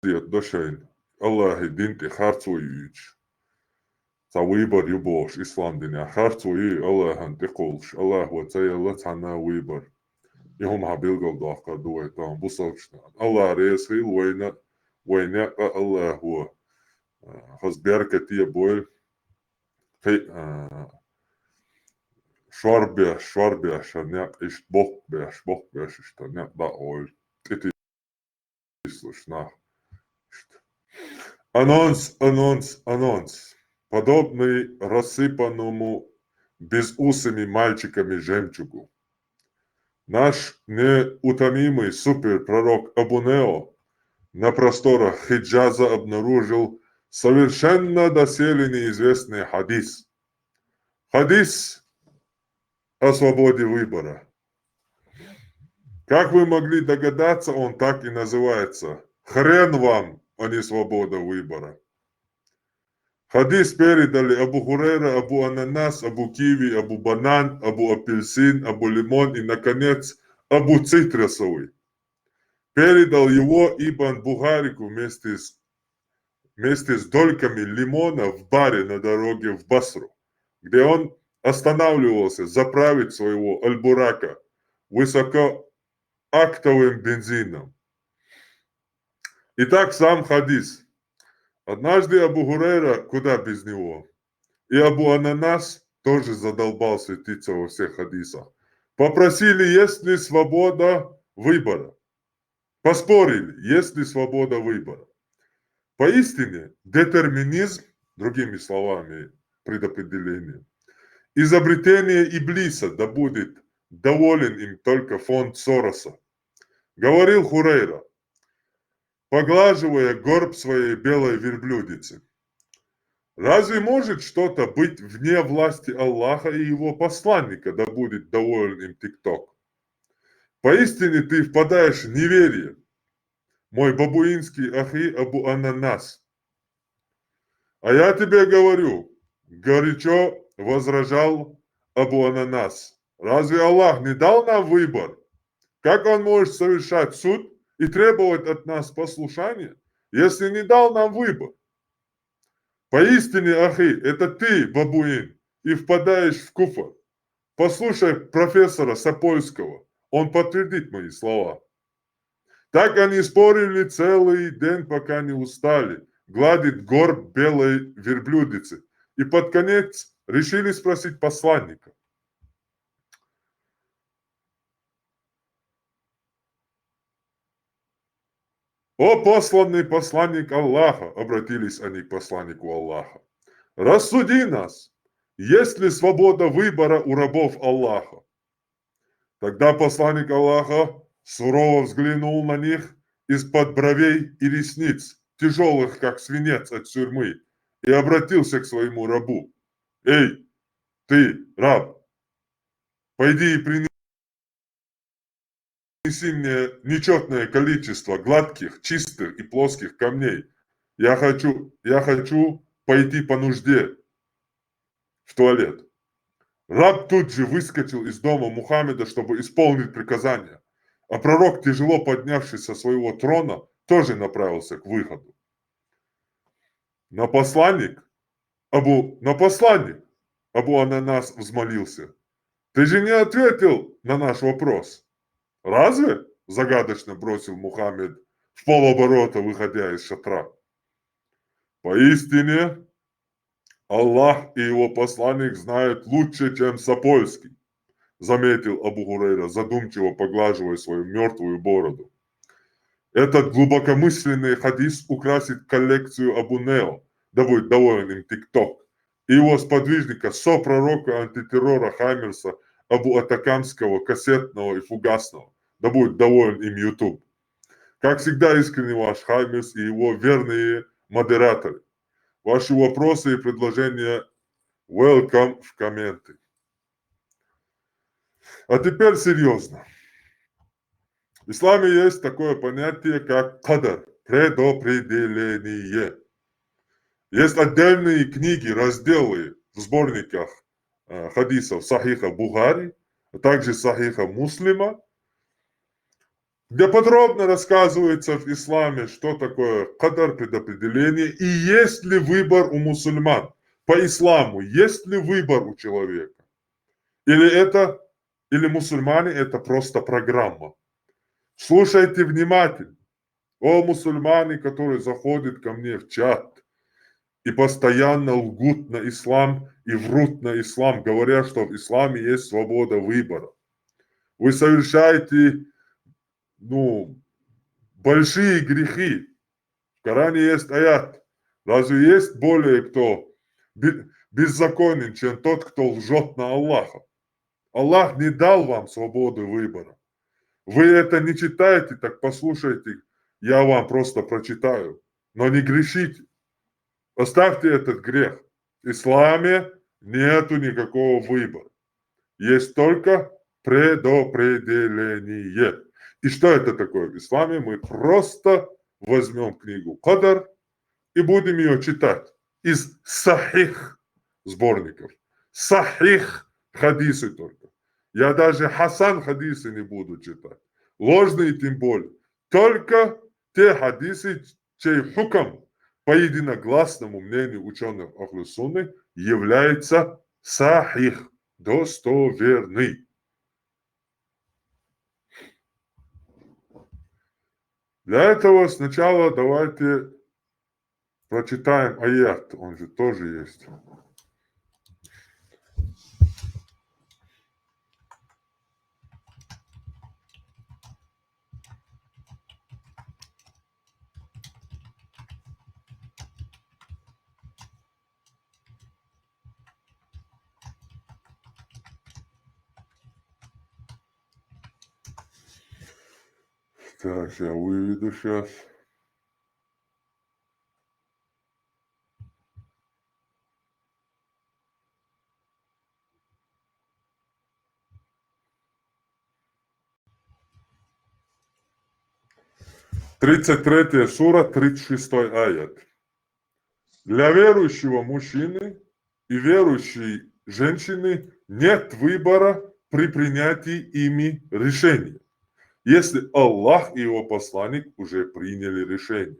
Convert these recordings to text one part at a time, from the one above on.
дошайн. Аллахи динти харцуюч. Ца выбор юбош ислам диня. Харцуи Аллахан тикулш. Аллах вацай Аллах цана выбор. يهم هبيلقوا ضاقة دويتان بصوشنا الله ريسي وينا الله هو خز بركتي بول في شوار شنيق إش بوك بيش شنيق دا أول تيتي слышна. Анонс. Подобный рассыпанному безусыми мальчиками жемчугу. Наш неутомимый суперпророк Абу-Нео на просторах Хиджаза обнаружил совершенно доселе неизвестный хадис. Хадис о свободе выбора. Как вы могли догадаться, он так и называется. Хрен вам, а не свобода выбора. Хадис передали Абу Хурейра, Абу Ананас, Абу Киви, Абу Банан, Абу Апельсин, Абу Лимон и, наконец, Абу Цитрусовый. Передал его Ибн Бухарику вместе с дольками лимона в баре на дороге в Басру, где он останавливался заправить своего альбурака высокоактовым бензином. Итак, сам хадис. Однажды Абу Хурейра, куда без него, и Абу Ананас тоже задолбал светиться во всех хадисах. Попросили, есть ли свобода выбора. Поспорили, есть ли свобода выбора. Поистине, детерминизм, другими словами, предопределение, изобретение Иблиса, да будет доволен им только фонд Сороса. Говорил Хурейра, поглаживая горб своей белой верблюдицы. Разве может что-то быть вне власти Аллаха и его посланника, да будет доволен им ТикТок? Поистине ты впадаешь в неверие, мой бабуинский ахи Абу Ананас. А я тебе говорю, горячо возражал Абу Ананас. Разве Аллах не дал нам выбор? Как он может совершать суд и требовать от нас послушания, если не дал нам выбор? Поистине, ахи, это ты, бабуин, и впадаешь в куфр. Послушай профессора Сапольского, он подтвердит мои слова. Так они спорили целый день, пока не устали, гладить горб белой верблюдицы, и под конец решили спросить посланника. «О посланный посланник Аллаха!» — обратились они к посланнику Аллаха. «Рассуди нас, есть ли свобода выбора у рабов Аллаха?» Тогда посланник Аллаха сурово взглянул на них из-под бровей и ресниц, тяжелых, как свинец от тюрьмы, и обратился к своему рабу. «Эй, ты, раб, пойди и принеси мне нечетное количество гладких, чистых и плоских камней. Я хочу пойти по нужде в туалет». Раб тут же выскочил из дома Мухаммеда, чтобы исполнить приказание, а пророк, тяжело поднявшись со своего трона, тоже направился к выходу. На посланник Абу Ананас взмолился. «Ты же не ответил на наш вопрос». «Разве?» – загадочно бросил Мухаммед в полоборота, выходя из шатра. «Поистине, Аллах и его посланник знают лучше, чем Сапольский», заметил Абу Хурейра, задумчиво поглаживая свою мертвую бороду. Этот глубокомысленный хадис украсит коллекцию Абу-Нео, да будет доволен им ТикТок, и его сподвижника, сопророка антитеррора Хаймерса Абу Атакамского, кассетного и фугасного, да будет доволен им YouTube. Как всегда, искренне ваш Хаймерс и его верные модераторы. Ваши вопросы и предложения welcome в комменты. А теперь серьезно. В исламе есть такое понятие, как кадар, предопределение. Есть отдельные книги, разделы в сборниках хадисов Сахиха Бухари, а также Сахиха Муслима, где подробно рассказывается в исламе, что такое кадар, предопределение, и есть ли выбор у мусульман. По исламу есть ли выбор у человека? Или мусульмане это просто программа? Слушайте внимательно. О, мусульмане, которые заходят ко мне в чат и постоянно лгут на ислам и врут на ислам, говоря, что в исламе есть свобода выбора. Вы совершаете, большие грехи. В Коране есть аят. Разве есть более кто беззаконен, чем тот, кто лжет на Аллаха? Аллах не дал вам свободу выбора. Вы это не читаете, так послушайте, я вам просто прочитаю. Но не грешите. Оставьте этот грех. В исламе нету никакого выбора. Есть только предопределение. И что это такое? В исламе мы просто возьмем книгу Кадар и будем ее читать из сахих сборников. Сахих хадисы только. Я даже Хасан хадисы не буду читать. Ложные тем более. Только те хадисы, чей хукам по единогласному мнению ученых Ахлю Сунны является сахих, достоверный. Для этого сначала давайте прочитаем аят, он же тоже есть. Так, я выведу сейчас. Тридцать 33 сура, 36 аят. Для верующего мужчины и верующей женщины нет выбора при принятии ими решения, если Аллах и его посланник уже приняли решение.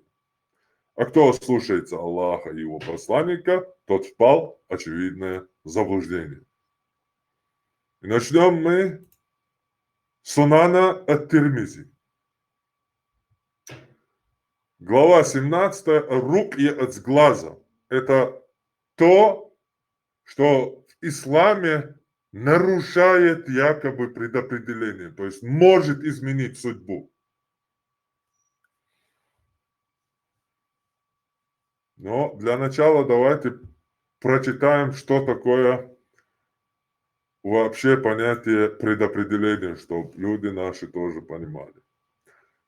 А кто слушается Аллаха и его посланника, тот впал в очевидное заблуждение. И начнем мы с Сунана ат-Тирмизи. Глава 17. Рукья от глаза. Это то, что в исламе нарушает якобы предопределение, то есть может изменить судьбу. Но для начала давайте прочитаем, что такое вообще понятие предопределения, чтобы люди наши тоже понимали.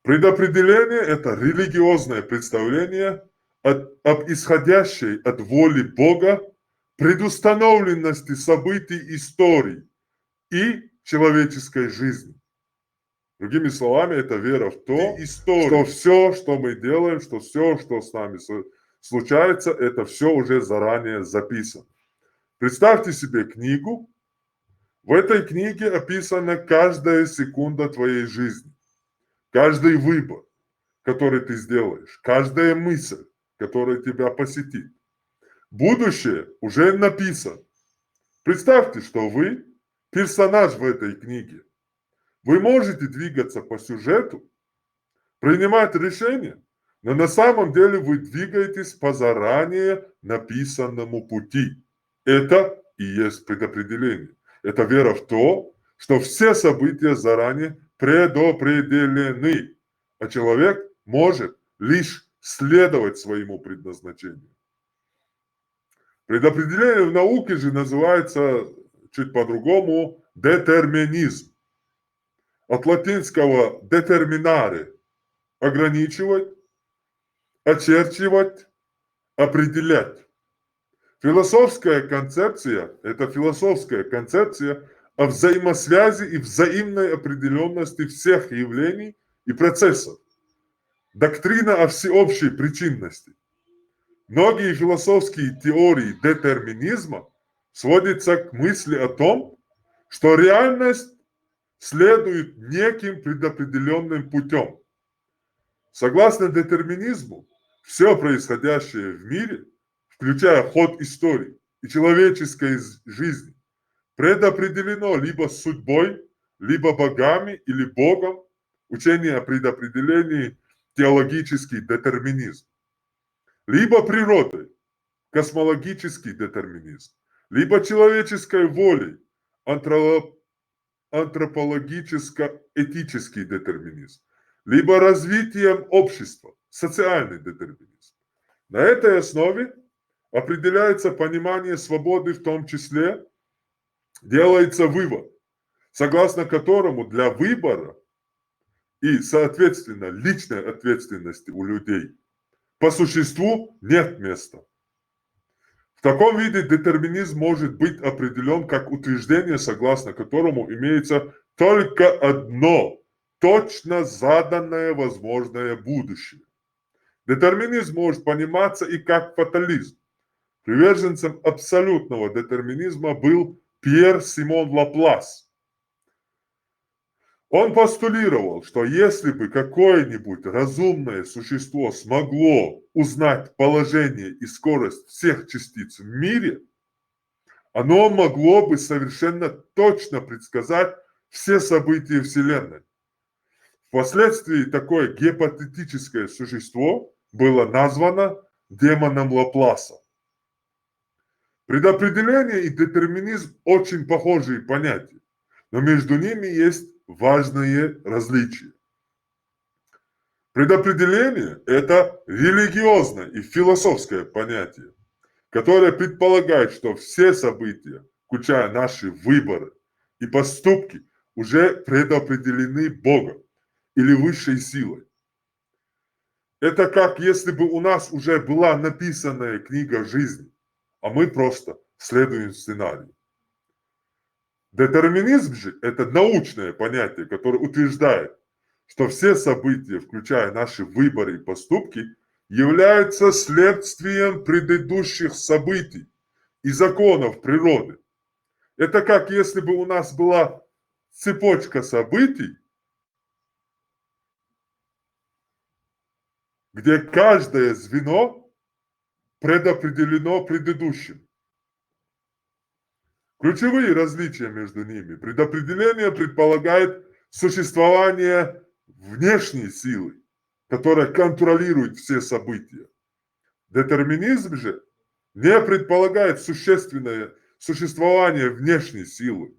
Предопределение – это религиозное представление об исходящей от воли Бога предустановленности событий истории и человеческой жизни. Другими словами, это вера в то, что все, что мы делаем, что все, что с нами случается, это все уже заранее записано. Представьте себе книгу. В этой книге описана каждая секунда твоей жизни, каждый выбор, который ты сделаешь, каждая мысль, которая тебя посетит. Будущее уже написано. Представьте, что вы персонаж в этой книге. Вы можете двигаться по сюжету, принимать решения, но на самом деле вы двигаетесь по заранее написанному пути. Это и есть предопределение. Это вера в то, что все события заранее предопределены, а человек может лишь следовать своему предназначению. Предопределение в науке же называется чуть по-другому детерминизм. От латинского determinare – ограничивать, очерчивать, определять. Философская концепция – это философская концепция о взаимосвязи и взаимной определенности всех явлений и процессов. Доктрина о всеобщей причинности. Многие философские теории детерминизма сводятся к мысли о том, что реальность следуют неким предопределенным путем. Согласно детерминизму, все происходящее в мире, включая ход истории и человеческой жизни, предопределено либо судьбой, либо богами или Богом, учение о предопределении, теологический детерминизм, либо природой, космологический детерминизм, либо человеческой волей, антропологическо-этический детерминизм, либо развитием общества, социальный детерминизм. На этой основе определяется понимание свободы, в том числе делается вывод, согласно которому для выбора и, соответственно, личной ответственности у людей по существу нет места. В таком виде детерминизм может быть определен как утверждение, согласно которому имеется только одно точно заданное возможное будущее. Детерминизм может пониматься и как фатализм. Приверженцем абсолютного детерминизма был Пьер Симон Лаплас. Он постулировал, что если бы какое-нибудь разумное существо смогло узнать положение и скорость всех частиц в мире, оно могло бы совершенно точно предсказать все события Вселенной. Впоследствии такое гипотетическое существо было названо демоном Лапласа. Предопределение и детерминизм очень похожие понятия, но между ними есть важные различия. Предопределение – это религиозное и философское понятие, которое предполагает, что все события, включая наши выборы и поступки, уже предопределены Богом или высшей силой. Это как если бы у нас уже была написанная книга жизни, а мы просто следуем сценарию. Детерминизм же – это научное понятие, которое утверждает, что все события, включая наши выборы и поступки, являются следствием предыдущих событий и законов природы. Это как если бы у нас была цепочка событий, где каждое звено предопределено предыдущим. Ключевые различия между ними. Предопределение предполагает существование внешней силы, которая контролирует все события. Детерминизм же не предполагает существенное существование внешней силы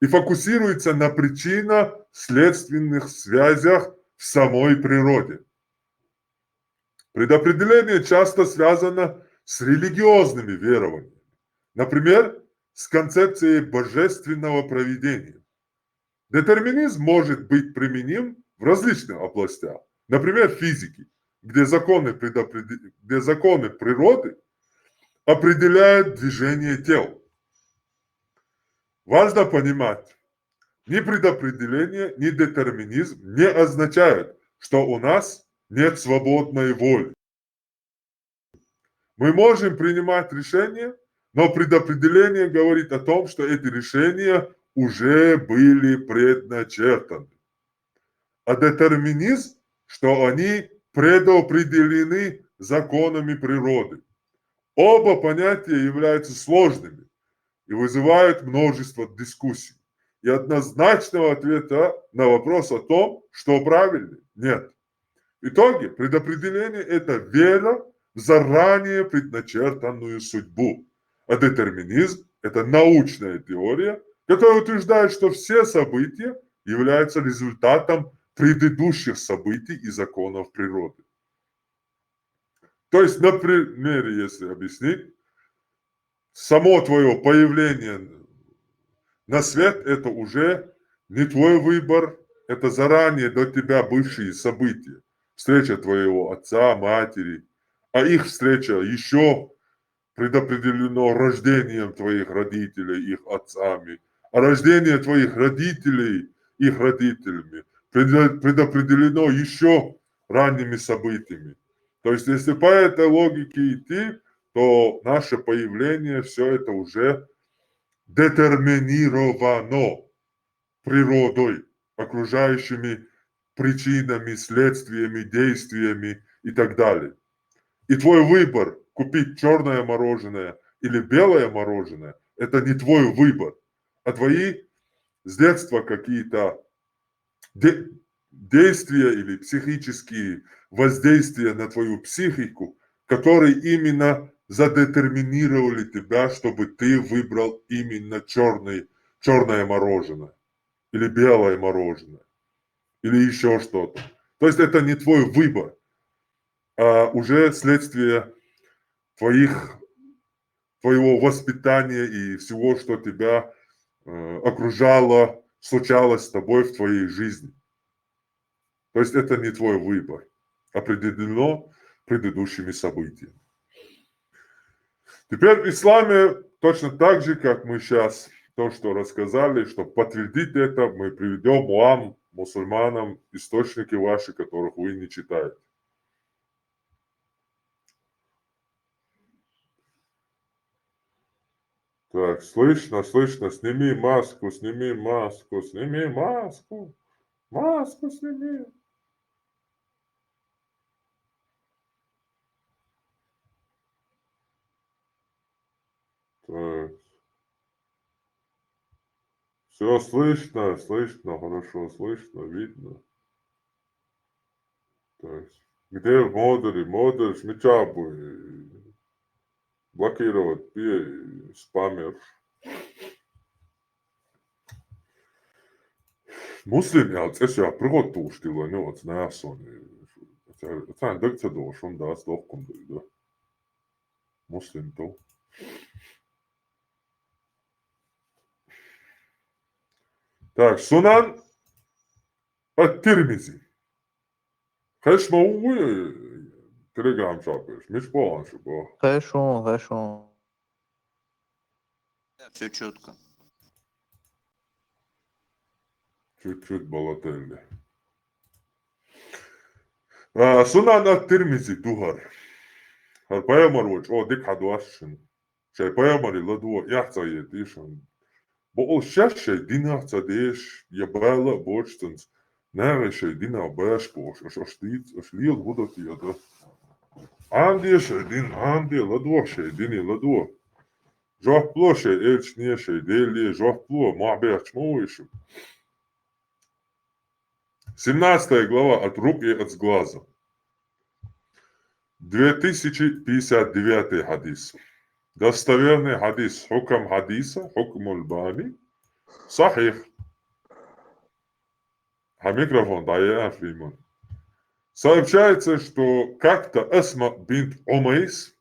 и фокусируется на причинно-следственных связях в самой природе. Предопределение часто связано с религиозными верованиями. Например, с концепцией божественного провидения. Детерминизм может быть применим в различных областях, например, физики, где законы природы определяют движение тел. Важно понимать, ни предопределение, ни детерминизм не означают, что у нас нет свободной воли. Мы можем принимать решения, но предопределение говорит о том, что эти решения уже были предначертаны. А детерминизм, что они предопределены законами природы. Оба понятия являются сложными и вызывают множество дискуссий. И однозначного ответа на вопрос о том, что правильно, нет. В итоге предопределение – это вера в заранее предначертанную судьбу. А детерминизм – это научная теория, которая утверждает, что все события являются результатом предыдущих событий и законов природы. То есть, на примере, если объяснить, само твое появление на свет – это уже не твой выбор, это заранее до тебя бывшие события. Встреча твоего отца, матери, а их встреча еще предопределено рождением твоих родителей, их отцами, а рождение твоих родителей, их родителями предопределено еще ранними событиями. То есть, если по этой логике идти, то наше появление, все это уже детерминировано природой, окружающими причинами, следствиями, действиями и так далее. И твой выбор купить черное мороженое или белое мороженое, это не твой выбор, а твои с детства какие-то действия или психические воздействия на твою психику, которые именно задетерминировали тебя, чтобы ты выбрал именно черное мороженое или белое мороженое или еще что-то. То есть это не твой выбор, а уже следствие твоего воспитания и всего, что тебя окружало, случалось с тобой в твоей жизни. То есть это не твой выбор, определено предыдущими событиями. Теперь в исламе точно так же, как мы сейчас то, что рассказали, чтобы подтвердить это, мы приведем вам, мусульманам, источники ваши, которых вы не читаете. Так, слышно, сними маску, сними маску, сними маску, маску сними. Так, все слышно, хорошо слышно, видно. Так, где модуль, смечабы, блокировать, спамер. Muslim als es ja protostila ļoti neson. Tā ir degcedoša un tās dokumentu. Muslim to. Так, Сунан от-Тирмизи. Хэшмауи телеграм шапаешь. Миш поланшу было. Хорошо. Все четко. Чуть-чуть балатели. Сунан от-Тирмизи тухар. Пайамароч, о, дик хадуашин. Шай пайамари ладуа яхцае дишан. Бо шаше динахца деш ябала бочтанс. Нෑрешей дина бэшпош, аш лил будот яда. Андешей дин, анде ладуашей дини ладуа. Жохплошей эльчнешей дели, жохпло, мабеч моишем. 17 глава от рук и от сглаза. 2059 хадис. Достоверный хадис. Хукам хадиса, хукм аль-бани. Сахих. А микрофон, да, я Фриман. Сообщается, что как-то Асма бинт Умейс,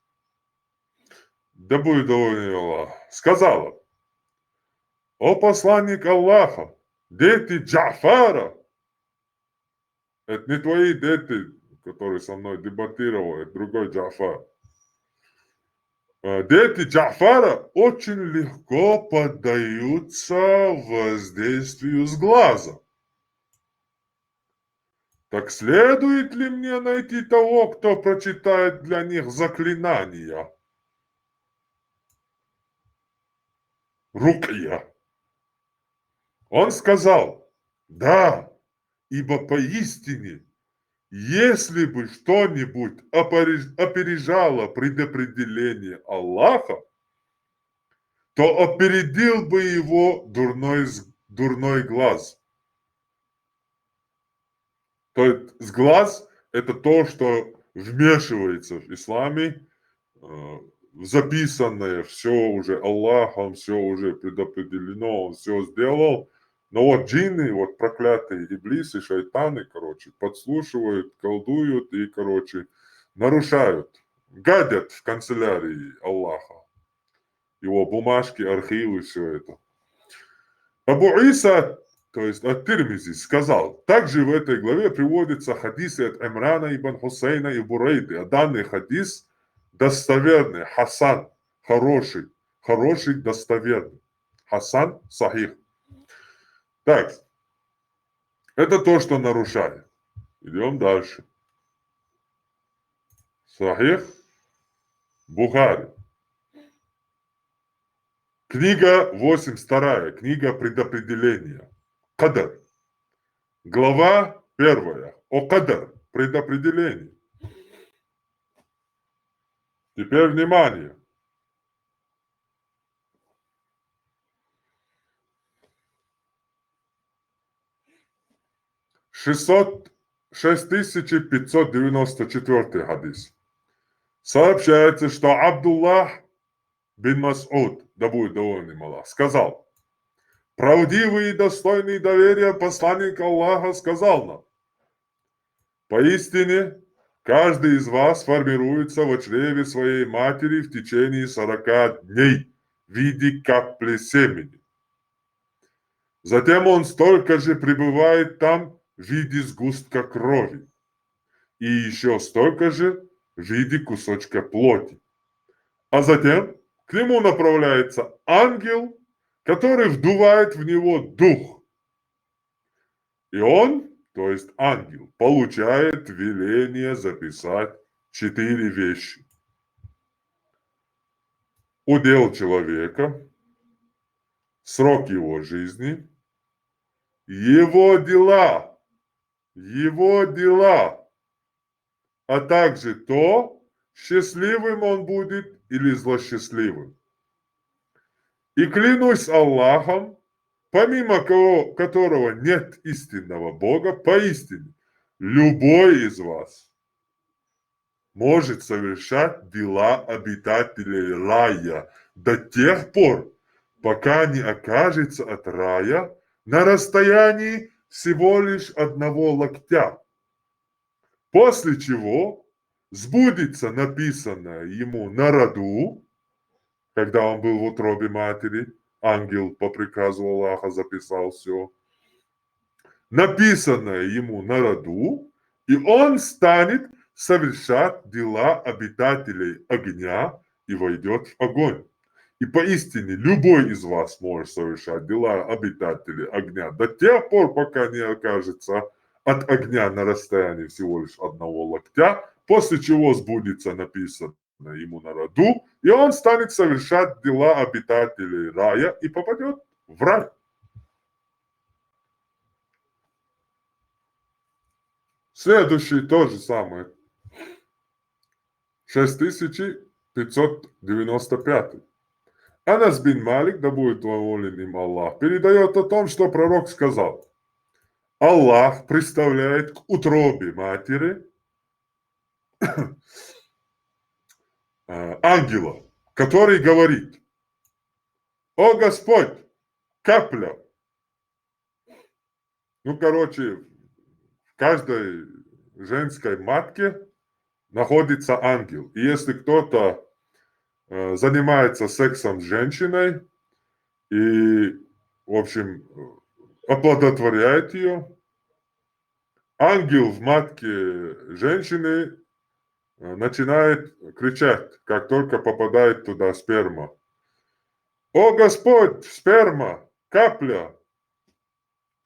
да будет доволен Аллах, сказала: о посланник Аллаха, дети Джафара, это не твои дети, которые со мной дебатировали, это другой Джафар. Дети Джафара очень легко поддаются воздействию с глаза. Так следует ли мне найти того, кто прочитает для них заклинания? Рукья. Он сказал: да, ибо поистине, если бы что-нибудь опережало предопределение Аллаха, то опередил бы его дурной глаз. То есть глаз – это то, что вмешивается в исламе, записанное, все уже Аллахом, все уже предопределено, он все сделал. Но вот джинны, вот проклятые иблисы, шайтаны, короче, подслушивают, колдуют и, короче, нарушают, гадят в канцелярии Аллаха. Его бумажки, архивы, все это. Абу Иса, то есть от-Тирмизи, сказал: также в этой главе приводятся хадисы от Имрана ибн Хусейна и Бурейды. А данный хадис достоверный, хасан, хороший, достоверный. Хасан, сахих. Так, это то, что нарушает. Идем дальше. Сахих, Бухари. Книга 82, книга предопределения. Кадр. Глава 1. О кадр. Предопределение. Теперь внимание. Шестьсот 6594 хадис. Сообщается, что Абдуллах бин Мас'уд, да будет доволен им Аллах, сказал: правдивый и достойный доверия посланник Аллаха сказал нам: поистине, каждый из вас формируется в чреве своей матери в течение 40 дней в виде капли семени. Затем он столько же пребывает там в виде сгустка крови и еще столько же в виде кусочка плоти. А затем к нему направляется ангел, который вдувает в него дух. И он, то есть ангел, получает веление записать 4 вещи. Удел человека, срок его жизни, его дела, а также то, счастливым он будет или злосчастливым. И клянусь Аллахом, помимо которого нет истинного Бога, поистине, любой из вас может совершать дела обитателей рая до тех пор, пока не окажется от рая на расстоянии всего лишь 1 локтя. После чего сбудется написанное ему на роду, когда он был в утробе матери, ангел по приказу Аллаха записал все, написанное ему на роду, и он станет совершать дела обитателей огня и войдет в огонь. И поистине любой из вас может совершать дела обитателей огня до тех пор, пока не окажется от огня на расстоянии всего лишь 1 локтя, после чего сбудется написано ему на роду, и он станет совершать дела обитателей рая и попадет в рай. Следующий то же самое. 6595. Анас бин Малик, да будет доволен им Аллах, передает о том, что пророк сказал: Аллах представляет к утробе матери ангела, который говорит: о Господь, капля. В каждой женской матке находится ангел. И если кто-то занимается сексом с женщиной и, в общем, оплодотворяет ее, ангел в матке женщины начинает кричать, как только попадает туда сперма: о Господь, сперма, капля.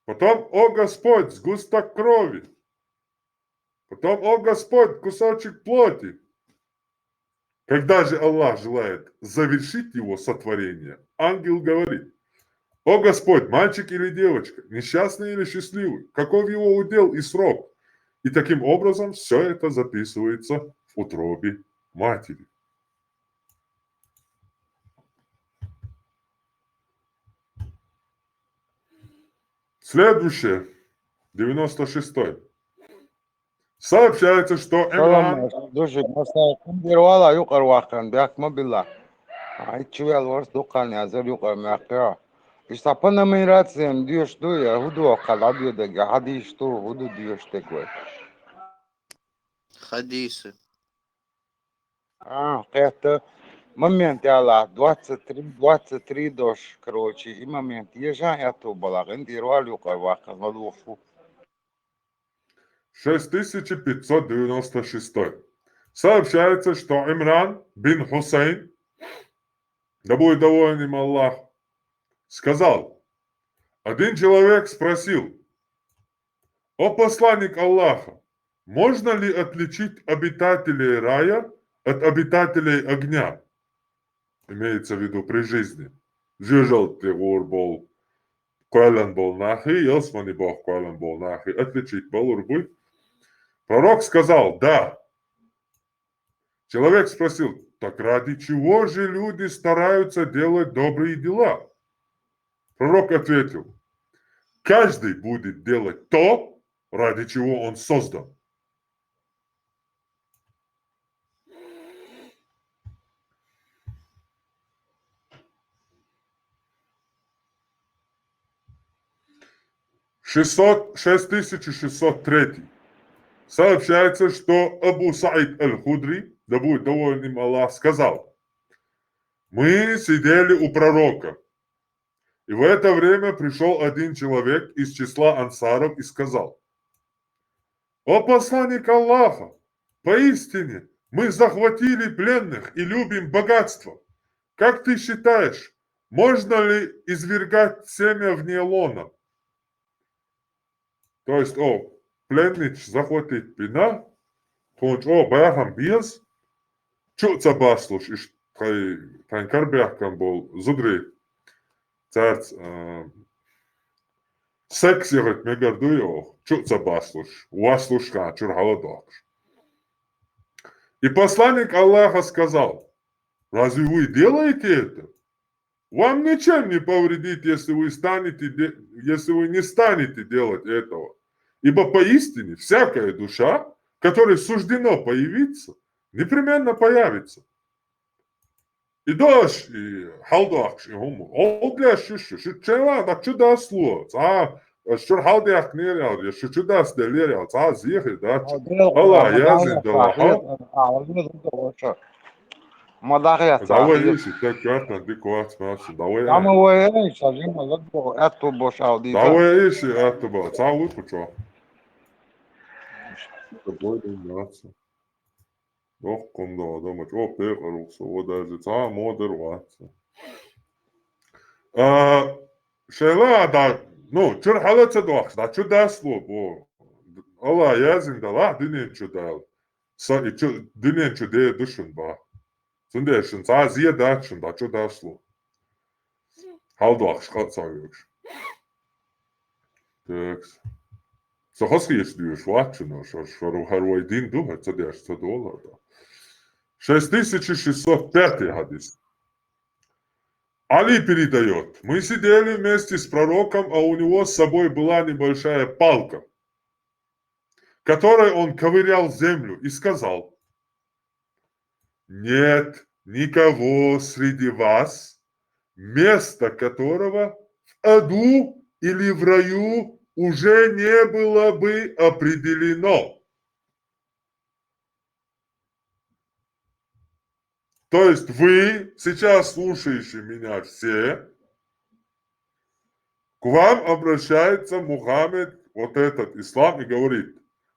Потом: о Господь, сгусток крови. Потом: о Господь, кусочек плоти. Когда же Аллах желает завершить его сотворение, ангел говорит: о Господь, мальчик или девочка, несчастный или счастливый, каков его удел и срок. И таким образом все это записывается в утробе матери. Следующее, 96-й. Сообщается, что Имран... Duši, Вала юкар вахан, бяк мобила. Чувел варс дукан язер юкар мякра. İstapana miratsem diyor tu ya hudu akala diyor da ya hadi işte hudu diyor işte koy. Хадисы. Это момент я 23 дождь, короче, и момент езжай, я то была, гендирвал юкар вахан, надуфу. 6596. Сообщается, что Имран бин Хусейн, да будет доволен им Аллах, сказал: один человек спросил: о посланник Аллаха, можно ли отличить обитателей рая от обитателей огня? Имеется в виду при жизни. Жижал Тегур был Koylan был нахи, Османи Бог Koylan был нахи. Отличить был бы. Пророк сказал, да. Человек спросил, так ради чего же люди стараются делать добрые дела? Пророк ответил, каждый будет делать то, ради чего он создан. Шестьсот 6603. Сообщается, что Абу Саид Аль-Худри, да будет доволен им Аллах, сказал, мы сидели у пророка, и в это время пришел один человек из числа ансаров и сказал, о посланник Аллаха, поистине мы захватили пленных и любим богатство. Как ты считаешь, можно ли извергать семя вне лона? То есть, plennici захватить пина, конч, бяхам без, чуца баслуш, и тайн карбяхкам был зудри, царц, секс ехать мегардуев, чуца баслуш, уаслушка, чурхаладокш. И посланник Аллаха сказал, разве вы делаете это? Вам ничем не повредит, если вы не станете делать этого. Ибо поистине всякая душа, которой суждено появиться, непременно появится. И дождь, и халдах, и хуму. Олдля шушу, шучела, так чудо сло. Шур халдях нерял, я чудо сделерял, зихи, да. Аллах, я зиндалаха. Давай ищи, так как адекват, смаши, давай. Давай ищи, это было, целую пучок. Тобой заниматься. Ох, кондо, думать, перерухся, даже модерваться. Шейла, да, чурхалаца дохс, да, чудасло, бо. Аллах, я зиндала, дынен чудал. Дынен чуде душун, ба. Сундешин, зия дачун, да, чудасло. Халдуах, шхатсавюкш. Такс. Сахаски есть дюш, ватчуно, шару харуайдин думать, цадяш, $100. 6605 хадис. Али передает, мы сидели вместе с пророком, а у него с собой была небольшая палка, которой он ковырял землю и сказал, нет никого среди вас, место которого в аду или в раю уже не было бы определено. То есть вы, сейчас слушающие меня все, к вам обращается Мухаммед, вот этот ислам, и говорит,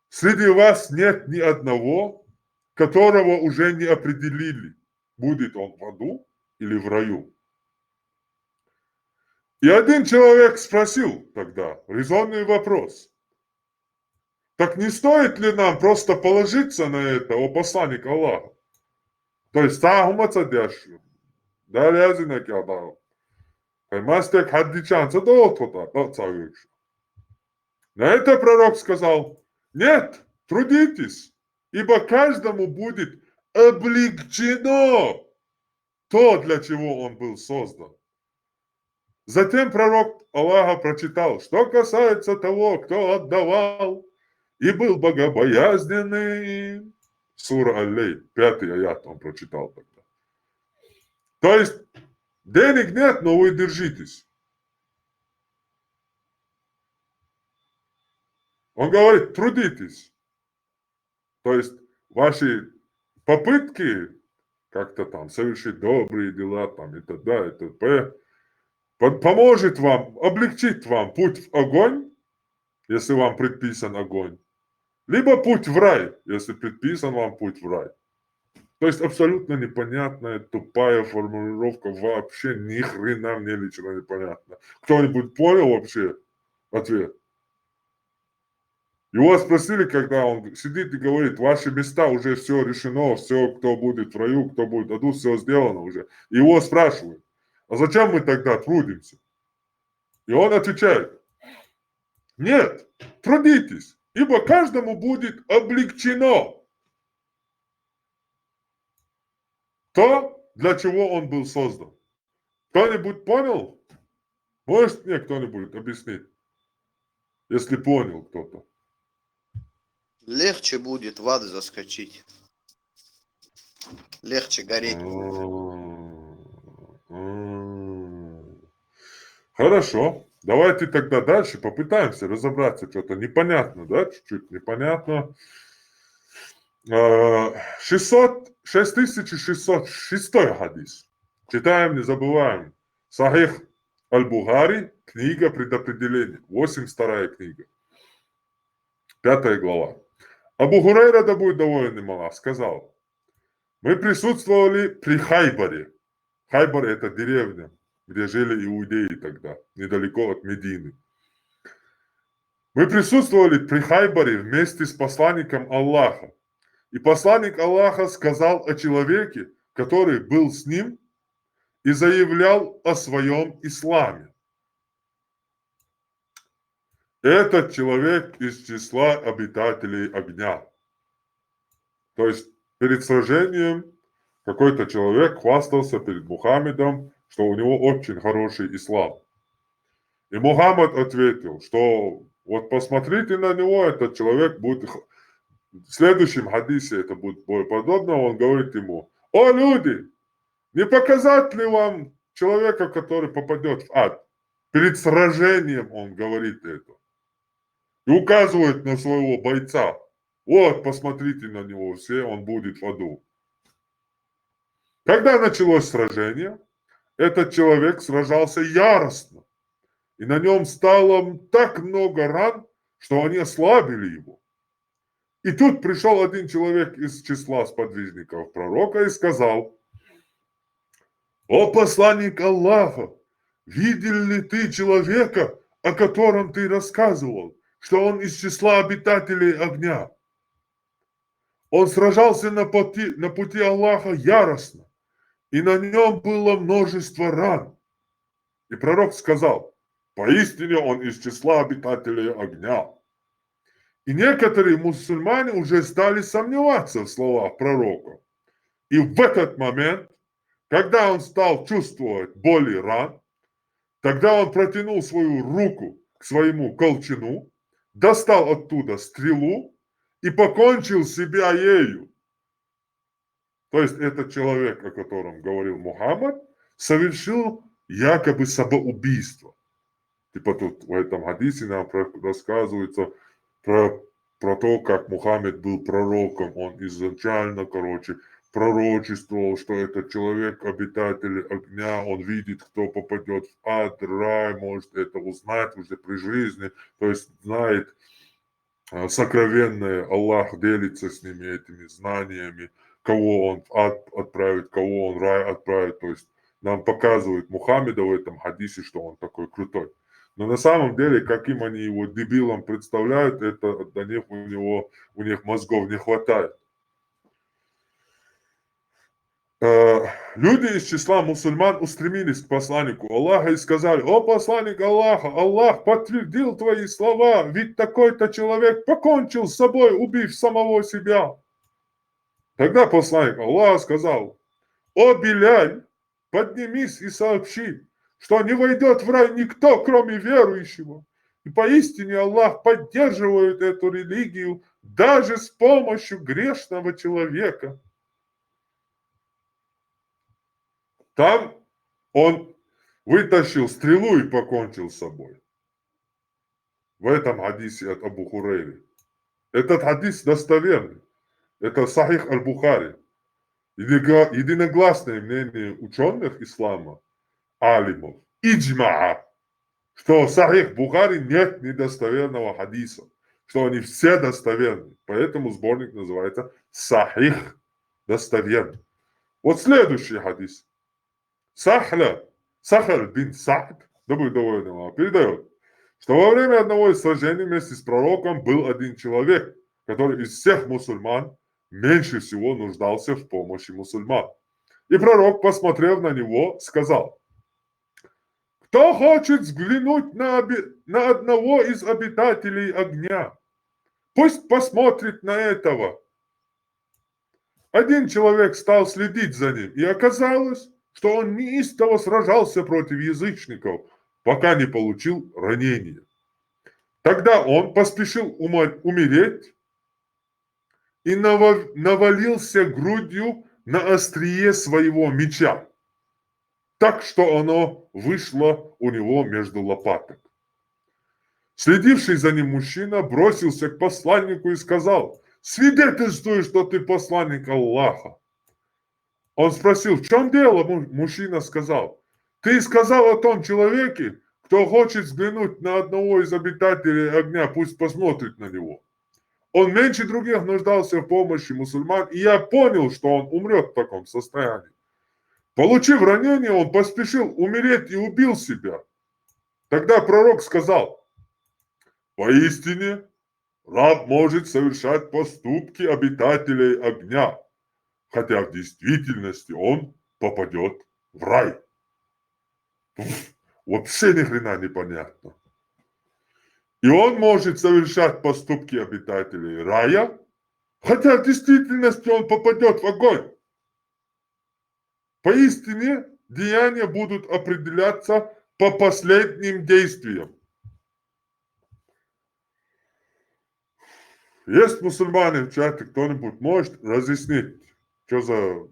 среди вас нет ни одного, которого уже не определили, будет он в аду или в раю. И один человек спросил тогда резонный вопрос. Так не стоит ли нам просто положиться на это, о посланник Аллаха? То есть, тахумаца дяшу. Да, лязина кядау. Мастек хаддичанца доотота, на это пророк сказал, нет, трудитесь, ибо каждому будет облегчено то, для чего он был создан. Затем пророк Аллаха прочитал, что касается того, кто отдавал и был богобоязненный. Сура Аль-Лей, 5 аят он прочитал тогда. То есть, денег нет, но вы держитесь. Он говорит, трудитесь. То есть, ваши попытки как-то там совершить добрые дела там и т.д. и т.п. поможет вам, облегчит вам путь в огонь, если вам предписан огонь, либо путь в рай, если предписан вам путь в рай. То есть абсолютно непонятная, тупая формулировка, вообще ни хрена мне лично непонятно. Кто-нибудь понял вообще ответ? Его спросили, когда он сидит и говорит, ваши места уже все решено, все, кто будет в раю, кто будет в аду, все сделано уже. И его спрашивают, а зачем мы тогда трудимся? И он отвечает: нет, трудитесь, ибо каждому будет облегчено то, для чего он был создан. Кто-нибудь понял? Может мне кто-нибудь объяснить, если понял кто-то? Легче будет в ад заскочить. Легче гореть будет. Хорошо. Давайте тогда дальше попытаемся разобраться. Что-то непонятно, да? Чуть-чуть непонятно. 6606 хадис. Читаем, не забываем. Сахих Аль-Бухари, книга предопределения. 82 книга. 5 глава. Абу Хурайра, да будет доволен им Аллах, сказал: мы присутствовали при Хайбаре. Хайбар – это деревня, где жили иудеи тогда, недалеко от Медины. Мы присутствовали при Хайбаре вместе с посланником Аллаха. И посланник Аллаха сказал о человеке, который был с ним и заявлял о своем исламе. Этот человек из числа обитателей огня. То есть перед сражением какой-то человек хвастался перед Мухаммедом, что у него очень хороший ислам. И Мухаммад ответил, что вот посмотрите на него, этот человек будет... В следующем хадисе это будет более подобно, он говорит ему: о люди, не показать ли вам человека, который попадет в ад? Перед сражением он говорит это. И указывает на своего бойца. Вот, посмотрите на него все, он будет в аду. Когда началось сражение, этот человек сражался яростно. И на нем стало так много ран, что они ослабили его. И тут пришел один человек из числа сподвижников пророка и сказал: о посланник Аллаха, видел ли ты человека, о котором ты рассказывал, что он из числа обитателей огня? Он сражался на пути Аллаха яростно, и на нем было множество ран. И пророк сказал: поистине он из числа обитателей огня. И некоторые мусульмане уже стали сомневаться в словах пророка. И в этот момент, когда он стал чувствовать боли ран, тогда он протянул свою руку к своему колчану, достал оттуда стрелу и покончил себя ею. То есть этот человек, о котором говорил Мухаммад, совершил якобы самоубийство. Типа тут в этом хадисе нам рассказывается про то, как Мухаммед был пророком. Он изначально, пророчествовал, что этот человек обитатель огня, он видит, кто попадет в ад, рай, может это узнать уже при жизни, то есть знает сокровенное, Аллах делится с ними этими знаниями, кого он в ад отправит, кого он в рай отправит, то есть нам показывает Мухаммеда в этом хадисе, что он такой крутой. Но на самом деле, каким они его дебилом представляют, это до них у них мозгов не хватает. Люди из числа мусульман устремились к посланнику Аллаха и сказали: о посланник Аллаха, Аллах подтвердил твои слова, ведь такой-то человек покончил с собой, убив самого себя. Тогда посланник Аллаха сказал: о Биляль, поднимись и сообщи, что не войдет в рай никто, кроме верующего. И поистине Аллах поддерживает эту религию даже с помощью грешного человека. Там он вытащил стрелу и покончил с собой. В этом хадисе от Абу Хурейры. Этот хадис достоверный. Это Сахих Аль-Бухари. Единогласное мнение ученых ислама, алимов, иджмаа, что в Сахих Бухари нет недостоверного хадиса, что они все достоверны. Поэтому сборник называется Сахих, достоверный. Вот следующий хадис. Сахаль бин Саад, да будет доволен Аллах, передает, что во время одного из сражений вместе с пророком был один человек, который из всех мусульман меньше всего нуждался в помощи мусульман. И пророк, посмотрев на него, сказал: кто хочет взглянуть на одного из обитателей огня, пусть посмотрит на этого. Один человек стал следить за ним, и оказалось, что он неистово сражался против язычников, пока не получил ранения. Тогда он поспешил умереть и навалился грудью на острие своего меча, так что оно вышло у него между лопаток. Следивший за ним мужчина бросился к посланнику и сказал: «Свидетельствуй, что ты посланник Аллаха». Он спросил: «В чем дело?» Мужчина сказал: «Ты сказал о том человеке, кто хочет взглянуть на одного из обитателей огня, пусть посмотрит на него. Он меньше других нуждался в помощи мусульман, и я понял, что он умрет в таком состоянии. Получив ранение, он поспешил умереть и убил себя». Тогда пророк сказал: «Поистине, раб может совершать поступки обитателей огня, хотя в действительности он попадет в рай». Вообще ни хрена не понятно. И он может совершать поступки обитателей рая, хотя в действительности он попадет в огонь. Поистине, деяния будут определяться по последним действиям. Есть мусульмане в чате, кто-нибудь может разъяснить, что за...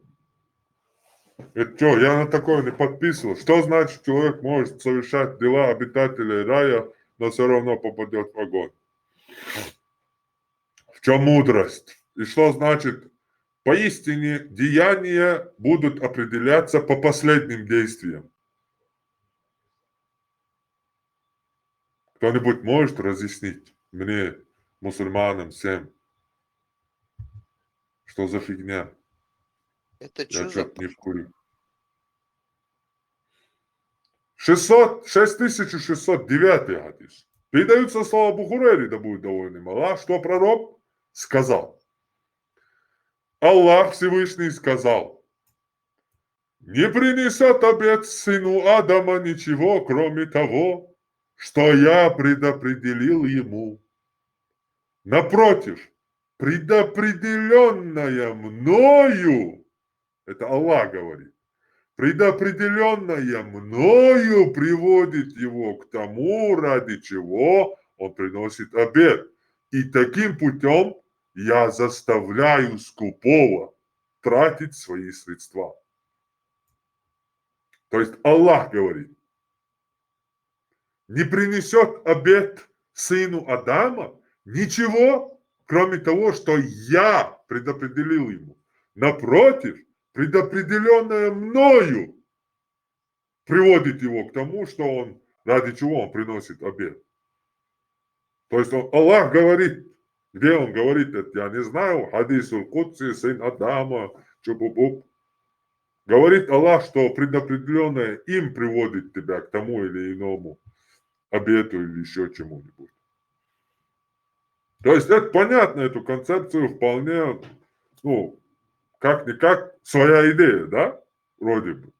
Это что, я на такое не подписывал. Что значит, человек может совершать дела обитателей рая, но все равно попадет в огонь? В чем мудрость? И что значит, поистине деяния будут определяться по последним действиям? Кто-нибудь может разъяснить мне, мусульманам, всем, что за фигня? Это Я что за... что-то не в куре. 6609 хадис. Передаются слова Абу Хурейре, да будет доволен им Аллах, что пророк сказал. Аллах Всевышний сказал: «Не принесет обет сыну Адама ничего, кроме того, что я предопределил ему. Напротив, предопределенное мною, это Аллах говорит, предопределенное мною приводит его к тому, ради чего он приносит обет. И таким путем я заставляю скупого тратить свои средства». То есть Аллах говорит: не принесет обет сыну Адама ничего, кроме того, что я предопределил ему. Напротив, предопределенное мною приводит его к тому, что он, ради чего он приносит обет. То есть Аллах говорит, где он говорит это, я не знаю, хадисуль Кудси, сын Адама, чупупуп. Говорит Аллах, что предопределенное им приводит тебя к тому или иному обету или еще чему-нибудь. То есть это понятно, эту концепцию вполне, ну, как-никак своя идея, да, вроде бы.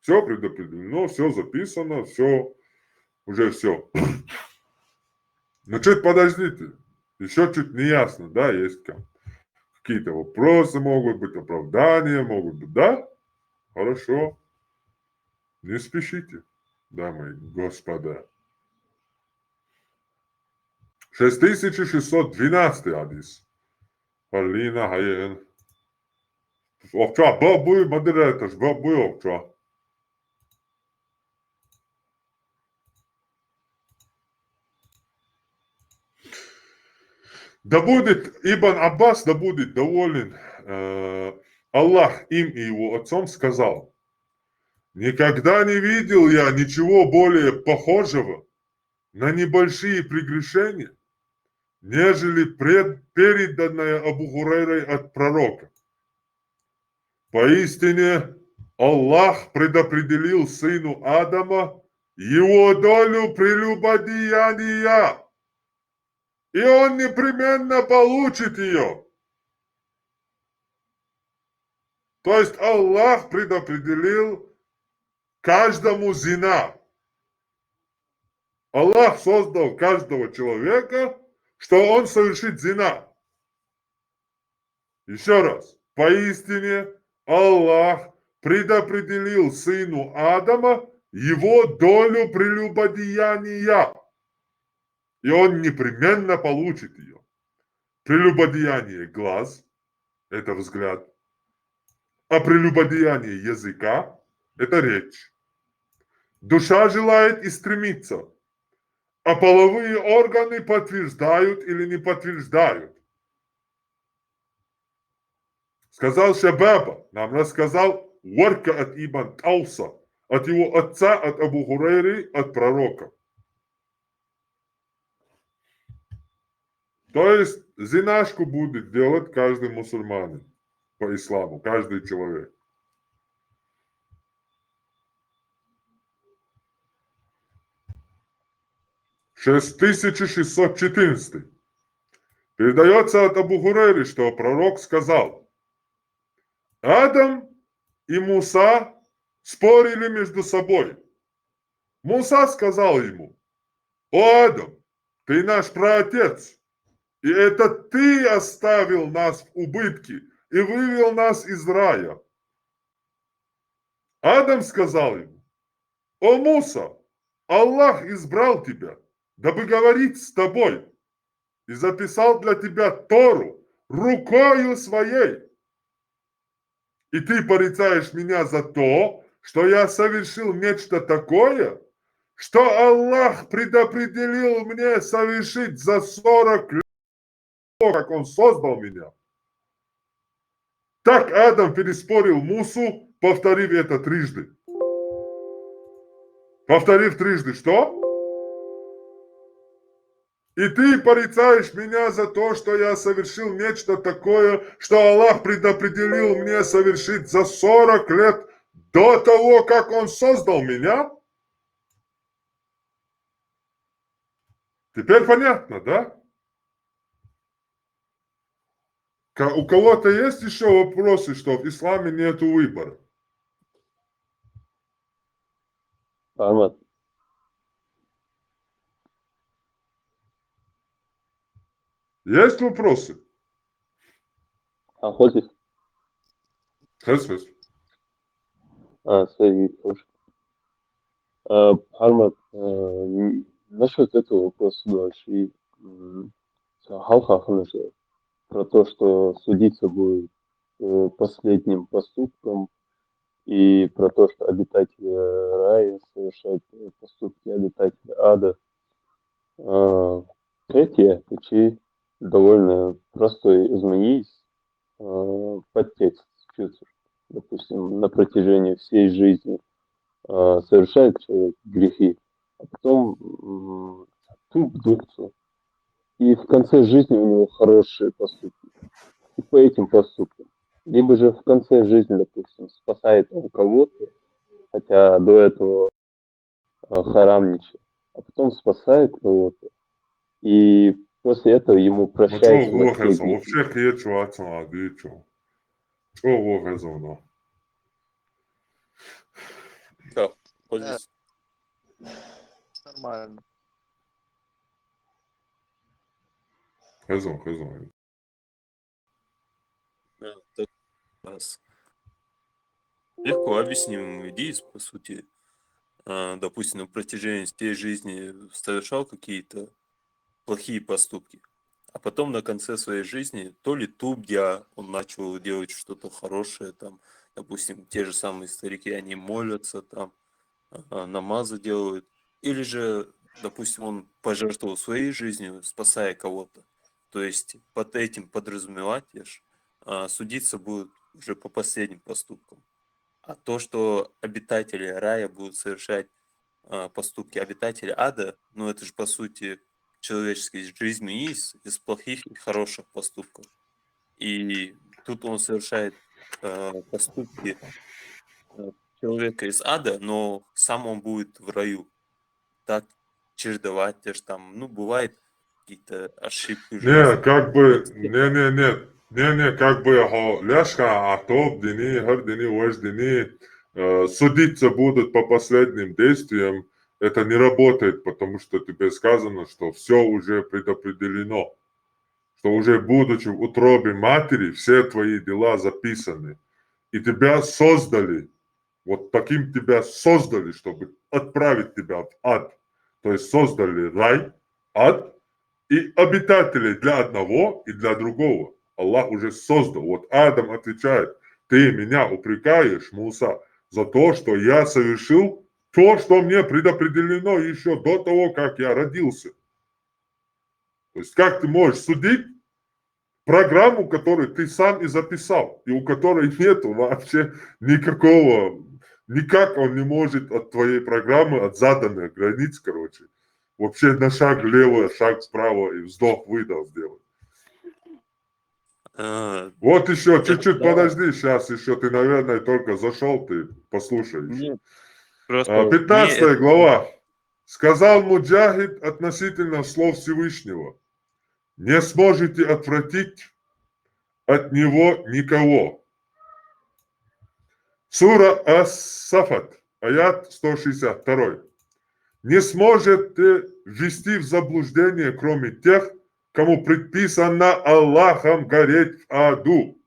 Все предопределено, все записано, все, уже все. Но чуть подождите, еще чуть не ясно, да, есть какие-то вопросы могут быть, оправдания могут быть, да? Хорошо. Не спешите, дамы и господа. 6612 хадис. Полина Хаен. Овча, бабуй, модератор, бабуй, овча. Да будет Ибн Аббас, да будет доволен Аллах им и его отцом, сказал: «Никогда не видел я ничего более похожего на небольшие прегрешения, нежели переданное Абу Хурейрой от пророка. Поистине Аллах предопределил сыну Адама его долю прелюбодеяния, и он непременно получит ее». То есть Аллах предопределил каждому зина. Аллах создал каждого человека, что он совершит зина. Еще раз. Поистине Аллах предопределил сыну Адама его долю прелюбодеяния. И он непременно получит ее. Прелюбодеяние глаз – это взгляд. А прелюбодеяние языка – это речь. Душа желает и стремится. А половые органы подтверждают или не подтверждают. Сказал Шабаба, нам рассказал Варка от Ибн Тауса, от его отца, от Абу Хурейры, от пророка. То есть зинашку будет делать каждый мусульманин по исламу, каждый человек. — 6614. Передается от Абу Хурейры, что пророк сказал: Адам и Муса спорили между собой. Муса сказал ему: «О, Адам, ты наш праотец, и это ты оставил нас в убытке и вывел нас из рая». Адам сказал ему: «О, Муса, Аллах избрал тебя, дабы говорить с тобой, и записал для тебя Тору рукою своей. И ты порицаешь меня за то, что я совершил нечто такое, что Аллах предопределил мне совершить за 40 лет, как Он создал меня». Так Адам переспорил Мусу, повторив это трижды. Повторив трижды, что? И ты порицаешь меня за то, что я совершил нечто такое, что Аллах предопределил мне совершить за 40 лет до того, как Он создал меня? Теперь понятно, да? У кого-то есть еще вопросы, что в исламе нет выбора? Ahmad, Есть вопросы? охотник, Хесвес. Сергей тоже. Ahmad, насчет этого вопроса дальше. Халха Ханаса, про то, что судиться будет последним поступком, и про то, что обитатели рая совершают поступки обитателей ада. Третье, ключи довольно простой изменились подтекст чувств. Допустим, на протяжении всей жизни совершает человек грехи, а потом туп духцу. И в конце жизни у него хорошие поступки. И по этим поступкам. Либо же в конце жизни, допустим, спасает он кого-то, хотя до этого харамничал, а потом спасает кого-то. И после этого ему Ну, прощается что на все Вохезон? грехи. Вообще хечу отца, дичу. Что Вохезон? Да, позиция. Нормально. Хезон. Да, так раз. Легко объяснимый идеи, по сути. Допустим, на протяжении всей жизни совершал какие-то плохие поступки. А потом на конце своей жизни то ли тубдя он начал делать что-то хорошее, там, допустим, те же самые старики, они молятся, там, намазы делают. Или же, допустим, он пожертвовал своей жизнью, спасая кого-то. То есть под этим подразумевать, судиться будут уже по последним поступкам. А то, что обитатели рая будут совершать поступки обитателей ада, ну это же по сути человеческая жизнь из плохих и хороших поступков. И тут он совершает поступки человека из ада, но сам он будет в раю. Так чередовать, те же там, ну, бывает какие-то ошибки в Не, жизни. как бы, не, как бы, ляшка, атоп, дни, хар дни, ваш дни, судиться будут по последним действиям, это не работает, потому что тебе сказано, что все уже предопределено, что уже будучи в утробе матери, все твои дела записаны. И тебя создали, вот таким тебя создали, чтобы отправить тебя в ад. То есть создали рай, ад и обитателей для одного и для другого. Аллах уже создал. Вот Адам отвечает: ты меня упрекаешь, Муса, за то, что я совершил то, что мне предопределено еще до того, как я родился. То есть как ты можешь судить программу, которую ты сам и записал, и у которой нет вообще никакого, никак он не может от твоей программы, от заданных границ, короче, вообще на шаг влево, шаг вправо и вздох-выдох сделать. А, Вот еще, чуть-чуть Да. подожди, сейчас еще ты, наверное, только зашел, ты послушай еще. Нет, просто 15 глава. Сказал Муджахид относительно слов Всевышнего: не сможете отвратить от него никого. Сура Ас-Сафат, аят 162. Не сможете ввести в заблуждение, кроме тех, кому предписано Аллахом гореть в аду.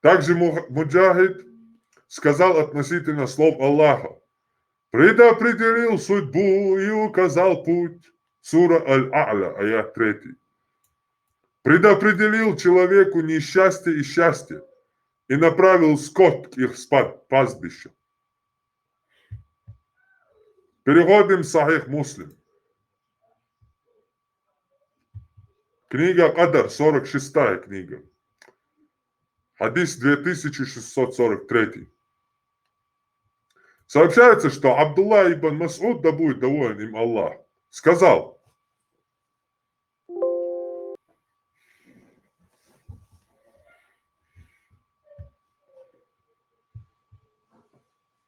Также Муджахид сказал относительно слов Аллаха: предопределил судьбу и указал путь. Сура Аль-А'ля, аят 3. Предопределил человеку несчастье и счастье и направил скот к их пастбищу. Переходим в Сахих Муслим. Книга Кадар, 46 книга. Хадис 2643. Сообщается, что Абдулла ибн Мас'уд, да будет доволен им Аллах, сказал: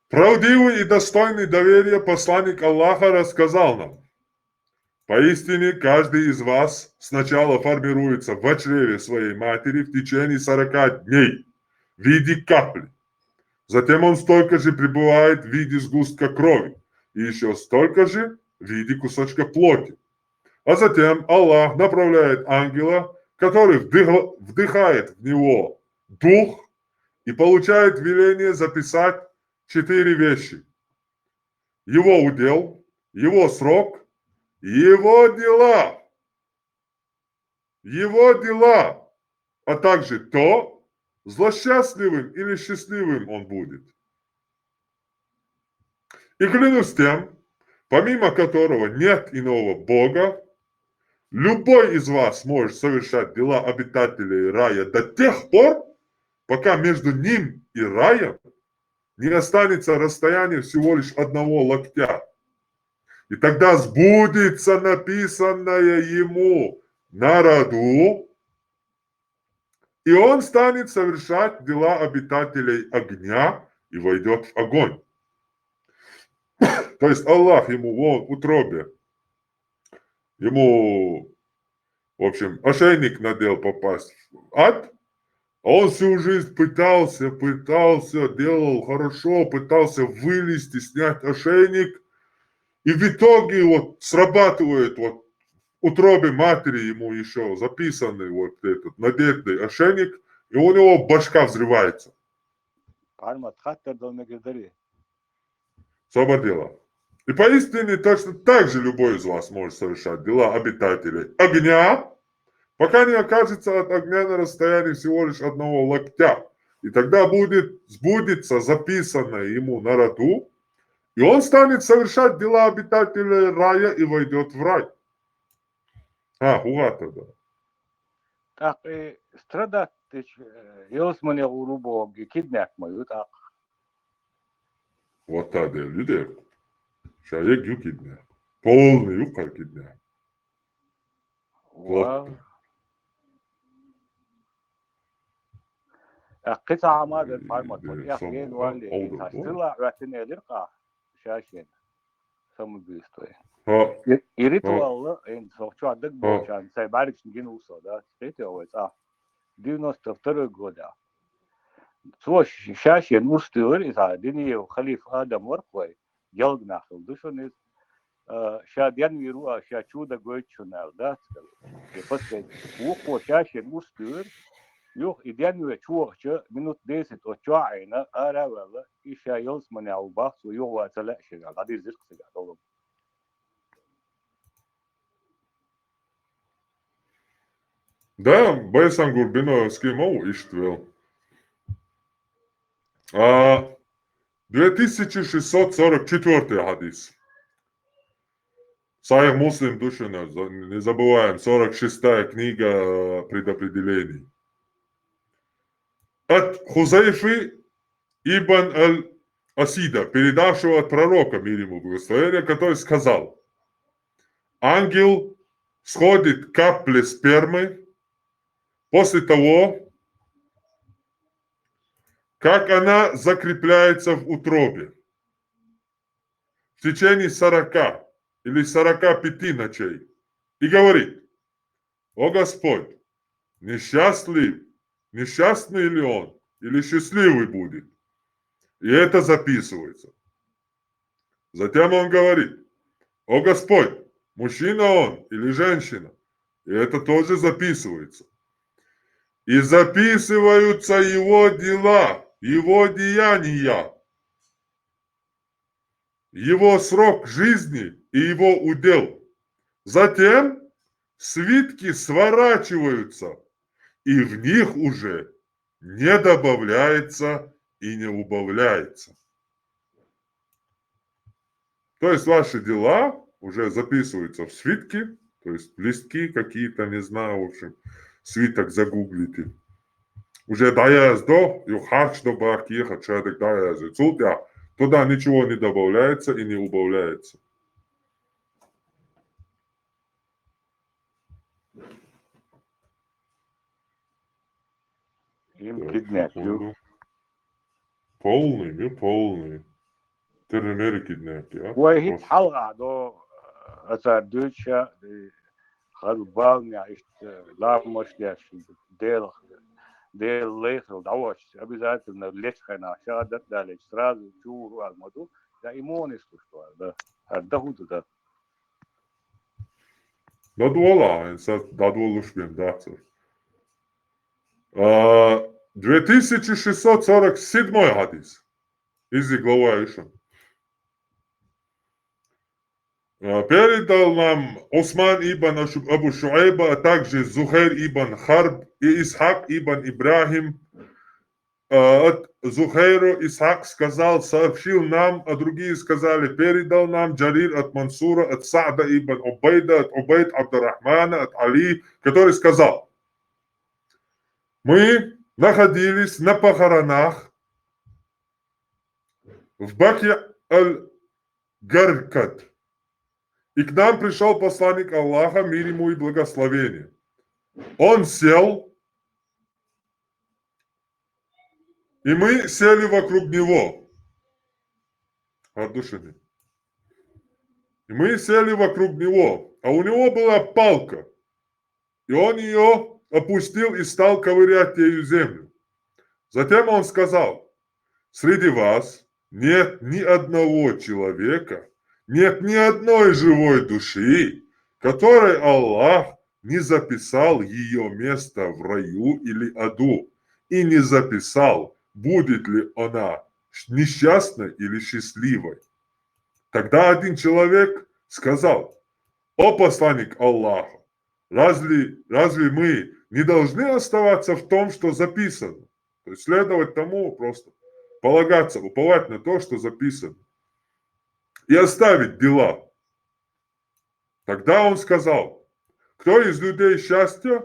правдивый и достойный доверия посланник Аллаха рассказал нам: поистине каждый из вас сначала формируется в чреве своей матери в течение 40 дней в виде капли. Затем он столько же пребывает в виде сгустка крови и еще столько же в виде кусочка плоти. А затем Аллах направляет ангела, который вдыхает в него дух и получает веление записать 4 вещи: его удел, его срок, его дела, а также то, злосчастливым или счастливым он будет. И клянусь тем, помимо которого нет иного Бога, любой из вас может совершать дела обитателей рая до тех пор, пока между ним и раем не останется расстояние всего лишь одного локтя. И тогда сбудется написанное ему на роду, и он станет совершать дела обитателей огня и войдет в огонь. То есть Аллах ему в утробе, ему, в общем, ошейник надел попасть в ад, а он всю жизнь пытался, делал хорошо, пытался вылезти, снять ошейник, и в итоге вот срабатывает вот в утробе матери ему еще записанный вот этот надетый ошейник, и у него башка взрывается. Освободила. И поистине точно так же любой из вас может совершать дела обитателей огня, пока не окажется от огня на расстоянии всего лишь одного локтя. И тогда сбудется записанное ему на роду, и он станет совершать дела обитателей рая и войдет в рай. Хуга тогда. Так, страдать, jos мене урубо кидняк мою, так. Вот так люди. Человек юкидня. Полный юкидня. قطعة ما بالفارمات والإخوان واللي تشتغل راتين إلقاء شاشين سمو بيستوي يريتوا الله إن سوتشوا عندك بوشان سيبارك نجين وصدا سكيتوا ويسا دينو استفتروا جودا سو شاشين مستوي إذا ديني وخليف آدم ورقوي Yalgnachel. Dus dan is Shadian Virua, Shachuda Goichunel, dat. Je paske, hoe Shashin Ustur, joh, Idian Chuache, minut 10 of Chuaina, Arawella, Isha Yosman Albach, so joh, wat selection, dat is het. Да, Байсан Гурбиновский мол иштвел. 2644 хадис. Сахих Муслим Душина, не забываем, 46-я книга предопределений. От Хузайфы ибн аль-Асида, передавшего от пророка, мир ему благословения, который сказал: ангел сходит капли спермы после того, как она закрепляется в утробе в течение 40 или 45 ночей, и говорит: о Господь, несчастный ли он, или счастливый будет. И это записывается. Затем он говорит: о Господь, мужчина он или женщина. И это тоже записывается. И записываются его дела, его деяния, его срок жизни и его удел. Затем свитки сворачиваются, и в них уже не добавляется и не убавляется. То есть ваши дела уже записываются в свитки, то есть листки какие-то, не знаю, в общем, свиток загуглите. Уже доездо, и харч до бакиха, человек доездо. Туда ничего не добавляется и не убавляется. Им киднепил. Полный. Термери киднепи, а? وهي حلقة دو أثر دوتشا خلبالنا إشت لا مشلاش ديل ليخل دعوش أبي ذات إن ليش خنا شادت ده الإشتراك شور والمدو ده إيمون إستوشوا ده هو ده Надвола, надволу шпим, да. 2647 хадис. Изи глава Ишан. Передал нам Осман ибн Абу Шуайба, а также Зухайр ибн Харб и Исхак ибн Ибрахим. От Зухайру Исхак сказал, сообщил нам, а другие сказали, передал нам Джарир от Мансура, от Са'да ибн Убайда, от Убайд Абдурахмана, от Али, который сказал: мы находились на похоронах в Баки аль-Гаркад, и к нам пришел посланник Аллаха, мир ему и благословение. Он сел, и мы сели вокруг него. От души. И мы сели вокруг него, а у него была палка, и он ее опустил и стал ковырять ею землю. Затем он сказал: среди вас нет ни одного человека, нет ни одной живой души, которой Аллах не записал ее место в раю или аду, и не записал, будет ли она несчастной или счастливой. Тогда один человек сказал: о посланник Аллаха, разве мы не должны оставаться в том, что записано? То есть следовать тому, просто полагаться, уповать на то, что записано. И оставить дела. Тогда он сказал: кто из людей счастья,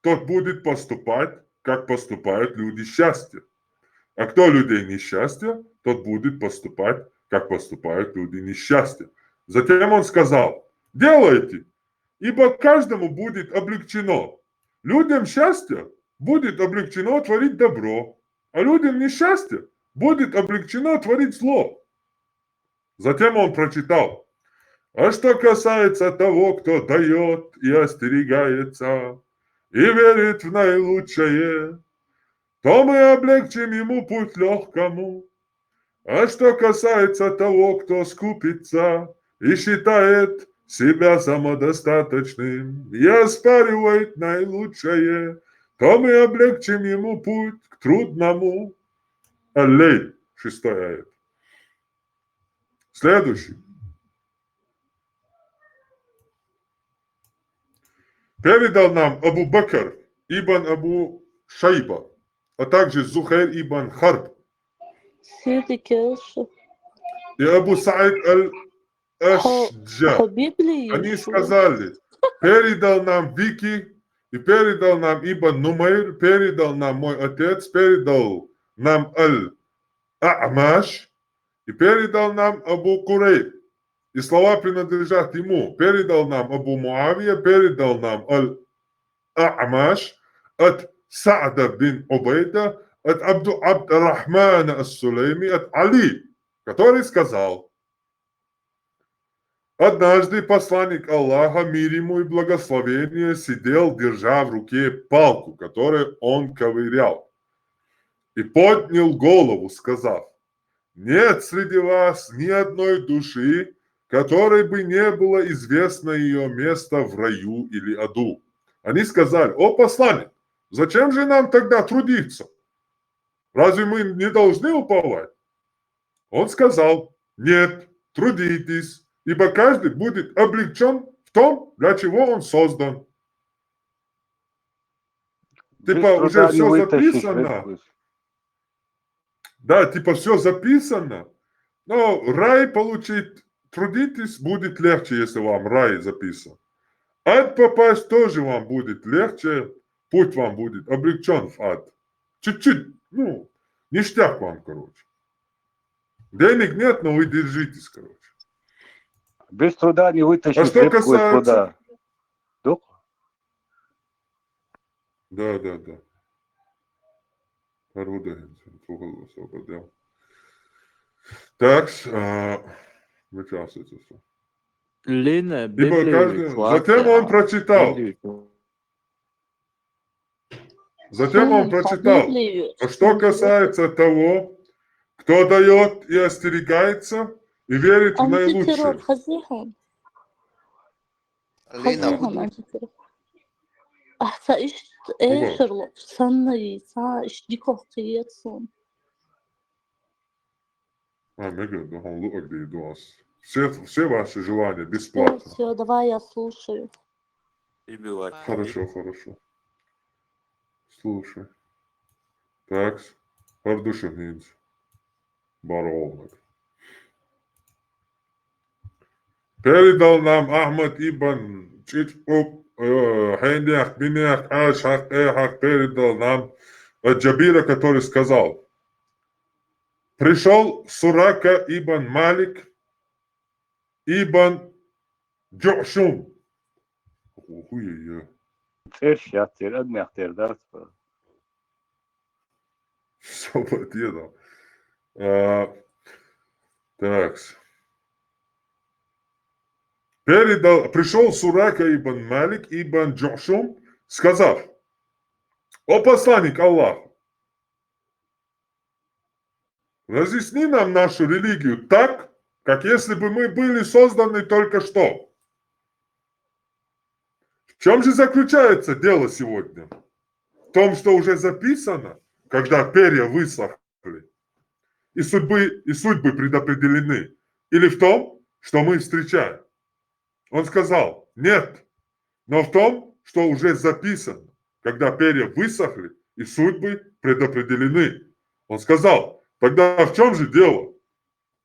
тот будет поступать, как поступают люди счастья. А кто людей несчастья, тот будет поступать, как поступают люди несчастья. Затем он сказал: делайте, ибо каждому будет облегчено. Людям счастья будет облегчено творить добро, а людям несчастья будет облегчено творить зло. Затем он прочитал: а что касается того, кто дает и остерегается, и верит в наилучшее, то мы облегчим ему путь легкому. А что касается того, кто скупится и считает себя самодостаточным и оспаривает наилучшее, то мы облегчим ему путь к трудному. Аллей, 6 аят. Следующий. Передал нам Абу Бакр ибн Абу Шайба, а также Зухайр ибн Харб سيدي كاش и Абу Саид аль-Ашджа. حبيب لي Они شو сказали, передал нам Вики, и передал нам Ибн Нумайр, передал нам мой отец, передал нам Аль-А'маш, и передал нам Абу Курейб. И слова принадлежат ему. Передал нам Абу Муавия, передал нам Аль-А'маш от Са'да бин Убайда, от Абд-Рахмана ас-Сулейми, от Али, который сказал: однажды посланник Аллаха, мир ему и благословение, сидел, держа в руке палку, которой он ковырял, и поднял голову, сказав: нет среди вас ни одной души, которой бы не было известно ее место в раю или аду. Они сказали: о посланник, зачем же нам тогда трудиться? Разве мы не должны уповать? Он сказал: нет, трудитесь, ибо каждый будет облегчен в том, для чего он создан. Без Типа уже труда не все вытащишь записано. рыбку. Да, типа все записано. Но рай получить, трудитесь, будет легче, если вам рай записан. Ад попасть тоже вам будет легче, путь вам будет облегчен в ад. Чуть-чуть, ну, ништяк вам, короче. Денег нет, но вы держитесь, короче. Без труда не вытащишь что рыбку из касается- пруда. Да? Да. Оруда, так, вычасывается все. Лина, Ибо Библию каждый... хватит, Затем он прочитал. Библию. Затем он прочитал. А что касается того, кто дает и остерегается, и верит в наилучшее. антитеррор خزيهم علينا خزيهم антитеррор أحسن إيش شرلوك سنة إيش دي كوختياتهم Мега, да, он лук где у вас. Все ваши желания бесплатно. все давай я слушаю Перебивать. Хорошо. Слушай. Так, Ардушининц. Баровник. Передал нам Ахмад ибн Читуб, Хайнях, Бинях, Ашхак, Эхак, передал нам от Джабира, который сказал: пришел Сурака ибн Малик ибн Джошум. Шатир, адмяхтер, да? Все поделал. Так. Пришел Сурака ибн Малик ибн Джошум, сказав: о посланник Аллаха, разъясни нам нашу религию так, как если бы мы были созданы только что. В чем же заключается дело сегодня? В том, что уже записано, когда перья высохли, и судьбы предопределены, или в том, что мы встречаем? Он сказал: нет, но в том, что уже записано, когда перья высохли и судьбы предопределены. Он сказал: тогда в чем же дело?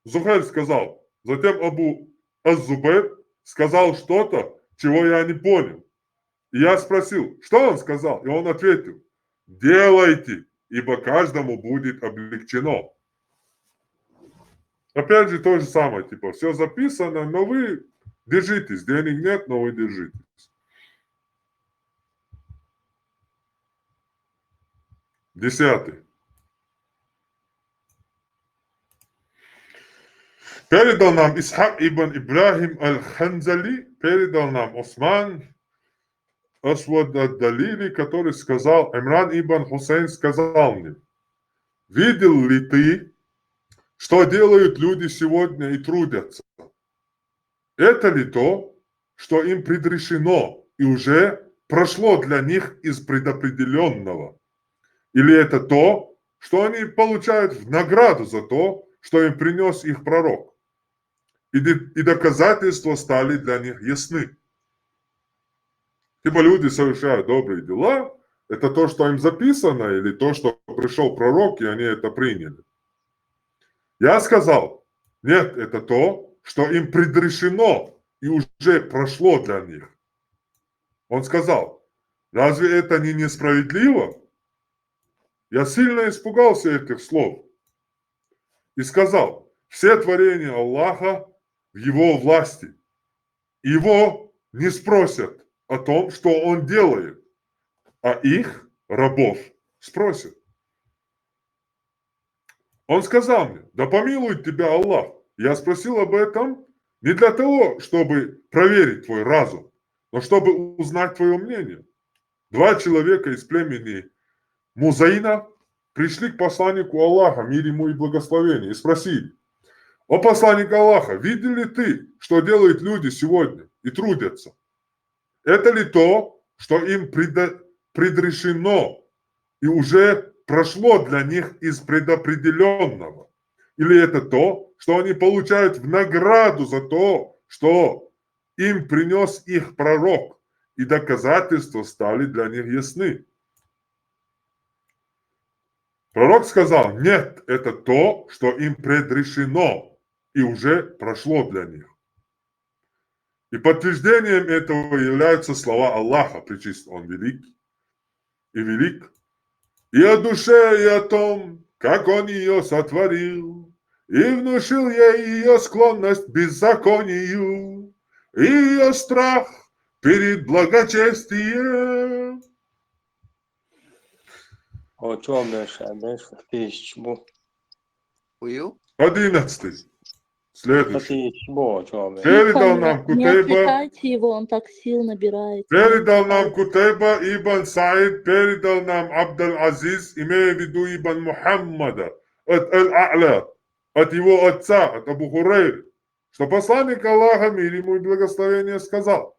Зухайр сказал. Затем Абу Аз-Зубайр сказал что-то, чего я не понял. И я спросил, что он сказал? И он ответил: делайте, ибо каждому будет облегчено. Опять же то же самое, типа все записано, но вы держитесь. Денег нет, но вы держитесь. 10. Передал нам Исхак ибн Ибрахим аль-Ханзали, передал нам Осман Асвад ад-Далили, который сказал: Имран ибн Хусейн сказал мне: видел ли ты что делают люди сегодня и трудятся? Это ли то, что им предрешено и уже прошло для них из предопределенного? Или это то, что они получают в награду за то, что им принес их пророк? И доказательства стали для них ясны. Типа люди совершают добрые дела, это то, что им записано, или то, что пришел пророк, и они это приняли. Я сказал, нет, это то, что им предрешено и уже прошло для них. Он сказал, разве это не несправедливо? Я сильно испугался этих слов и сказал, все творения Аллаха в его власти. Его не спросят о том, что он делает, а их, рабов, спросят. Он сказал мне, да помилует тебя Аллах. Я спросил об этом не для того, чтобы проверить твой разум, но чтобы узнать твое мнение. 2 человека из племени Музаина пришли к посланнику Аллаха, мир ему и благословение, и спросили, о посланник Аллаха, видел ли ты, что делают люди сегодня и трудятся? Это ли то, что им предрешено и уже прошло для них из предопределенного? Или это то, что они получают в награду за то, что им принес их пророк, и доказательства стали для них ясны? Пророк сказал, нет, это то, что им предрешено и уже прошло для них. И подтверждением этого являются слова Аллаха, пречист Он велик и велик, и о душе, и о том, как Он ее сотворил, и внушил ей ее склонность к беззаконию, и ее страх перед благочестием. O čom beše? Beše tišķbu. Uju? 11. Следующий. Tišķbu, o čom beše? Передал Тихо, нам не Кутейба, отвлекайте его, он так сил набирает. передал нам Кутейба Ибн Саид, передал нам Абдул-Азиз, имея в виду Ибн Мухаммада, от Аль-А'ля, от его отца, от Абу Хурейры, что посланник Аллаха, мир ему и благословение, сказал,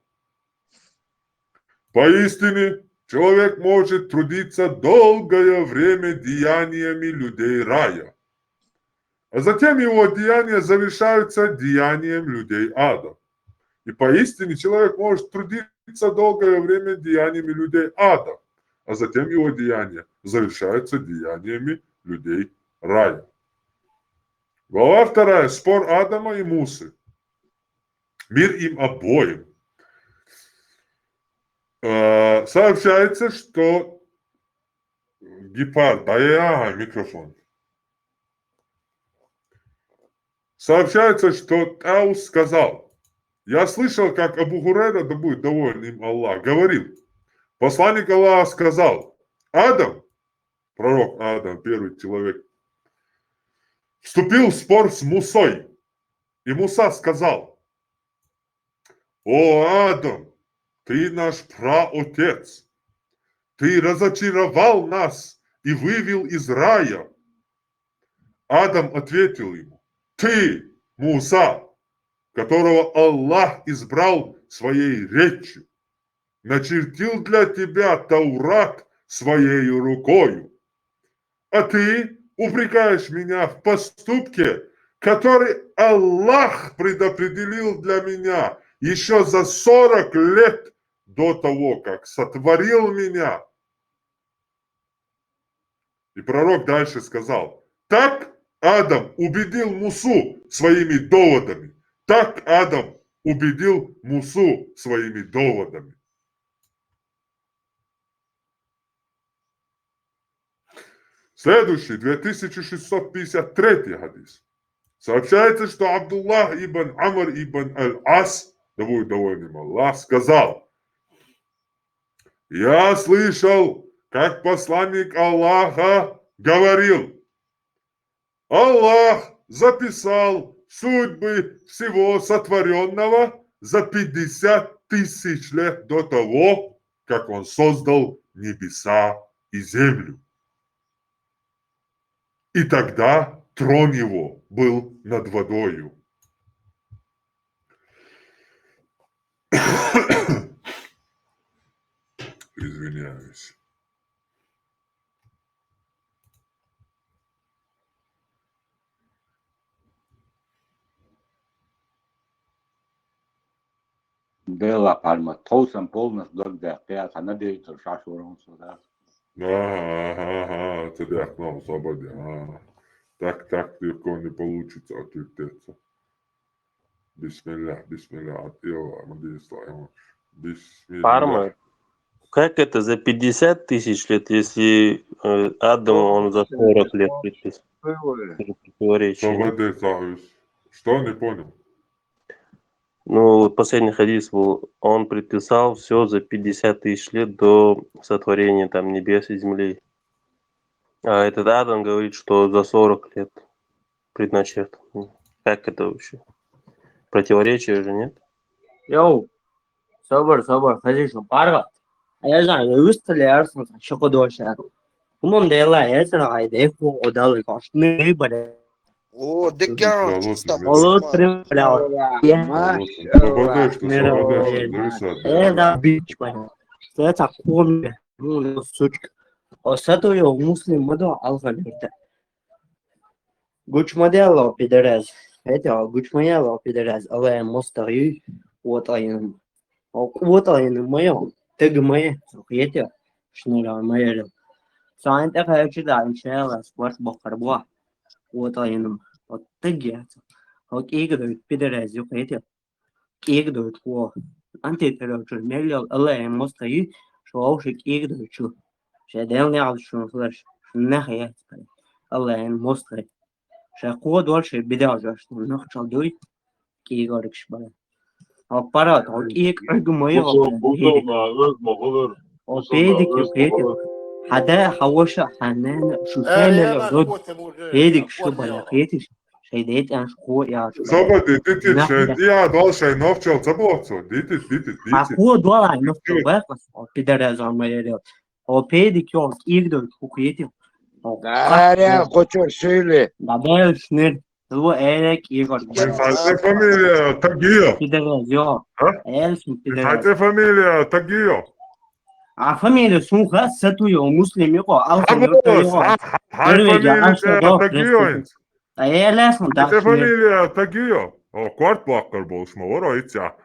поистине, человек может трудиться долгое время деяниями людей рая, а затем его деяния завершаются деянием людей ада. И поистине человек может трудиться долгое время деяниями людей ада, а затем его деяния завершаются деяниями людей рая. Глава 2. Спор Адама и Мусы. Мир им обоим. Сообщается, что гепард, микрофон. Сообщается, что Таус сказал, я слышал, как Абу Хурейра, да будет доволен им Аллах, говорил, посланник Аллаха сказал, Адам, пророк Адам, первый человек, вступил в спор с Мусой, и Муса сказал, о Адам, ты наш праотец, ты разочаровал нас и вывел из рая. Адам ответил ему, ты, Муса, которого Аллах избрал своей речью, начертил для тебя Таурат своей рукою, а ты упрекаешь меня в поступке, который Аллах предопределил для меня еще за 40 лет до того, как сотворил меня. И пророк дальше сказал, так Адам убедил Мусу своими доводами. Так Адам убедил Мусу своими доводами. Следующий, 2653 хадис. Сообщается, что Абдуллах ибн Амр ибн Аль-Ас, да будет доволен им Аллах, сказал, я слышал, как посланник Аллаха говорил, Аллах записал судьбы всего сотворенного за 50 тысяч лет до того, как он создал небеса и землю. И тогда трон его был над водою. Извиняюсь. Bela Palma, Tosan Polnas Dogda, Peata, Nadir, Shashuron, so that. Ага, тебе окно свободе. Так легко не получится отвертеться. Бисмилля, от Иова, Мадислава. Бисмилля. Парма. Как это за 50 тысяч лет, если Адаму он за 40 лет предписал? Противоречие. Свободе, Савис. Что, не понял? Ну, вот последний хадис был, он предписал все за 50 тысяч лет до сотворения там небес и земли. А этот Адам говорит, что за 40 лет предначертан. Как это вообще? Противоречие же, нет? Yo, sober, хозяйство парга. А я знаю, выставляешься, что ходишь. Кумон дела, это айде, удалый кош, не баде. О, декан, Олот примлял. Свободе, что Это бич, баде. Это комби, ну, сучка. Осато я муслим моду алфавита. Гуч модело пидорез. Это гуч модело пидорез, але мостari вот айным. Вот айным моё. Тег моё, это шнура моё. Сайн так хочу да, иншалла, спорт бахарба. Вот айным. Вот тег. Вот игры пидорез, это. Игры то. Антитеррор, мелло, але мостari, что уж игры чу. شادين يعرف شو فلاش الناحية الله يعني مصري شاقود والش بدأ جاش نخشى دوي كي يقولك شباب أبارات أو إيك أرجو يغلب بيدك حدا حوش حنان شو كامل الرد بيدك شو بلاقيتش شيدات أنا شو يا شو Свободе, дитит, я дальше навчал заботу. Дитит. أقود ولا نفسه باقص أو بدرجة عملية أو بيدك يوم يقدر يخويته Дарья, хочешь сили? بعدين شنو هو قالك يقعد Фальте фамилия Тагио. بدرجة قال شو بدرجة Фальте фамилия Тагио. فاميليا سون خاصته يوم مسلم يقع Абус, хай фамилия Тагио. أيه لازم Фальте ده фамилия Тагио. О, кварт баккар болш, ма вороица.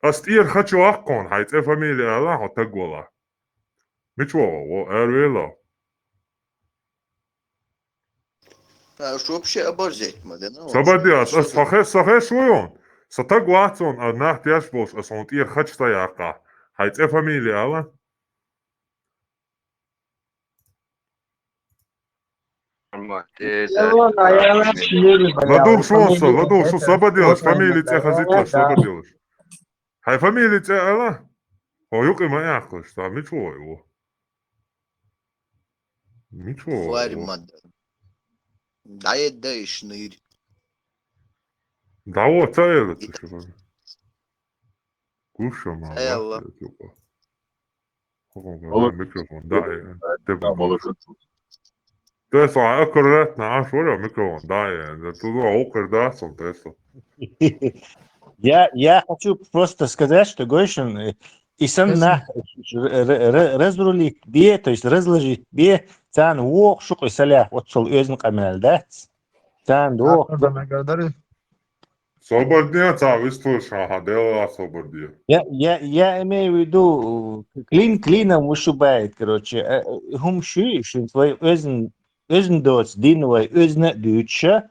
Астир хочу аккон, хайте фамилия Аллахо Тагола. Мичво, эрвела. Что вообще оборзеть, мадена? Свободе, сахе шуйон. Сатагватсон, нахт яш болш, асонт ир хачта яка. Хайте фамилия Аллах. Ладур шо саба делаешь? Фамилия тебя хазитла, что ты делаешь? Хай фамилия тебя Аллах. О, юки маяхло, что? Ничего его. Ничего. Тварь, мадена. Да и шнырь. Да вот, это что? Куша, мама. Элла. Микрофон, да, ты сам аккуратно, а что я микрофон, да, это окер, да, сам тесло. Я хочу просто сказать, что Гойшин и сам разрулить бе, то есть разложить бе, цан вок шук и салях, вот шел өзн камел, да? Цан вок. Свободнее, вы слышали, дело свободнее. Я имею в виду, клином вышибает, короче, хумши, что твой өзн доц, диновой өзн дюча,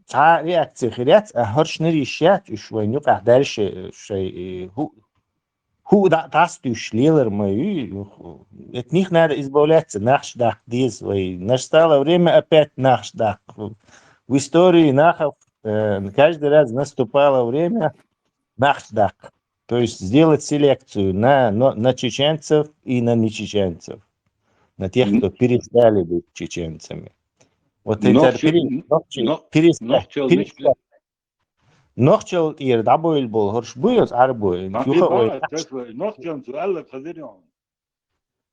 та реакция хряц, а хоршны решат, и швайню, а дальше, шей, ху das шлилер мои, от них надо избавляться, наш дах, настало время опять наш дах. В истории нахов каждый раз наступало время наш дах, то есть сделать селекцию на чеченцев и на нечеченцев, на тех, кто перестали быть чеченцами. Вот это перестали. Нохчел ир дабойл бол хорш буйос арбой.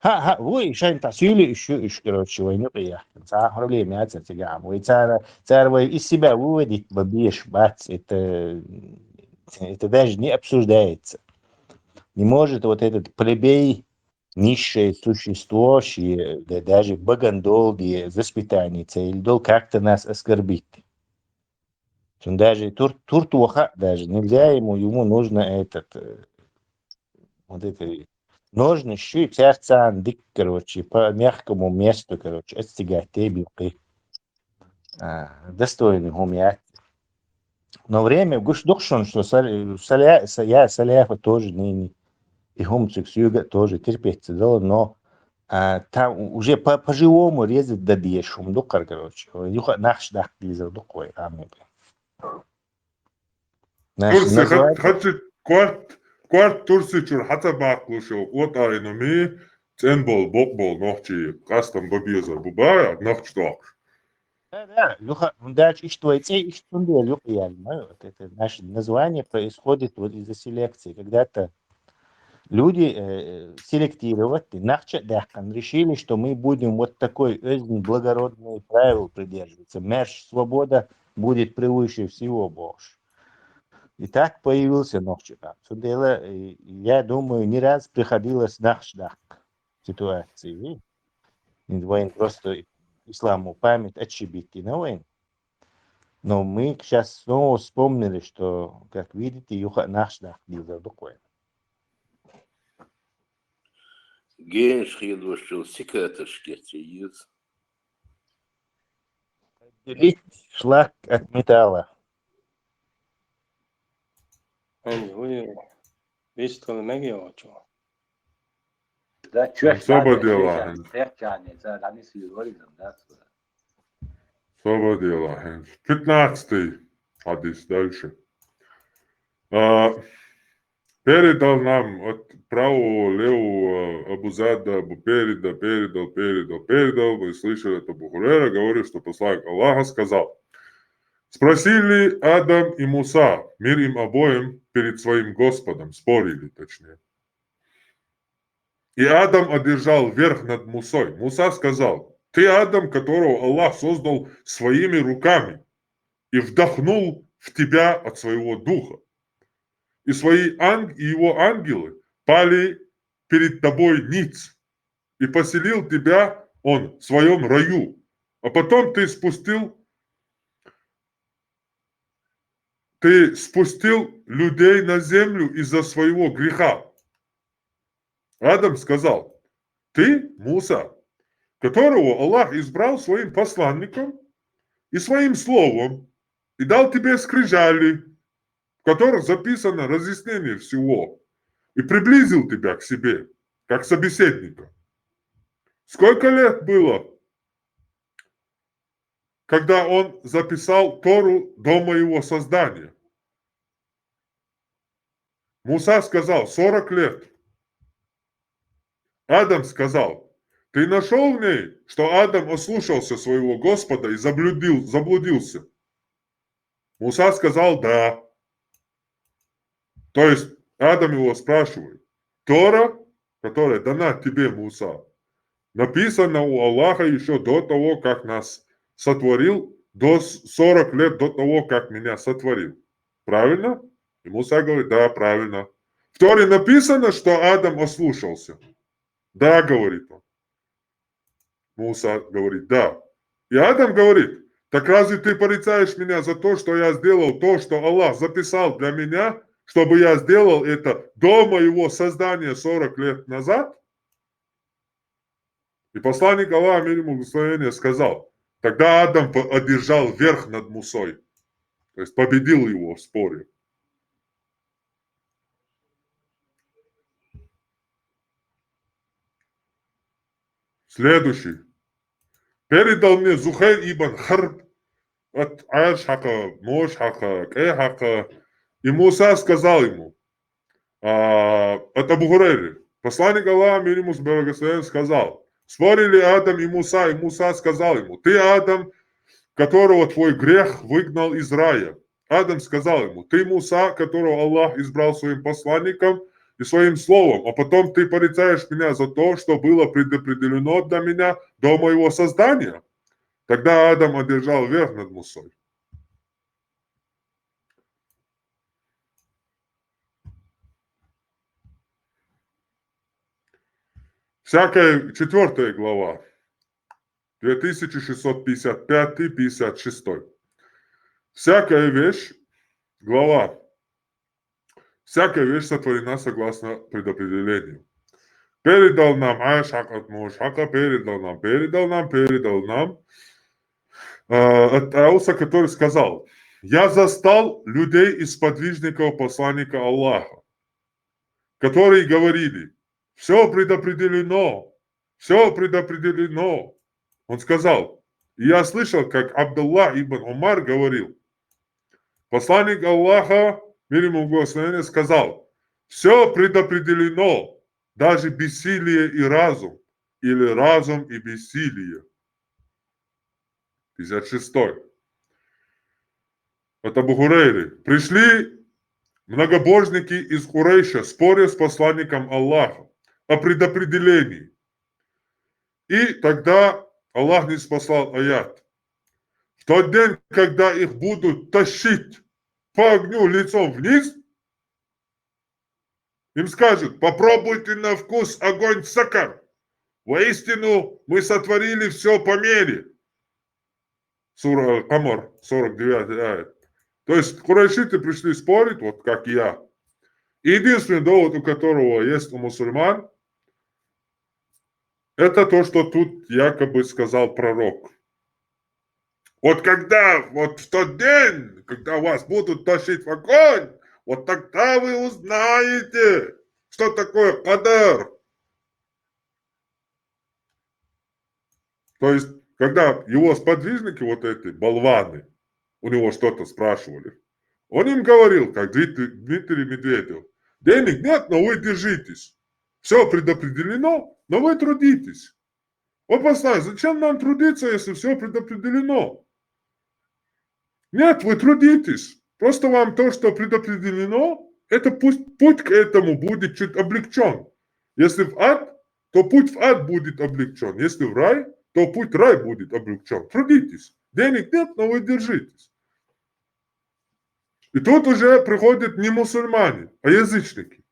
ها وش انت سيلي شو короче وين يقيا صح проблема это тягам вы царь вы из себя выводить бабьешь бац это даже не обсуждается. Не может вот этот плебей, низшее существо, да даже богандол, воспитание, или как-то нас оскорбить. Он даже туртуха даже нельзя ему нужно вот это нужно чуть сердца дик, короче, по мягкому месту, короче, отстегать тебилки. Достойный гумят. Но время, гуш духшон, что Саляфа тоже не и гомосексуалига тоже терпеть дало, но там уже по-живому резать дадешь, дукар, короче. Юха наш дах лизер дукой, наш Турси название. хачи кварт турси чур хата баклушо от айноми ценбол бокбол нохчи кастом бабьеза бубая нохчток. Да, Люха, дальше что эти и что Люха, я понимаю, вот это наше название происходит вот из-за селекции. Когда-то люди селектировать, решили, что мы будем вот такой благородный правил придерживаться. Мерш свобода будет превыше всего больше. И так появился Нохчикан. Я думаю, не раз приходилось нахшдак ситуации. Воин просто исламу память отшибить и на войн. Но мы сейчас снова вспомнили, что, как видите, юха нахшдак был такой. Genç yılbaşı sikata şirketiyiz. Делить шлак от металла. Вы весь кто megjócsó. Особо дела. Особо дела. 15 хадис дальше. Передал нам от правого левого Абузада, передал. Вы слышали это Абу Хурейра, говорит, что посланник Аллаха сказал. Спросили Адам и Муса, мир им обоим, перед своим Господом, спорили точнее. И Адам одержал верх над Мусой. Муса сказал, ты Адам, которого Аллах создал своими руками и вдохнул в тебя от своего духа. И его ангелы пали перед тобой ниц, и поселил тебя он в своем раю. А потом ты спустил людей на землю из-за своего греха. Адам сказал, ты, Муса, которого Аллах избрал своим посланником и своим словом, и дал тебе скрижали, в которых записано разъяснение всего, и приблизил тебя к себе, как собеседника. Сколько лет было, когда он записал Тору до моего создания? Муса сказал, 40 лет. Адам сказал, ты нашел в ней, что Адам ослушался своего Господа и заблудился? Муса сказал, да. То есть Адам его спрашивает, Тора, которая дана тебе, Муса, написана у Аллаха еще до того, как нас сотворил, до 40 лет до того, как меня сотворил. Правильно? И Муса говорит, да, правильно. В Торе написано, что Адам ослушался. Да, говорит он. Муса говорит, да. И Адам говорит, так разве ты порицаешь меня за то, что я сделал то, что Аллах записал для меня, чтобы я сделал это до моего создания 40 лет назад? И посланник Аллаха, мир ему благословение, сказал, тогда Адам одержал верх над Мусой, то есть победил его в споре. Следующий. Передал мне Зухайр ибн Харб от Аш хака, Мош хака, Кэ хака. И Муса сказал ему, от Абу Хурейры, посланник Аллаха, мир ему благословение, сказал, спорили Адам и Муса сказал ему, ты Адам, которого твой грех выгнал из рая. Адам сказал ему, ты Муса, которого Аллах избрал своим посланником и и своим словом, а потом ты порицаешь меня за то, что было предопределено для меня до моего создания. Тогда Адам одержал верх над Мусой. Всякая 4 глава, 2655-56. Всякая вещь, глава, всякая вещь сотворена согласно предопределению. Передал нам Ашак от Мошака, передал нам от Ауса, который сказал: я застал людей из подвижников посланника Аллаха, которые говорили: все предопределено. Он сказал, и я слышал, как Абдуллах ибн Умар говорил: посланник Аллаха, мир ему благословение, сказал: все предопределено, даже бессилие и разум, или разум и бессилие. 56. От Абу Хурейры. Пришли многобожники из Курейша, споря с посланником Аллаха о предопределении. И тогда Аллах не спасал аят. В тот день, когда их будут тащить по огню лицом вниз, им скажут: попробуйте на вкус огонь сакар. Воистину мы сотворили все по мере. Сура Камар, 49 аят. То есть курайшиты пришли спорить, вот как я. Единственный довод, у которого есть у мусульман, это то, что тут якобы сказал пророк. Вот в тот день, когда вас будут тащить в огонь, вот тогда вы узнаете, что такое кадар. То есть, когда его сподвижники, вот эти болваны, у него что-то спрашивали, он им говорил, как Дмитрий Медведев: денег нет, но вы держитесь. Все предопределено, но вы трудитесь. Вот послушай, зачем нам трудиться, если все предопределено? Нет, вы трудитесь. Просто вам то, что предопределено, это путь к этому будет чуть облегчен. Если в ад, то путь в ад будет облегчен. Если в рай, то путь в рай будет облегчен. Трудитесь. Денег нет, но вы держитесь. И тут уже приходят не мусульмане, а язычники.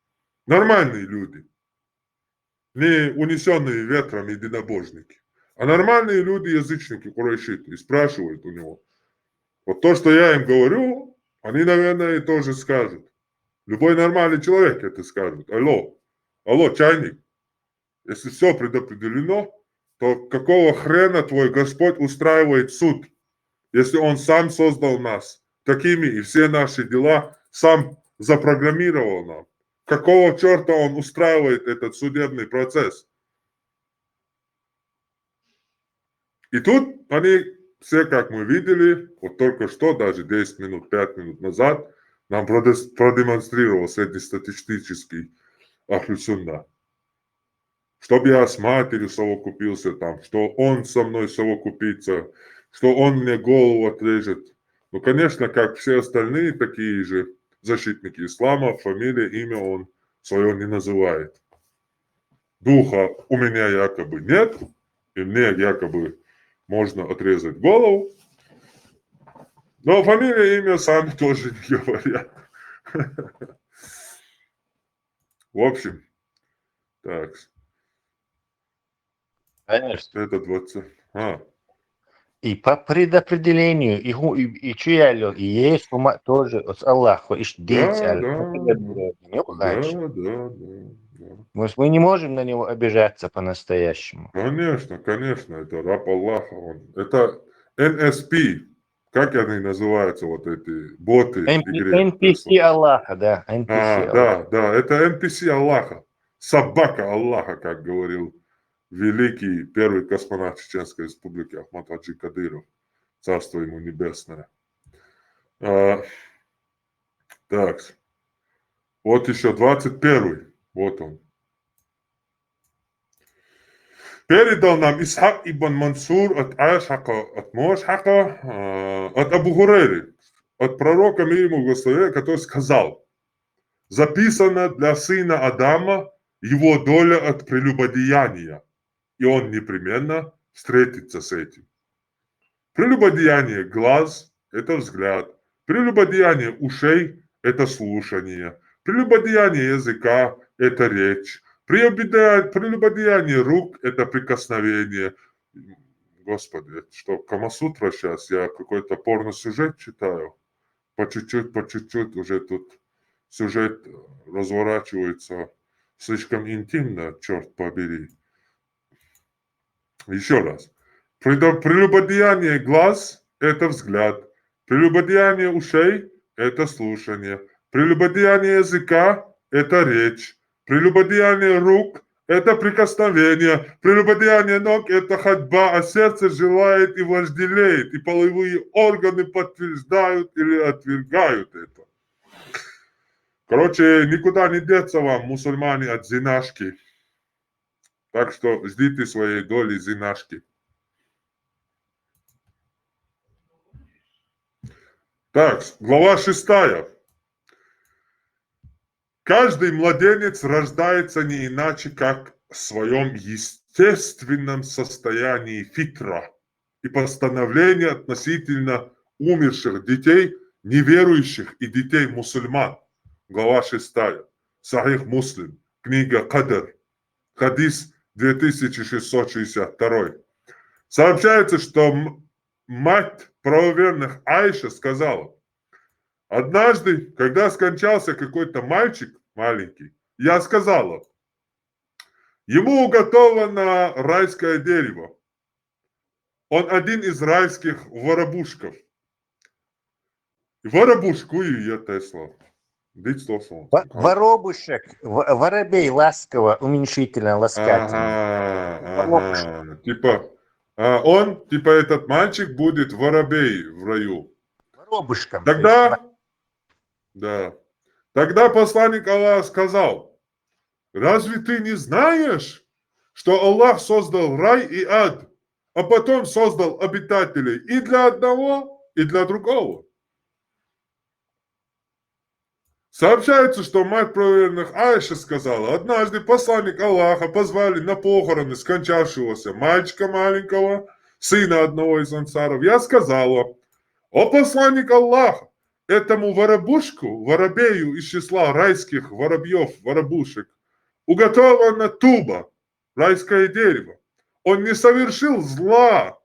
Нормальные люди. Не унесенные ветром единобожники. А нормальные люди, язычники, курайшиты, и спрашивают у него. Вот то, что я им говорю, они, наверное, и тоже скажут. Любой нормальный человек это скажет. Алло, чайник, если все предопределено, то какого хрена твой Господь устраивает суд, если Он сам создал нас такими, и все наши дела сам запрограммировал нам? Какого черта Он устраивает этот судебный процесс? И тут они все, как мы видели, вот только что, даже 10 минут, 5 минут назад, нам продемонстрировал среднестатистический Ахлю Сунна. Чтобы я с матерью совокупился там, что он со мной совокупится, что он мне голову отрежет. Ну, конечно, как все остальные такие же защитники ислама, фамилия, имя он свое не называет. Духа у меня якобы нет, и мне якобы можно отрезать голову. Но фамилия, имя сами тоже не говорят. В общем, так. Конечно. Это 20. И по предопределению, и чуялю, и есть тоже от Аллаха, и Да. Может, мы не можем на него обижаться по-настоящему. Конечно, это раб Аллаха. Это NSP. Как они называются, вот эти боты? NPC Аллаха, да. Да, это NPC Аллаха. Собака Аллаха, как говорил великий первый космонавт Чеченской Республики Ахмад Хаджи Кадыров. Царство ему небесное. Так. Вот еще 21. Вот он. Передал нам Исхак ибн Мансур от Ашака, от Мошхака, от Абу Хурейры, от пророка мир ему благословения, который сказал: записана для сына Адама его доля от прелюбодеяния, и он непременно встретится с этим. Прелюбодеяние глаз – это взгляд, прелюбодеяние ушей – это слушание, прелюбодеяние языка – это речь, прелюбодеяние рук – это прикосновение. Господи, это что, Камасутра сейчас? Я какой-то порносюжет читаю. По чуть-чуть уже тут сюжет разворачивается слишком интимно, черт побери. Еще раз. Прелюбодеяние глаз – это взгляд. Прелюбодеяние ушей – это слушание. Прелюбодеяние языка – это речь. Прелюбодеяние рук – это прикосновение. Прелюбодеяние ног – это ходьба, а сердце желает и вожделеет, и половые органы подтверждают или отвергают это. Короче, никуда не деться вам, мусульмане, от зинашки. Так что ждите своей доли зинашки. Так, глава 6. Каждый младенец рождается не иначе, как в своем естественном состоянии фитра и постановление относительно умерших детей, неверующих и детей мусульман. Глава 6. Сахих Муслим. Книга Кадр. Хадис 2662. Сообщается, что мать правоверных Айша сказала: однажды, когда скончался какой-то мальчик маленький, я сказала: ему уготовано райское дерево. Он один из райских воробушков. Воробушкую я Тесла. Воробушек, воробей ласково, уменьшительно, ласкательно. Ага. Типа, он, типа этот мальчик будет воробей в раю. Воробушком. Тогда посланник Аллаха сказал: разве ты не знаешь, что Аллах создал рай и ад, а потом создал обитателей и для одного, и для другого? Сообщается, что мать правоверных Айша сказала: однажды посланник Аллаха позвали на похороны скончавшегося мальчика маленького, сына одного из ансаров. Я сказала: о посланник Аллаха, этому воробушку, воробею из числа райских воробьев, воробушек, уготовано туба, райское дерево. Он не совершил зла,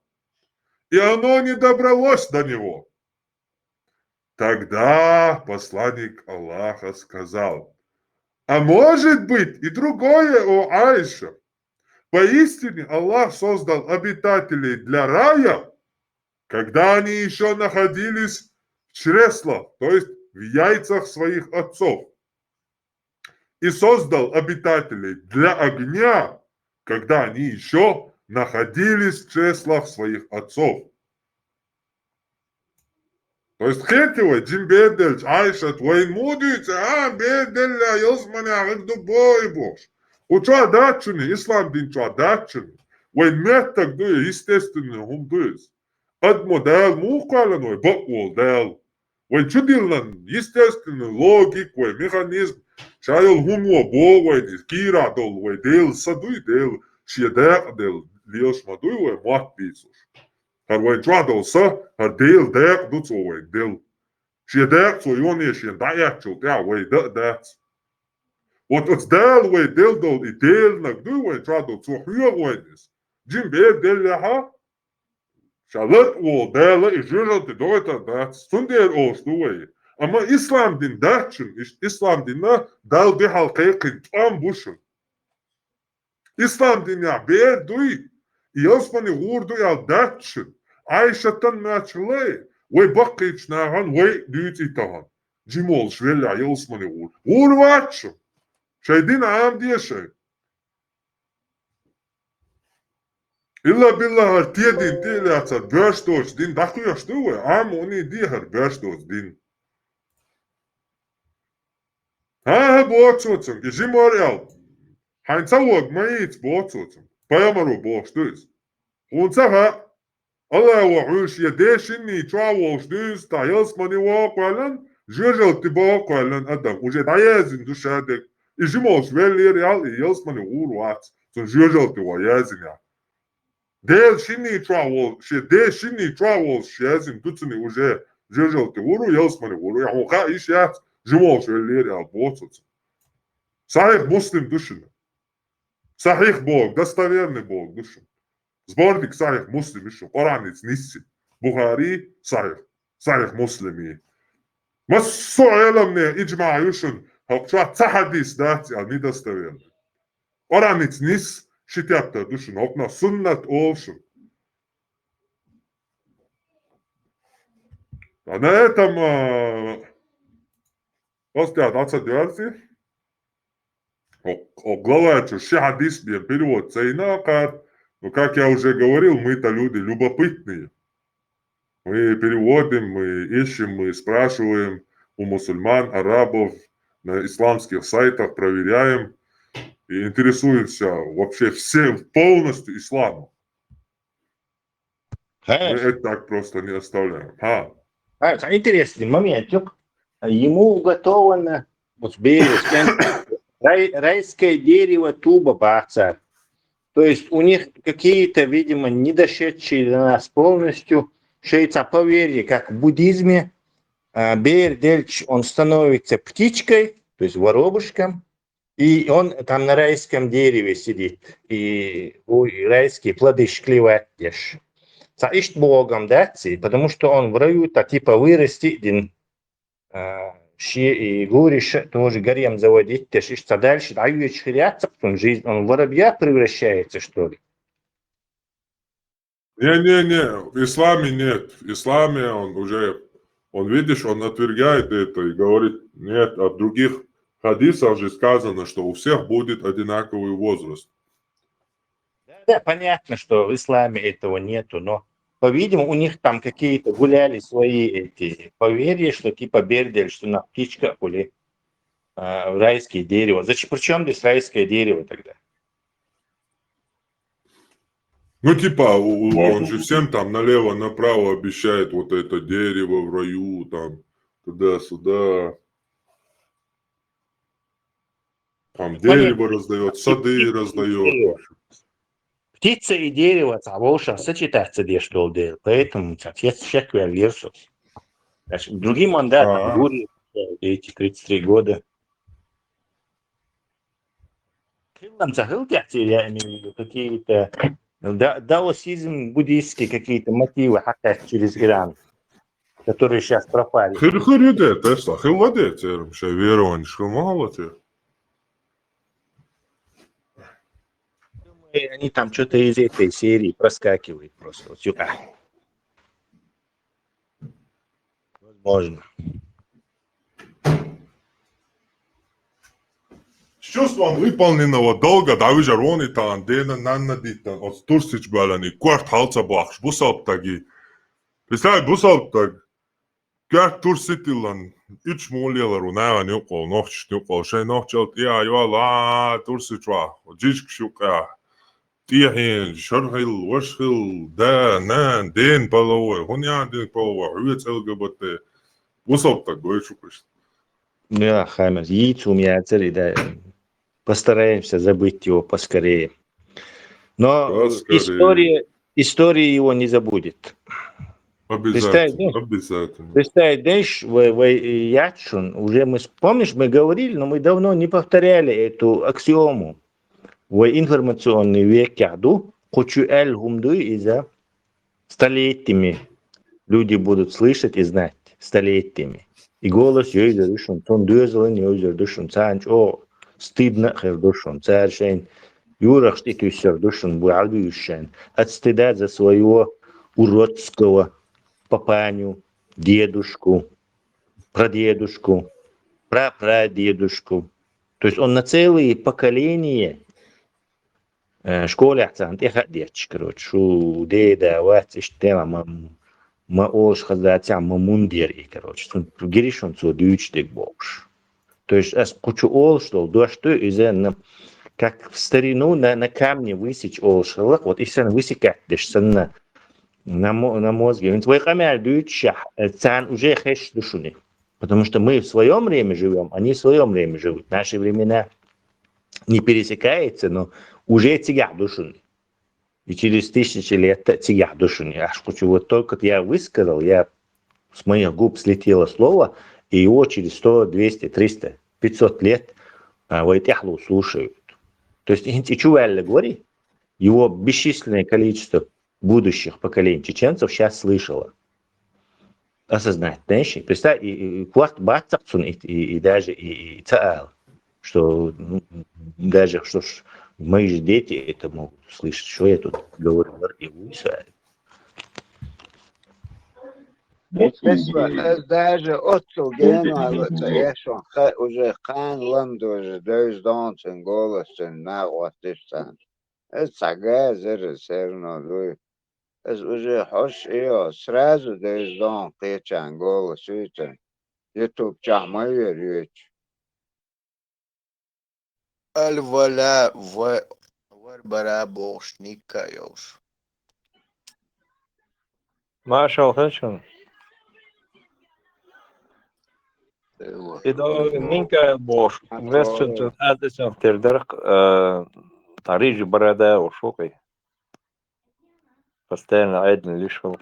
и оно не добралось до него. Тогда посланник Аллаха сказал: а может быть и другое, о Айша. Поистине Аллах создал обитателей для рая, когда они еще находились в чреслах, то есть в яйцах своих отцов. И создал обитателей для огня, когда они еще находились в чреслах своих отцов. То есть хетивай, Джим Бедельч, Айша, твои мудрицы, Беделя, Йосманя, Гдубой Бож. Уча датчуни, ислам дин ча датчуни. Вайн меттак дуя, естественно, хум дуяс. Адмодел, мухкаланой, бакволдел. Вайн чудилан, естественно, логик, вайн механизм. Чаял хумуа бо, вайн кира дол, вайн дел, садуй дел, шедек дел, лиош мадуй, вайн мах писуш. Har wain twadol sa, har deel dek doet zo wain deel. She dek zo jonnie, she dayak zo, ja, wain dat. Wat het deel wain deel dol, I deel nak doe wain twadol zo huur wain is. Jim be deel ja ha. Shalet wol deel, I jural te doita dat. Sundeer oos doe wain. Ama islam din datchen, islam din na, dal de halkekin tam bushen. Islam din ja be doe. Yosmani wurdu ja datchen. Айшатан начале, вой бакич наган, вой дюти таган. Джимол швелля Йосмани вур. Вур ватчу. Шайдин аам диешай. Illa billah har tiedin tiedätsä börstos din dakujas tuwe. Aam oni dihar börstos din. Ha bootsotsum. Jimor el. Hain sawag maits bootsotsum. Payamaru boostus. Unsaha. Allah wa ush ya deshin ni chwa wa ushdus ta Yosmani wa qalan Жежал ты бокален адам, уже таязин душадек. И жимош вели реал и елсмани уруат. Сон жежал ты ваязин я. Дел шини травол, шязин туцини уже жежал ты уру, елсмани уру. Я хоха ишят, жимош вели реал боцуц. Сахих муслим душин. Сахих Бог, достоверный Бог душин. Сборник сахих муслим еще, Коранец нисси. Бухари сахих муслими. Массуэла мне иджма юшин, хокча цахадис дати, а недостоверный. Коранец нис, шитятта душин, окна суннат олшин. А на этом после 29 глава шахадис перевод цейнакар. Но, как я уже говорил, мы-то люди любопытные. Мы переводим, мы ищем, мы спрашиваем у мусульман, арабов, на исламских сайтах проверяем и интересуемся вообще всем полностью исламом. Мы это так просто не оставляем. Интересный моментик. Ему уготовано вот райское дерево туба баца. То есть у них какие-то, видимо, не дошедшие до нас полностью шейца поверье, как в буддизме. Беер-дельч, он становится птичкой, то есть воробушком, и он там на райском дереве сидит, и райские плоды шклевать ешь. Ишь Богом, да, потому что он в раю-то типа вырасти, и говоришь, тоже гарем заводить, ты ишься дальше, а ведь ширяться, потом жизнь, он в воробья превращается, что ли? Не, в исламе нет. В исламе он видишь, он отвергает это и говорит, нет, от других хадисов же сказано, что у всех будет одинаковый возраст. Да, понятно, что в исламе этого нету, но, по-видимому, у них там какие-то гуляли свои эти поверья, что типа бердель, что на птичка или райское дерево. Зачем, причем здесь райское дерево тогда? Ну, типа, он же всем там налево-направо обещает вот это дерево в раю, там, туда-сюда. Там дерево раздает, сады раздает. Птица и дерево, волша сочетаться что ли, поэтому, соответственно, версу. Другим мандатом были эти 33 года. Там я имею в виду какие-то даосизм, буддийские какие-то мотивы, хотя через Иран, которые сейчас пропали. Хырыде, Тесла, хылладе, терм, ша верование, мало тебе. Они там что-то из этой серии проскакивают просто. Вот сюда. Возможно. С чувством выполненного долга Давижа Ронитан, Дена Наннадитан, от Турсич Балани, кварталца бахш, бусалптаги. Представь, бусалптаг, как Турситилан, üç muuljalar näevad juqol, nohtšt juqol, šai nohtšalt, ja juala, Tursitva, džišk šuka. Tiehen, Sharhil, Washhil, Da, Nan, Den Palova, Hunyadin Palova, Huets LGBT. Высоко говоришь, Да, Хамер, яйцо у меня цели, да. Постараемся забыть его поскорее. Но история его не забудет. Обязательно. Представь, знаешь, Ячун, уже помнишь, мы говорили, но мы давно не повторяли эту аксиому. В информационный век яду, хочу эль-гумду, и за столетиями люди будут слышать и знать, столетиями. И голос ёйзер душун, тон дözелен ёйзер душун, цанч, о, стыдно хер душун, царшен, юрах штикюсер душун, буалбюшен, от стыда за своего уродского папаню, дедушку, прадедушку, прапрадедушку. То есть он на целые поколения школе антихадеч, короче, шу деда, ватиш тема, ма олш хазатя, ма мундери, короче, гириш он цо дючтек бокш. То есть кучу ол что, да что из-за как в старину на камне высечь олш, вот и сан высекать, деш сан на мозге. Он твой камер дюча, цан уже хэш душуни. Потому что мы в своем время живем, они в своем время живут. Наши времена не пересекаются, но уже тяга души. И через тысячи лет тяга души. Аж вот только я высказал, с моих губ слетело слово, и его через 100, 200, 300, 500 лет войтяхлу слушают. То есть, Чувалли говорит, его бесчисленное количество будущих поколений чеченцев сейчас слышало. Осознать, знаешь? Представь, и кварт бацакцун, и даже и цаал, что даже что мои же дети это могут слышать, что я тут говорю, и высаю. Даже отцу генуалца, я что, уже хан ламдоже, дойздонцен, голосен, на отдыштан. Это сага, зерно, дуй. Это уже хош, и сразу дойздон, кечан, голос, уйтен. Ютуб чахмай верюч. الولاء والبراء بوشنيكا يوش. Marshall Hutchins. إذا منك بوش ويستون أديسون تردرق طريق برادة وشوقي فستان عيدن ليش هو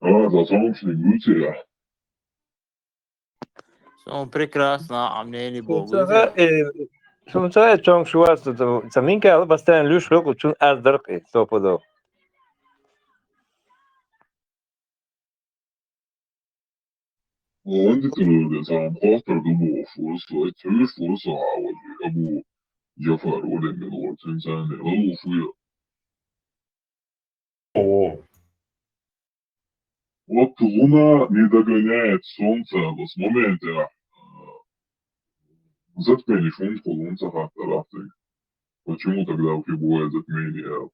هذا солнечный гутеря. Прекрасно, а мне не богу. سمسا چون شواست زمین که فستان ليش هو چون أدرق توپدو وعندي تلقى سام خاطر دمو فرصة تلش فرصة عاوز أبو جفر ولا من الوقت إنسان لو فيا. Вот луна не догоняет солнце с момента затмения солнца лунца характера. Почему тогда вообще бывает затмение?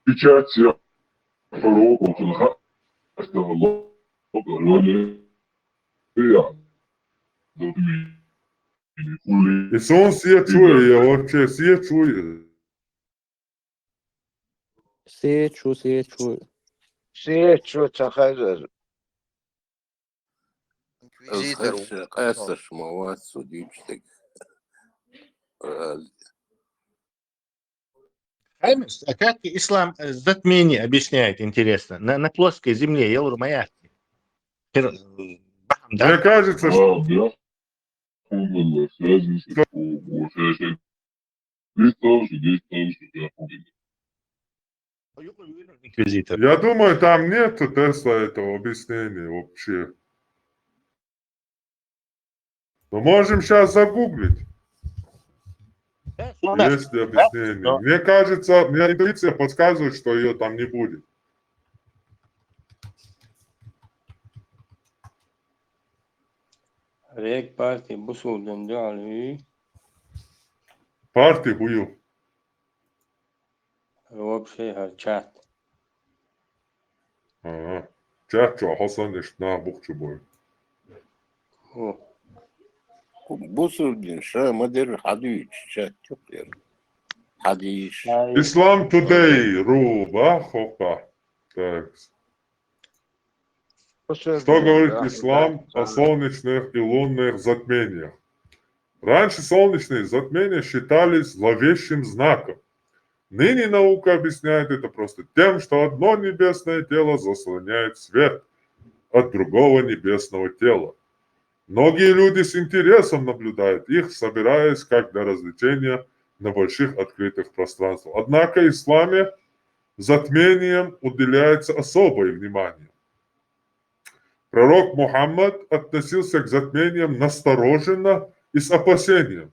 Печать пророков и сон все чує, я вообще все чує. Сечу. Сечу, цахайзер. Инквизитор. Эсэш мова судичтик. Хаймес, а как ислам затмение объясняет, интересно? На плоской земле, я говорю, моя. Мне кажется, что... Инквизитор. Я думаю, там нет Тесла этого объяснения вообще. Но можем сейчас загуглить. Есть ли объяснение? Мне кажется, мне интуиция подсказывает, что ее там не будет. Рек партии бусулден дали Партии бую. вообще чат. Ага. Чачо, Хасан ишна бухчубой. Бусурдин, ша мадер хадыч, чат чоклер. Хадиш. Ислам Today, Руба, Хока. Так. Что говорит ислам о солнечных и лунных затмениях? Раньше солнечные затмения считались зловещим знаком. Ныне наука объясняет это просто тем, что одно небесное тело заслоняет свет от другого небесного тела. Многие люди с интересом наблюдают их, собираясь как для развлечения на больших открытых пространствах. Однако в исламе затмением уделяется особое внимание. Пророк Мухаммад относился к затмениям настороженно и с опасением.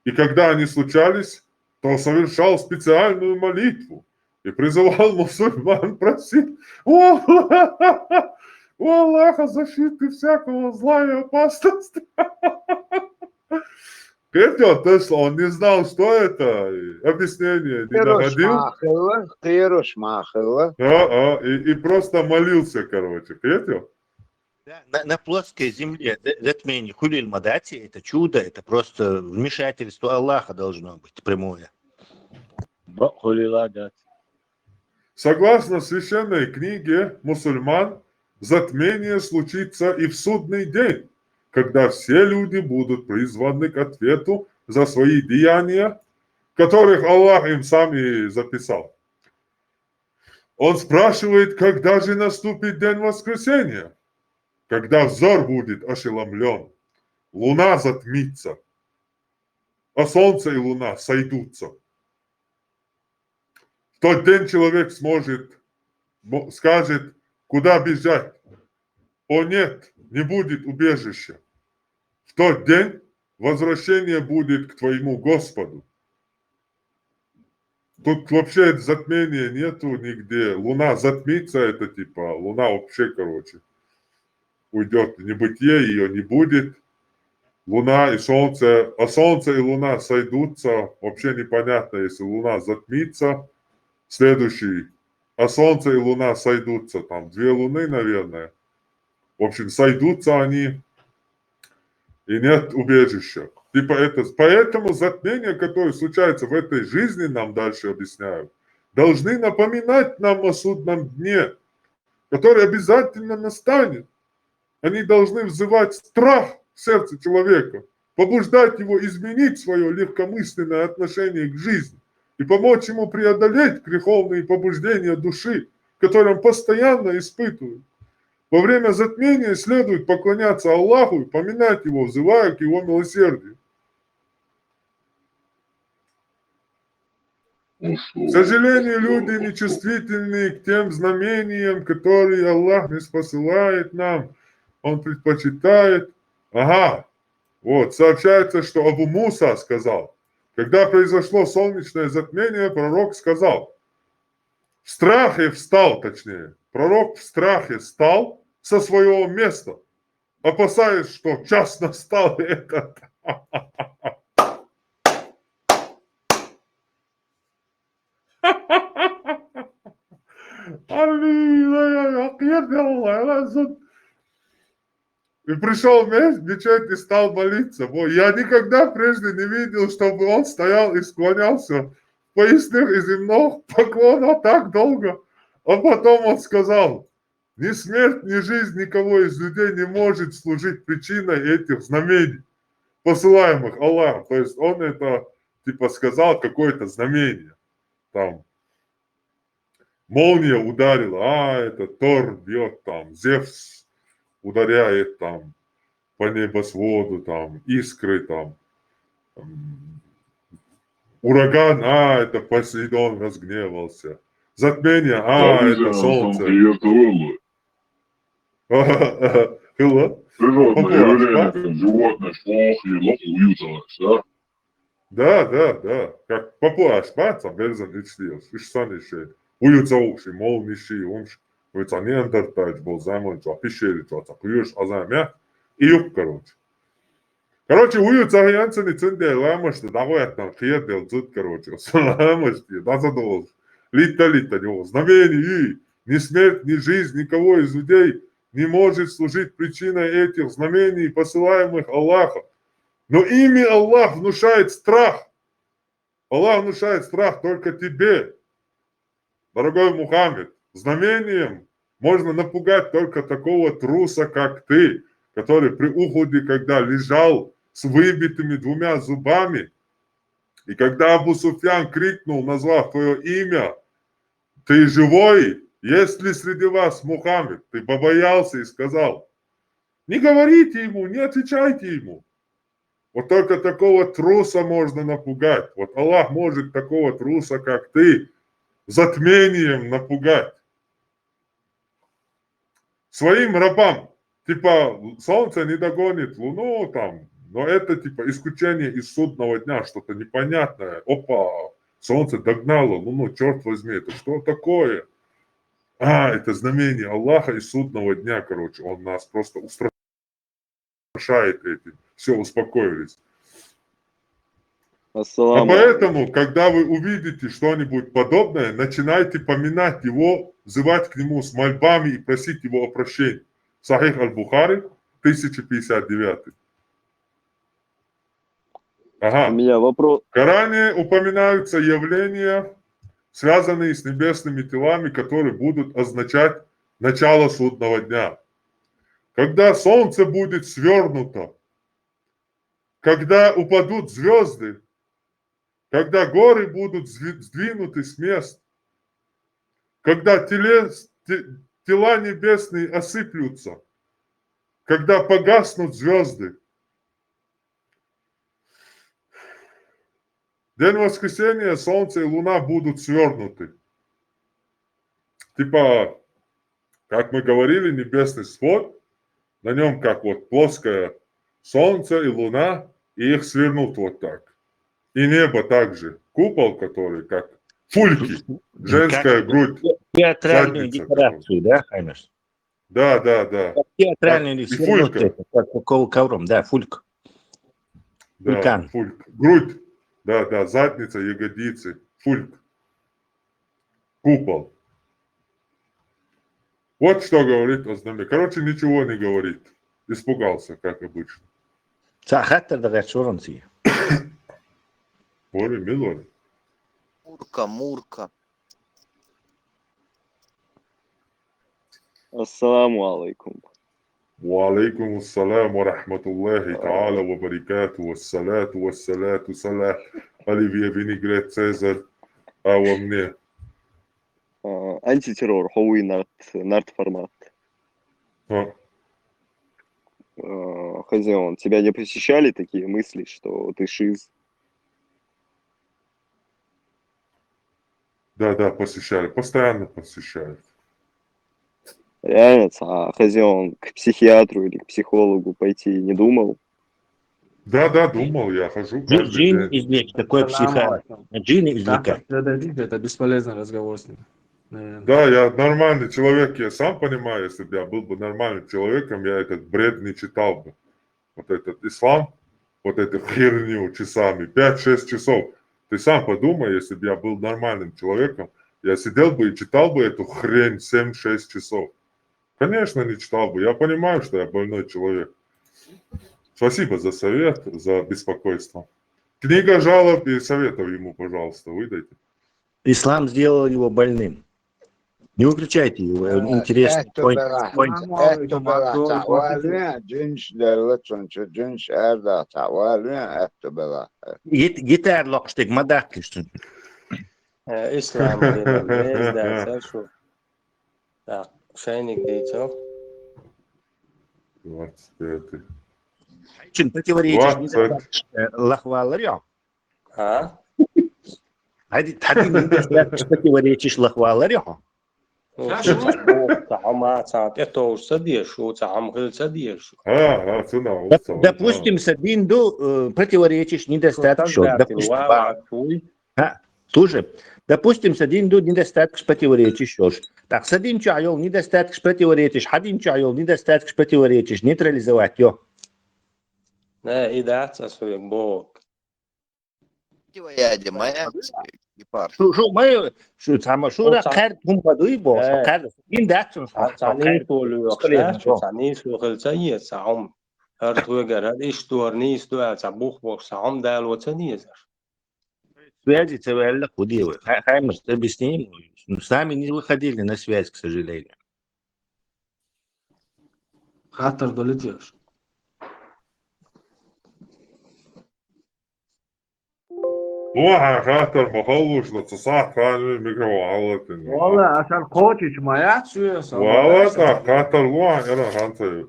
И когда они случались, то совершал специальную молитву и призывал мусульман просить у Аллаха защиты всякого зла и опасности. Петя Тесла, он не знал, что это, и объяснение не находил. Хирош Махала. И просто молился, короче. Петя? Да, на плоской земле затмение хулиль мадати, это чудо, это просто вмешательство Аллаха должно быть прямое. Согласно священной книге мусульман, затмение случится и в судный день, когда все люди будут призваны к ответу за свои деяния, которых Аллах им сам и записал. Он спрашивает, когда же наступит день воскресения, когда взор будет ошеломлен, луна затмится, а солнце и луна сойдутся. В тот день человек скажет, куда бежать. О нет, не будет убежища. В тот день возвращение будет к твоему Господу. Тут вообще затмения нету нигде. Луна затмится, это типа, луна вообще, короче, уйдет в небытие, ее не будет. Луна и солнце, а солнце и луна сойдутся, вообще непонятно, если луна затмится, следующий, а солнце и луна сойдутся, там 2 луны, наверное. В общем, сойдутся они, и нет убежища. Типа это, поэтому затмения, которые случаются в этой жизни, нам дальше объясняют, должны напоминать нам о судном дне, который обязательно настанет. Они должны вызывать страх в сердце человека, побуждать его изменить свое легкомысленное отношение к жизни и помочь ему преодолеть греховные побуждения души, которые он постоянно испытывает. Во время затмения следует поклоняться Аллаху и поминать Его, взывая к Его милосердию. К сожалению, люди нечувствительны к тем знамениям, которые Аллах не спосылает нам. Он предпочитает. Вот, сообщается, что Абу Муса сказал, когда произошло солнечное затмение, пророк сказал, в страхе встал, точнее, пророк в страхе встал со своего места, опасаясь, что час настал этот. И пришел в мечеть и стал молиться. Я никогда прежде не видел, чтобы он стоял и склонялся в поясных и земных поклонах так долго. А потом он сказал, ни смерть, ни жизнь никого из людей не может служить причиной этих знамений, посылаемых Аллахом. То есть он это типа сказал какое-то знамение. Там молния ударила, это Тор бьет, там Зевс ударяет там по небосводу, там искры, там ураган, это Посейдон разгневался. Затмение, это солнце. Да. Как попугай спать, бērzen üksteist, issanišķi, ujūts augši, molniši, viņš неандертальч был замочь, пещерить, куешь, азамя, и юг, короче. Короче, ujūts ahjānsani цендē лēmašta, давай там хиедел дзут, короче, лēmašti, да задолж. Лита, него, знамение, ни смерть, ни жизнь никого из людей не может служить причиной этих знамений, посылаемых Аллахом. Но ими Аллах внушает страх. Аллах внушает страх только тебе, дорогой Мухаммед. Знамением можно напугать только такого труса, как ты, который при Ухуде, когда лежал с выбитыми 2 зубами, и когда Абу Суфьян крикнул, назвав твое имя, ты живой? Есть ли среди вас Мухаммед? Ты побоялся и сказал, не говорите ему, не отвечайте ему. Вот только такого труса можно напугать. Вот Аллах может такого труса, как ты, затмением напугать. Своим рабам, типа, солнце не догонит луну там, но это типа исключение из судного дня, что-то непонятное. Опа, солнце догнало луну, черт возьми, это что такое? Это знамение Аллаха из судного дня, короче, он нас просто устрашает этим. Все, успокоились. А Ассаламу поэтому, когда вы увидите что-нибудь подобное, начинайте поминать его, взывать к нему с мольбами и просить его о прощении. Сахих аль-Бухари, 1059. У Ага. меня вопрос. В Коране упоминаются явления, связанные с небесными телами, которые будут означать начало судного дня. Когда солнце будет свернуто, когда упадут звезды, когда горы будут сдвинуты с мест, когда тела небесные осыплются, когда погаснут звезды. День воскресения солнце и луна будут свернуты. Типа, как мы говорили, небесный свод, на нем как вот плоское солнце и луна, и их свернут вот так. И небо также. Купол, который как фульки, женская грудь. Театральную задница декорацию, да, Хаймерс? Да, да, да. Театральную И фулька. как ковром, да, фульк. Да, Фулькан. фульк. Грудь. Да, да, задница, ягодицы. Фульк. Купол. Вот что говорит о знаме. Короче, ничего не говорит. Испугался, как обычно. Сахаттер да гачуранси. Бори, милори. Мурка. Ассаламу алейкум. وعليكم السلام ورحمة الله تعالى وبركاته والصلاة والسلام Оливия Винегрет Цезарь мне. Антитеррор, Хоуи нарт формат. Хозяин, тебя не посещали такие мысли, что ты шиз? Да, посещали, постоянно посещают. Реально, хозяин к психиатру или к психологу пойти не думал? Да, думал, я хожу каждый Джин день. извлечь, такой психиатр. Джин извлекать. Это бесполезный разговор с ним. Наверное. Да, я нормальный человек, я сам понимаю, если бы я был бы нормальным человеком, я этот бред не читал бы. Вот этот ислам, вот эту херню часами, 5-6 часов. Ты сам подумай, если бы я был нормальным человеком, я сидел бы и читал бы эту хрень 7-6 часов. Конечно, не читал бы. Я понимаю, что я больной человек. Спасибо за совет, за беспокойство. Книга жалоб и советов ему, пожалуйста, выдайте. Ислам сделал его больным. Не выключайте его, интересный point. Gitar loqstek madaqlishtin. İslam dininde dersen şu. Şeynik diyeceğim. 25. Için противоречишь лахвалар yok. Ha? Hadi противоречишь лахвалар yok. Допустим, с Динду противоречишь недостаточно. Слушай, допустим, с Динду недостаточно противоречишь. Так, с один чайол недостаточно противоречишь, один чайол недостаточно противоречишь, нейтрализовать ее. Ne, ideața să e boc. Противоядие, моя гепард. Şurada kar kumpadığı bu. Kar indakçın. Sani toluyor. Sani soğulsa ye sağım. Her tuğgar, her iş tuğar, ne istiyor? Sabuk sağım dal ватсанизер. Связи цивильно худели. Хаймер, ты объясни ему. Сами не выходили на связь, к сожалению. Хатар долетишь. Waxaan خاطر بخلص لاتصال ثاني الميكرووالد. والله عشان كوتش ما يحسوس. والله خاطر واحد أنا خاطر.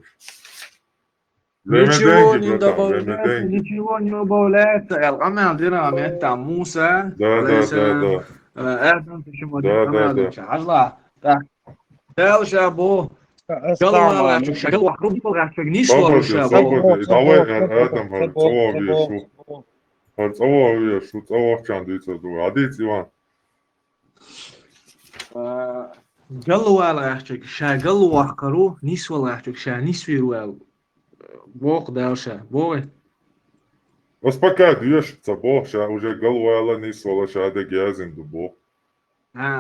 Ничего не добавляется, ничего не добавляется. القمع عندنا ميتا موسى. Да. أهدن تشمو دي الله. Дел шабо. Голова шагал вокруг погашек не шло шабо. Давай Адам Харцову. Харцову шутову чандыца ду. Адит Иван. Голова лахчик шагал вокруг не шло лахчик ша не свиру. Бог дальше. Бог. Uspakaļ Bog, уже galvā нисвала шадек язин Бог.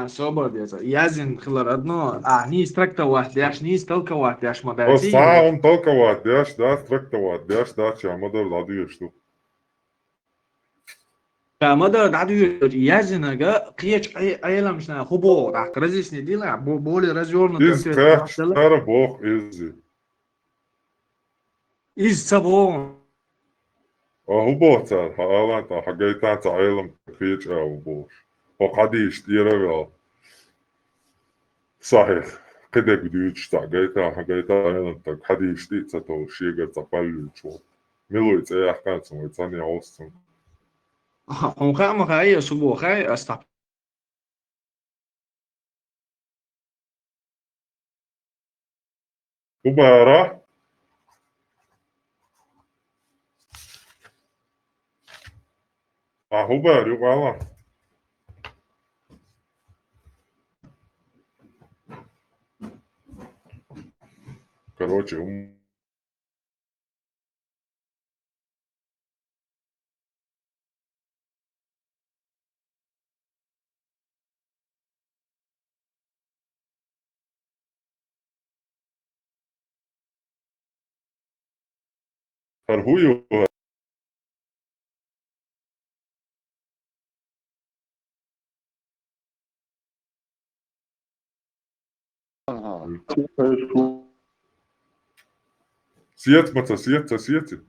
Свободец. Язин хлор одно, nis traktavāties, nis talkavāties, O modēļ. sā un talkavāties, traktavāties, čāmadar ladījuši. Modēļ dādījot Язина, клеч айламшна хубо, так, разъясни дела, более развернуто. Из Стара Бог из цабо. Хубо цар, аланта, хагайтанца айлам клеч Бог. وقديش يروي صحيح كده بديش تاجيتا حاجيتا انت قديش دي تتو شيغا تقبل شو ملوي تاع كان سمو ثاني اوستن هم خاي سبو خاي استاب كبارة هوبر يقال Короче, торгую. Светится, светит.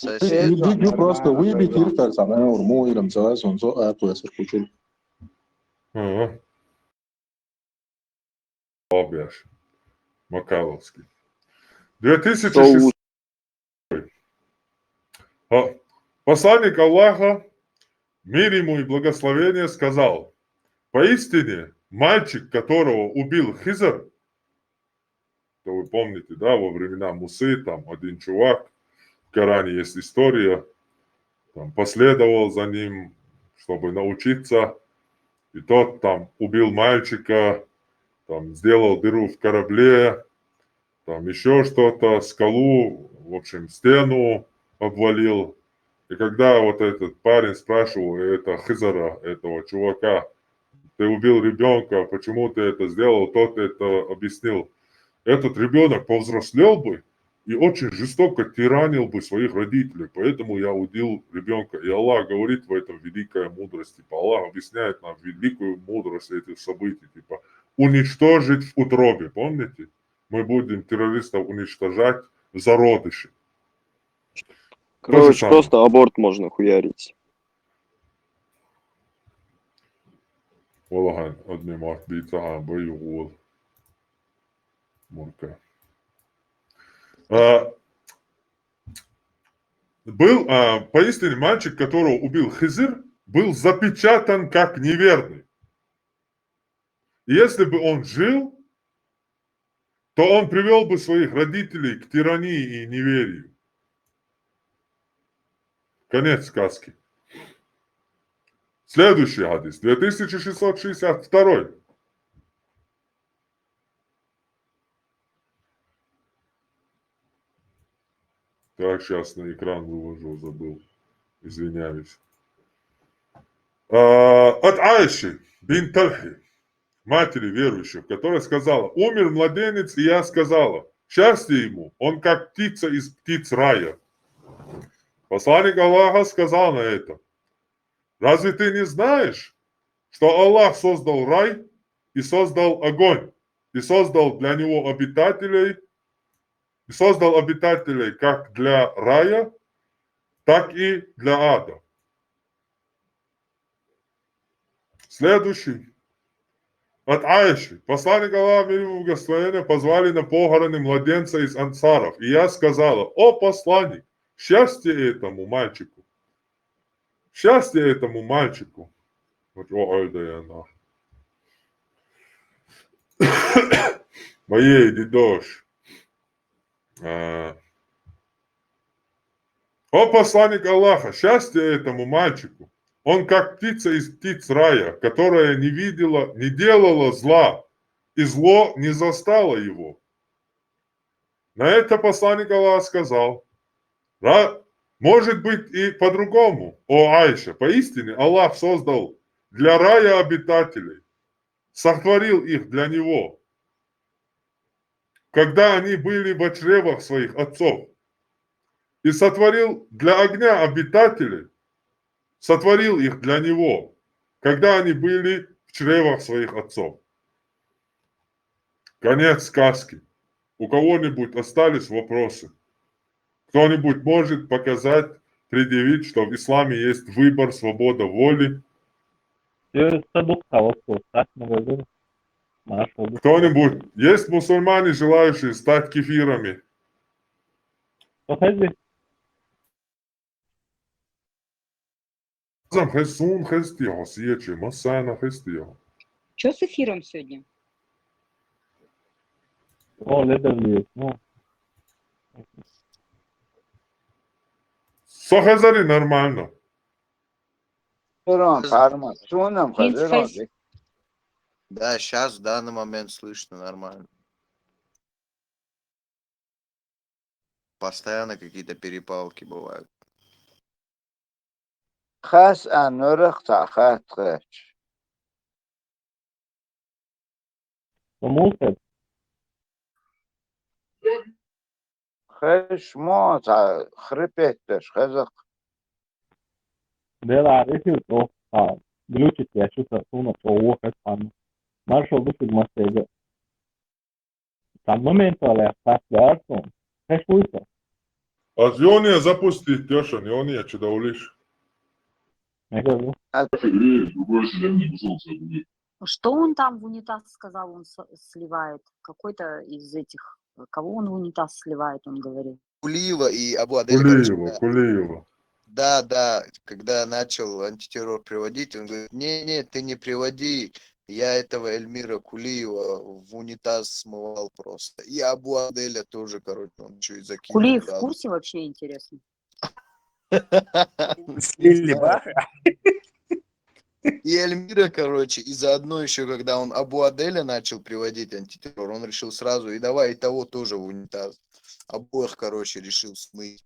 Видео просто выбить их, самое урму или называется он а то я сыркучу. Обяж. Макаловский. 2006. Посланник Аллаха, мир ему и благословение, сказал: поистине, мальчик, которого убил Хизр, то вы помните, да, во времена Мусы, там один чувак, в Коране есть история, там последовал за ним, чтобы научиться, и тот там убил мальчика, там сделал дыру в корабле, там еще что-то, скалу, в общем, стену обвалил. И когда вот этот парень спрашивал это Хизара, этого чувака, ты убил ребенка, почему ты это сделал, тот это объяснил. Этот ребенок повзрослел бы и очень жестоко тиранил бы своих родителей, поэтому я убил ребенка. И Аллах говорит в этом великая мудрость, типа Аллах объясняет нам великую мудрость этих событий, типа уничтожить в утробе, помните? Мы будем террористов уничтожать в зародыше. Короче, просто аборт можно хуярить. والله одни может быть, боевой. Мурка. Был поистине мальчик, которого убил Хизр, был запечатан как неверный. И если бы он жил, то он привел бы своих родителей к тирании и неверию. Конец сказки. Следующий хадис, 2662. Так, сейчас на экран выложу, забыл. Извиняюсь. От Айши бин Тальхи, матери верующих, которая сказала: умер младенец, и я сказала: счастье ему, он как птица из птиц рая. Посланник Аллаха сказал на это: разве ты не знаешь, что Аллах создал рай и создал огонь, и создал для него обитателей, и создал обитателей как для рая, так и для ада. Следующий. От Айши. Посланник Аллаха, мир ему благословения, позвали на похороны младенца из ансаров. И я сказала: о посланник, счастье этому мальчику. Счастье этому мальчику. Вот она. Моей дедош. О посланник Аллаха, счастье этому мальчику. Он как птица из птиц рая, которая не видела, не делала зла, и зло не застало его. На это посланник Аллаха сказал: Может быть и по-другому, о Айша. Поистине Аллах создал для рая обитателей, сотворил их для него, когда они были в чревах своих отцов, и сотворил для огня обитателей, сотворил их для него, когда они были в чревах своих отцов. Конец сказки. У кого-нибудь остались вопросы? Кто-нибудь может показать, предъявить, что в исламе есть выбор, свобода воли? Кто-нибудь? Есть мусульмане, желающие стать кефирами? Хесун хестио, съечи, масана хестио. Что с эфиром сегодня? Сохазари нормально. Да, сейчас в данный момент слышно нормально. Постоянно какие-то перепалки бывают. خاص أنورخ تأخذ خش خش ما خربتش خزق От Иония запустить, Тешан, Иония, че даулиш? Что он там в унитаз сказал, он сливает? Какой-то из этих, кого он в унитаз сливает, он говорил. Кулиева и Абу Адель. Кулиева. Да, когда начал антитеррор приводить, он говорит, не, ты не приводи, я этого Эльмира Кулиева в унитаз смывал просто. И Абу Аделя тоже, короче, он еще и закинул. Кулиев в курсе вообще, интересно? Слили Баха. И Эльмира, короче, и заодно еще, когда он Абу Аделя начал приводить антитеррор, он решил сразу, и давай и того тоже в унитаз. Обоих, короче, решил смыть.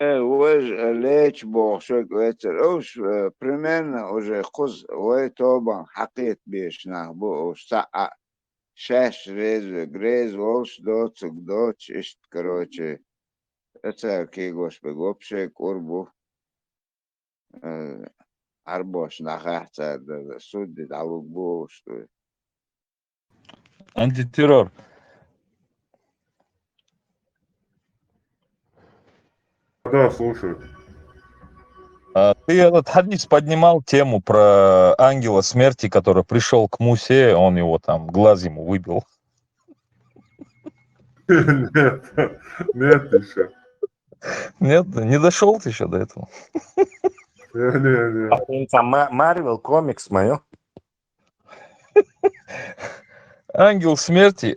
ليش بوشك ويتروش примерно уже куз ويتوبан حقيت بيش نخبو ساعة شاش грез волш доч ишт короче это кигош бегопше курбу арбош нахахта судди далугбу что Антитеррор. Да, слушаю. Ты этот хадис поднимал тему про ангела смерти, который пришел к Мусе, он его там, глаз ему выбил. Нет еще. Нет, не дошел ты еще до этого. Не. Марвел комикс мое. Ангел смерти.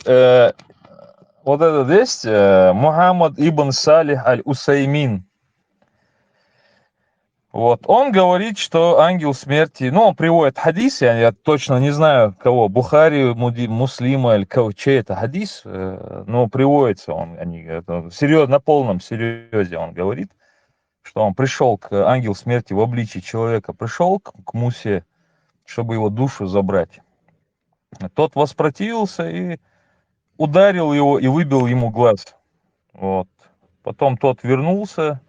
Вот этот есть Мухаммад ибн Салих аль-Усаймин. Вот, он говорит, что ангел смерти, ну, он приводит хадис, я точно не знаю кого, Бухари, Муслима или кого, чей это хадис, но приводится он, серьезно, на полном серьезе он говорит, что он пришел ангел смерти в обличии человека, пришел к Мусе, чтобы его душу забрать. Тот воспротивился и ударил его и выбил ему глаз. Вот. Потом тот вернулся.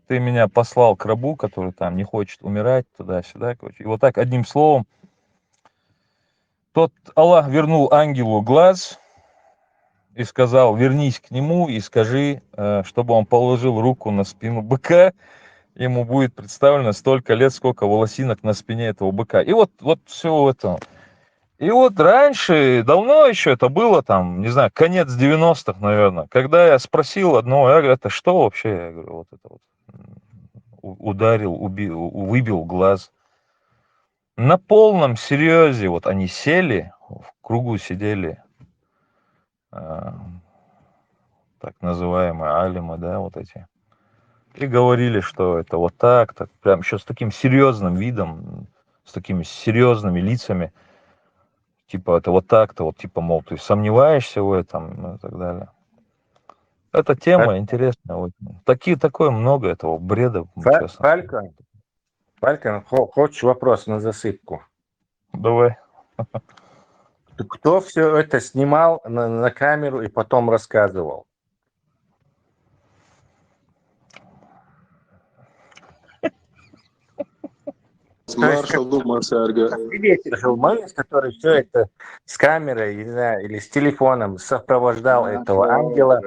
Ты меня послал к рабу, который там не хочет умирать, туда-сюда. И вот так, одним словом, тот Аллах вернул ангелу глаз и сказал, вернись к нему и скажи, чтобы он положил руку на спину быка, ему будет представлено столько лет, сколько волосинок на спине этого быка. И вот все это. И вот раньше, давно еще это было, там, не знаю, конец 90-х, наверное, когда я спросил одного, я говорю, это что вообще? Я говорю, вот это вот. Ударил, убил, выбил глаз. На полном серьезе вот они сели, в кругу сидели, так называемые алимы, да, вот эти, и говорили, что это вот так, прям еще с таким серьезным видом, с такими серьезными лицами, типа это вот так-то, вот типа, мол, ты сомневаешься в этом и так далее. Эта тема интересная очень. Такое много этого бреда, честно. Фалькон, хочешь вопрос на засыпку? Давай. Кто все это снимал на камеру и потом рассказывал? Маршал Дума Сарга. Свидетель журналист, который все это с камерой, не знаю, или с телефоном сопровождал этого ангела,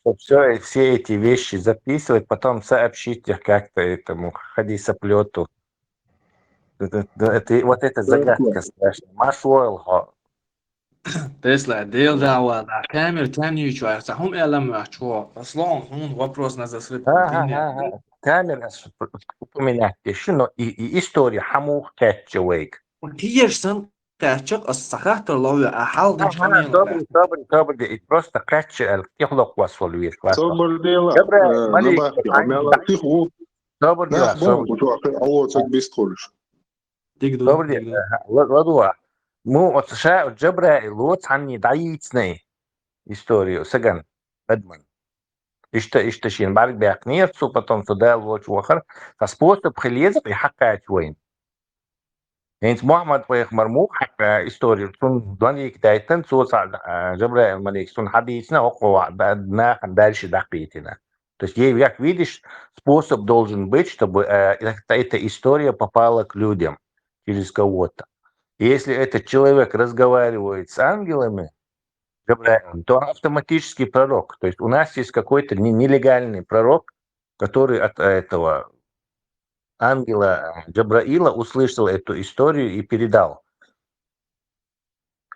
чтобы все эти вещи записывать, потом сообщить их как-то этому хадисоплету. Вот эта загадка страшная. Машуэл. Tesla, дел дава, да, камер там не учу, сахум элем ачо. Аслан, вопрос на засыпку. Камера упоминать еще, но и история хамух кэтчевейк. Киешсан качок الصخات اللي حال مش كمان Добрый, и просто кэтче يخلق وصل ويش صبر ديلا نبا عمل تيخو نخبو وتوقع أول بيستخلش Добрый, ладуа. Мы от США Джабраил вот они даицные историю саган Эдман. Ишташин барк бяхнерцу, потом туда лоч вахар. А способ хлезет и хакать войн. Эйнс Мухаммад поех мармух историю. Сун дванник дайтен соца Джабраил малик сун хадисна около дальше дахпитина. То есть, как видишь, способ должен быть, чтобы эта история попала к людям через кого-то. Если этот человек разговаривает с ангелами, то он автоматически пророк. То есть у нас есть какой-то нелегальный пророк, который от этого ангела Джабраила услышал эту историю и передал.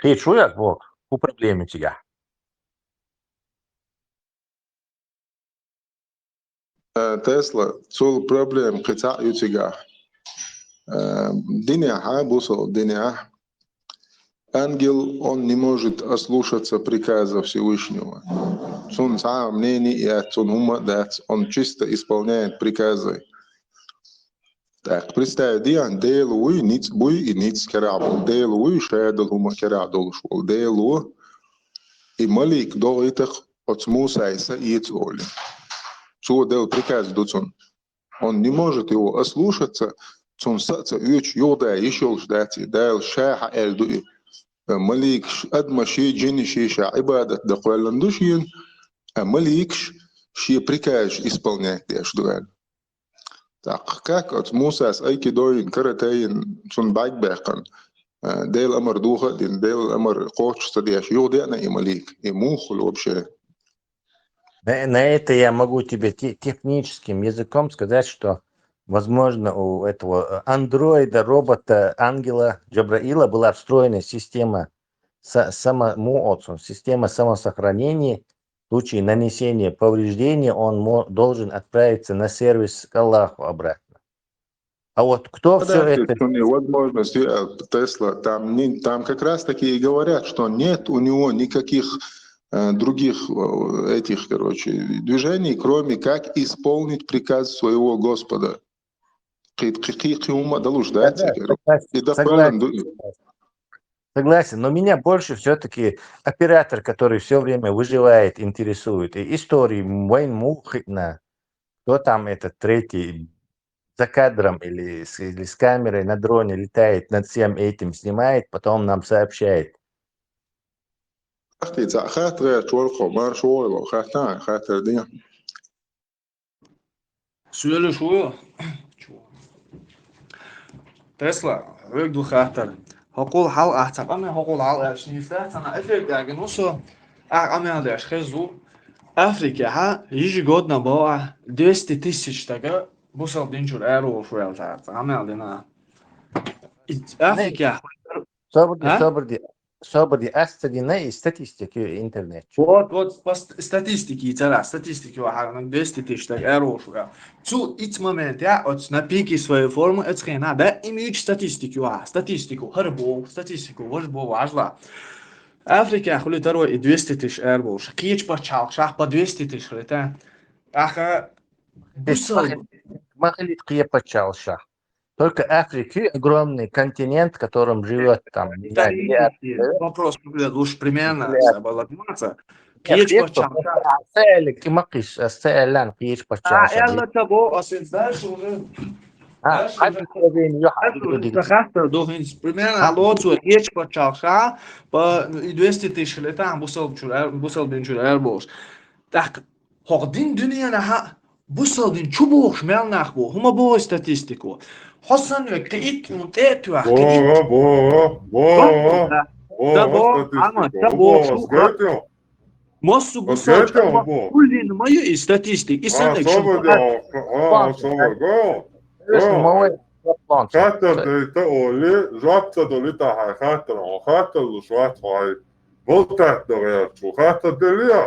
Ты чуешь, вот, у проблемы тебя. Тесла, цол проблем, кица ютига. Диня бусал диня. Ангел, он не может ослушаться приказа Всевышнего. Цун сам мнение и цун ума дать, он чисто исполняет приказы. Так, представь, диан делуй ниц буй и ниц керабл, делуй шедал ума керадол швол, делу и малик долитах от смусайса и цоли. Цу дел приказ дуцун. Он не может его ослушаться, цун саца юч юда еще ждати, дел шаха эль дуи. مليكش أدم شيء جيني شيء عبادة دقوال لندوشين مليكش شيء بريكاج исполнять ديش دوال так как от Муса с айкидоин каратаин сун байкбекан ديل أمر دوخة ديل أمر قوش стадиаш يودينا и مليك и мухул вообще. На это я могу тебе техническим языком сказать, что возможно, у этого андроида, робота, ангела Джабраила была встроена система система самосохранения. В случае нанесения повреждения он должен отправиться на сервис к Аллаху обратно. А вот кто все это... Возможности Тесла, там как раз таки и говорят, что нет у него никаких других этих, движений, кроме как исполнить приказ своего Господа. Согласен, но меня больше все-таки оператор, который все время выживает, интересует. И истории Вейн Мухитна, кто там этот третий за кадром или с камерой на дроне летает, над всем этим снимает, потом нам сообщает. سؤال شو تسلا ويقدو خاطر هقول حال أحسن أنا هقول على شنيفات أنا أفريقيا جنوسو أعمل داش خزو أفريقيا ها يجي قدنا بقى 200,000 تاجا بوصل دينجور أرو شو يلتعب عمل دينا أفريقيا Сободи أستدينا статистики интернет. Вот статистики ترى статистики واحد 200,000 تاجا أرو شو يا Цу ит момент я от на пике своей формы это скина да имеют статистику харбо статистику важбо важла Африка хули таро и 200,000 эрбо шкич почал шах по 200,000 лета аха Махалит кия почал шах. Только Африка огромный континент, в котором живет там. Вопрос лучше примерно забаловаться. Qiyish bachaksa. أسألك مقيش أسألان قيش بتشعشة دي Ela acabou, assim, dальше уже. حد تبين يحد Захasta do Rins. Primeiro na lotu hiç bachaksa, pa 200 tысяч leta busal bin çuler boş. Tak hordin dünyana ha busal bin çubuş melnach bo. Huma bo statistiku. Hassan ve kayıt mutet ve kayıt. Da bo ama da bo şu Mosu busal çaba kullin mayı statistik. İsenlik şu. خاطر تقولي جابت دولتا هاي خاطر خاطر شوات هاي بلتات دغير شو خاطر دليا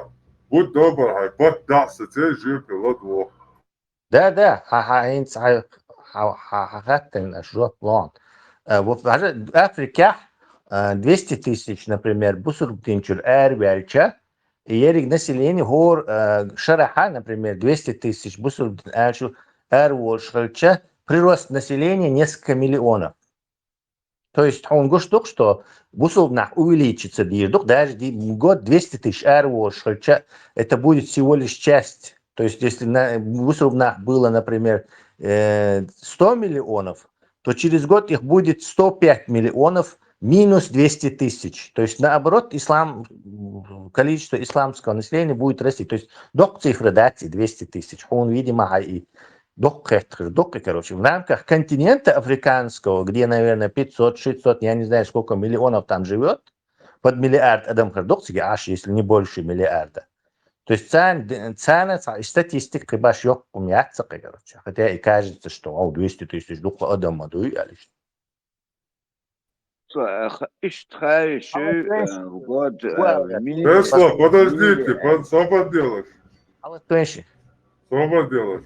بود دوبر هاي بط دعسة جيب لدو ده هينس هختن أشجار план. В Африке 200 тысяч, например, бусурбтинчур эрвельча, и ерик население хор шараха, например, 200 тысяч бусурбтин эрвольшхальча, прирост населения несколько миллионов. То есть он говорит, что бусурбнах увеличится, даже год 200 тысяч эрвольшхальча, это будет всего лишь часть. То есть если на бусурбнах было, например, 100 миллионов, то через год их будет 105 миллионов минус 200 тысяч. То есть наоборот, количество исламского населения будет расти. То есть док цифры дати 200 тысяч. Он, видимо, и док, короче, в рамках континента африканского, где, наверное, 500-600, я не знаю, сколько миллионов там живет, под миллиард адам хардоксиги, аж если не больше миллиарда. То есть цена статистика баш yok умяться, короче. Хотя и кажется, что 200 тысяч духла адама дуялись. Тесла, подождите, что поделаешь? Что поделаешь?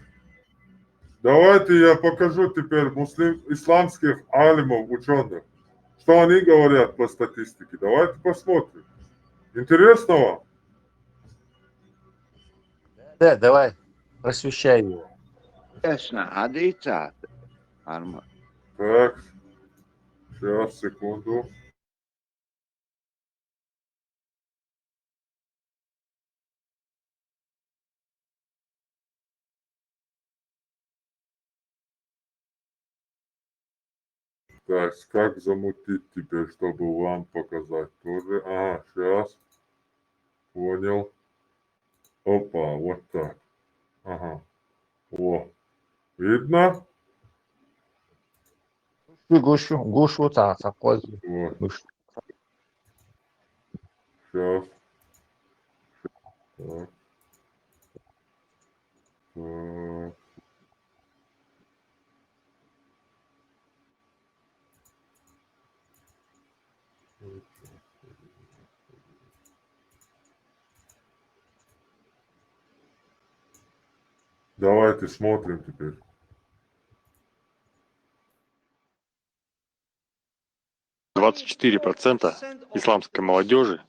Давайте я покажу теперь исламских алимов, ученых. Что они говорят по статистике. Давайте посмотрим. Интересно вам? Да, давай, просвещай его. Так, сейчас, секунду. Так, как замутить теперь, чтобы вам показать тоже? Ага, сейчас. Понял. Опа, вот так. Ага. О. Видно? Гушу такой. Вот. Сейчас. Так. Так. Давайте смотрим теперь. %24 исламской молодежи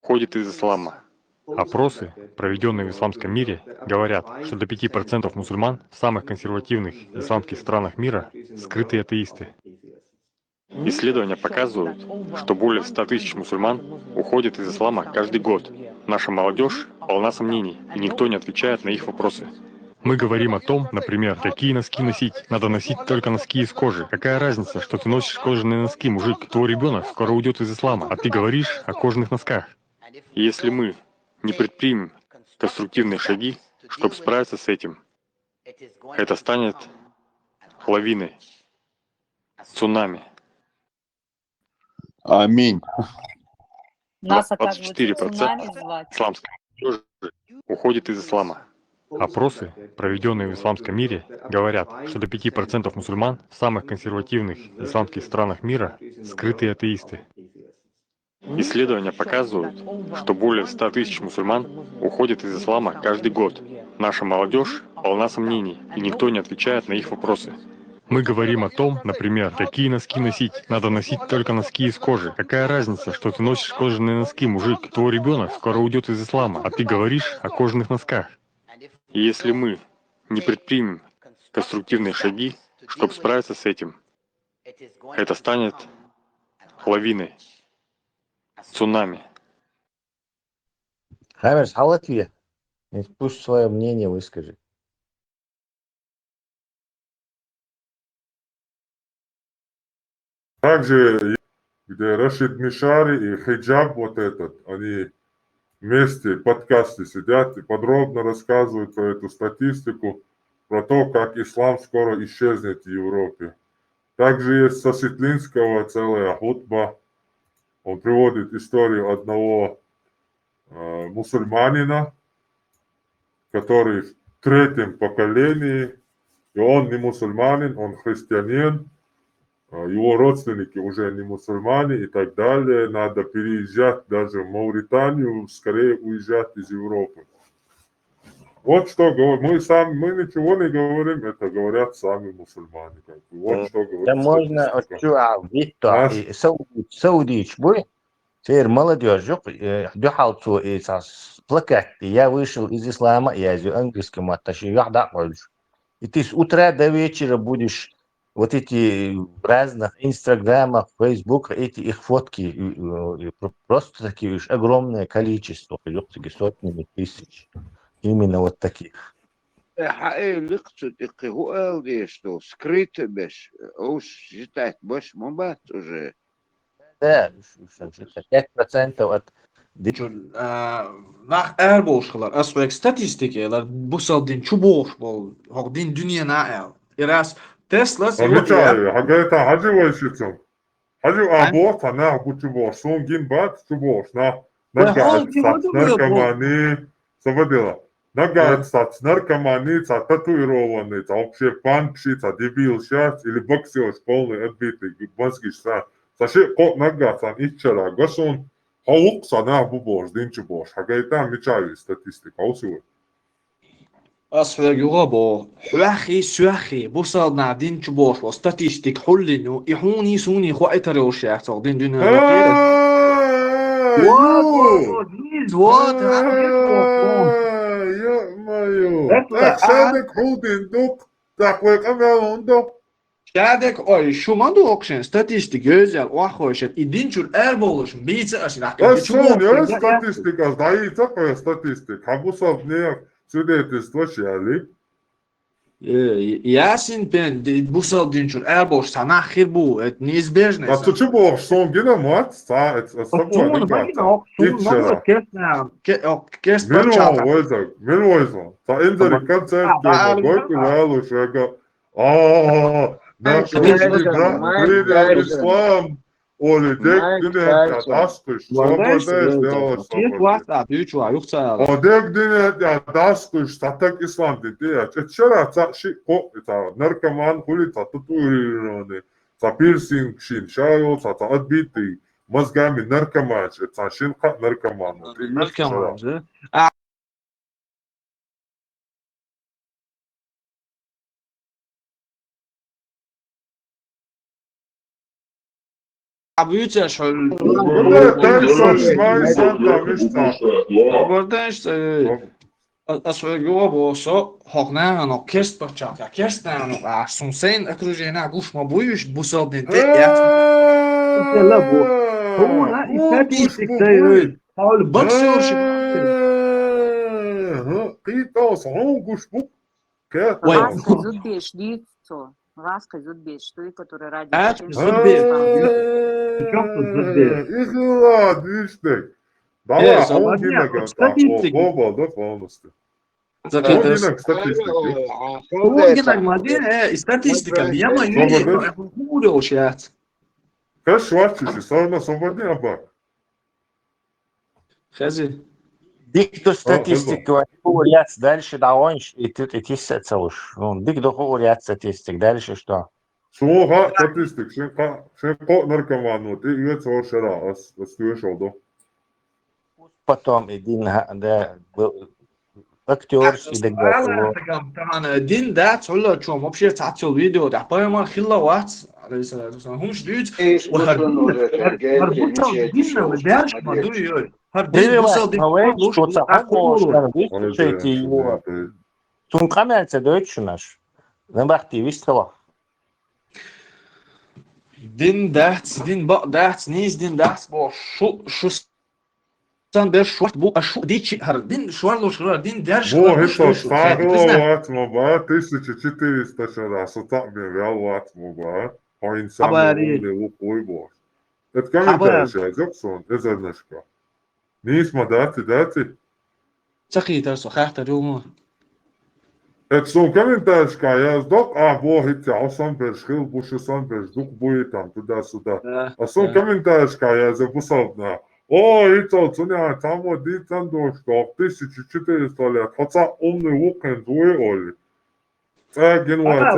уходит из ислама. Опросы, проведенные в исламском мире, говорят, что до 5% мусульман в самых консервативных исламских странах мира скрытые атеисты. Исследования показывают, что более 100 тысяч мусульман уходят из ислама каждый год. Наша молодежь полна сомнений, и никто не отвечает на их вопросы. Мы говорим о том, например, какие носки носить. Надо носить только носки из кожи. Какая разница, что ты носишь кожаные носки, мужик? Твой ребенок скоро уйдет из ислама, а ты говоришь о кожаных носках. И если мы не предпримем конструктивные шаги, чтобы справиться с этим, это станет лавиной, цунами. Аминь. Нас, оказывается, 24% цунами звать. исламской молодежи уходит из ислама. Опросы, проведенные в исламском мире, говорят, что до 5% мусульман в самых консервативных исламских странах мира скрытые атеисты. Исследования показывают, что более 100 тысяч мусульман уходят из ислама каждый год. Наша молодежь полна сомнений, и никто не отвечает на их вопросы. Мы говорим о том, например, какие носки носить. Надо носить только носки из кожи. Какая разница, что ты носишь кожаные носки, мужик? Твой ребенок скоро уйдет из ислама, а ты говоришь о кожаных носках. И если мы не предпримем конструктивные шаги, чтобы справиться с этим, это станет лавиной, цунами. Хамер, Латвия. Пусть свое мнение выскажет. Также, где Рашид Мишари и Хиджаб вот этот, они вместе в подкасте сидят и подробно рассказывают про эту статистику, про то, как ислам скоро исчезнет в Европе. Также есть со Светлинского целая хутба. Он приводит историю одного мусульманина, который в третьем поколении, и он не мусульманин, он христианин, его родственники уже не мусульмане и так далее. Надо переезжать даже в Мавританию, скорее уезжать из Европы. Вот что говорим. Мы ничего не говорим, это говорят сами мусульмане. Вот что говорит Да можно статистика. Виктор Саудич будет. Теперь молодежь, дюхалцу и плакать. Я вышел из ислама, я из английскому атташе, и ты с утра до вечера будешь вот эти в разных инстаграмах, фейсбуках, эти их фотки, просто такие уж огромное количество, сотнями тысяч, именно вот таких. что скрыто без, уж считать, больше мобат уже. Да, 5% от Nach erbolşlar, asvek statistikeler bu saldin çuboş bol, hogdin dünya nael. İras Tesla Замечаю, Хагайта Хадживайшицам. Хаджи аборт, она бучубош. Сунгин бат чубош. Нагайт сац наркоманы. Соводила. Нагайт сац наркоманы, татуированный, вообще панкши, дебил сейчас, или боксер полный отбитый, мозги шса. Саши кот нагайт, сан ичара. Гасун хаук сана бубош, динчубош. Хагайта мечаю статистика. Аусуй. asvek yuğabo, huaxi suaxi, bu saldna din çuboş bol, statistik hullinu, ihuni suni huaytare o şahtar, din dünya bakire. What? Ё-моё. Так, Шадек Худин, дук. Так, векамел дук. Şadek ay şu manda okşan statistik özel o hoşet idinçur erboluşun bizi aşırı. Gasson, ja, statistika, daí такая статистика. Хабусов не свидетельство шали. Yasin ben bu saldinçur erboş sana ahir bu et neizbежно. А ты чего, что гена мат? Это с тобой нагата. Ичера. Милуйзо. Та инзари концерт гена, гойку валу шега. Наш принял ислам. Оли, дек динет даскыш. Свобода сделала свободу. О, дек динет даскыш, татак ислам dedi. Ичера, та ши, это наркоман, хули, та татуированный. Та пирсинг шин, шайл, та отбитый. Мозгами наркоман, это шинка наркоман. Narkoman, да? Büyüce şöyle. Burada işte asvego boso hognan no kest çaka kestan no asun sen akrujena guşma buyuş bu sabdente yat. Yalla bu. Hona istatistikte öyle. Paul bakıyor şimdi. Qito son guş bu. Рассказывают бешдицо. Рассказывают беш, что и которые ради... Ihla düştük. Dava on dinle statistik. Ovalda полностью. On statistik. Оригинал модель статистика. Я маю говорил сейчас. Как шварчишь, сорно свободны оба. Хази. Дикто статистику говорят дальше, да он и тут и тисяца уж. Дикто говорят статистик, дальше что? Суга статистик, шенко наркоману, ты ее совершила, остаешь oldu. Потом один да актер сидит. Din ده تقول شو ما بشير تعطي الفيديو ده باي ما خلا وات هم شديد Тункамерце Deutsch наш. Набахти вистала. Din dat, din bak dat, niz din dat, bu şu Sen bir şort bu aşı diçi har din şuarlo şuar din derş Во, kılar это şu sen ставила bizne. латмоба, 1400 раз, так мне вял латмоба, по инсаму Habari умный лукой бос. Это haber комментарий, Джексон, это значка. Нисма, дати. çakı terso xahtar yomu. Это сон комментарий, я сдох, во, эти, сам першил, бушу сам першдук, будет там, туда-сюда. А сон комментарий, я записал на, это, цуня, там вот, там дошка, 1400 лет, хотя умный лукин двое оли. Ama ولا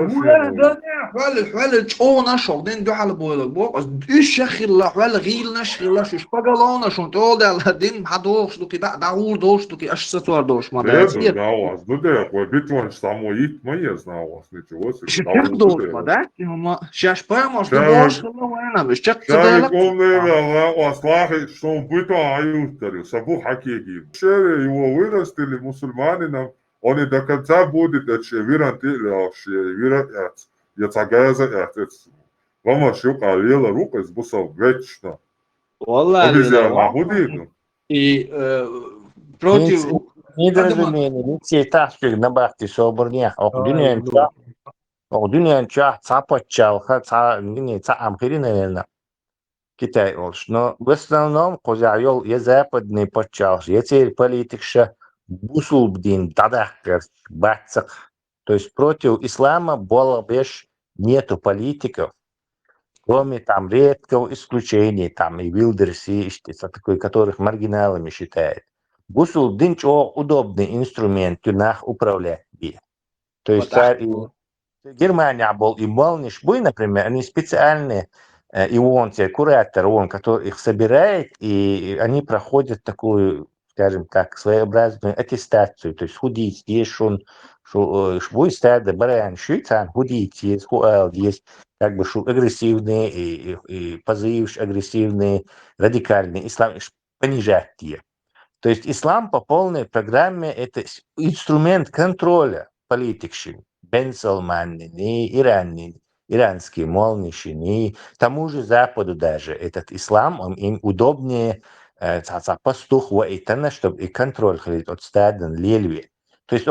دنيا ولا تشونا شو دين دو على بولك بوق ايش خلا ولا غيل نش خلا شو شبغالونا شو تقول ده دين حدوش دوكي داور دوش دوكي اش ستوار دوش ما ده Деду, да, у вас, ну да, битван само ит моє знав вас, нічого собі, شو да, تاخدوش у ما вас. ده ما شاش باموش Шавик, دوش خلا وين مش تشك Шавик تدلك умный, да, у вас лахи, что он битва аютарил, сабу хакеги. Шере его вырастили мусульманином, он и до конца будет, это вирантили, вират, яцагаза, это. Вама шука лела рука с бусов вечно. والله Обезьяна, худину. и против Недоразумение, все ташки на бахте соборнях, дünyanın çapatçal, не амхири, наверное, Китай олш. Но в основном козяйол я западный подчал, я теперь политикша бусул бдин дадахкер бацак. То есть против ислама было беш нету политиков, кроме там редкого исключения, там и Вилдерси, такой, которых маргиналами считает. Бусул бдин чё удобный инструмент тюнах управлять. То есть Германия был и Молниш Буй, например, они специальные, и он, куратор, он, который их собирает, и они проходят такую, скажем так, своеобразную аттестацию, то есть худить, есть он, швуй стада, баран, шуйцан, худить, есть хуал, есть как бы агрессивные, и позывшие агрессивные, радикальные, ислам, понижать те. То есть ислам по полной программе это инструмент контроля политикшин. Бен Салман, не иранские молниши, не тому же Западу даже. Этот ислам, им удобнее пастух воитана, чтобы и контроль ходить от стаден лельви. То есть,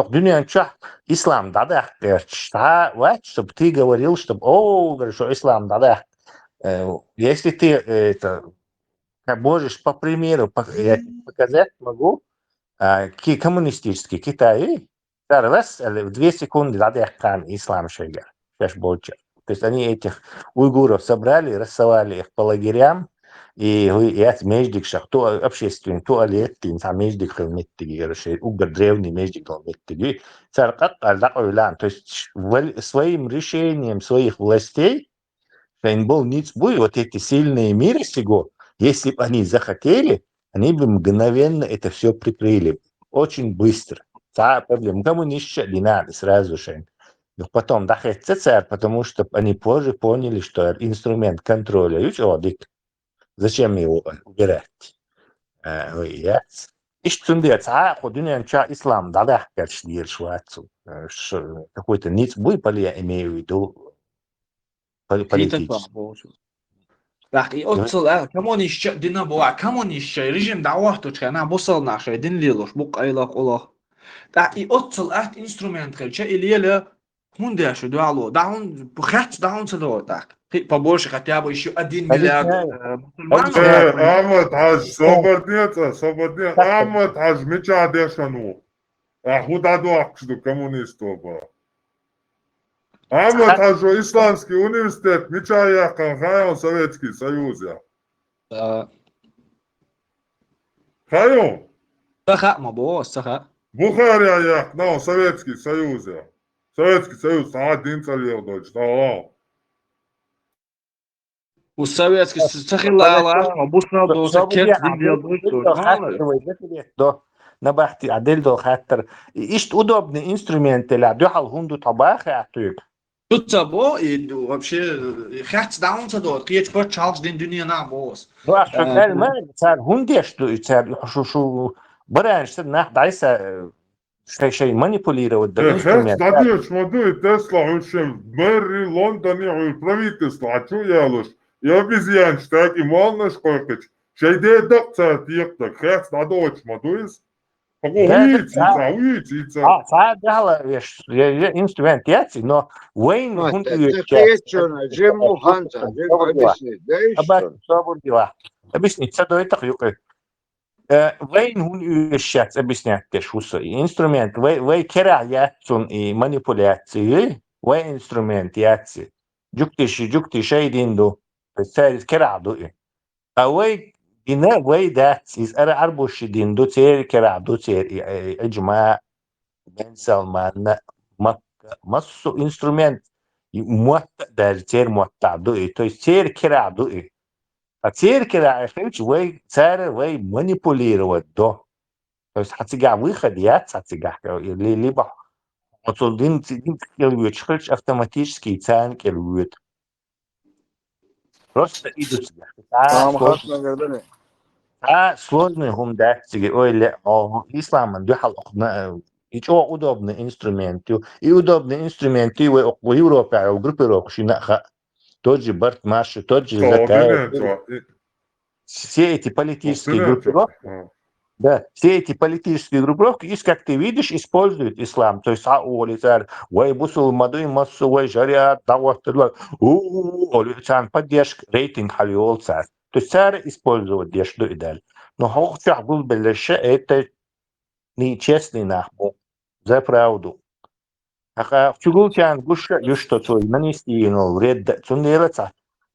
ислам, да, чтобы ты говорил, чтобы, что ислам, да. Если ты это можешь по примеру, я показать могу, коммунистический Китай, раз в 2 секунды Ладехкан ислам шейгар, больше. То есть они этих уйгуров собрали, рассовали их по лагерям, и междикшах, то общественный туалет, там междикшах меттиги, угар древний междикшах меттиги, царкат альдак-ойлан. То есть своим решением своих властей, был ницбуй, вот эти сильные мира сего, если бы они захотели, они бы мгновенно это все прикрыли. Очень быстро. Проблема. Кому не не надо сразу же. Но потом потому что они позже поняли, что инструмент контроля, зачем его убирать? И что дуньян ислам, да, какой-то ницбуй, я имею в виду политический. Bak, otsal, kamonisha dinabo, kamonisha rejim da'wahtu chana bosal nasha din lilosh buq aylaq olah. Da i otsal instrument khalcha iliyala hunde shu dualo daun bukhat daun sado tak. Побольше хотя бы еще 1 миллиард мусульманов. Ахмад Хаж, свободнец, Ахмад Хаж, меча дешану. Худаду акшду коммунистов. Ахмад Хаж, исламский университет, меча яха, хайон Советский Союз. Хайон. Саха, мабо, саха. Бухария ях, но Советский Союз. Советский Союз, один царел дочь, да. والسويتسكي تستخيل على بوسنا دوسا كيت до набахти адель до хаттер ишт удобный инструмент для дюхал хунду табах атук тут забо и вообще хат даунса до киет по чалс дин дюния на бос ваш шакал ма цар хунде что цар шу баранш на дайса شيء манипулировать да инструмент. Кстати, смотри, Тесла очень Мэри Лондоне правительство, а что я лишь? И обезьян, так и мол наш кокоч. Şey de doktor diyekte, kaç da doğuş maduyuz. Да, дала, инструмент яци, но Wayne Ну, хунт течено, жему ханца, жему объясни, да и что? объясни, це до этого юка. Wayne хун уещац, объяснять, что инструмент, Way кера яцун и манипуляции, Way инструмент яци. Juktī šeidindu, pēc cēris kerādu. Way Ina way that is ara arbushi din do cer kerado cer ijma ben salman masso instrument muatta cer muattado to есть cer kerado a cer kera фич way cer way манипулировать до то есть хатига выход я хатига либо вот дин келвич хоть автоматически цан келвит просто идут сложный гумда тиги ойле ислам духал и чё удобный инструмент и удобный инструмент и в Европе а в группировке наха тот же Барт Марш тот же Закаев все эти политические группировки да, все эти политические группировки, как ты видишь, используют ислам. То есть, ой, бусул мадуй массу, ой, жарят, поддержка, рейтинг халиолца. То есть, царь используют дешду и далее. Но хохчах был беляше, это нечестный нахму, за правду. А в чугулчан гуша, юшто цой, нанести, вред, цундерца.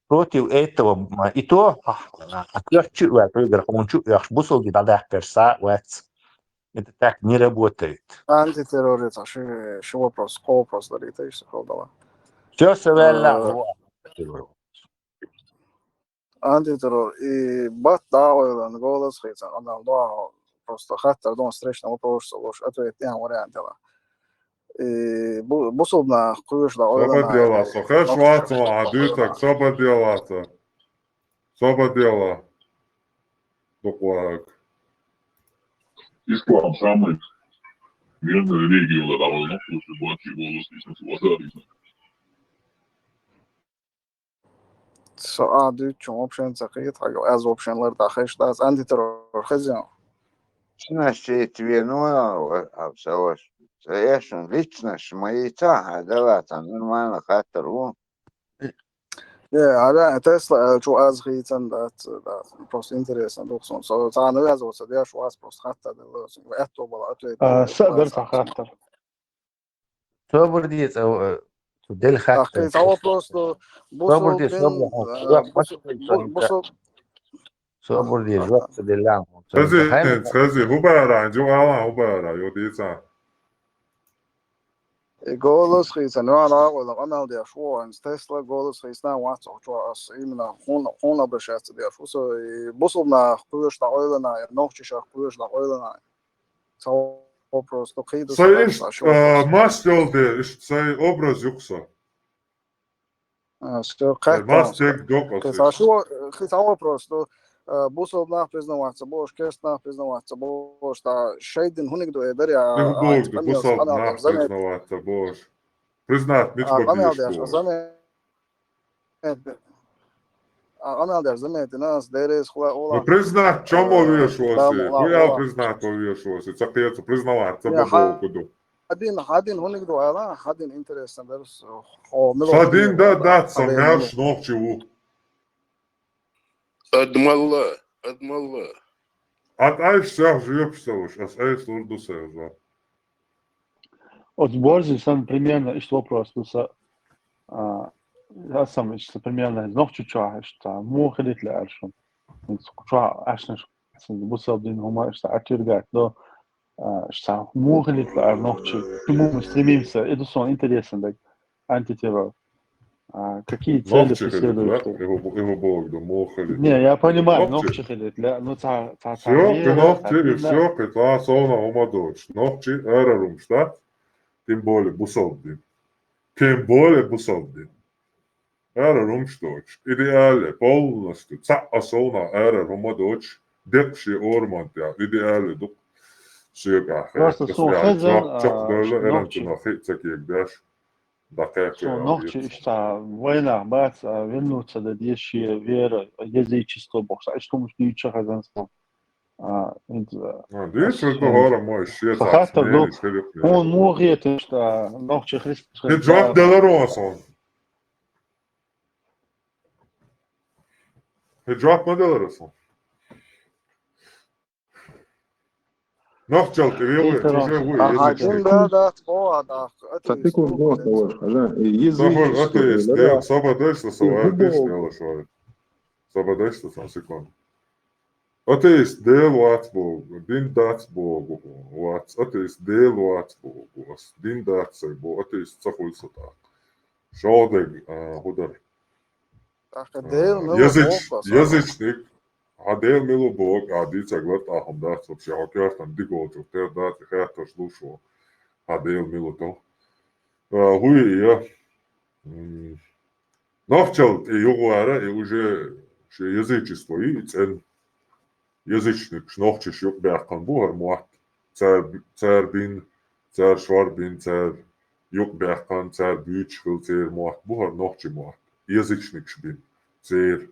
Против этого и то он бусул где-то перса, это так не работает. Антитеррорист, что вопрос? Какой вопрос дарите, если ходила? Все совершенно. Антитеррор. И бат дауэлэн голос хейцан. Она просто хаттер дон встречный вопрос, ответ я вариант. И бусулна куюшда ойлана. Соба делаться. Хэш ватсма, адютак, соба делаться. Соба дела. Доклад. Ислам самый мирный религия, довольно вкусный, большой голос, личность, سؤال چون option تقيت حاجة as option لر داخلش ده از antiterror خزيان. شنو شيء وينو أو سواش سياشن ليش ما يتاح دوات ما خاطر هو. هذا تسلا شو از خيتن ده بروست interesting دوكسون so تعال نجاز وصل ده شو از بروست خاطر ده وقته ولا أتوه. سأقدر خاطر. صبر ديت أو دل خاطر. تعال بروست صبر ديت صبر ديت وقت دلهم. خزي هو بارا جو ألا هو بارا يوديسا. جولس خيسان أنا ولا أنا ده شو عن تسلا جولس خيسنا واتو شو أس إيمنا هون بشات ده شو سو بوصلنا خوش تعويلنا نوختش خوش تعويلنا سو образ то خيدو ماستر ده ساي образ يقصى что как мастер докос что خيسا образ то بوصلنا признаваться бош кестна признаваться бош та шейдин хуник до эдеря بوصلنا признаваться бош признать мич победишь Она даже заметит нас, дерез хуа ола. Ну признать, чем повешивался? Хуя признать повешивался? Цапец признаваться по-богу. Один хуник до ала, один интересен дерс. Один да, самяш ногчеву. Адмалла. От айшсах живепстовуш, ас айс урдусеза. От борзи сам примерно что вопрос, ja sam işte primjerno nog čuča işte mu xilitler şun. Çuça aşın bu sabdin huma işte atırgat do işte mu xilitler nog çu. Mu стремимся это сон интересно антитеррор. Какие цели преследуют? Его бог до мохали. Не, я понимаю, ногчи xilitler, но Все, ты все, это сона умадоч. Ногчи эрарум штат. Тем более бусовдин. Тем более бусовдин. Ära rumstoč, ideāli, polnosti, caasona, ära rumadoč, depši ormantja, ideāli, duk, siegā, Просто сон хазан, čak dēļ, erantuna, hitsakīg daš. дакекая. Ногче что война, бац, вернуться до деши вера, язычество бокса, что мы ничего хазанство. Дишь, это гора мой, щец, Сахата до, ацмели, шелек. он может, что ногче Христос. Ты джок деларосон. Ты джок моделаросон. Ногчел, ты вилы, чуже вы, Один да, да, Сатыку голос того, хажа, язычество. Соба дальше, сова, ты сняла шварит. Соба дальше, сам секунд. Ateist dēļ Vācbogu, din Dācbogu, ateist dēļ Vācbogu, din Dācbogu, ateist Cahulsatā. Šaudeg, hudar. Язычник, дēļ Milu Bog, dīca glat aham Dāc, вообще, океартам диголчу, те Dāc, хērta šlušo, dēļ Milu to. Хуи я, навчал его ара, и уже язычество, и цен. Язычник, шнохчиш юк бяхан бухар муат. Цар бин, цар швар бин, цар юк бяхан, цар бюч хил цар муат бухар нохчи муат. Язычник шбин, цар.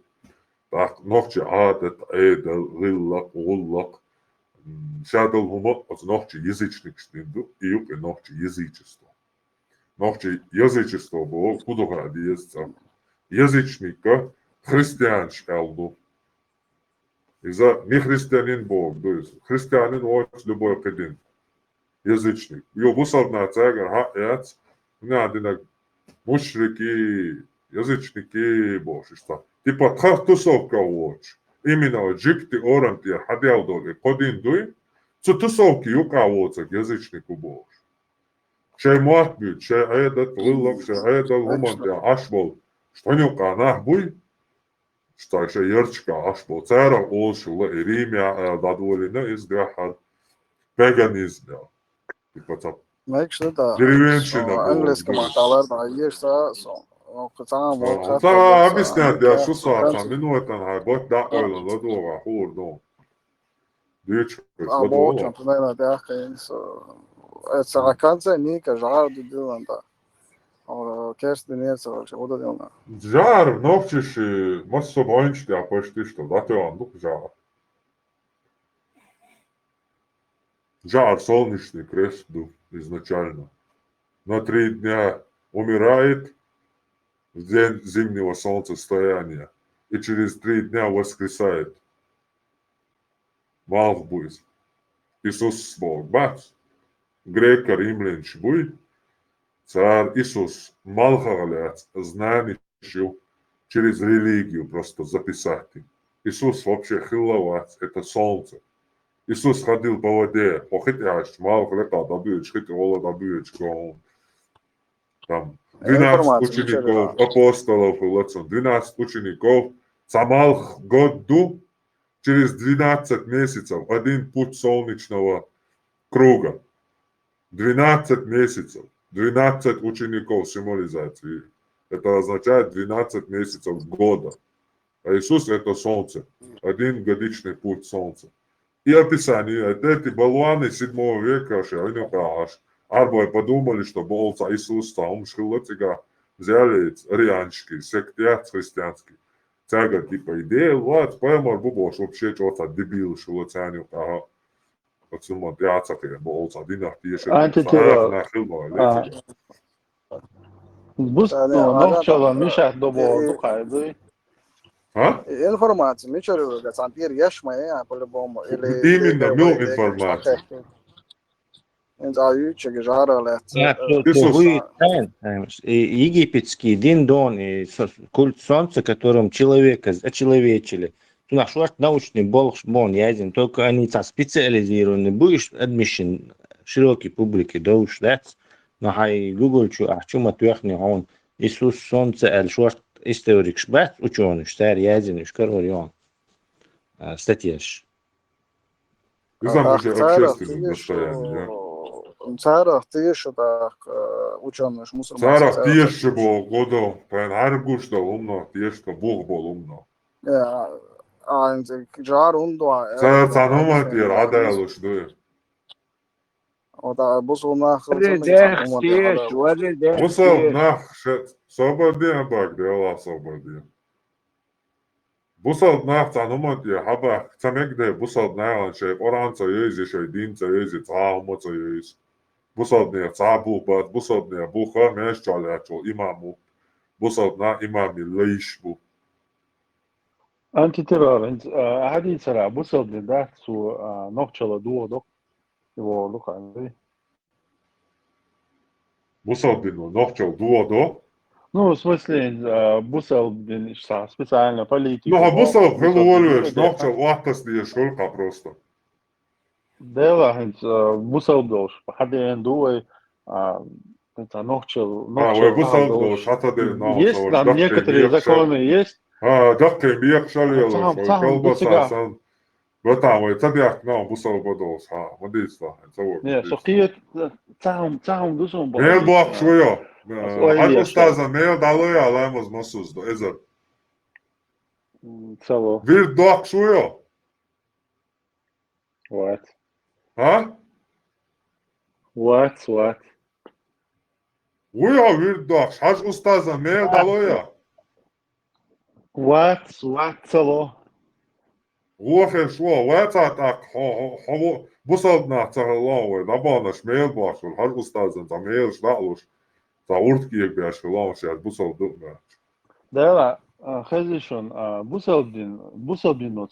Так, нохчи адет, эдел, гиллак, гуллак. Шадал хума, от нохчи язычник шбинду, и юк и нохчи язычество. Нохчи язычество было, кудога диесца. Язычника христианш элду. Из-за не христианин Бог, то есть христианин очень любой кадин, язычник. Его бусална цегар, яц, надо мушрики, язычники, боже, что. Типа тусовка очень. Именно джикти орантия хадял доли, кодин дуй, цу тусовки юка очень язычнику боже. Шей матбют, шей этот лылок, шей этот гумантия ашбол, что нюка нахбуй. Что еще ярчка аж был цара олшила и Римя дадволина из грахар пеганизма. Типа там деревенщина английском аталарда есть кутам вот. Да, объяснять, я что сам минута на год да ойло ладога хурдо. Дичь, вот он наверное да, это оказывается не каждый день да. Kersti niece vēl šī udadielnā. Žār, novčiši, mas собоинчти, а почти что, да, ты он, ну, žār. Жар солнечный крест был изначально. На 3 дня умирает в день зимнего солнцестояния. И через 3 дня воскресает. Малх будет. Иисус Бог, бац. Грека, римлян, будет. Царь Иисус Малхагаляц знанищу через религию просто записать. Иисус вообще хиловац, это солнце. Иисус ходил по воде, похитящ, Малхаляка добьешь, хити Ола добьешь, там 12 учеников, апостолов, 12 учеников, Самалх году через 12 месяцев, один путь солнечного круга. 12 месяцев. 12 учеников символизации. Это означает 12 месяцев года. А Иисус это солнце. Один годичный путь солнца. И описание. Эти балуаны 7 века, арбой подумали, что болца Иисус там шхилотига взяли рианчики, сектят христианский. Тяга типа идея, вот, поймар бубош, вообще что-то дебил шхилотяню, ага. Отсюда театр болца, динах тише. Бус, ногчала, Миша, добо, духай, информация, Мичару, Гацантир, Яшмая, по-любому. Именно, ну, информация. Египетский Диндон и культ солнца, которым человека очеловечили. Наш научный болгшбон язин, только они специализированы. Будешь admission широкой публике, да уж, да? Но хай Google чу, а чума тюахни он Иисус солнце, аль шварт историк шбат, ученый, штар язин, шкарорион. Статьяш. Общественным достоянием. Царах тише так ученый мусульман. Царах тише был года, пен аргуш да умно, тише Бог был умно. Жар унду. Цар цанума тир адаялуш дуе. ودا بوصل ناخ ورد زميت وما اختيش هذا ورد وصل اختيش ناخ صبردين باك دي الله صبردين وصل ناخ تانومت يا حبا تمك دي وصل ناخ شيء قرآن تيجي شيء دين تيجي تعاهم تيجي وصل ناخ تعبو بات وصل ناخ بوخا ماشي على شو إمامو وصل ناخ إمامي ليش بو أنت ترى هذه ترى بوصل ده سو نقطة دو دو يبغى لك عندي وصل دينو نوخشو دو دو Ну, в смысле, бусел специально политику. Ну, а бусал бусел говоришь, нохчо вахтас дие школка просто. Дела, бусел долж. Хаден дуй, это нохчо. Вы бусал долж, хата де нау Есть там некоторые законы, есть. دقي بيق شاليلو تعهم كلبا ساسان بتاوي تبيك نو بوصل بدوس ما ديس لا تصور Не, сухие, تعهم دوسهم. ميل باق شوية حاج أستاذة ميل دالويا لامز مسوس دو إذا Цело. فير دوق شوية What? ها What? ويا فير دوق حاج أستاذة ميل دالويا What? Цело. وخير شو واتاتك هو بوصلنا تغلاوي دبانش ميل باش والحاج أستاذة تميل شدالوش تعورت كيك بيش خلاص يعني بوصل دقنا Дела, хазишон, бусел но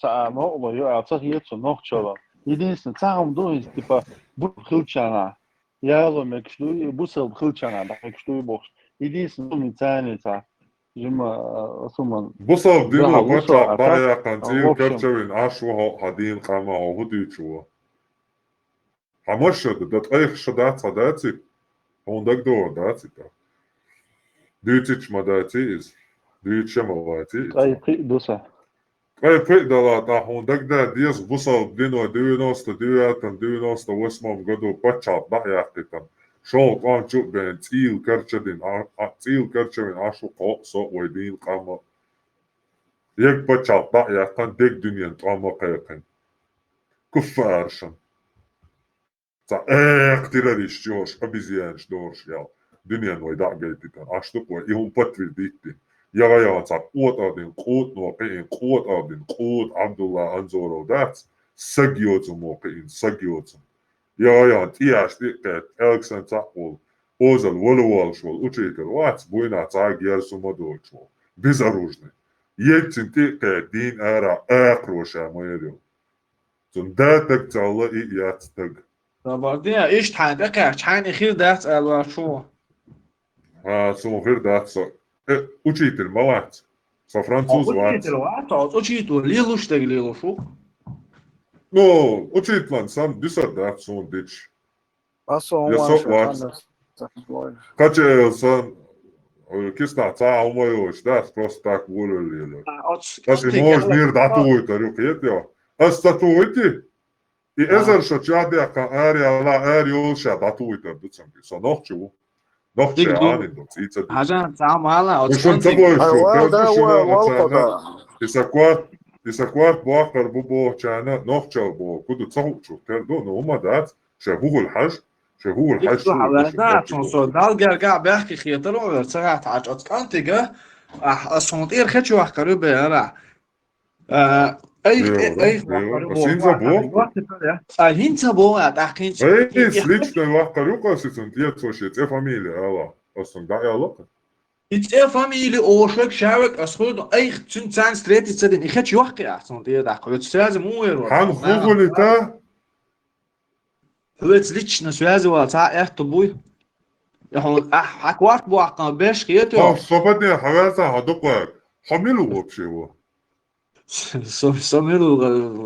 но я цахиет нохчала. Единственное, цахом дуин типа бухилчана. Я ломек что бусел бухилчана, так что бокс. Единственное, мы тянется. Жима суман. بوصل دينو بطلع ضايع قنتيل كرتشوين عشوه حدين قامه وهديتشوه حمشت دت شدات صداتي هون دك دور داتي تا ديتش مداتيز ديتش مواتيز أي قي دوسا. أي قي دلا تا هون دك دا ديس بوصل دينو ديونوست ديواتن ديونوست واسمهم قدو بطلع ضايع قيتن شو قام شو بين تيل كرتشدين تيل كرتشوين عشو قاصو ويدين قامه يك بطلع ضايع قن دك دنيا قامه قيقن كفارشن تا اختيراديش جوش ابيزيانش دورش يا دنيا نوي دا جيتي اشتق ويهم باتويل ديكتي يا تا قوت ادين قوت نوقين قوت ادين قوت عبد الله انزورو دات سجيوت موقين سجيوت يا تياش ديكت الكسن تاقول اوزل ولوال شول учитель وات بوينا تاع يرسو مدوچو безоружный يتين ديكت دين ارا اقروشا ميريو تون داتك تالا ياتك بعدين ايش تحدك شحال خير دات شو سو غير دات учитель مالات со француз ват учитель лилу что лилу шо ну учитель сам дисат дат сон дич я со ват каче сон кисна та умоёш дат просто так волели ты можешь мир датуй тарюк етё астатуйти и эзер шо чадя ка ария ла ариол ша датуй тардуцам со нохчу نخشى عاني دوت حاجة تعمل على شو تبغى شو إسكوات باكر بوبو كان نخشى بو كده تصو شو كردو نوما دات شافوه الحج شو حوالي شو صدال جرجع بيحكي خيطرو سرعت عجت كانت جا الصنطير خدش واحد قريب يلا أي هينزابو أتحكين أي сличный واحد قريب قصة ديت سوشيت فاميليا الله أصلا داعي الله Iets familie oorzaak zou ik als goed eigen zijn street iets in ik je wacht ja zo'n die dag het is mooi hoor Han خوبه تا het lichtje связи wel تا echt boei ja gewoon حكوات بوقت باش خيته صبتني حواسه هدوق حمله вообще سميرو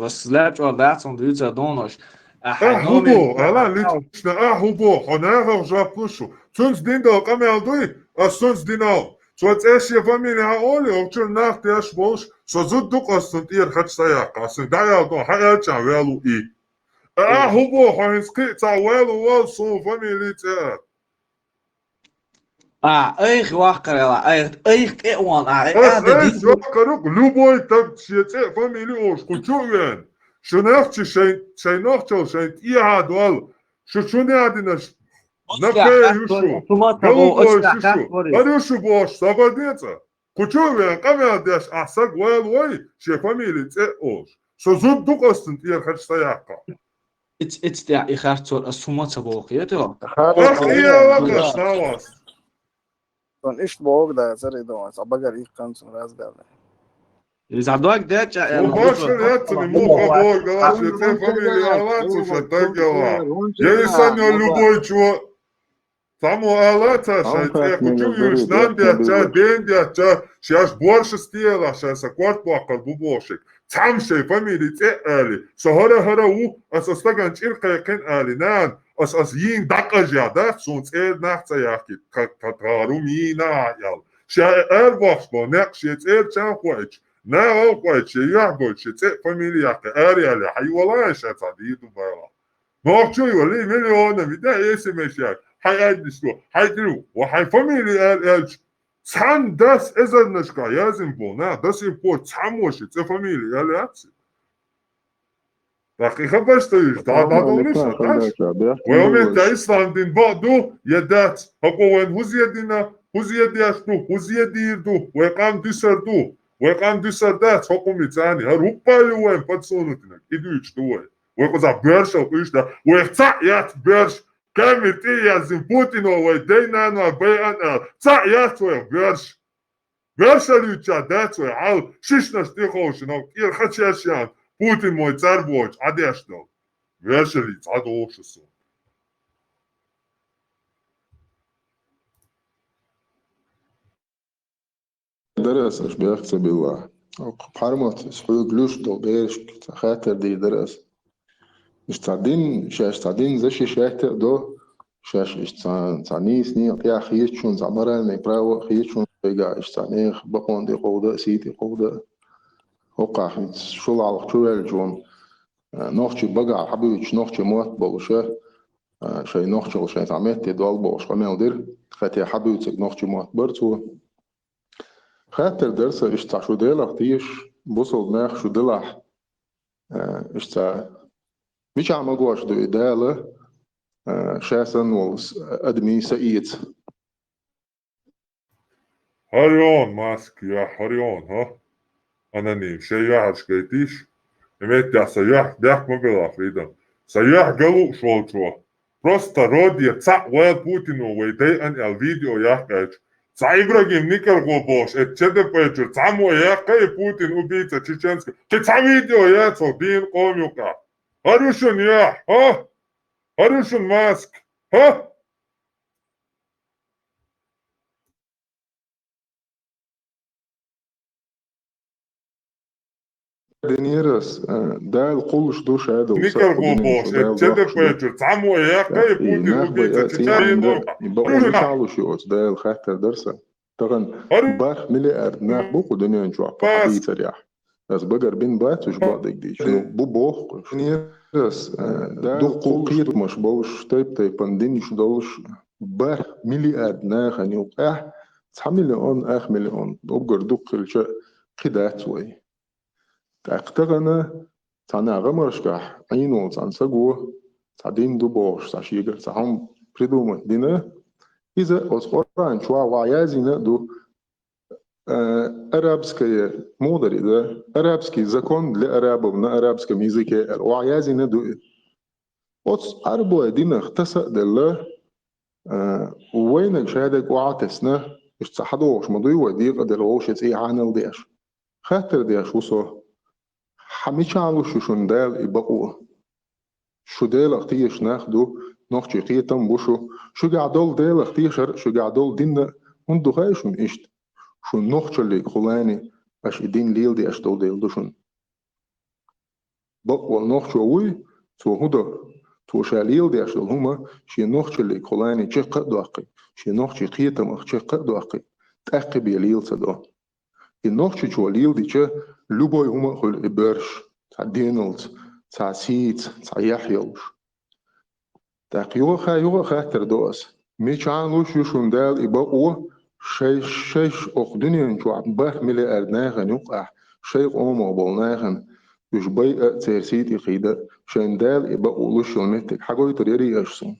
وسلاج ولا zo'n dude zo donors هوبو لا ليش هوبو هناك جابوشو سونس دين دو كامل دوي سونس ديناو سوات ايش يا فاميلي هاولي اوكشن ناخت ايش بولش سوزود دوق استنتير حد سياق اسن دايا دو حياتشا ويلو اي هوبو هنسكي تا ويلو وال سو فاميلي تا ايغ واقر يلا ايغ ايوان ايغ واقر لوبوي تك شيت فاميلي اوش كنتو وين شناختي شي ناختو شي ايها دول شو ناديناش Ostia, نبقى يشو Sumata, قلبو Ostia, يشو أريشو بوش سباديتا كوشوبي قبل داش أحسق وي شي فاميلي تأوش شو زود دوك أستن تير خش سياقة It's der ich har zur Sumata boqiyat yo. أخ إيا وقت ناواس Van isto bog da zeri do as abagar ik kan sun raz gale. إذا عدوك ده وباشر ياتني مو قبول قلاش يتين فاميلي آلات وشتاق يوا يلسان يلوبوي شو تامو آلاتا شايتين كوشو يوشنان دياتا دين دياتا شاش بورش ستيلا شاش كوارت باقل بوبوشك تام شي فاميلي تقالي سهرة هرا و أساستاقان شيرقا يقين آلي نان أس يين دقا جادا سون تقال ناحتا ياكي كتغارو مينا يال شا أرباخش بو نقش يتقال چان خويش نا أوقات يعقل شيء فاميليا كأريالي حي والله شيء تعديد وبيلا ما شو يولي مليون بدأ اسم شيء حي أدشوا حي تلو وحي فاميليا الألج سان داس إذا نشكا يازم بونا داس يبور تسموش شيء فاميليا الألج دقيقة بس تيجي دا دونيش داش ويوم أنت إسلام دين بعدو يدات هقوين هزيدنا هزيدياشتو هزيديردو ويقام ديسردو ويقام ديسردات حكومي تاني هروبا وين باتسونتنا إدوش دوي ويقوزا بيرش وإيش دا ويقطعيات بيرش كامل تيازم بوتينو ويدينانو بيان تعيات ويبيرش بيرش اليوتشا دات ويعال شيشنا شتيخوشنو كير خاتشاشيان بوتين موي تاربوش عدياشتو بيرش اللي تعدوش السون درس اش بيحسب بالله قارمت سحو جلوش دو بيرش خاطر دي درس اشتادين شاش تادين زش شاته دو شاش اشتانيس ني يا خيت شون زمرا ني براو خيت شون بيغا اشتاني بقون دي قوده سيتي قوده وقع شو على شو جون نوختي بقى حبيبي نوختي موت بوشه شي نوختي شي تعمت دول بوش قمه ودير خاتي حبيبي نوختي موت برتو خاطر درس اشتا شو ديلا تيش بوصل ناخ شو دلح اشتا مش عم اقواش دو إدالة شاسن والس أدمي سئيت هريون ماسك يا هريون ها أنا نيم شياح شكيتيش إميت يا سياح داك ما بلا فيدا سياح قالوا شو просто родия ца ويل بوتين ويدي أن الفيديو يحكيش ца إبراهيم نيكل غوبوش اتشد بيجر ца مو يحكي بوتين убийца чеченский ца видео ياتو دين قوميوكا هريشون ياح ها هريشون ماسك ها دينيرس دا القلش دوش هذا نيكل غوبوش اتشد بيجر ца مو يحكي بوتين убийца чеченский يبقى مش على شو دا الخاطر درسه طبعا باخ مليار ناخ بوكو دنيا نشوف قضية سريع بس بقر بين بات وش بعدك دي شنو بوخ دينيرس دو قوقيت مش بوش طيب بندين شو دوش باخ مليار ناخ نيو مليون مليون بقر دوق الشيء قدات وي تأقتغنا تانا غمرشكح عينو تان سقوه تعدين دو بوش تاشيقر تاهم بريدومت دينا إذا أصغران شوا وعيازينا دو أرابسكي مودر إذا أرابسكي زكون لأرابونا أرابسكي ميزيكي وعيازينا دو أص أربو دينا اختصأ دلا وينك شهادك وعاتسنا اشتحدوش مضي وديق دلوش يتسي عانل ديش خاطر ديش وصو حميش عالو شو دال يبقوا شو دال اختيش ناخدو نوختي قيتم بوشو شو قاعدول دال اختيشر شو قاعدول دينا هندو خايشون اشت شو نوختي اللي خلاني اش الدين ليل دي اشتول ديل دوشون بقوا نوختي وي تو هدا تو شاليل دي اشتول هما شي نوختي اللي خلاني تشق دواقي شي نوختي قيتم اختشق دواقي تأقي بيليل صدو النوختي شو ليل دي تشا لوبوي هما خل إبرش تاع دينالد تاع سيت تاع يحيوش تاع يوغا خاطر دوس ميش عانوش يشون دال إبقوا شيش أخدني نشوع باه ملي أردناغن يقع شيخ أمو بولناغن يش بيئة تيرسيتي خيدة شين دال يبقى قولوش يونتك حاجة يتريري يشسون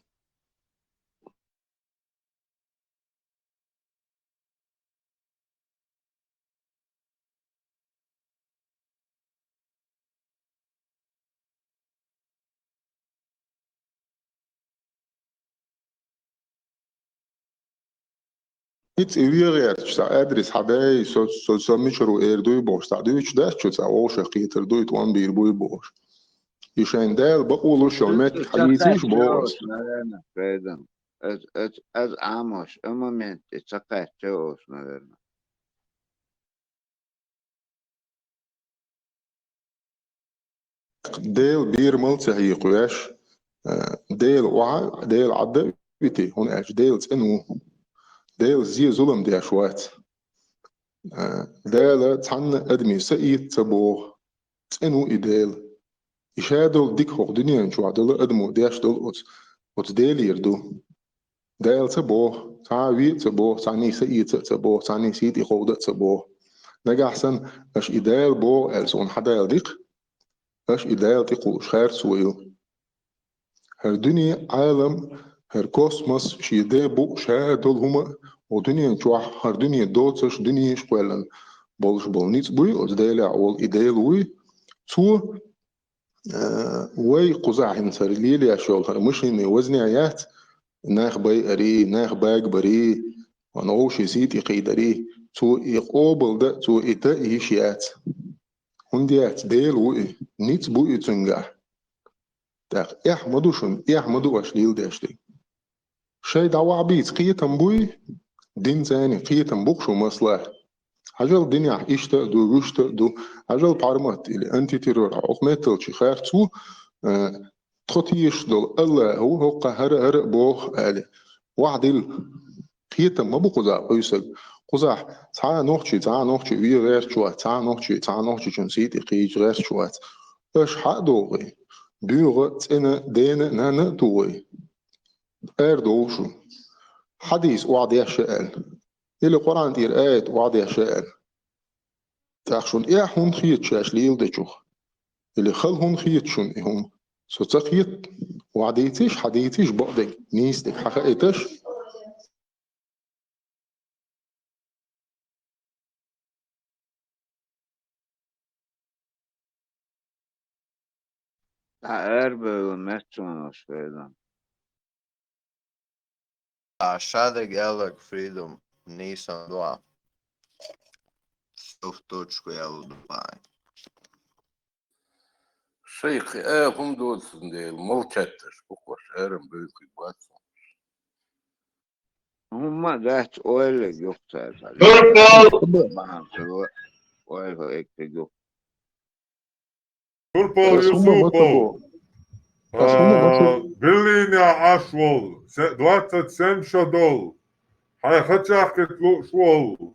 Iets weer sta adres hadai so michro doy bosh ta doy chda chta o shaqiter doy to ambir boy bosh يشين دال بقولوا شومت حديثيش بوس naravno, predam. Az amos, un moment, čakačeos, naravno. ديل بير ملتي هي قياش ديل وع ديل عد بيتي هون اش ديل تنو ديل زي ظلم دي اشوات ديل تحن ادمي سئيت تبو تنو ايديل يشادل ديك هو دنيا شو عدل ادمو ديش دل ات ديل يردو ديل تبو تعوي تبو تعني سئيت تبو تعني سيت يخود تبو نجا احسن اش ايديل بو السون حدا يديق اش ايديل تقوش خير سويو هر دنيا عالم هر كوسموس شي ديبو شادل هما ودنيا نشوح هر دنيا دوتش دنيا شقولن بولش بولنيتس بوي او ديلا اول ايديل وي تو وي قزع انسر ليلي اشول هر مش اني وزني ايات ناخ باي اري ناخ باق بري ونوشي سيتي قيدري تو يقوبل ده تو ايتا ايشيات هنديات ديل وي نيتس بوي تنجح تاق يحمدوشن يحمدو اشليل داشتي شي دعوا عبيد قيتم بوي دين زاني قيتم بوكشو مصلح عجل دنيا إشتا دو وشتا دو عجل بارمات اللي أنتي تيرور عقمتل شي خير تو تخطيش دول الله هو قهر هر بوخ آلي وعدل قيتم ما بقزع قيسل قزع تعا نوخشي وي غير شوات تعا نوخشي جنسيتي قيج غير شوات اش حق دوغي بيغة تنا دينا نانا دوغي دوشو حديث وعد يشأل اللي قرآن تير آيات وعد يشأل تاخشون هون خيط شاش ليل دجوخ اللي خلهم خيط شون هم سو تخيط وعديتيش حديتيش بقدك نيستك حقيتش Erbe metsonos, predam. Šāda galak freedom nisam dva. Su točku jelu dupāju. شيخ هم دول ملكتش بقوش ارم بيقي باتهم Huma dat oile yoksa Maham selo oile ekte yok. Turpal Yusupov. Белиня ашвол. 27 шадол. Хай хачахкет швол.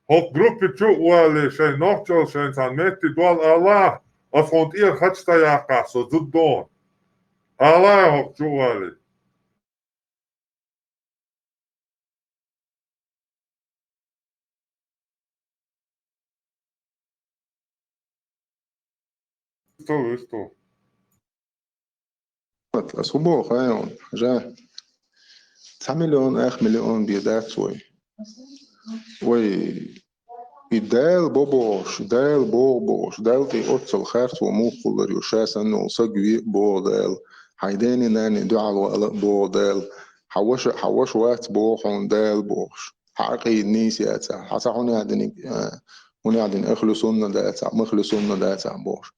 Хок группе чуали шей нохчол шей санметти дуал Аллах. Афонт ир хачтаяка со зуддон. Аллах хок чуали. Что? أصبو خايون جا 9 مليون أخ مليون بيدات سوي وي يدال بوبوش دال بوبوش دال تي أتصل خارت وموخل ريوشاس أنه صقوي بو دال حيداني ناني دعال وقلق بو دال حوش وات بوحون دال بوش حقي النيس ياتا حتى هوني عدن اخلصونا داتا مخلصونا داتا بوش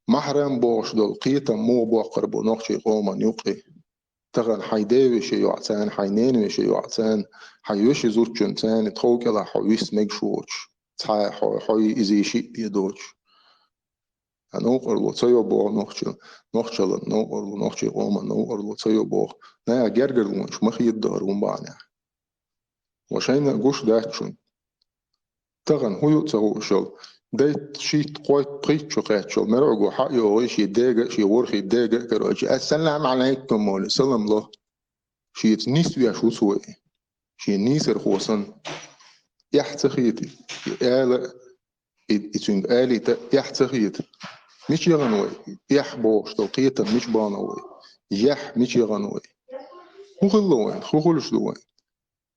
محرم بوش دول قيتا مو بوقر بو نقشي قوما يقي تغن حيداوي شي يعتان حينانوي شي يعتان حيوشي زور جنتان تخوك لا حويس ميكشوش تحاي حوي إزي شي بيدوش نوقر لو تيو بو نقشل نوقر لو نقشي قوما نوقر لو تيو بو نايا جرجر ونش مخي الدار ونبعنى وشينا قوش داتشون تغن هو يتسوشل ديت شيت قويت قيت شو قيت شو مرعو حقي وغيش يداجا شي ورخي يداجا كروجي السلام عليكم ولا سلام الله شي تنيس بيا شو سوي شي نيسر خوصن يحتخيتي آلة يتون آلي يحتخيتي مش يغنوي يح بوش تلقيتا مش بانوي يح مش يغنوي هو غلوين هو غلش دوين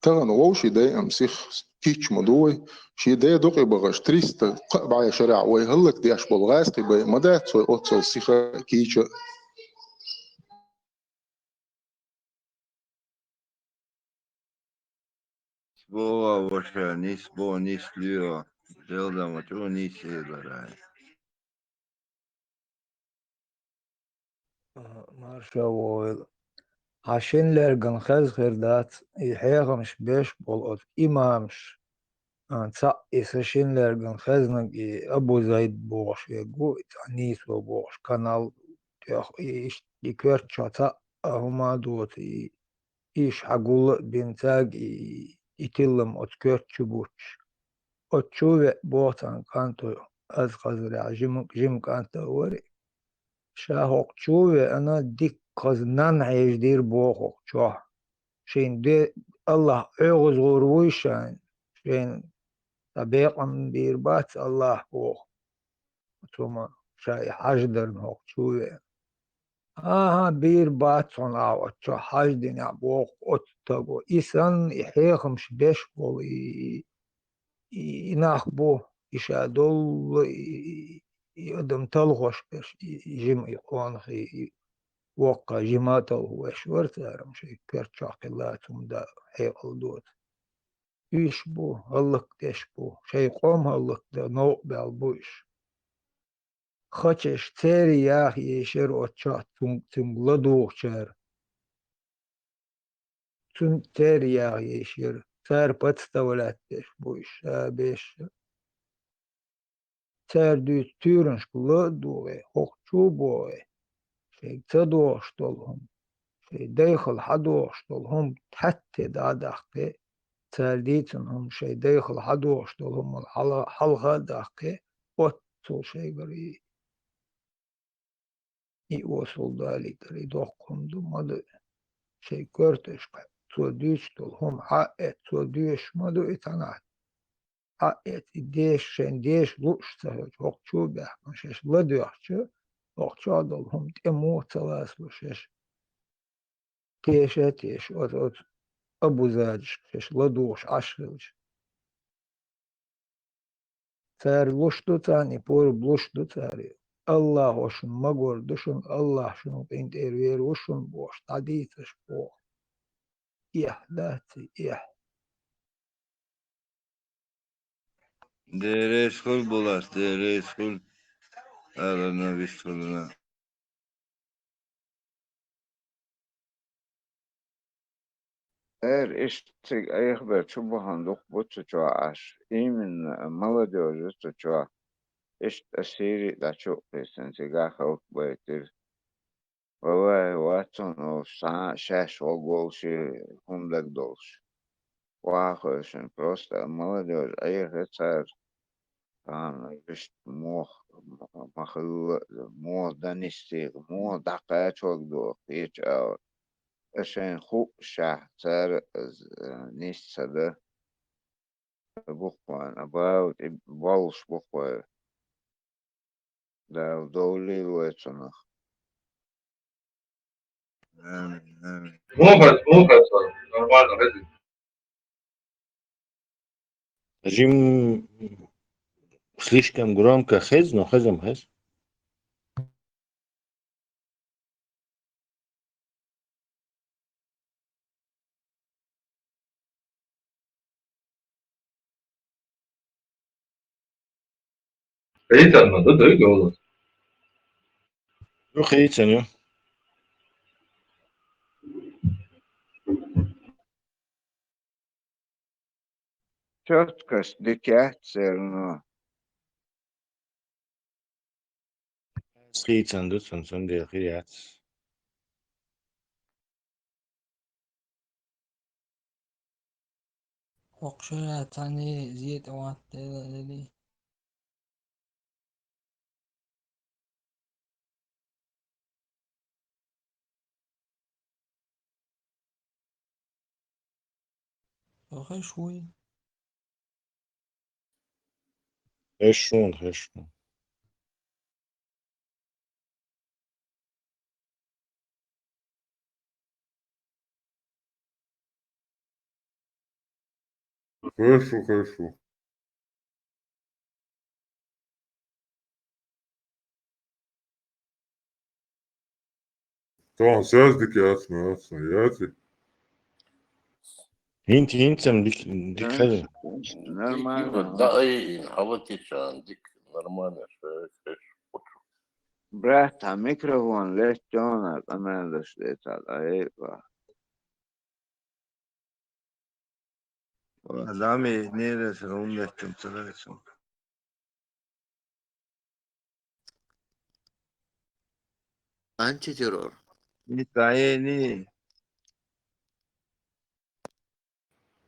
تغن ووشي داي امسيخ كيتش مدوي شي داي دوقي بغش تريست قبع شرع ويهلك دي اشبال غاسقي باي مدات سوي اوتسل سيخا كيتش Boa, вообще, nis bo, nis lio. Zelda, maar toen niet zeker. Marshall عشان لرجن خز خردات يحيغ مش بيش بولقط إمامش تسع إسشين لرجن خزنك أبو زيد بوش يقو تعنيس وبوش كانال تيخ إيش يكرت شتا هما دوت إيش حقول بنتاج يتلم أتكرت شبوش أتشوف بوتان كانتو أز خزر جيم كانتو وري شاهوك تشوف أنا ديك خزنان عيش دير بوخوك شوه شين دي الله عوز غرويشان شين طبيعا دير بات الله بوخ ثم شاي حجدر نوك شوية بير بات صنع وشو حجدن يعبوخ أتتقو إسان يحيخم شبش بول يناخبو يشادول يقدم تلغش بش يجمع يقوان وقع جماعته وشورت شي كرت شاقلاتهم دا حيقل دوت يشبو هلق تشبو شي قوم هلق دا نوع بالبوش خچش تيري ياخ يشير وچا تمغلدوخ شار تم تيري ياخ يشير سار بتستولات تشبوش بيش سار دوت تيرنش بلدوغي خوخ بوغي شي تدوش طولهم شي داخل حدوش طولهم تحتي دادخي تالديتنهم شي داخل حدوش طولهم الحلقة داخي وطو شي قري يوصل دالي قري دوخهم دو شي كورتش تو ديش طولهم حقت تو ديش مدو اتنات حقت ديش شن ديش لوش تهج وقتشو بيحكم شش لديوحشو وقتشو دولهم تمو تلاس وشش تيش أبو زاجش شش لدوش عشرش تار لوشتو تاني بور بلوشتو تاري الله وشن مقور دشن الله شنو بنت إيروير وشن بوش تعديتش بوش داتي Deres kul bulas, deres kul. Alana vistuluna. İşte ayaklar çubuğun dokbu tutuaş. İmin молодежи tutua. İşte siri da çok pesen siga halk baytır. Vallahi Watson o şaş o gol şey humdak dolş. Вахошен просто молодежь, а их это там есть мох данисти, мох дакая чок до пич عشان خوب شهر نیست بخوان about بالش بخوان در دولی ویتونه آمین Слухай, нормально, Рези. Жим слишком громко хэз, но хэзом хэз. Эйтан, да дай голос. Ну, хэйцэн, ё. четко дикяцер, но Хэйцэн, да, сон дэ хэяц. وقشرة تاني زيت وات لي أخي شوي Хэшун. Хорошо, хорошо. Tamam sözlük yazma yazı. Интим, дикхазин. Нормально. Да, и халатиша, дик, нормально, что Брат, а микрофон лишь тёна, команда что-то, а это. Adami neredesin? 15 gün sırasın. Антитеррор. Hikayeni.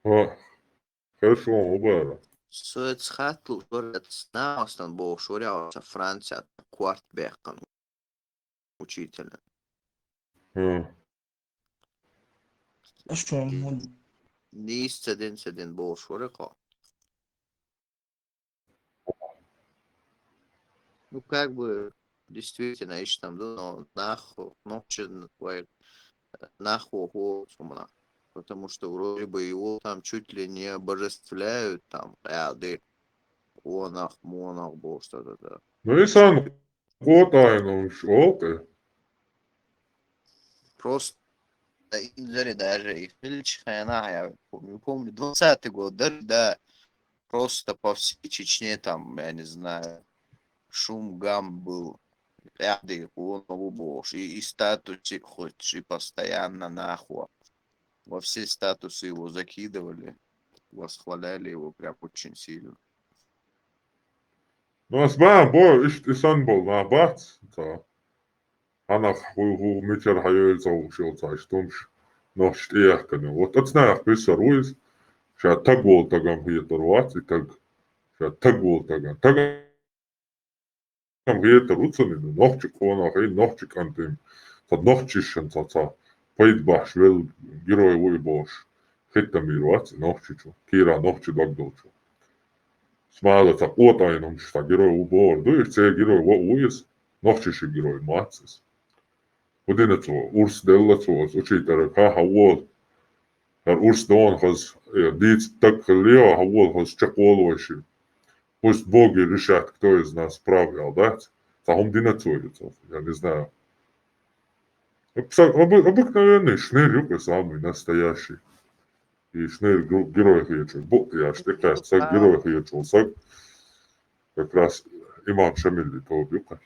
Ha, хорошо, оба. Suetshatlu turets naastan был шуряется Франция квартбеком учителя. Что ему? Дин был шуряко. Ну, как бы, действительно, ищет там, но нахуй, нахуй, потому что вроде бы его там чуть ли не обожествляют, там, ряды, монах был что-то, да. Ну и сам Котайну шелка. Просто даже их я не помню, 20-й год, да, просто по всей Чечне там, я не знаю, шум, гам был, ряды, он бошь, и статусы хоть, и постоянно нахуй. Во все статусы его закидывали, восхваляли его прям очень сильно. Ну, а с бо, исан был на бац, та. Она ху митер хайёльца ушёлца, штумш, но штеяхканы. Вот отснаях писар уиз, ша так гол тагам хиеторвац, и так, ша так гол тагам. Тагам хиетор уцанин, нохчик хона, хай нохчик антим, тад нохчишен цаца, пайд баш, вел герой уи бош. Хитта мирвац, нохчичу, кира нохчи дагдолчу. Смаала та Котайну, šta герой убор, дуиш, це герой во уиз, нохчиши герой мацис. Udinatu urs dellatus учитare ka hawol har urs don has dit так лео hawol has чаколовши. Пусть боги решат, кто из нас прав и да? Сахом динацуется, я не знаю. Обыкновенный шнырь, самый настоящий. И шнырь герой хиечу. Бог я штыка, сак герой хиечу, сак как раз имам Шамилли то бюка.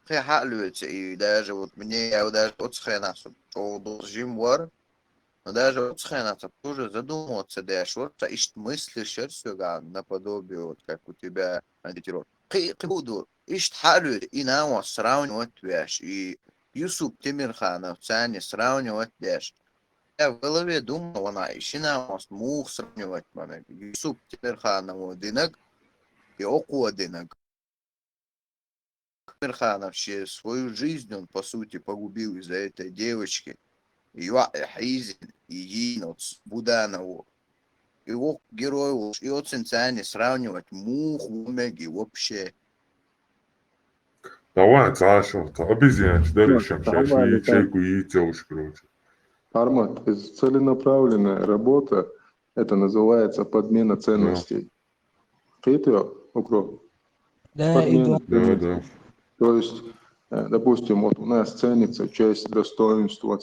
Хахалюется, и даже вот мне, я даже от схренаса, что должим вар, но даже от схренаса тоже задумываться, да, что и мыслишь все наподобие, вот как у тебя антитеррор. Буду, ишь халюет, и нам сравнивать вяж, и Юсуп Тимирханов, Цани сравнивать вяж. Я в голове думал, она ищи нам мух сравнивать, Юсуп Тимирханов динак, и оку динак. Тимирханов вообще свою жизнь он, по сути, погубил из-за этой девочки. Ее Хизин и Yinos Буданову. Его героев и от Цинцани сравнивать мух, умеги вообще. Давай, Саша, обезьян, да решим, сейчас ячейку яйцёуш, короче. Армат, целенаправленная работа, это называется подмена ценностей. Фейтё, укроп? Да, Подмена иду. ценностей. То есть, допустим, вот у нас ценится честь, достоинство,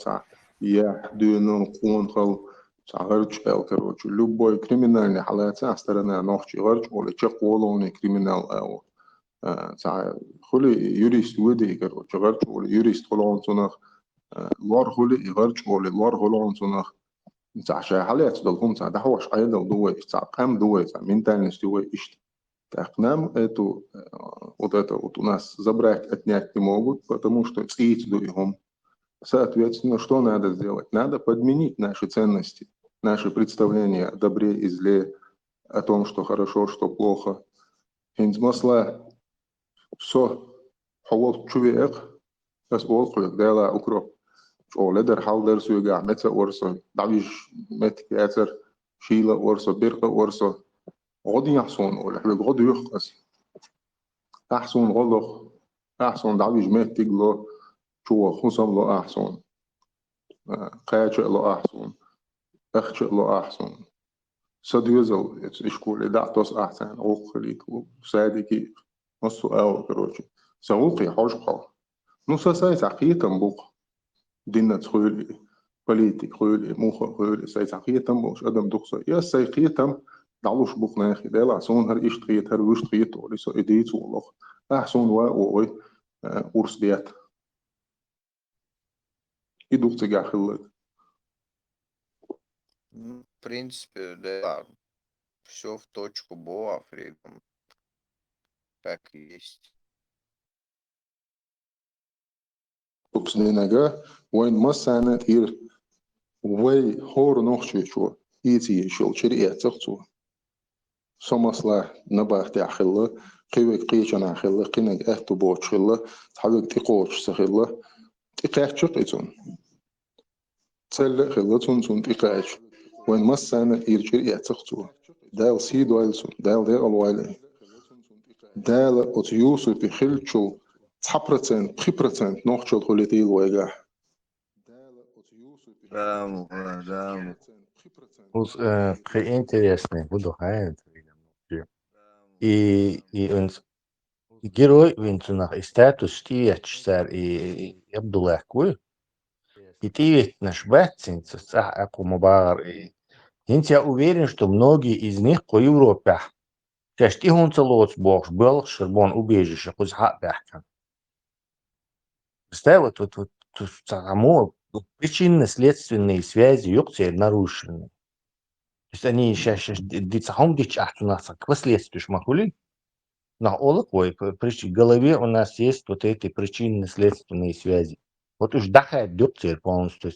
я, дюйнон, кунхал, гарчел, короче, любой криминальный халат, стороны ногчи, гарчел, чеколовный криминал, خلي يوريست ودي كرو شغال شغل يوريست خلون صنخ لار خلي يغير شغل لار خلون صنخ نسع شيء حالات دلهم نسع دحوش عيدا ودوي نسع قام دوي نسع مين تاني نستوي إشت تقنام эту вот это вот у нас забрать отнять не могут, потому что слить дуем. Соответственно, что надо сделать? Надо подменить наши ценности, наши представления о добре и зле, о том, что хорошо, что плохо. Хинзмасла все, حوض شويق بس أوقف ده أكره شو لدر حال درس يجع متى ورصة دعيش مت كاتر شيلة ورصة برقة ورصة غادي يحصون ولا حلو غادي يخقص أحسن غلق أحسن دعيش مت تجلا شو خصم لا أحسن قاچ لا أحسن أخشى له أحسن صديزل إشكولي دعتوس أحسن أوخليك وسادكي نصو أو كروشي سوقي حوشقة نص ساي ساقية بوق دينا تخولي بوليتيك خولي موخة خولي ساي ساقية بوش أدم دقصة يا ساقية دعوش بوق ناخي ديلا عسون هر إشتريت هر وشتريت ولي سو إديت والله أحسن واقوي ورس ديات إدوق تجاه خلق Ну, в принципе, да, все в точку было, фриком. Так и есть. وبسنينجا وين ما سنة تير وي هور نوخشي شو إيتي شو شريعة تغتو سمسلا نباخ تاخله قيوك قيشنا خله قينك أهتو بوش خله تحبك تقوش سخله تقاش شقيتون تسلق خله تون تقاش وين ما سنة تير شريعة تغتو دال سيد وايلسون دال دي الوايلي دال أتيوسو بخلشو 10% نوخشو خلتي الوايقا Да. Интересный буду хайнт. И он герой винцунах и статус стиач сар и Абдуллах куй. И ты ведь наш братцин, аку мубар. Я уверен, что многие из них по Европе. Кашти он целот бог был шербон убежище, хоть хапяхкан. Представь, вот само причинно-следственные связи ёкте нарушены. То есть они сейчас дицахом дич ахтунаса к последствию шмахули. На олакой в голове у нас есть вот эти причинно-следственные связи. Вот уж дахает ёкте полностью.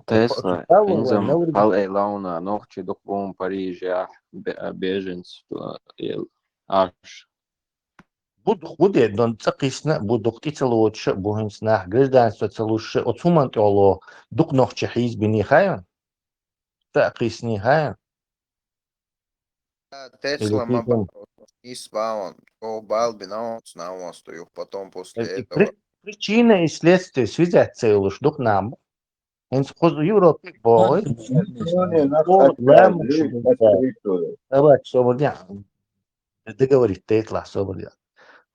Tesla, inzam hal launa nohči dokbom Парижа беженц аш. Буде дон цакисна будок тицелотше бухинснах гражданство целуше отсумант оло дук нохче хиз бини хаян. Цакисни хаян. Тесла не спал, он балби на стою, потом после этого. Причина и следствие связать целуш дук нам. Он в Европе бой. Давай, соболня. Договорить тетла соболня.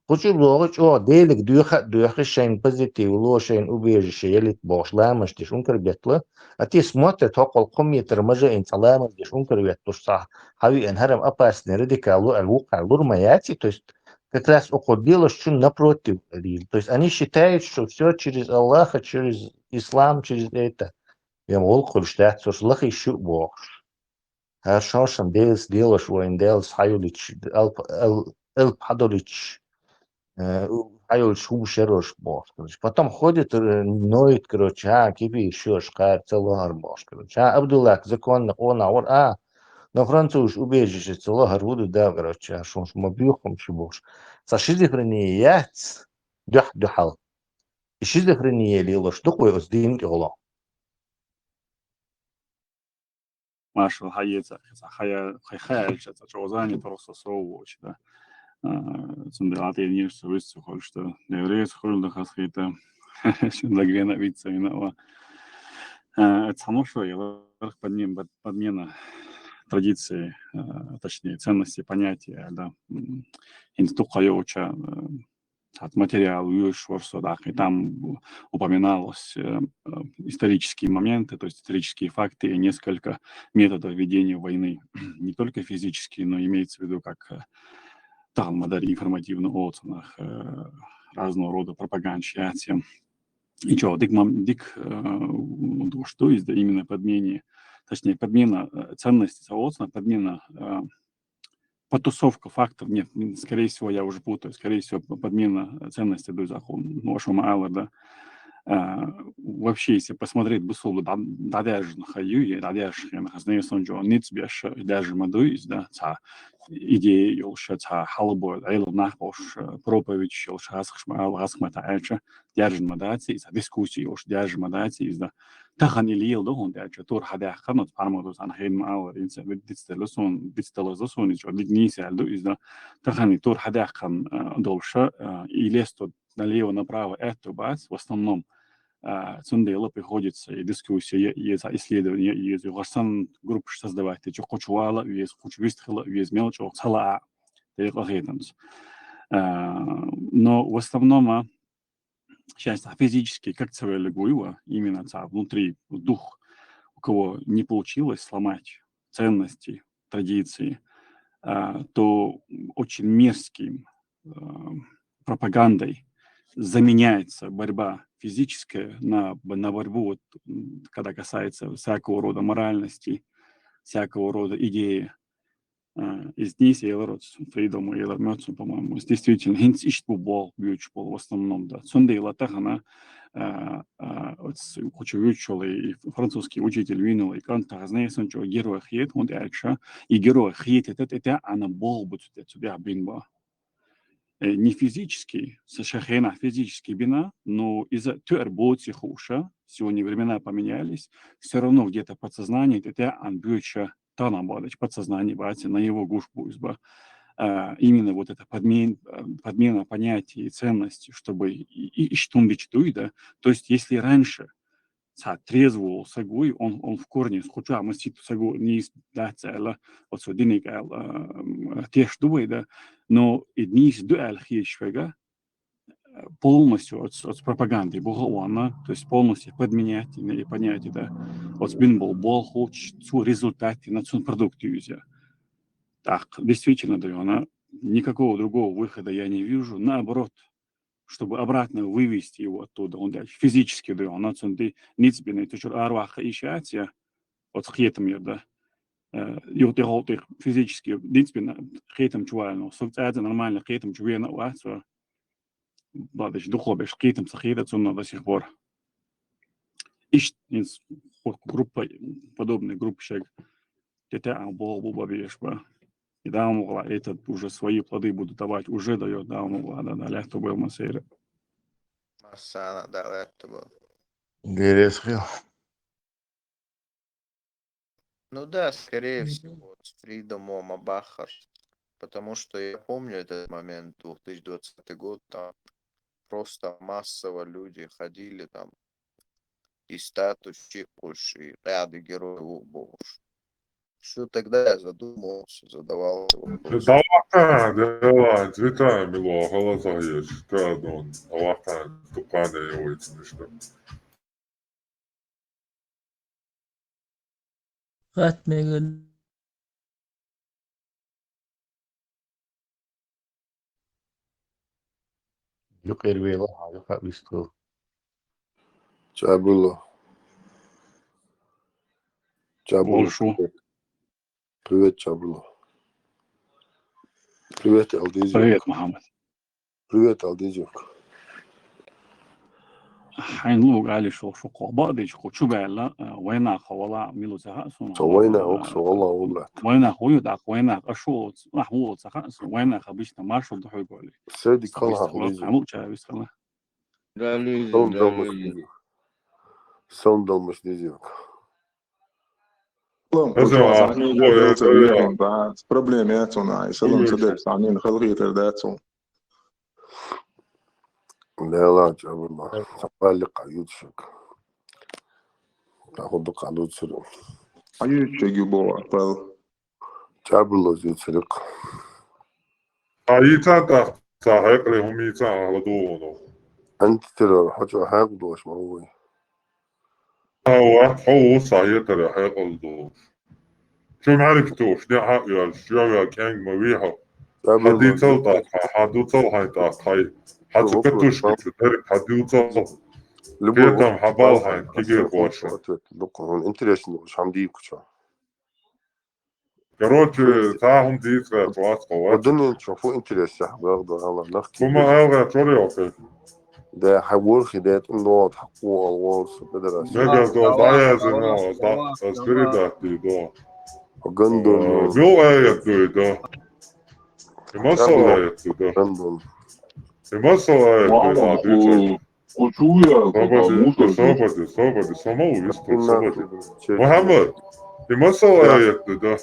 Хочу блогать, делик дюха шейн позитив, лошейн убежище, елит бош, ламаш, диш ункербетла, а ты смотрит, около коммитер, мажа инцаламаш, диш ункербетла, что хави энхарам опасный, радикалу, алвука, лурмаяти, то есть как раз около дела, что напротив. То есть они считают, что все через Аллаха, через ислам, через это. Я могу сказать, что лах еще бог. Хорошо, что делаешь, воин делаешь, хайулич, элпадолич. Хайол шуб шерош бос, короче. Потом ходит, ноет, короче, кипи еще шкар целогар бос, короче. Абдуллах, законно, на француз убежище целогар буду, да, короче, шо мобилхом шибош. Со шизофренией духал. И шизофрения лило, что такое оздинки голо. Машу хаеца, хая, чозани просто совоч, да. Централатый ниш высу холь, что евреys холь да хасхита, лагена вица винова. Это само что я подмена традиции, точнее ценности понятия, да. Институт хаёча от материала и там упоминалось исторические моменты, то есть исторические факты и несколько методов ведения войны, не только физические, но имеется в виду как там модели информативных оценок, разного рода пропагандщиятия. И что, что есть именно подмена ценности соответственно, подмена потусовка фактов, нет, скорее всего, я уже путаю, скорее всего, подмена ценности до закона, вашего мало, да. Вообще, если посмотреть бусулу, да даже на хаю, и да даже на хазнее сонджо, ниц беш, даже мадуис, да, ца идея, елша, ца халбо, айло нахбош, проповедь, елша, асхмата, альча, даже мадаци, ца дискуссии, елша, даже мадаци, да. Тахан или ел дохун, да, тур хадя ханот, пармодус, анхейн маалар, инса, дистелосон, дистелозосон, дигниси, альду, да. Тахан и тур хадя хан долша, и лесто налево направо это бац в основном Цундела приходится и дискуссия, и исследования, и югорстан группы создавать, и хочуала, и хочувистхала, и мелочь цала, но в основном часть физически, как целая гуева, именно внутри дух, у кого не получилось сломать ценности, традиции, то очень мерзким пропагандой заменяется борьба физическая на борьбу, вот, когда касается всякого рода моральности, всякого рода идеи. Из них я род фридом и лармёцу, по-моему, действительно хинц ищтбол бьючбол в основном, да. Сунда и латахана хочу и французский учитель винил и канта знает, что герой хит, он дальше и герой хит это она бол будет тебя бинба. Не физически, совершенно физически бина, но из-за турботы хуша, сегодня времена поменялись, все равно где-то подсознание это анбюча тана бадать подсознание бать на его гушбу изба. Именно вот эта подмена понятий и ценностей, чтобы и что да. То есть если раньше трезвый сагуй, он в корне схочу, а мы сагу не да цела, вот so денег теж дуй, да, но и дни дуэль хищвега полностью от пропаганды богоуана, то есть полностью подменять и понятие, да, от спинбол бол хоч цу результате на цун продуктивизя. Так, действительно, да, она никакого другого выхода я не вижу, наоборот, чтобы обратно вывести его оттуда, он дальше физически, да, он отсюда ницбенный, то что арваха ищать, от хетом я, да, и вот их физически ницбенный хетом чувально, социально нормально хетом чувенно, а что бладыч духовеш хетом сахеда цунно до сих пор. Ищ из группа подобной группы шаг, это был бубабешба. И да, могла этот уже свои плоды будут давать, уже дает, да, могла, да, лето был масейра. Масана, да, это было. Герешхил. Ну да, скорее всего, с Фридомом Абахар. Потому что я помню этот момент, 2020 год, там просто массово люди ходили там, и статус чекуш, и ряды героев бомж. Что тогда я задумался, задавался вопросом. Давай, цвета мило, голоса есть, кадон, авакан, туканы его, что. Ратмеган. Юкервела, юка виску. Чабуло. Чабуло. Привет, Чабуло. Привет, Алдизик. Привет, Мохаммед. Привет, Алдизик. حين لو قال شو قبادي شو بيلا وينا خولا ميلو سها سونا وينا أقصى والله والله وينا خوي داك وينا أشوط محمود سها وينا خبيش تماشوا ضحوا يقولي سيدي كلها Aldizik. عمو شايف سلا Son dolmuş diyecek. Проблемы отсюда, салон садек, санин халгитер датсу. لا والله تعلق على يوتيوب تاخذ دق على يوتيوب يوتيوب يبغى فل تعبلو يوتيوب أيتا تاهق لهم يتا على دونه أنت ترى حاجة حاجة وش ما هو هو صحيح ترى حاجة الدوش شو معرفتوش دي حقيقة شو كان مويها حدي تلطا حدو تلطا تاقاي حتى كتوش كتدرك حدو تلطا كيتام حبال هاي كيجي قواشا لقون انت ليش مش عنديك شو короче تاهم ديت غاتوات قوات ودني تشوفوا انت ليش برضه الله نحكي كما هاو غاتوري اوكي ده حول خدات النوع حقوق الوالس بدرس ميجا دو دايا زنو دا اسبريداتي دو وغندون بيو ايت دو يمصل ايت دو غندون يمصل ايت دو Почуя, صوبتي سمو ويستو صوبتي محمد يمصل ايت دو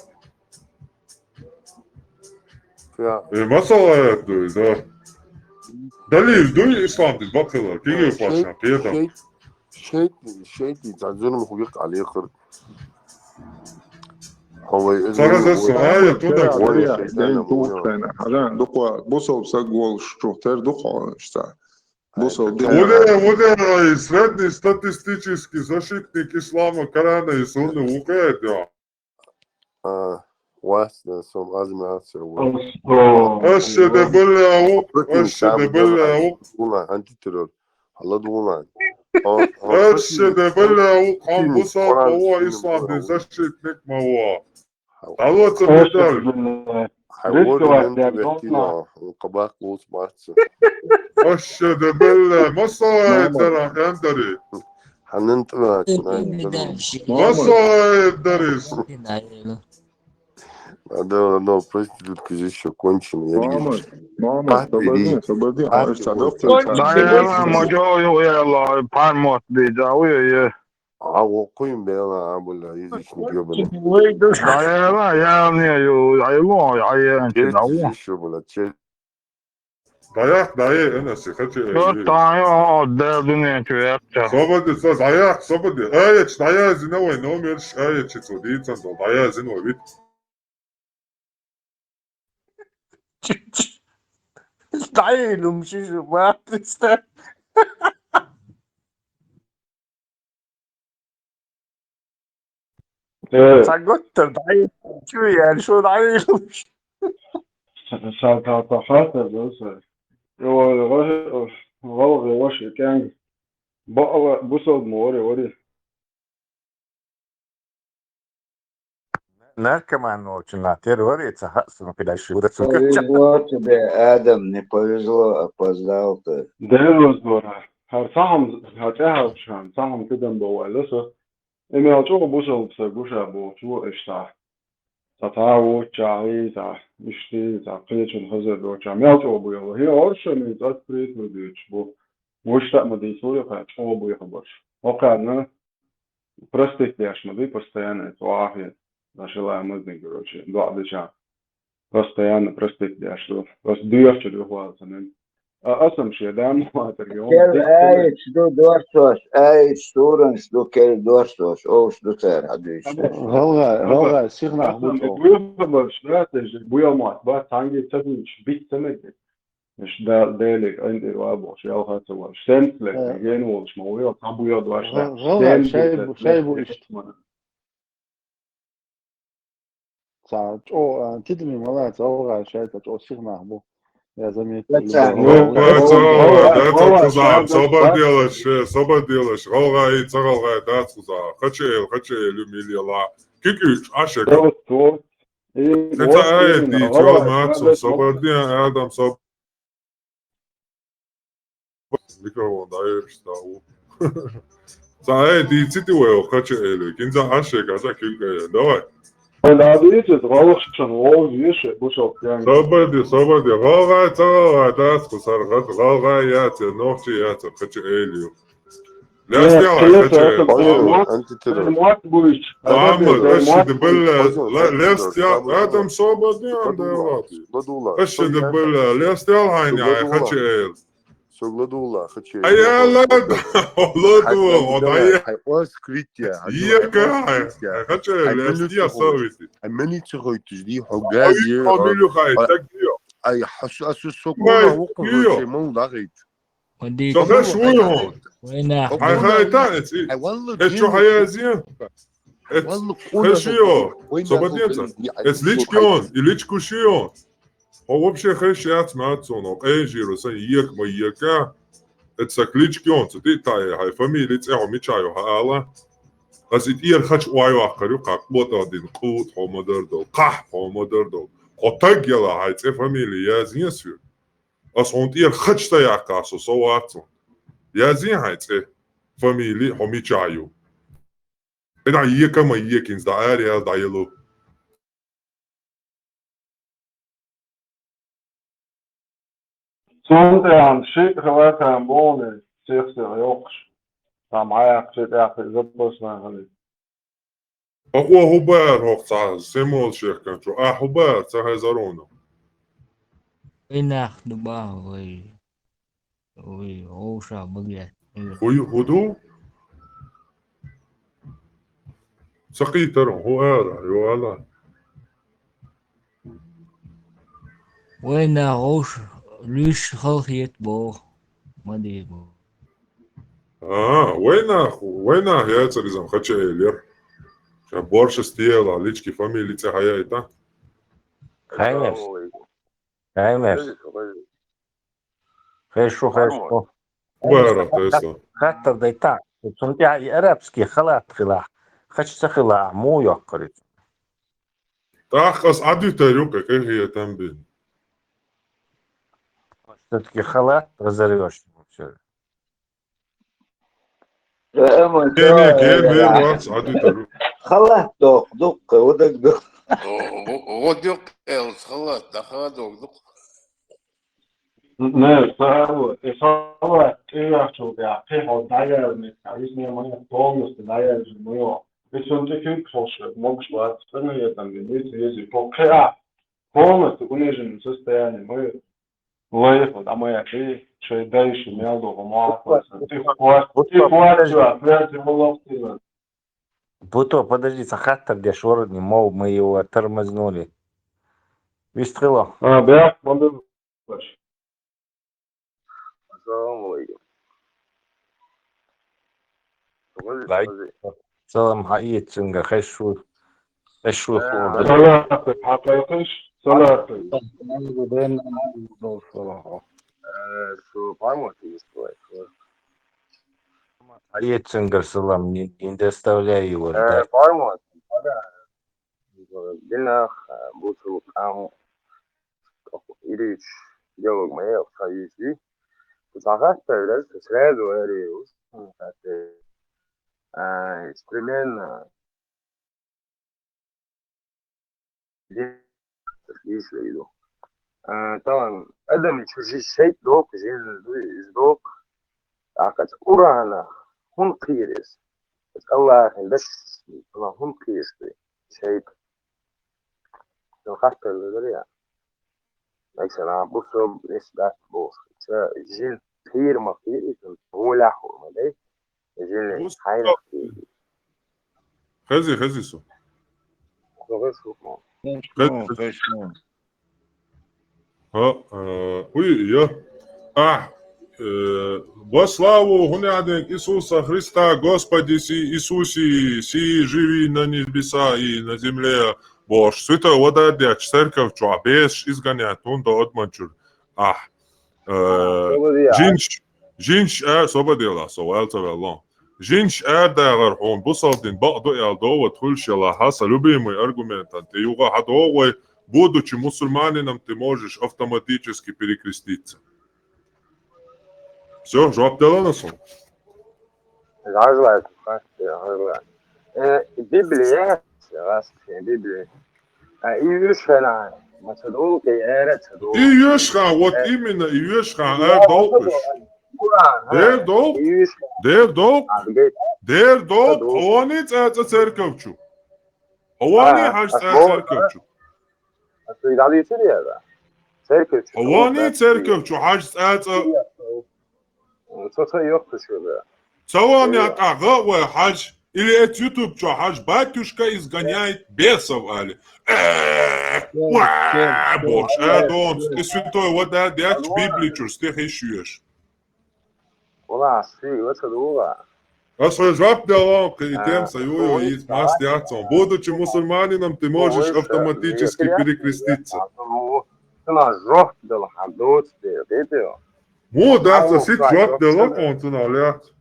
يمصل ايت دو دليل دوي اسلام دي بقلا كيجي قواشا كيتا شيتي تعزونهم حقيق عليه خر هو Sarasın aya tudak. Дарья, день тухтена. Хажан, дуква, бусов сагвол, штухтер духо, что? Бусов Уде средний статистический защитник ислама Корана и Сунны укает, да. واحد سوم أزمة أكثر أشهد بالله أشهد بالله دولا أنت ترى الله دولا أشهد بالله قام بصاب هو إسلام защитник موا الله تبارك حوار أنت بحكينا وقباك قوس مارس أشهد بالله ما صاير ترى يندري حننتبه ما صاير درس Да, проститутка здесь еще конченая. Мама, освободи. А вот коим бела абула язычник ёбаный. Еще, блядь, че. Dayak dayı enesi kaçı Sobadi söz ayak sobadi ayet daya zinoy no mer ayet çitu diysen do daya zinoy bit Dayılım şu bahtiste. Sen götür dayı. Şu yani şu dayılım. خاطر بس غلط وش كان بقى بصل موري وري Наркоман очень на терроре, цахасом кидашь. Вот тебе, Адам, не повезло, опоздал-то. ديروز دورا هرسهم هتاها شان سهم كده مبوالسه إني أشوف بوصل بسجوشة بوشو إشتاع تتعو تشاهي تا إشتي تا قيتشون خزر دو تشاميل تو بيو هي أرشة من ذات بريت مديش بو وشتاق مدي سوريا فاتشو بيو خبرش وقعنا простых яш мады постоянно туахи нашла модный короче два дыча постоянно простых яш просто дуешь двухлаза أصلا شيء دام ما ترجعون كل آية شدو دورتوش آية شورن شدو كل دورتوش أو شدو تر هدوش هلا سيغنا بويا شراتش بويا مات بات تانجي تبنش بيت تمك مش دا دالك عند الوابو شيء أو هذا هو شمس لك جين وش مويا تابويا دواش هلا شايب وش صار أو تدمي ملات أو شايف أو سيغنا بو Soba делаешь, голгай, да, цуза, хачел, люмилила, кикиш, ашек. Это ает, и чё, мацу, сободин, Адам, микрофон, даешь, ставу. За ает, и цитиваю, хачел, кинза, ашек, а за кикая, давай. Собади, голгай, цагалгай, даску, саргат, голгай, яце, ногчи, яце, хочу элью. لا استوعب محمد اشهد بالله لا استوعب ادم صوبدي عند راتي اشهد بالله لا استوعب هاي хочу эл Согладула, хочу. А я ладно, ладно, одая. Оскрития. Ека, хочу эл, совести. Амени цогойтиш ди хогази. Амилю хай, так дио. Ай хасу сокона وقف مو ضغط. صغير شوي هون هاي تانت اتشو حيازين خشيو صبدينتا اتس ليچكيون ليچكوشيون هو вообще خشيات ماتسونو ايجيرو سن يك ما يكا اتس ليچكيون تي تاي هاي فاميلي تسعو ميچايو هالا بس يتير خش وايو اخريو قاقبوتا دين قوت حومدردو قح حومدردو قطاق يلا هاي تي فاميلي يازين سيو أصلاً خشتا يا كاسو صواتو يا زين هاي فاميلي همي تشايو إذا يكا ما يكينز دايري هذا دايلو صنطي شيء خواتها بوني سيخسي غيوقش معايا شيء ياخي زبوسنا هلي أقوى هبار هوقتا سيمول شيخ كانتو هبار تهي زارونا إنك دبا وي أوشا بقيت هدو سقيترهم هو أرى يوالا وين غوش ليش خلقيت بو ما دي بو وينا يا تريزم خدش إلير بورش ستيل عليك فاميلي تحيا إتا Хаймерс, Хаймерс, خيشو ويرا تيسلا خاطر ديتا تنتي عربسكي خلات خلا خش خلا مو يقري تاخص عدو تاريوكا كي هي تنبين تتكي خلات غزريوش كيني كين مير واتس عدو تاريوكا خلاص دوق ودق دوق غدق خلاص دخل دوق 네, 그하고 서로 의학적이야. 폐허 나야는 아니면 뭐냐 도움을 나야지 뭐요. 그래서 이제 그것을 먹고 싶어 쓰는 게 이제 복해야 도움을 꾸내주는 состояние мы лайфа да моя и что дальше между гомофобом ты хватит Буто, подожди, Сахаттер, где шорни, мол, мы его тормознули. Вистрело. да, он в целом хаит цинга хэшу хаит цинга салам не доставляй его ждать. буду там ирич диалог моя союзи Сахаттер сразу говорил примерно если иду. طبعا ادم чужий شيء دوق جيل دوق عقد قرانا هم قيرس الله بس هم قيرس شيء الخطر اللي ده مثلا بصوا ليش ده بص جيل خير ما خير هو لا حرمه ده جيل خير خزي سو ها во славу гонядек Иисуса Христа, Господи Иисусе, си живи на небеса и на земле, Бож, святой вододяч, церковь, чуабеш, изгонят, он да отмачур. Жинч сободила, соуэлца веллон. Жинч дагар он бусалдин баъду ялдова тхульшила хаса любимый аргумент. Ты юга хадовой, будучи мусульманином, ты можешь автоматически перекреститься. Все, жауап дала на сон. Библия, Библия. Июшхана, Мацадул, Кайрацадул. Июшхан, вот именно Июшхан, Der долг, они церковчу. Они хаш церковчу. Они церковчу, хаш церковчу. Цавани атага хаш или это YouTube что хаш батюшка изгоняет бесов али. Бож, Адон, ты святой вододяч Библию стихи шьешь. А свой жаб дала к тем союзу и мастиацом. Будучи мусульманином, ты можешь автоматически перекреститься. Му да за сит жаб дала контуналят.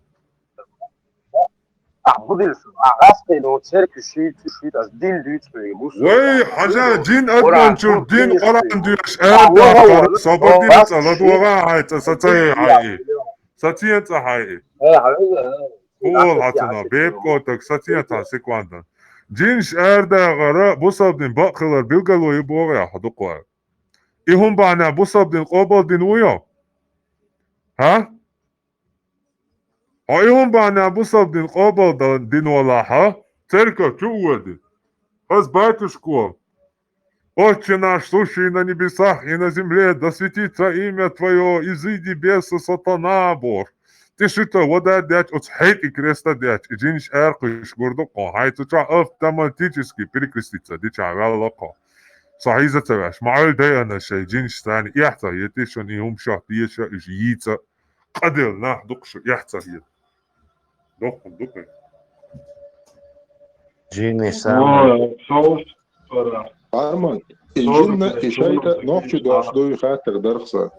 Вей, хажа джин адвенчур, дин Коран дюш эрда, сободин саладуга хайта сацай хай. Сатиенца хай. Ол хатна бебко так сатиенца секвандан. Джинш эрда гара бусабдин бакхлар билгалой бога хадуqa. Ihum bana busabdin qobaldin uyo. Ha? Ayhum bana busabdin qobaldin wala ha? Церковь чувствует. Аз батюшку. Отче наш, сущий на небесах и на земле, да светится имя Твое, изыди беса сатана, Бог. تشتا ودا داч от хейти креста дач джинш аркыш гордо ко хайтуча автоматически перекреститься дича велоко صحيزة تبعش معل دي أنا شيء جنش ثاني يحتا يتيشون يهم شاطيشة إش ييتا قدر ناح دقش يحتا هي دقن جيني سامي Armand, الجنة إشايتا نوحش دوش دوي خاطر درخصة.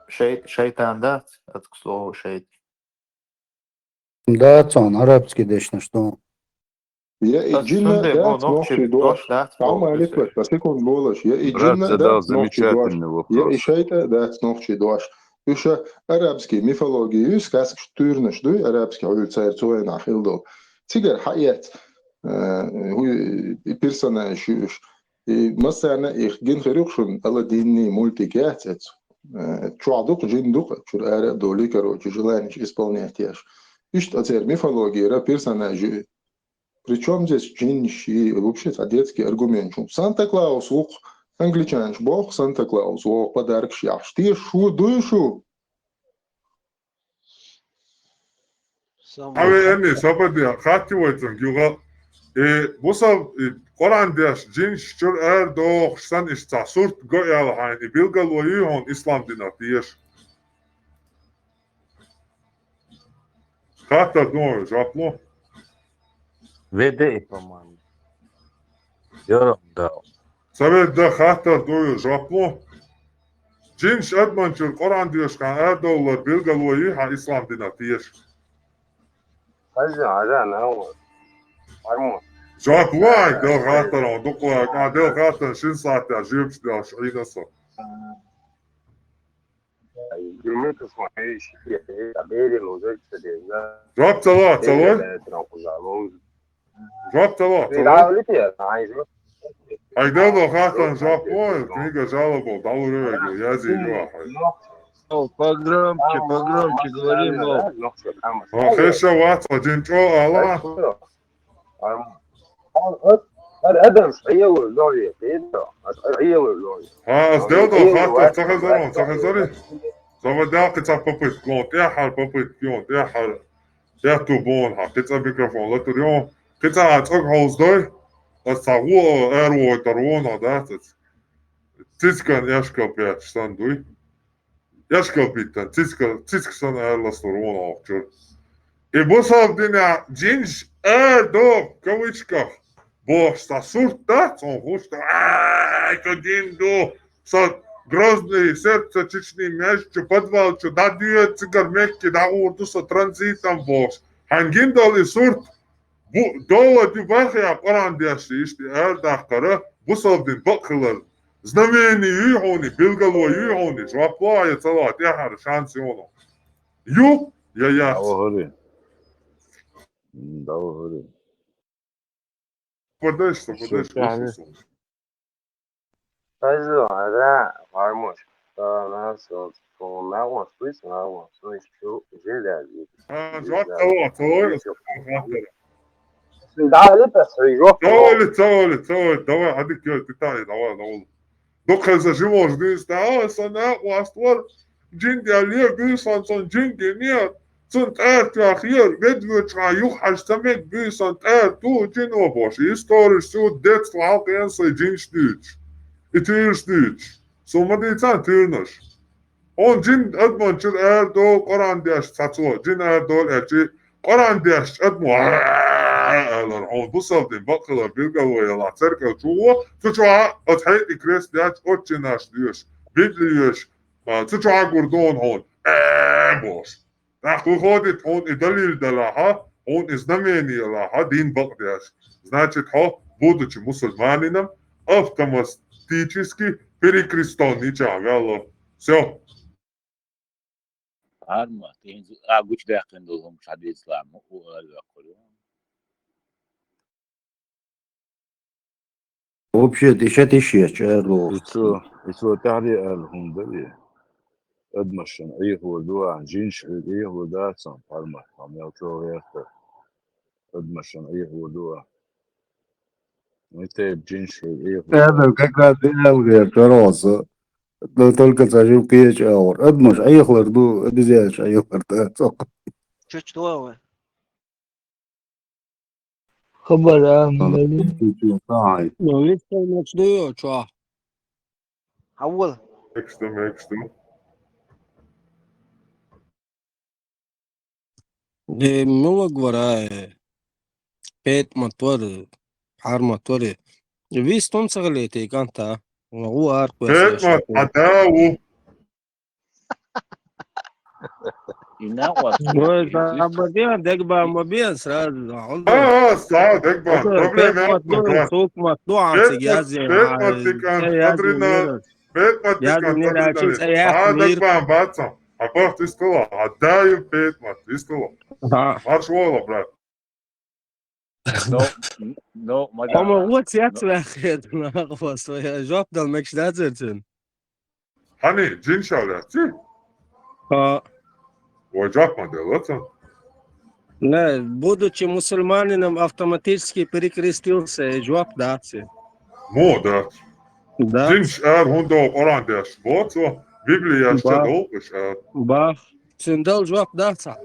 Шайтан, это к слову шейт. Да, он арабский дечно, что? يا الجنة دات نوحش دوش. تعم عليك لك بس يكون بولش يا الجنة دات نوحش دوش. يا إشايتا دات نوحش دوش. Еще арабский мифологии, сказки штурнаш, дуй арабский, он царь цой на хилдо. Тигр хаят, персонаж, مثلا их ген خيرخشون Аладдинни мультикات, чуадук жиндук, чур араб доли короче желание исполнять яш. Ишь, а царь мифологии, ра персонажи. Причем здесь джинши, вообще детский аргумент. Санта-Клаус, англичанин, бог Санта-Клаус, подарок шьяш. Ты шу душу. أنا أني سبدي خاتي ويتم جوغا بوصل قرآن داش جنش شر دوخ سن إش تعصورت قوي على حيني بيلقى الويهون إسلام ديناتيش خاتا دون جابلو Веди, по-моему. Yorum dao. سبب ده خاطر دوي جابلو جنش أدمن شر قرآن داش كان دولار بيلقى الويها إسلام ديناتيش هذا هو مرموز جاك واي دل خاطر عن دقوا كان دل خاطر شن ساعة تعجبش داش عينا صار جملة اسمها ايش هي تعبير الوزارة السديدة جاك تلا جاك تلا عائلتي عايز هاي دل خاطر جاك واي كنيجا جالبو دولار يجو يازي واحد Погромче говори, мол. خيشة واتسا جنجو الله هذا هي واللوري هي واللوري ها أصدقائي خاطر تخزرون سوى داقي تبقيت كون تيحر بقيت كون تيحر تيحتوبون ها كتا ميكروفون لتريون كتا عتق هوز دوي أستغو أرو ترون هداتت تيسكن يشكل بيت شتان دوي يشكل بيتن تيسكن أرلسترون أوكتر إبوصاب دينا جينج دو كويتشكا Бог сосурта, он густо, это динду, со грозный сердце чечный мяч, что подвал, что дадует цигар мекки, да урду со транзитом бог. Хангиндал и сурт, дола дюбахия, парандяши, ишти эрдахкара, бусалдин бакхилар. Знамени юхони, билгало юхони, жваплая цала, тяхар шансионо. Ю, я. Давай. Подальше. هذا مرموز ناس ما هو سويس ما هو سويس شو جلد جوات طوال دعالي بس طوال دواء هذيك تتاعي دواء دوك هذا جموش ديس تا سنة واستور جندي عليه بيسان صن جندي نير صنت أخير بدوش عيوخ حشتمك بيسان تو جنو باش يستورش سود ديت العاق ينسى جين شديش إتير شديش سوما ديتان تيرنش on jin admon chir do Quran dash tatso jin do echi Quran dash admo alar on busaldin bakla bilgalo la cerka chuo tucha athay ikres dash ochinash dish bidlish tucha gurdon hon bosh нахуй ходит он и далил далаха он и знамение лаха дин бакдаш значит будучи мусульманином автоматически перекрестон ничего все Arma, tem a gut daquele do vamos fazer isso lá, o Вообще, тысяч, Isso tarde هم دلي أدمشن أيه هو دوا جينش أيه هو ده سام بالما هم يوتو يخت أدمشن أيه هو دوا متى جينش أيه هو هذا كذا ديال غير كروس لو только зажил печь аур. Одно ж айхлар ду обезьяш айхлар та цок. Что? خبر Ай. مولد كلمة شديو شو أول Ekstu. دي مو غورا بيت مطور حار مطور فيس تون سغليتي كانتا هو اركو Pet mat adawu. Abadien degba mobiel sraz oldu. Saad ekban. Problem yapma brat. Soğuk matlu artık yazın. Pet matikan adrenal. Pet matikan adrenalin. Saad ekban batsam. Apart iskola. Adayım pet mat iskola. Marş vola brat. No, Ama what yet ve khid naqfas جواب دل مش لازم. Hani cin şalatı. Ha. Vacak mı diyorlar? Не, будучи мусульманином, автоматически перекрестился, жвап даться. Mo da. Да. Cin şer hunda oran der. What? Biblia yaşta dolmuş. Bak. Sündel jvap dassa.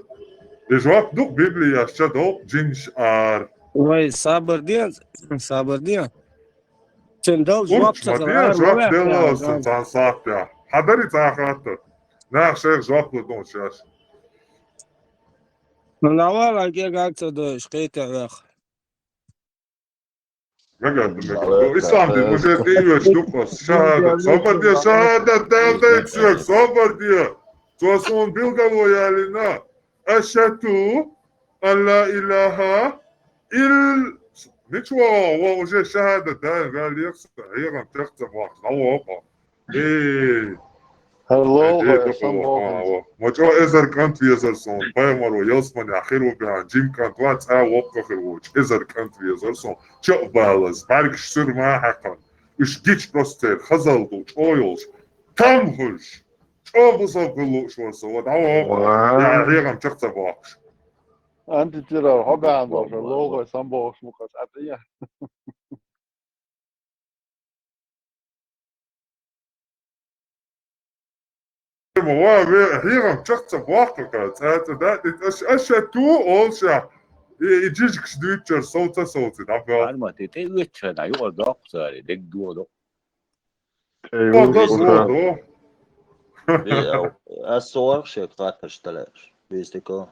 Jvap duk Biblia yaşta dol cin şer. Ой, sabır diyen. Sabır diyen. Sündel jvap Madina jvap diyorsun sen saat ya. Haberi tahattı. Ne şey jvaplı don şer. Навала гегакта да шкейта вех. Ne geldim? İslam din müzeytiyle ştukos. Şehadet. Sabır diye şehadet devde yüksek. Sabır diye. Tuasun bilgalo yalina. Eşhedü en la ilaha نتوى وجه شهادة ده قال يقصد هي غم تكتب واحد غوابا ايه هلو ما جو ازر كانت في ازر صون بايمر ويوسمن اخير وبيان جيم كانت وات ها وقف الوج ازر كانت في ازر صون شو بالز بارك شسر ما حقا اش ديش بروستير خزلدو شويلش تمهش شو بصوب قلو شو سوى غوابا يعني هي غم تكتب واحد أنت ترى حب عندك اللغة سامبوش مقاطعية هي تشخص بواقعك ده اشتو اولشا يجيك شدويتشر صوت دابا Alma te uçan ayo orada kusari dek duodo. الصور شيء قاعد تشتغلش بيستيكو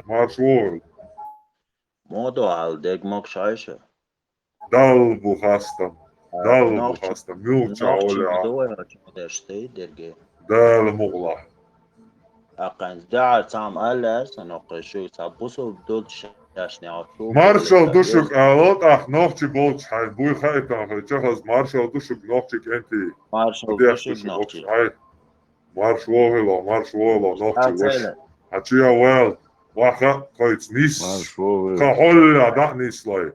مارشول موضوع على ديك موكش عايشة دالبو خاصة ميوتشا ولا دال مغلا أقن دعا تام ألس أنو شو تابوسو بدول شاشني عطو مارشال دوشك آلات أخ نوخشي بولش حين بوي خايتان خيتشخص مارشال دوشك نوخشك أنتي مارشال دوشك نوخشي مارش ووهلا نوخشي وش هاتشيا ويل واخا قايت نيس كحول دع نيس لاي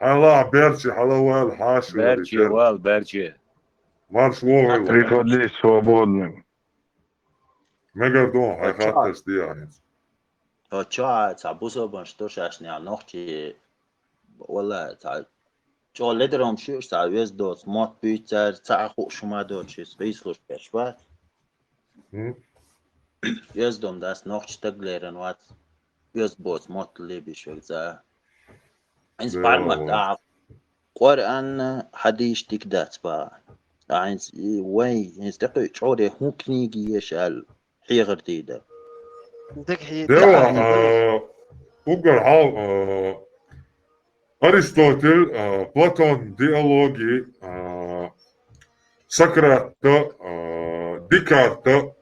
هلا بيرشي هلا ويل هاش Берчи. مارش ووهلا приходи свободным ميجادون هاي خاطرش دي يعني فشو تابوسو بنشتو شاشني نوخشي والله تعال شو لدرهم شو تعال ويز دوت موت بيتر تعال شما دوت شيء بيسلوش بيشبات يزدم داس نوخش تقليرن وات يزبوت موت اللي بيشوك زا عايز بعد ما تعب قرآن حديش تكدات با عايز وين يستقي شعوري هو كنيجي يشال حيغر ديدا دوا وقر حال أرسطوطل بلاتون ديالوجي سقراط ديكارت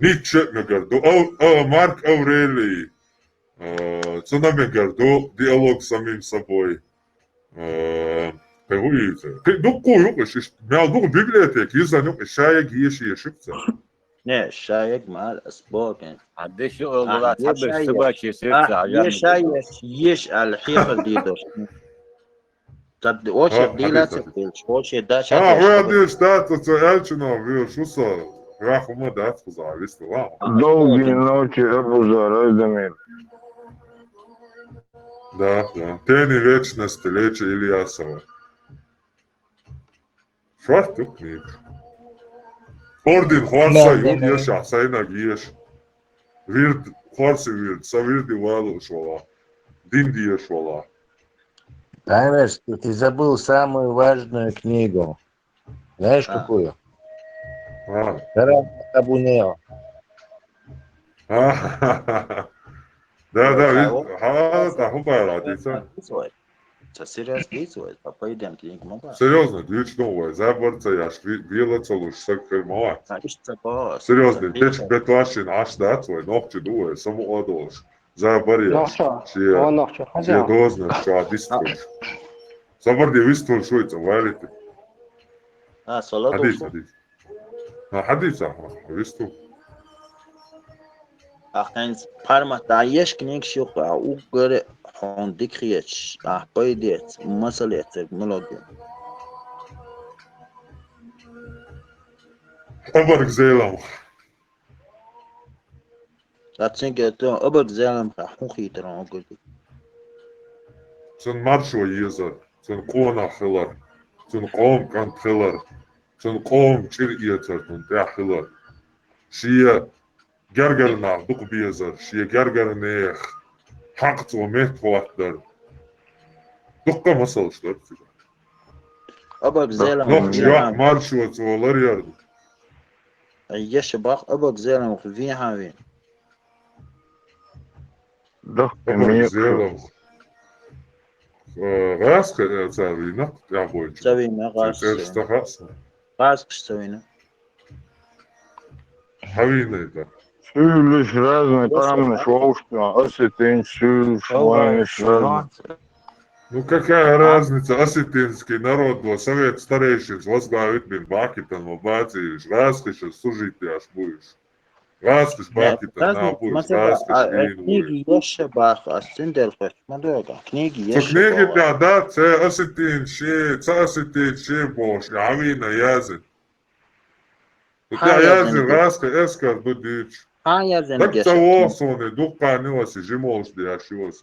نيتشه مقردو أو مارك أوريلي цена мегарду диалог с самим собой. Мелду библиотеки يزنق الشايق يشيكتا. نه الشايق مع الأسبوع عديش والله تحب السباك يسيرك يش الحيقة ديدوش تبدي وش ديلا تبديش وش داش هو ديش دات تسألشنا بيو شو صار راح ما دات خزع لسه долгие ночи обузора Дамир Да. Тени вечности лечи Ильясова. Швартук нет. Ordin Horsa yol yaşa sayına giyer. Vird Horsa vird, sa virdi валу швала. Дин диеш вала. Таймер, ты забыл самую важную книгу. Знаешь, какую? Табунео. Да, да, хубара, дица. Это серьезно действует, пойдем книгу могла. Серьезно, дичь новая, заборца яш, вила целуш, сакер мала. Серьезно, Серьезно, дичь бетвашин, аш да твой, ногти дуе, само одолш. Заборец, чья дозна, чья дистрой. Заборди вистол шуйца, валите. солодовку. Хадис. Хадиса, вистол. Ахнц парма таеш книг шук, угр хон дикриеч, пойдет, масалет, мелодия. Оборг зелам. Затсинг это оборг зелам, хухи терон огурди. Сон маршо еза, сон кона хилар, сон ком кан хилар, сон ком чир иетер, сон тя хилар. Шия gergerna duq biyezer, şiye gergerneeх, haqt o met vaatlar. Duqqa masalışlar. Abak zelam. Nok ya marşu olar yardı. Yeş bak abak zelam fi havin. Abak zelam. Gas savina, ya boyunca. Savina gas. Gas savina. Havina da. Сюлиш разные, там шоушка, осетин, сюлиш, ваниш разные. Ну какая разница, осетинский народ, совет старейшин, возглавит бин Бакитан, Мабатиевич, раскишь, служить ты аж будешь. Раскишь Бакитан, на будешь, раскишь вин будешь. Книги еще бах, а синдел хоть, мадога, книги еще. So книги да, це осетин, це осетин, ще бош, авина язин. Тут язин, раска, эскар, дудич. Так того соны, дукка ниласи, жимолш дяшивоси.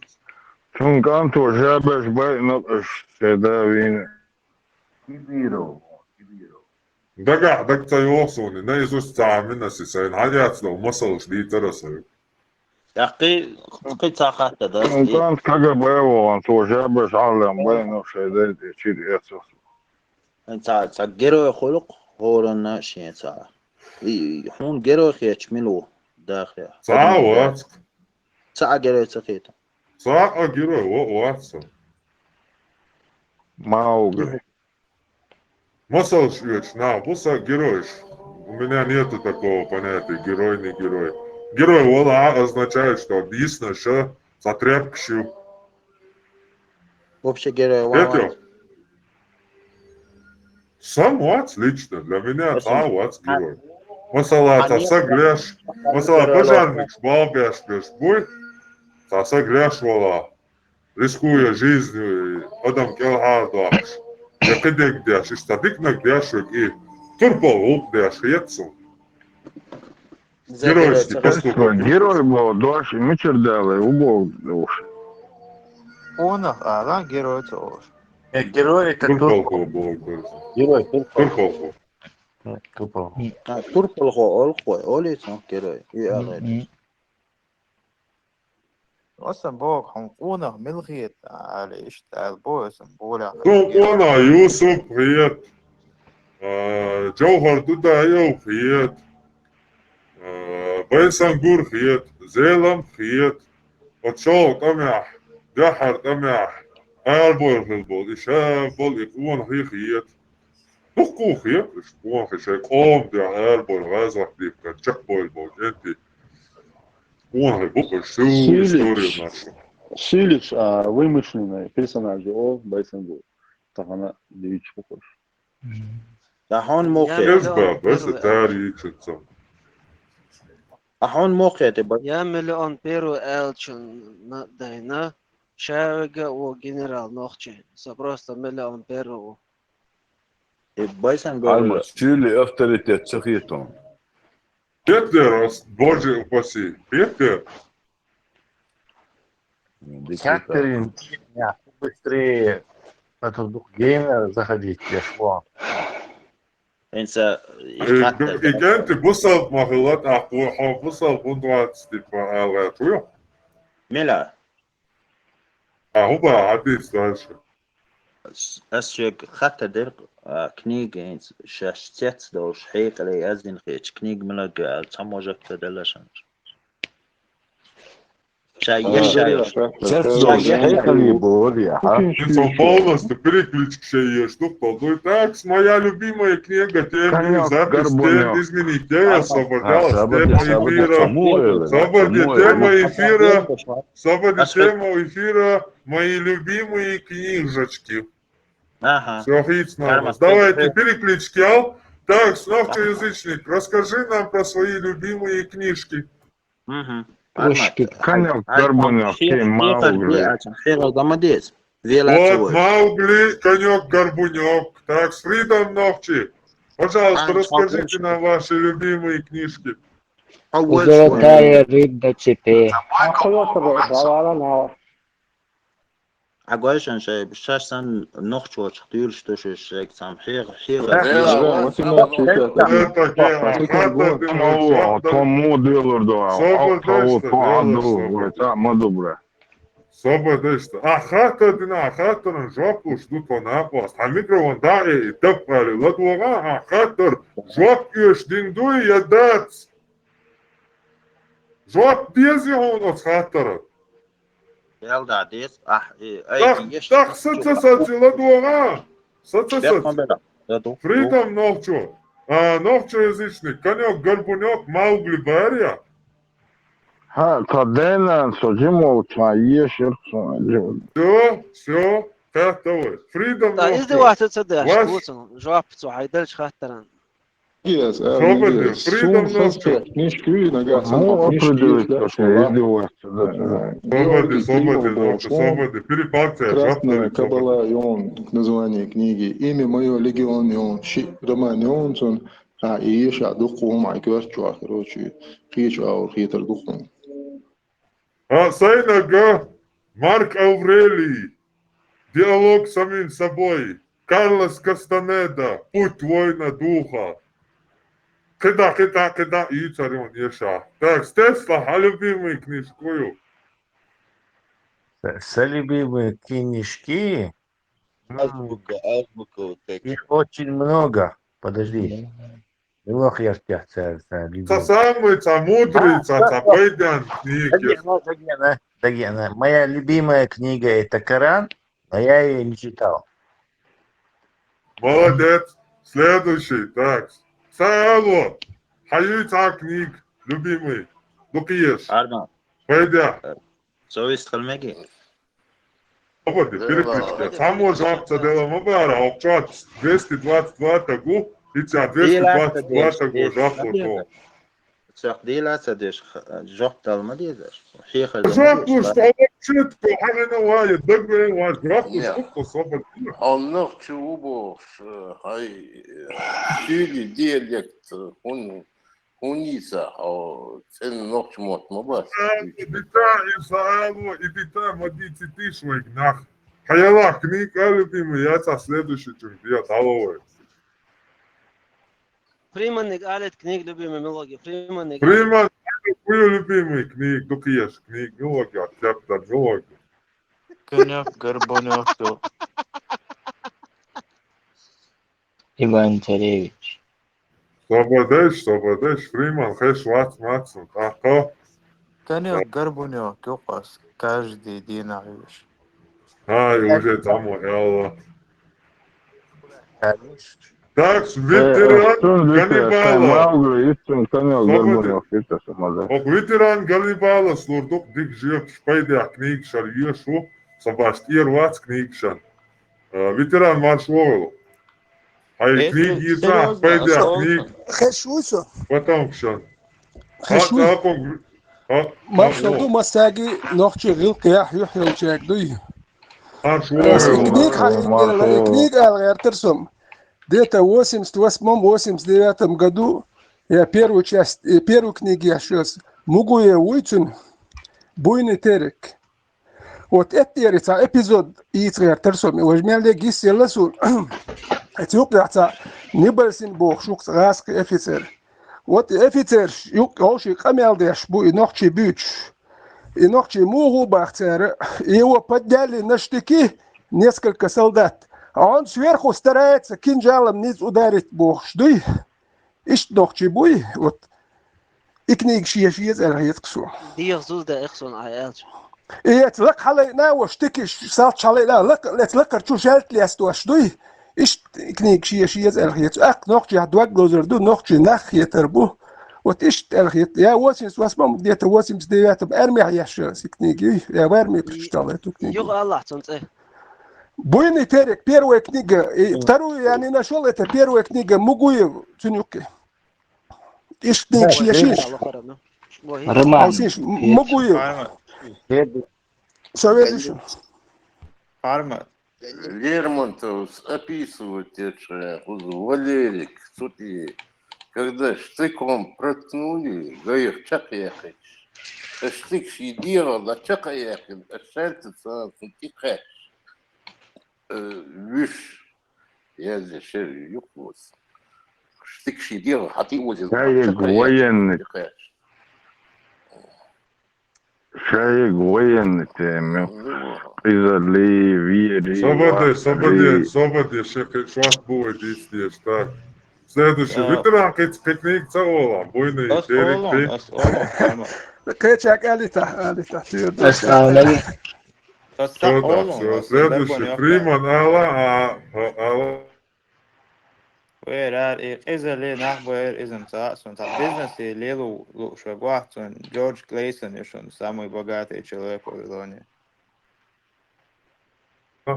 Тун канто жабеш бай, но седа вин. Дага, так того соны, на изус цаминаси, сайн хадяцло, масалш литерасай. Яқи сахат да. Тун кант кага байван, то жабеш алам бай, но седа чир эцос. Та герой хулук, хорона шиенца. هون جروخ يشملوه داخل ساعة ساعة جروي سخيته ساعة جروي واتسا Маугли. Масалш буса героиш. У меня нету такого понятия, герой, не герой. Герой вола означает, что объяснено, что затряпкщу. Вообще герой вола. Сам вац лично, для меня сам вац герой. Масала таса гляш, масала пожарник, балбяш беш бой, таса гляш вола. Рискуя жизнью, адам келхардаш. Я кедек дяш, и статик на гляшек, и турпал лук дяш, ецу. Геройский поступок. Герой был, дальше мечердалы, убог душ. Он, да, герой тоже. Герой это Турпалку был. Герой, Турпалку. Турпалку, олит, герой. أصلا بوك حنقونا ملغيت على إشتغل بوس بولا Тупона, Юсуп, привет. Джоухар Дудайов, привет. Бен Сангур, привет. Зелам, привет. Отшоу, тамях. Дахар, тамях. Арбор, хилбол. Иша, бол, икуон, привет. Тухку, привет. Ишпуон, хишек. Ом, дя, арбор, газах, дивка. Чакбой, бол. Энти. Он глупо всю историю нашу. Силич, вымышленный персонаж о Байсангу. Так она девичья похож. هون موقع اسباب بس تاريخ شنو هون موقع تبقى يعمل أمبيرو ألشن دينا شارقة وجنرال نوخشين سبروستا ملا أمبيرو Байсангу Alma, Чили авторитет сахитон. Петер, боже упаси, Петер. Катерин, быстрее на тут геймер заходить, я шло. انسى يخطر إيجانتي بصل مغلط أقوى حو بصل بندوات ستيبا ألغاتويا ملا أهو بقى عديس داشا أشيك خطر در كنيج إنس شاشتت دوش حيق لي أزين خيش كنيج ملقى تموجك تدلشان شاي شاي полностью переключить шею, что подумай. Так, моя любимая книга, тема запись, тема изменить, я освобождалась, тема эфира, свободе тема эфира, мои любимые книжечки. Ага. Все, отлично. Давайте переключки, Ал. Так, язычник, расскажи нам про свои любимые книжки. Пушки, конек, горбунок, Маугли. Вот, Маугли, конек, горбунек. Так, с Фридом Ногчи. Пожалуйста, расскажите нам ваши любимые книжки. Золотая рыба цепи. عقواشن شيء بشاشن نخش وتختير شتوش الشيء سام حيغ Тому делорду, Сободешта. Ахатарın жопу ждут напас. Хамикрован да и тапали. Ладвага ахатар жоп юшдин дуй ядats. Жоп дези он от хатара. يلا ديس Так, сацасаци, ладвага. Сацасаци. Фридом Ногчо. Ногчо язычник. Конек, горбунек, Маугли, Бария. Кадена, Соджимов, Ешер, Все, готовы. Фридом Ногчо. издеваться цедаш, жопу хайдальш хатаран. Фридом Ногчо. Книжки нога. Свободы. Перепакция. Красная кабала, и он название книги. Имя мое легион, и он роман, и он и еще духом, а кверчу, короче, хичу, а хитр духом. Сайнага, Марк Аврелий. Диалог с самим собой. Карлос Кастанеда. Путь воина духа. Когда, и царем Еша. Так, Стесла, а любимые книжку? Любимые книжки? Азбука вот так. Их очень много. Подожди. Милох я тебя Самый мудрый, пойдем книги. Дагена. Моя любимая книга это Коран, но я ее не читал. Молодец. Следующий. Так. Сало. Хаюйца книг. Любимый. Лукиеш. Арна. Пойдем. Совесть халмеги. Свободы. Переключите. Само жабца дела мабара. Обчат 222 тагу. И 222 тагу жабцу. Сахдила садиш жабт алмадидаш. Жабцу что вообще хагена вая. Дагвен ваш. Жабцу что свободы. Он ногче убов. Хай. Сюди диалект. Уница. Цен ногче мот мабас. Бита и саалу. И бита мадици тишвай гнах. Хаяла книга любимый. Я со следующий чуть. Я таловый. Фриман قالت книг любимый мелодия. Фриман, твой любимый книг, только ешь книг, мелодия, оттяпта, мелодия. Конек, горбунек, все. Иван Царевич. Свободеш, Фриман, хэш, вац, мацун, ахо. Конек, горбунек, кёпас, каждый день наешь. И уже там, Элла. Так, ветеран Ганнибала слурдук дик жеп шпайдя книг шарьешу сабаштир вац книгшан. Ветеран маршловел. Ай книги за шпайдя книг. Хешусо. Потом кшан. Маршлову масаги нохчи гилкия юхил чагдуй. Книг хахин книг алгертерсом. Где-то в 88-89 году я первую книгу я шел «Мугуе уйцун буйный терек». Вот это эпизод и цертерсом. И возьмем гис селасу. Это Нибальсин бог шукс раск офицер. Вот офицер юк оши камелдеш бу и ночи бюч. И ночи мугу бахцер. Его подняли на штыки несколько солдат. А он сверху старается кинжалом низ ударить бог. Жди. Ишь ночи буй. Вот. И книг шиеш ксу. دير زول ده إخسون عيالش إيه تلك حلينا واشتكي سالت علينا لك شو شالت لي استوشدي إيش كنيك شيء الخيط أك نقطة هدوك جوزر دو نقطة نخ يتربو وتيش الخيط يا واسين واسمع ديت واسين ديت بأرمي عياش سكنيجي يا بأرمي بتشتغل تكنيجي يغ الله تنت إيه بويني تارك первая книга вторую я не нашел это первая книга Мугуев Цунюки إيش كنيك شيء Алсиш Мугуев Советующий. Лермонтов описывает это, Валерик, смотри, когда штыком проткнули, говорит, чак ехать. Штык сидел, да чак ехать, а шальтится, тихо. Виш, я здесь юкнус. Штык сидел, а ты возил, Шаек военный. Шаек военный теме. Призали, вири. Свободе, швах будет здесь, так. Следующий, ветеран, пикник цаола, бойный, терек, Кэчак алита. Следующий, Фриман, Алла. ويرار إذا لي نحبر إذا سون бизнес и лелу шагуах сон Джордж Клейсон еще самый богатый человек в Вавилоне.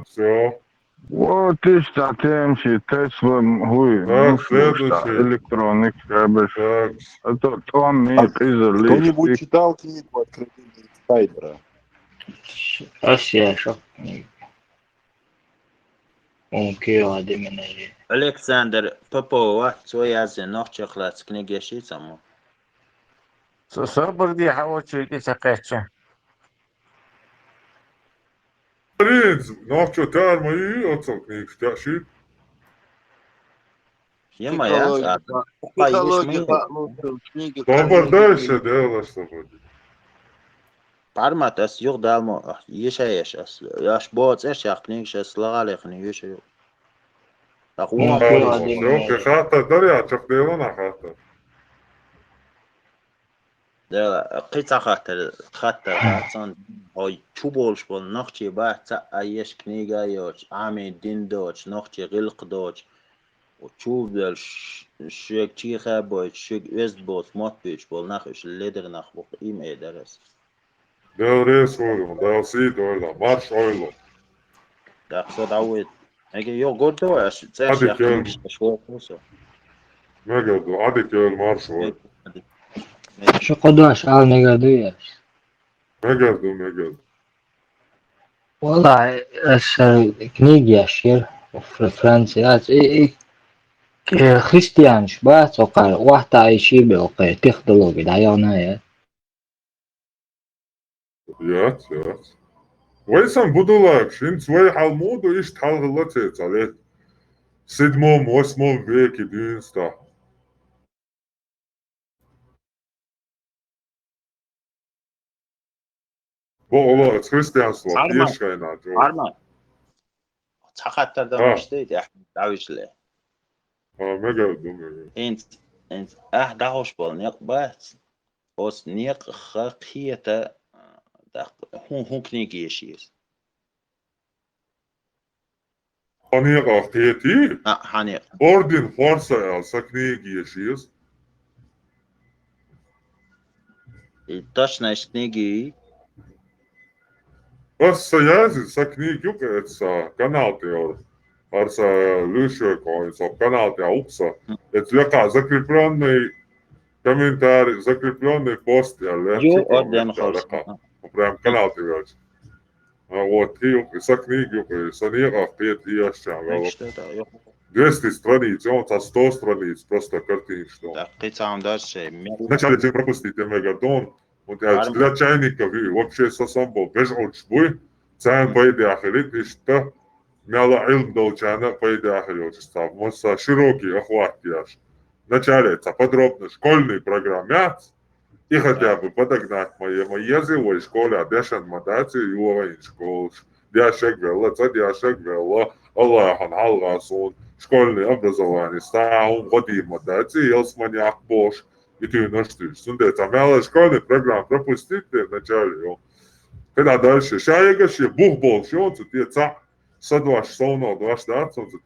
Все. Вот и статемши, Тесла, хуй, электроник, кабеш. Это он не призали. Кто-нибудь читал книгу «Откровение Тайбера»? Россия, книги. Александр Попова, своя зенох чехлац книги шицаму. صبر دي حاوتشي دي سقيتشا Принц, ночью термо и отцокник, штяши. Собор дальше делаешь, собор. Парматас юг далмо, ешаеш ас. Яш боц эш яхник шас лагалехни ешаю. Все, хата дарья, чахдела на хата. Да, قطع خاطر هاتان های تو بولش بول نخچی با تا ایش کнига یوش عمی دین دوش نخچی غلق دوش و چو بلش شک چی خباید شک از بود مات بیش بول نخش لیدر نخ بخ ایم ایدرس. دل ریس اویلو، دل سید اویلو، مارش اویلو. دقیقا داوید. اگه یو گرده وش زش یخنیش شو کوسو. مگردو عادی که مارش اویلو. شو قداش نقدوياش مقدو والله كنيجي أشير في فرنسا خريستيانش بس وقال واحد عايشي بوقع تخدلو بدايانا يات ويسان بدولاك شين سوي حالمودو إيش تحالغلتت عليه سيدموم واسموم فيكي دينستا والله خريستيانسلو يشكينا جو عرما تحققت ده مشتيت يا أحمد عاوش له مقدو انت داوش بول نيق بات بس نيق خاقية هون كنيجي يشيز حنيق أخيتي حنيق أوردين فرصة سكنيجي يشيز точно книги بس يازي سكنيك يوكا канал теор арса лишекоин со канал те упса это яка закрепленный комментарий закрепленный пост я прям канал те вяч вот и сакниг юка санира пет я ща 200 страниц он 100 страниц просто картин что вначале ты пропустите мегадон und для чайников и вообще совсем был без учбы цен пойди ахирит и что мяла илм долчана пайдахариочества. Моса широкий охват яш. Вначале это подробно школьный программе, и хотя бы подогнать моей язывой школе, дешан мадати и уровень школ. Дяшек велла, Аллахан Алласон, школьное образование, стаун, годи мадати, елсманяк бош, и ты наштыш. Сунде, там мяла школьный программ пропустить вначале. Когда дальше шаягаши, бух больше, он тут ца, садваш соно, дваш даться, он тут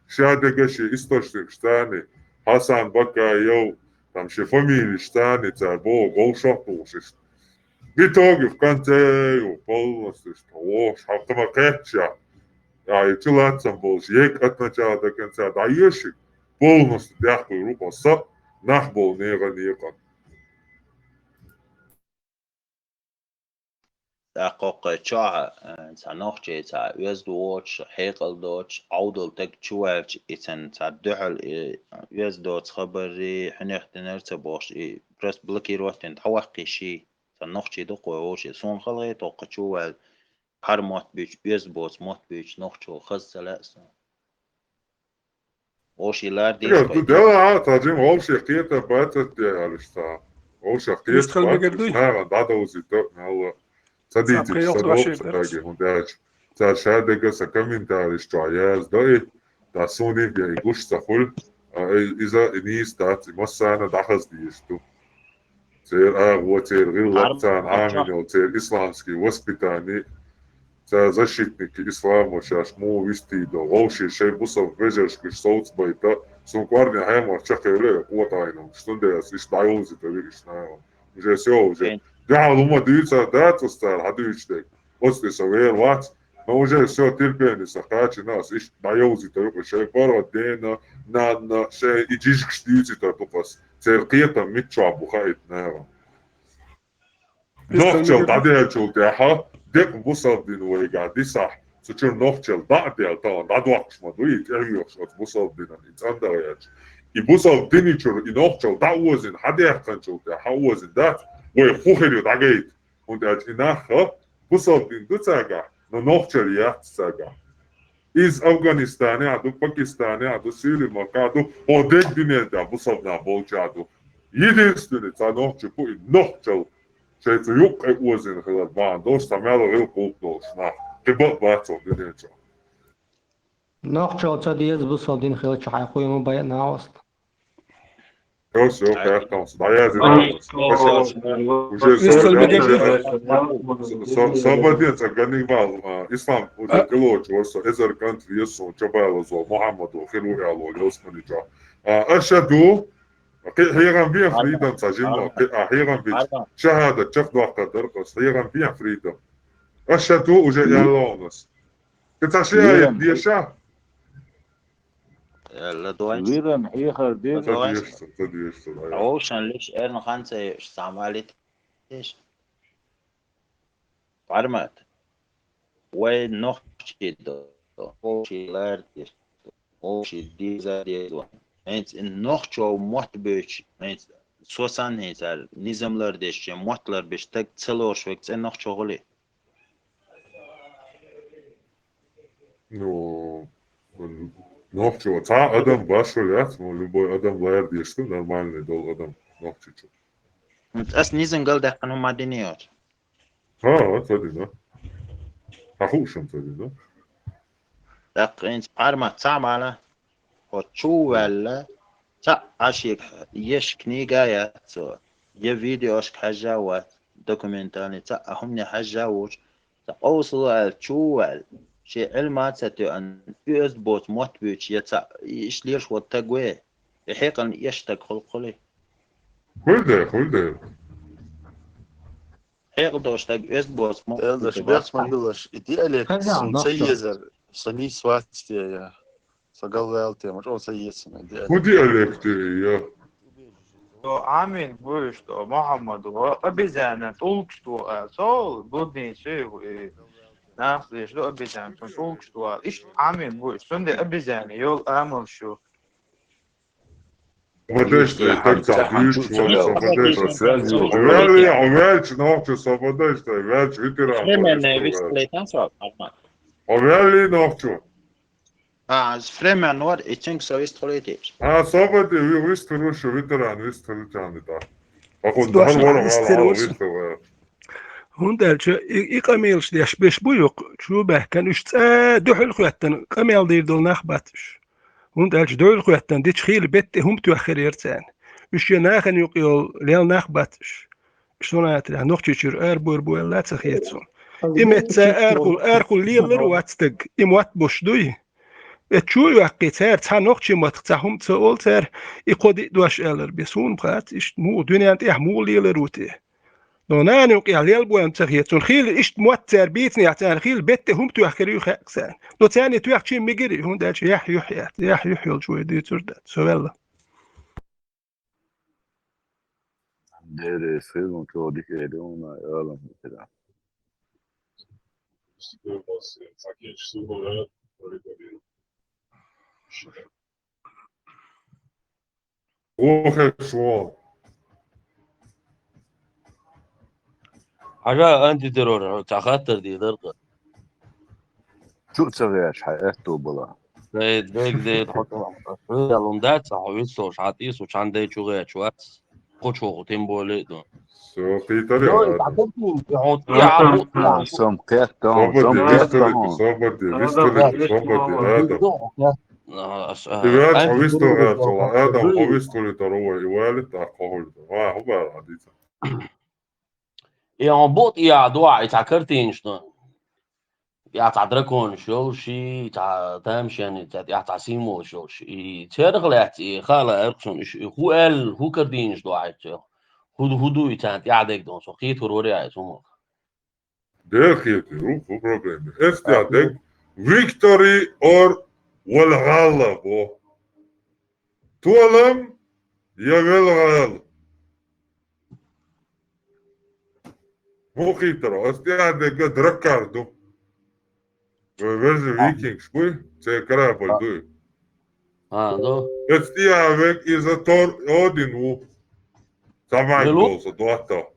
шаягаши, источник штаны, Хасан Бакаев, там ще фамилии штаны, царь Бог, голшатушишь. В итоге, в конце, полностью, что ложь, автоматически, а и человеком был, ек от начала до конца даешь, полностью дяхую руку, с нах был нега. تحقق شاع سنوخشي تا يزدوش حيقل دوش عودل تك شوالش إتن تا دحل يزدوش خبري حنيخت نرتبوش برس بلكي روحتن تحوقي شي سنوخشي دقوة وشي سون خلغي توقع شوال هر موت بيش يزبوش موت بيش نوخشو خز سلاسن وشي لار ديش Да, таджим вообще какие-то бацат делали, что вообще какие-то бацат, надо узить, надо. Sadīcības sadopsatagi, un tā šādega sa komentāris čājās, doi, tā sunīgi, ja guši saful, iza nīs tāds, masāna dahas dīstu. Цер цер гиллакцан аминил, цер исламский воспитание, цер защитники ислама, шаш му вистидо, волши шей бусов вежершки соцбайта, сумкварня хема чахевле, квотайном, штундеяс, иш дайозита, видишь, уже все, уже. Да, лума дивиться, да, то стар, hadujčtek. Osti sa vēl vats, no уже все терпение сахачи нас, иш дайози только шей пару дена, на шей и джишк штиуци то тупас. Церкета митча бухает нева. Нохчел дадельчул теха, дек бусал дин вейга диса, сучур нохчел дадел то, дадвакшма дуит, эрвиокш от бусал дина, it's andarajač. И бусал диничур, и нохчел дауозин, хадерканчул теха, хауозин дат, ой, хухерю дагейт. Und nachher, busal din ducaga, no nohčeli jahcaga. Iz Afganistane, adu Pakistane, adu Sülima, adu odek dineda, busal na bolčadu. Единственный, ca nohče puj, nohčel, šeit su juk uzin hilad van, dosta melo vilku updošna. Te bot vecov dineča. نقطة تديز بصدين خيل شحي خوي مبين ناوست Все, как стоять. Свободец организовал ислам уже делочу, что эзер кантри есо чабало зо Мухаммаду хилу яло лосманича. Ашаду هيغان بيان فريدم تاجينا هيغان بيش شهادة تشخد وقت درقص هيغان بيان فريدم أشهدوا وجاء يالونس كتاشيا ديشا Viran hier dit. Ocean lish er nog aan ze samalit is. Farmat. Wij nog chido. Ocean laat is. Ocean deze deze. Eens in nog zo mot beach. Eens sosan is er nizamlar desje motlar bestek celosh vekt en nog chogoli. Ну, ногчего. Та адам башо лят, но любой адам лаер дешты, нормальный дол адам ногчичу. Ас низен гал дахану мадиниот. Вот это да. Ахушам это да. Так инс парма цамала. Хочу вала. Та ашик еш книга я то. Я видеош хажават документальный та ахумня хажавуч. Та اوصل чувал. شيء علمات ستو أن يثبت متبوش يشليش والتقوي يحيقا يشتق خلقلي خلده حيق دوشتق يثبت متبوش بيرس ما يقولش إدي أليك سنسيزر سني سواتي يا سقال لالتي مش أو سيسن ودي أليك يا عامل بوشتو محمد وأبيزانا طولكشتو صول بودني شيء ناس ليش لو أبيزان تنشوك شو إيش عامل بوش سندي أبيزان يول أعمل شو Свободештай, так свободештай. Овяч, ногчу, свободештай, овяч, ветеран. Временные висплейтан своб, Армат. Овяли ногчу. از فريمان نور اتشنك سويست خليتيش صابت ويستر شو ветеран ويستر تاني تا أخذ Stošna هل ورا على isterosu. ويستر Hundelče i kamilš deš beš bujuk, čube kan üst duhul khuatan kamil dir dol nakhbatish. Hundelče duhul khuatan dit khil bette hum tu akhirirtan. Üst nachen yuqil lel nakhbatish. Shonat la noqchichur arbur bu la tsakhiyatsun. Imetsa arkul liler watstig imwat boshduy. Etchu yaqit her ta noqchi mat tsahum tsol ter iqodi duash eler besun qat ist mu dunyant ihmu liler uti. نحن نقول على البوام تغيير خيل إيش موتر بيتني عشان خيل بيت هم تأخروا خاكسان لو تاني تأخذ مجري هون ده شيء يحيى الجوي دي تردد سؤال دير فيلم كودي كيدونا يلا كده روح شوال حاجة أنتي ترور تخاطر دي درقة شو تسويش حياته بلا زيد حطوا يالوندات صحويسو شعطيسو شاندي شوغي شوات قوشو تيمبولي دون سو في طريقة سم كيتون صابتي هذا ويستر هذا ويستر تروى يوالد أقول هو الحديث يعني بوت يا دواعي تعكرتين شنو يا تعدركون شوشي تامشي يعني يا تعسيمو شوشي ترغلاتي خاله ارقشون هو قال هو كردينش دواعي هدو يتانت يعدك دون سو خيت وروري عايز هم ده خيتي هو بروبلم استعدك فيكتوري اور والغلبة تولم يا بالغلبة مو خيترو استعدك دركاردو Verzi Viking spui, ce carapă doi. Da. Estia avec izator Odinu. Samai să toată.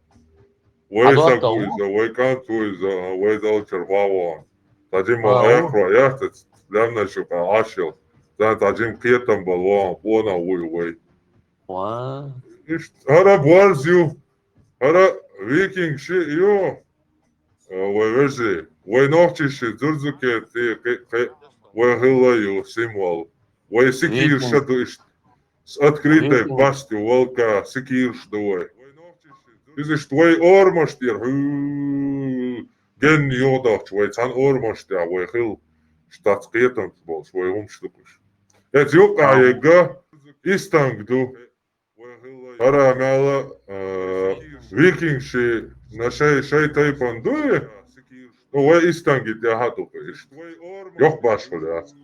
Wei să guiza, wei cantuiza, wei să cervava. Tajim ecro, iată, leamnă și ca așel. Dar tajim chietam balon, pona wei. Hara boarziu, hara Viking și eu. Wei verzi. Wei nohčiši dzurdzuke wei hilaju simbolu. Wei sikiršadu iš atkritai pasti valka sikiršdavai. Izišt wei ormaštir gen jodahč, wei can ormaštia, wei hil štats kietams bols, wei umštukuš. Et juka jega istangdu. Hara mela vikingši na šei taipan duje. هو يستنجد يا هاتو فيش يخ باش خلاص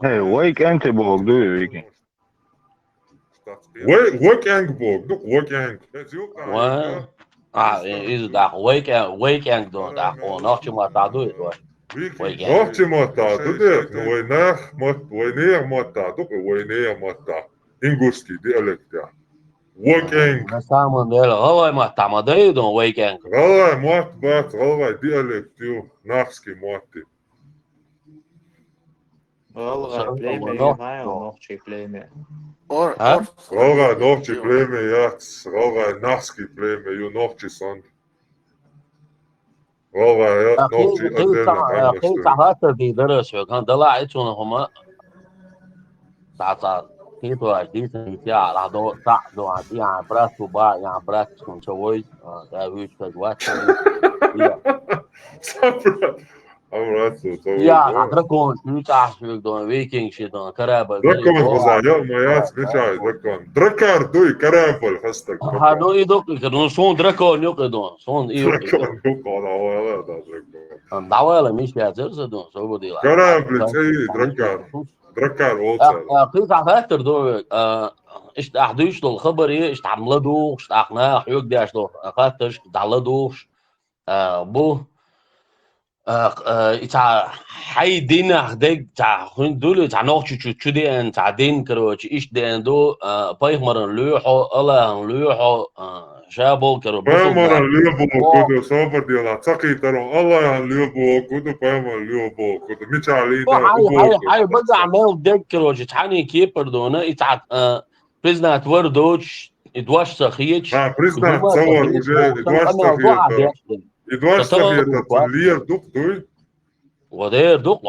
Hey, wake انت بوك دو ويكينج ويك انج بوك دوك ويك انج إذا داخل ويك انج دون داخل ناخذ ما تعدو ناخذ ما تعدو ده وينير ما تعدو وينير ما تعدو إنجلسكي ديالكت Weekend. Samen delen, galai mat tamadei don weekend. Galai mat bat, galai dialektiu, nachski mati. Galai pleme mail nochtje pleme. Galai nochtje pleme jats, galai nachski pleme ju nochtje sand. Galai jat nochtje adela. Geen tahater die er is, we gaan de laatste nog maar. Dat كيتو أجديس نتيا رادو تعدو عندي عن براسو با يعني براس كنت شوي تابيش كجوات يا عندكم شو تعرفوا دون ويكينج شي دون كرابل دركم الغزايا ما ياس نشاي دركم دركار دوي كرابل خستك هادو يدوك كدون صون دركو نيوكدون صون ايو دعوة مش يا زرزة دون سو بدي كرابل شيء دركار دركار وصل قيس عفاتر دو إيش أحدوش دو الخبر إيش تعمل دو إيش تأخنا حيوك داش دو خاطرش تعمل دوش بو تاع حي دينا هديك تاع خن دول تاع نوع شو دي تاع دين كروش إيش دي دو باي مرن لوحو الله لوحو شابو كرو بوصل Paimara ده liebo kudu sobadila caki taro Allah ya liebo kudu paimara liebo kudu michalida حي uboku. بقى عمال ديك كروش تعني كيبر دونا تاع بريزنت وردوش ادواش سخيتش Priznat هما savor سخيت уже بو سن idvaš قمع ضاع sahijeta. ديشتن Idvaš تطور sahijeta lir duk tuj. ودير دوق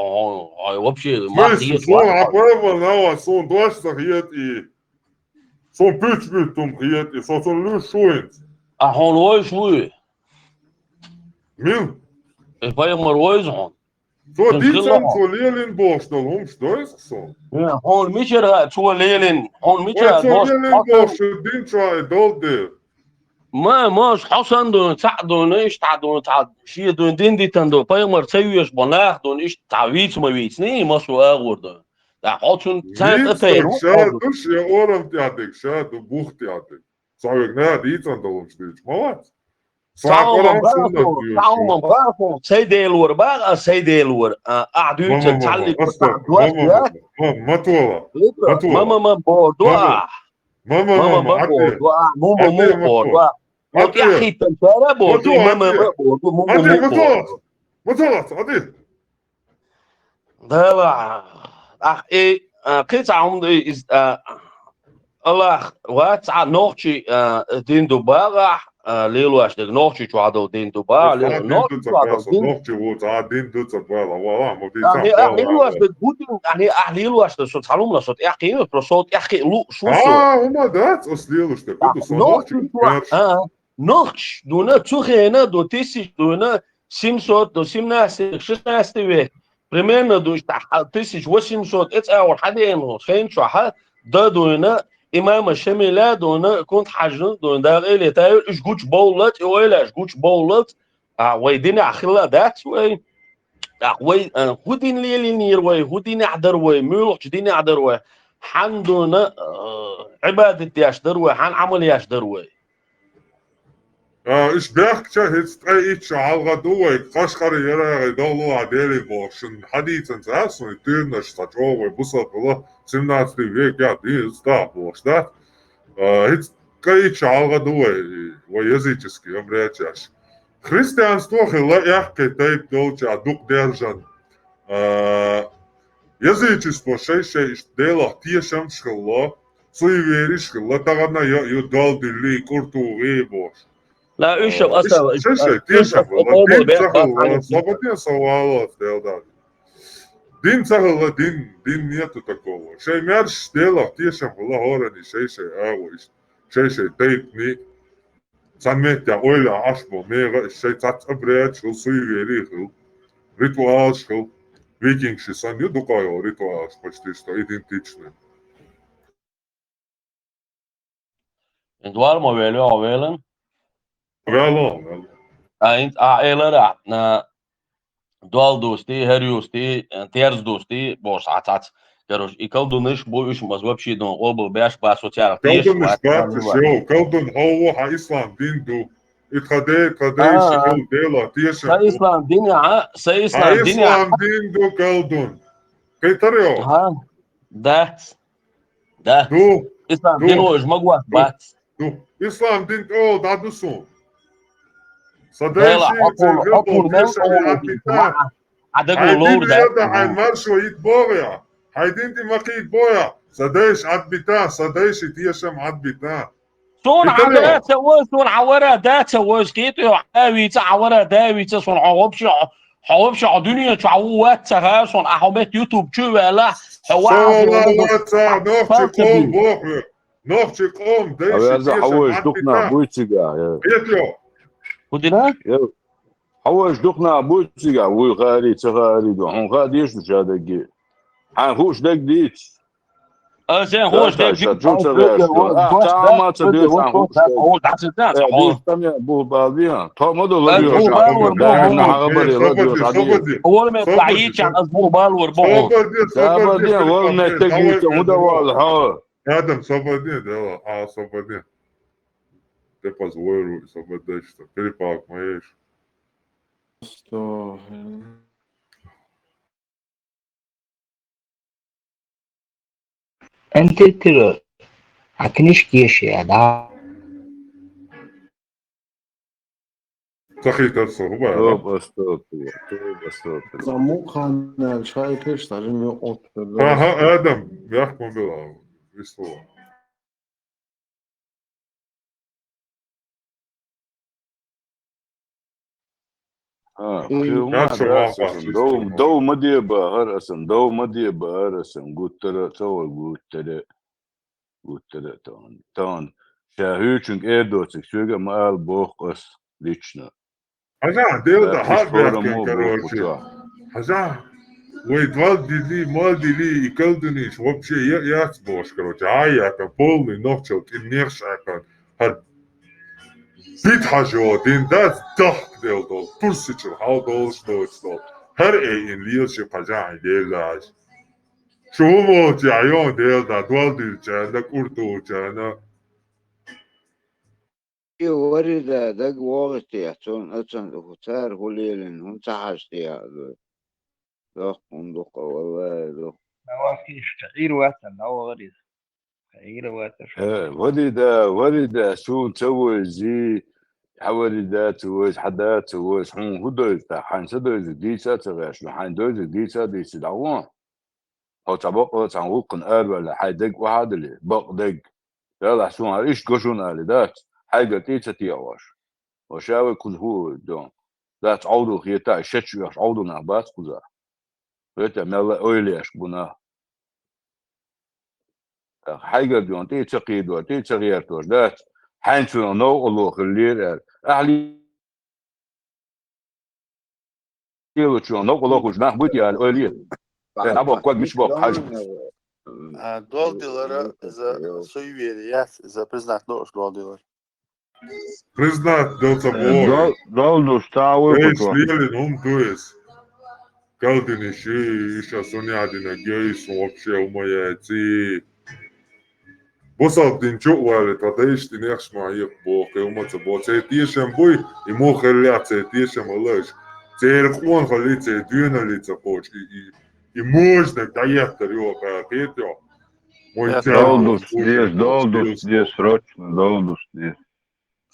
вообще В ما смысле, خيت son واحد apaiva nava son dvaš sahijet i son pič tum hijet i son lu šuins. هون وايش وي Mil? باي مر وايش هون So تنخلهم dicam so lielin borstel što je so? هون ميشر تو ليلين هون Oj ميشر so دوس lielin حسن borstel dinča i dolde. ما ماش حسن دون تاع دون ايش تاع دون تاع شي دون دين دي تندو باي مر تسويش بناخ دون ايش تاع ويت ما ويت ني ما سو اغور دون تاع حوتون سانت Victor, اتيرو šāduši je oram tjādek, šādu buh tjādek. Savjeg nē, dīcandalum štīč, malāc. Sāk oram sunnat تعاون jūšu. باركو سيدي الور بقى سيدي الور قعدوا Mama, تتعلق asta, دوات matola, ماما matola. ما بوردوا ماما ما Ati, بوردوا مومو ati مو matola. بوردوا قلت يا اخي Ati, تنتارا بوردوا ماما ati, ما بوردوا مومو ati, مو matola, بوردوا matola, ati. ده بقى اخ ايه كيف عم الله وات نوتشي دين دوبارا ليلو اشتغ نوتشي چوادو دين دوبارا Sta ليلو din نوتشي duca چوادو pesa, دين nohči vūc, din duca pēla, valā, mo يعني dīcam pēla. ليلو اشتغ بودين يعني ليلو اشتغ صوت حلوم صوت اخي صوت اخي لو شو صوت Uma dāc, os lielu šte, kudu so nohči نوتشي mērš. نوتش دونا تشوخينا دو تيسي دونا سيمسوت دو سيمناس 16 وي примерно до 1800 اتس اور حدين خين شو ده دونا إمام شميلة دونا كنت حاجن دونا ده إلي تايل إيش جوش بولت إيش جوش بولت ويدين أخلا دات وي وي هودين ليلي نير وي هودين أحضر وي ملوك دين أحضر وي حن دونا عبادة يشدر وي حن عمل يشدر وي Ich bergtja jetzt ich alga doe qashqari yara dawlo adeli boshun hadithan zasun tyrna shtajowe busaqla 17 vek ja di sta boshda hit кай алга doe во языческий обращаш христианство хила яхке тайп долча дук держан язычество шей дела tiešām škala suivieri škala tagad jo daldili kurtuvi bosh لا ايش اصلا Šešai tiešām din cahalla slobodnie savālās tev din cahalla din nietu takovo. Šai mērš tielā tiešām vala horani šešai āvois. Šešai teipni sanmetja oilā ašpo mēga šai cats abrēt šil suivieri šil rituāls šil vikingši san judukajo rituāls почти что идентичны. دوار ما ویلو اویلن Vēlā. انت ايلر دوال دوستي هريوستي تيرز دوستي بوش عطات كروش يكلدو نش بو ايش مزوبشي دون قوبل باش با سوتيال تيش Kaldun ispēta šau, kaldun hauha islām dindu, it kadei šau dēlā tiešām. سيسلام دنيا سيسلام دنيا Islām dindu kaldun. Kai tarjo? ها ده Du, اسلام du, دينو ايش مقوى بات du. Islām dindu, o, dadu sun. ديلا Sadēši, حطوا المن atmitā. عدقوا لور ده Haidin hain maršo it boja. Haidin ti makīt boja. Sadēši atmitā, sadēši tiešām atmitā. صون عدات سوى صون عورة دات سوى سكيتو عاوي تعورة داوي تصون حوابش عدنيا تعوات سها صون أحوبت يوتيوب شو ولا Solawata, nohči kom bohve. Nohči kom, Aber dēši er sagt, hau ich doch nach atmitā. Buiziger. Ietjo. ودنا Hau ich doch nach Buiziger. Wo غاري تغاري دو. هم غادي يشوش هذا الجي. عن خوش دك ديت. زين هوش ده شو تغير. تعال تدير عن خوش. هو تحسن ناس ديت تم بو بعدين. طب ما دول بيوش عن ده إحنا عقبالي لا بيوش عدي. هو ما يطلعيش عن أسبوع بالور بوه بعدين والله تجيت مدوال حال. Adam, svobodnije dela. A, svobodnije. Te pa zvoju, svobodnije što. Filipák, maješ. تو انت ترى عكنيش كيش يا دا تخي ترسل هو توب استوطية توب استوطية زموخان الشاي كيش تعجن يقط ها آدم بيحكم بالله يسوع خيو ما رأسن دو مديبة هرسن دو مديبة هرسن قلت له تان شاهيوشنك ايدوتك شوغا مال بوخس ليچنا حاجة ديل ده حد بيحكم كروشي حاجة ويتوالدي لي يكلدنيش вообще яцбош короче аяка полный ногчелк и нершака har bit hajo din das doch del dol tursichel how dol stol her in lielship haja delas شومو جايون ديل دا دوالدي جانا كورتو جانا ورد دق وقت يحتون أتن هتار هليلن هم تحشتي هذا دوق مندوق والله دوق نواكيش تغيير واتن هو غريب تغيير واتن ولد شو تسوي زي حوالي توز حدا توز حون هدوز حان سدوز ديسا تغاش حان دوز ديسا ديس دعوان هو تبقى تنوقن ولا حيدق واحد اللي بق دق يلا شو ايش قشون اللي دات حاجة تيتا تيواش وشاوي كل هو دون لا تعودوا خيتا شتشو يش عودوا نعبات كذا خيتا ملا اويليش بنا حاجة دون تيتا قيدو تيتا غيرتوش دات حانشو نو الله خلير اهلي يلو شو نو الله خوش نحبوتي على الاولية انا بقى مش بقى حاجة دول ديلر إذا суеверие, إذا признать нож дол дилер. Признать дол собой. Дол šta Ej, slijelin tu jest. Калдини ши, иша сонядина гейс, вообще умаяци. Босал дин чували, тадеш ти нехшма их бог, умаца бо. Це тішем буй, і мохеля, це тішем олеш. Це ерхон хали, це дюнали, це поч. И можно доехать его Петю. Долдус здесь, срочно, долдус здесь.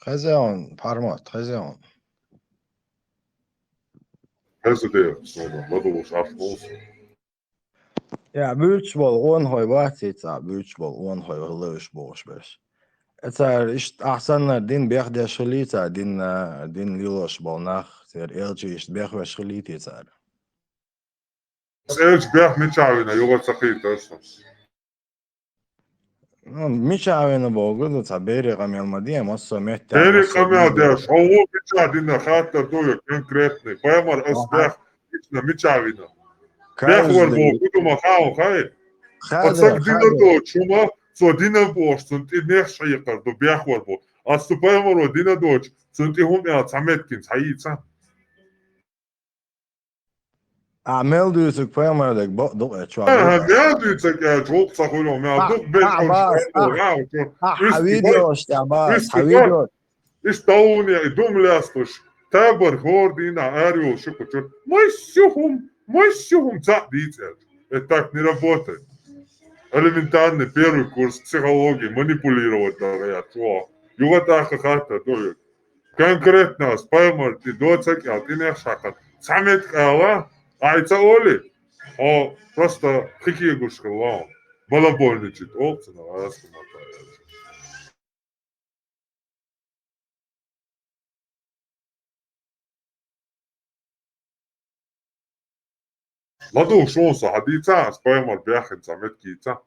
Хозяин, формат, хозяин. Хозяин, снова, ладуш, ашмус. Ja, buurtbal onhoy wachtita, buurtbal onhoy hulush boshbers. Het is ahsan din bech de shalita, din lilosh balnach, ter LG is bech was shalita. Elç bech miçavina, yoga sakit asas. miçavina bogudu taberi qamel madiyam osso mehta. Beri qamel de, şovu miçavina khatar doyo konkretni. Payamar asbech içna miçavina. Bech var bogudu makao khay. Atsak dina do, çuma so dina boş, sunt nech shayqar do bech var bo. Astu payamar o dina do, sunt hum ya sametkin sayitsa. أعمال دوسك فاهم هذاك بقى شو أعمال دوسك يا جوك صخولهم يا دوك بيت حبيبيوش تعباس حبيبيوش إيش تاوني دوم لاستوش تابر هوردينا أريو شكو شو مشهم تعديتل это не работает элементарный первый курс психологии манипулировать говорят что его так как-то доют конкретно спаймер ты доцак а ты не шакат самет кава айца оли о просто какие гушкала балабольничает опция на рассказ ладу шонса хадица спаймер бяхин самет кица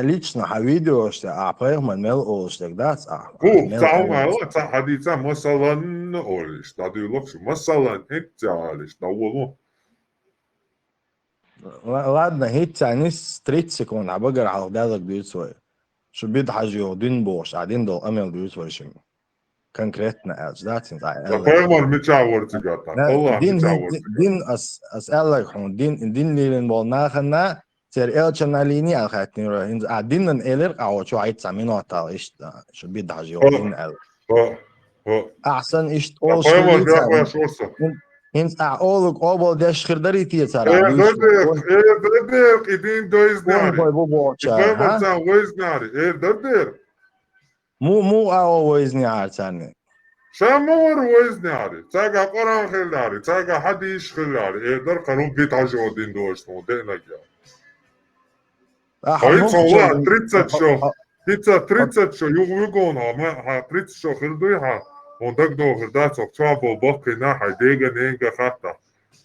лично видеош апайхман мел так да هو تعال حديثا مثلا اولش تديلوكش مثلا انت عالش دولو ладно هيت نص 30 سكوند عبقر على دالك بيوت شوية شو بيد حاجة دين بوش قاعدين دول امل بيوت شوية شو конкретно از ذات فاهمر متشاور تجاتا والله متشاور دين اسالك هون دين لين بالناخنا تر الچناليني اخاتني راهين دين الالر او شو عيد سامينو تا ايش شو بيد حاجة دين ال أحسن إشت Ja, أول pojma, شغلي ja, koja تار šosa. هنس أولك أول داش خردري تي تار Dodek, Dodek, idin do وين iznari. هاي بابا I pojma ها sam wo iznari. Dodek. مو أول وزني عارتاني شامور wo iznari. Caga Koran khildari, caga hadis khildari. Dar qarum bit ajo din do isno, denak ya. Hayt sola 30 šo. Pizza 30 šo, jugona, ha 30 šo khildu ha. Ondak do khildat so chabo bakina ha dega nenga khata.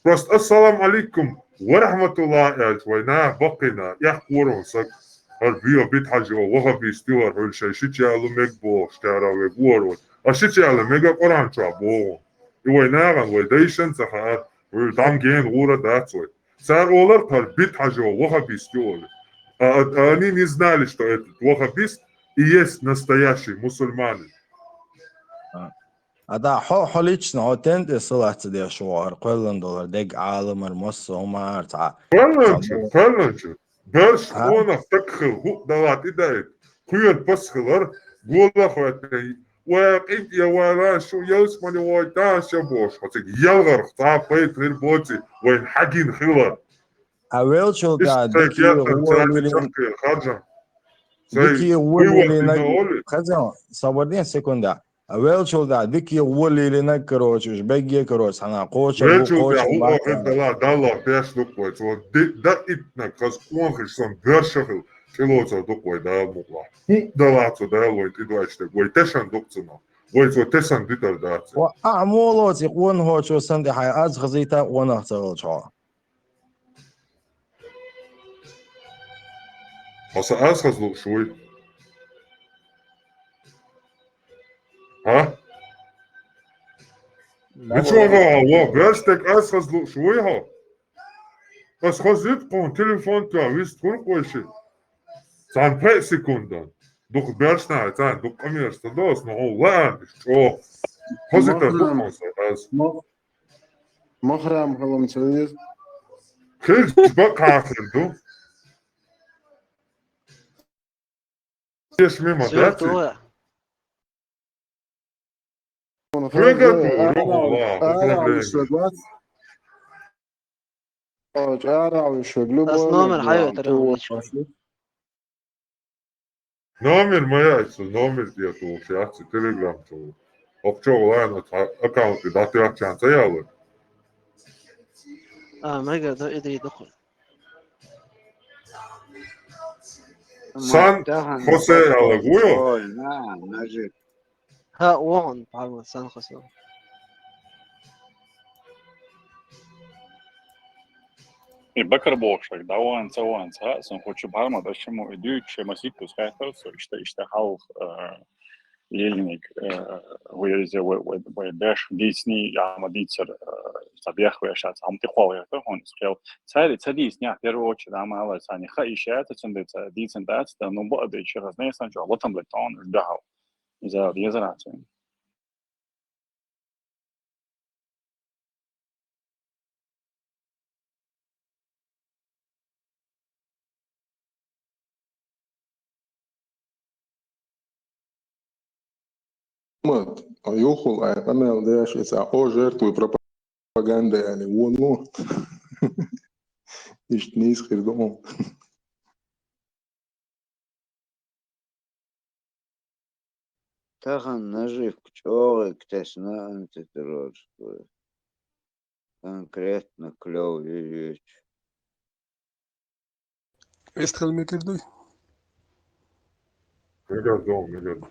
Prost assalamu alaikum wa rahmatullah ya jwayna bakina yahqurun sak. Harbiya bit hajo wa bi stiwar hol shay shit ya lu megbo shtara we goro. Ashit ya lu mega Quran chabo. Iwayna gan we daishan sahat. We dam gen gura that's way. Sar olar tar bit hajo wa bi stiwar. Они не знали, что этот ваххабист и есть настоящий мусульманин. هذا حوليش نعتند الصلاة دي شوار قلن دولار دق عالم المص وما تاع فلنش برش خونا تكخل هو دلات إدايت خير بسخلر قولا خواتي وقيت يا ولا شو يسمني وايتان شبوش هتك يلغر خطاب بيت غير بوتي وين حقين خلر أول شو قاعد دكي ولي خزان صبرين سكوندا أول شو قاعد دكي ولي لنا كروش وش بيجي كروش أنا قوش Reču da u ohrdala dala pešlukoj, to da itna kas konhir son veršahil, kiloca dukoj da mukla. Dalaco da eloj ti dvajšte, goj tešan dukcuna, goj to tesan ditar dace. وأعمولاتي قون هو شو سندي حي أز خزيتا وانا اختغل شو Asa ashazluk šuj. Ha? Ничего, Allah, verštek ashazluk šuj ha. As khazit kon telefon ta vist kur qoyshi. San 5 sekundan. Duk bershna tan duk qamirsta dos no Allah. Oh. Khazit as. مخرم خلهم تسويز خير بقى خلدو. Yes, mimo, that's it. Номер маяется, номер дiyatu şahsi telegram çoğu. Okçu olan account'ı datı açan sayalım. ما يقدر يدخل San Jose Alaguyo. ها وون بعمل سان خسر Bakar boşak, davan savan sa, sen hoću barma da ćemo iduće masikus hatarso, işte halk lilnik, ويرزا ويداش ديسني يعمل ديتر صبيح ويشات عم تقوى يهون سخيل ساري تديس نيا первую очередь عمل ثاني خايشات تندت ديسن دات نو بقى بيشغل نيسان جو وطن بلتون دهو إذا يزرعت يخل أنا داش إسا жертву пропаганды يعني воно إيش خير دوم Тахан нажив пчелок, тесна антитеррорскую. Конкретно клевый вещь. استخدم ميكردوي Мегадом.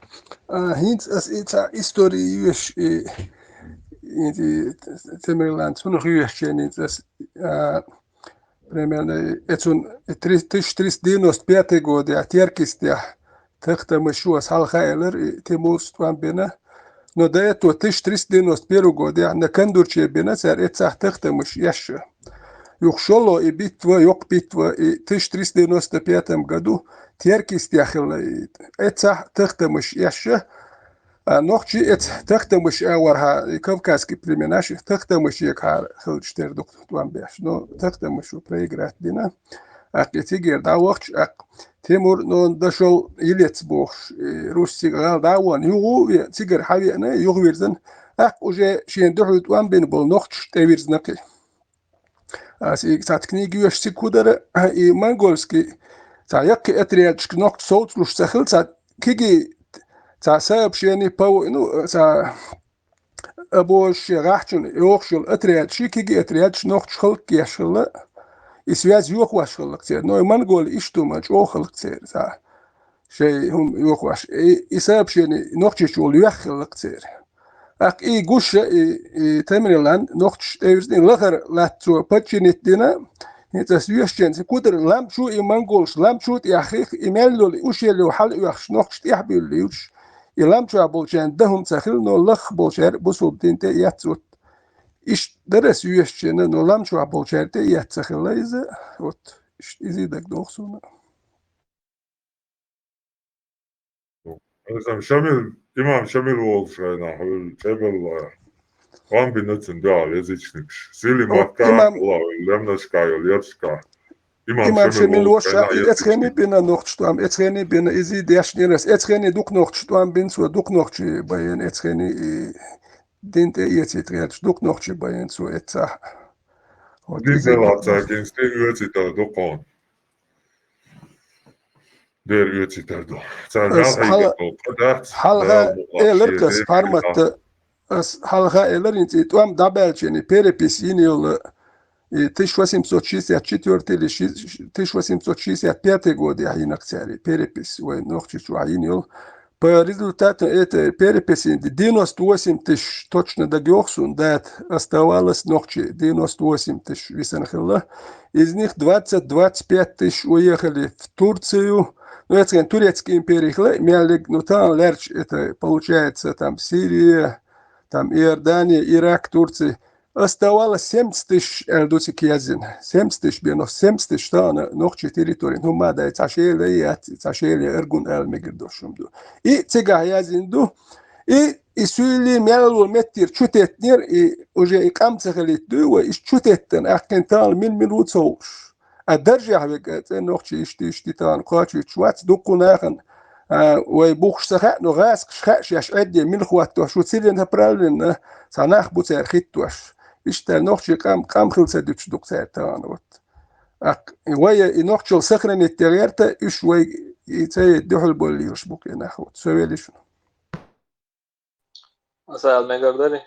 هينت أسئلة إستوري يوش إنتي تمرلاند سونو يوش يعني تس примерно этун 395 год я теркистя тахта мышуа салхайлер тимус тван бена но до этого 1391 год я на кандурче бена цар это тахта мыш яша Юхшоло и битва, yok битва, и 1395 году теркистяхил это тахтамыш яша нохчи это тахтамыш аварха кавказский племена тахтамыш якар хилчтер доктор беш но тахтамыш проиграть бина تيجي داوخش تيمور نون دشل يليت بوخش روسي قال داوان يغو تيجر حبينا يغويرزن وجا شين دحوت وان بين بول نوختش تيويرزنكي أسي تكنيجي يش سيكودر إي مانغولسكي يكي أتريالش نوخت صوت لش سخل كيجي ساب شيني باو إنو أبوش راحتشن يوخشل أتريالشي كيجي أتريالش نوخت خلق يشل يسوياز يوخ واش خلق تير نو مانغول إشتو ماج أو خلق تير شيء هم يوخ واش يساب شيني نوختش شول يوخ خلق تير إي جوش إي تمرين نوختش تيرزين لغر لاتو باتشينيت دينا تسويشين سكودر لام شو إي مانغولش لام شو تياخيخ إيميلو لأوشيلي وحل يوخش نوختش تيحبيل ليوش إلام شو بولشان دهم تخيل نو لخ بولشار بوصل دين تي ياتسوت إيش درس يوشين نو لام شو بولشار تي ياتسخيل ليزا وط إيش يزيدك دوخسونا مثلا شامل إمام شامل والشينا حول شامل قام بنتن دال يزيشنكش سيلي مكا الله لمناش كايل يرشكا إمام شامل وشا إتخيني بينا نوختشتوام إتخيني بينا إزي دياشنيرس إتخيني دوك نوختشتوام بين سو دوك نوختشي باين إتخيني دين تي يتيترياتش دوك نوختشي باين سو إتساح دين بلاتسا كنستين يوتيتر دوكون دير يوتيتر دو حلقة إلركس فارمت حلقة إلرينتي توام دابلشيني переписинил 1864 или 1865 годы инакцери перепись ой нохчичу айнил по результату этой переписи 98 тысяч точно дагёхсун дат оставалось нохчи 98 тысяч висанхилла из них 20-25 тысяч уехали в Турцию. Ну, это турецкий империй, ну, там лерч, это получается там Сирия, там Иордания, Ирак, Турция. Оставалось 70 тысяч эльдусик язин. 70 тысяч, бено 70 тысяч, что на ногчи территории. Ну, мада, цашели, эргун эльмигирдошумду. И цега язинду, и سويلي ميلو متر شتت نير وجا إقام تخليت دو وإيش شتتن أحكن تال من وتصوش الدرجة حبيت نوختي إشتي تان قاتش شوات دوكو ناخن ويبوخش سخاء نغاس خاش يش عدي من خواتو شو تسيرين هبرالين ساناخ بوتير خيتوش إشتا نوختي قام خلصة دوتش دوكتير تان وط ويا نوختي سخرن التغيرتا إيش وي يتسي دوحل بولي يشبوك ناخوت سويلي شنو مساء المقدري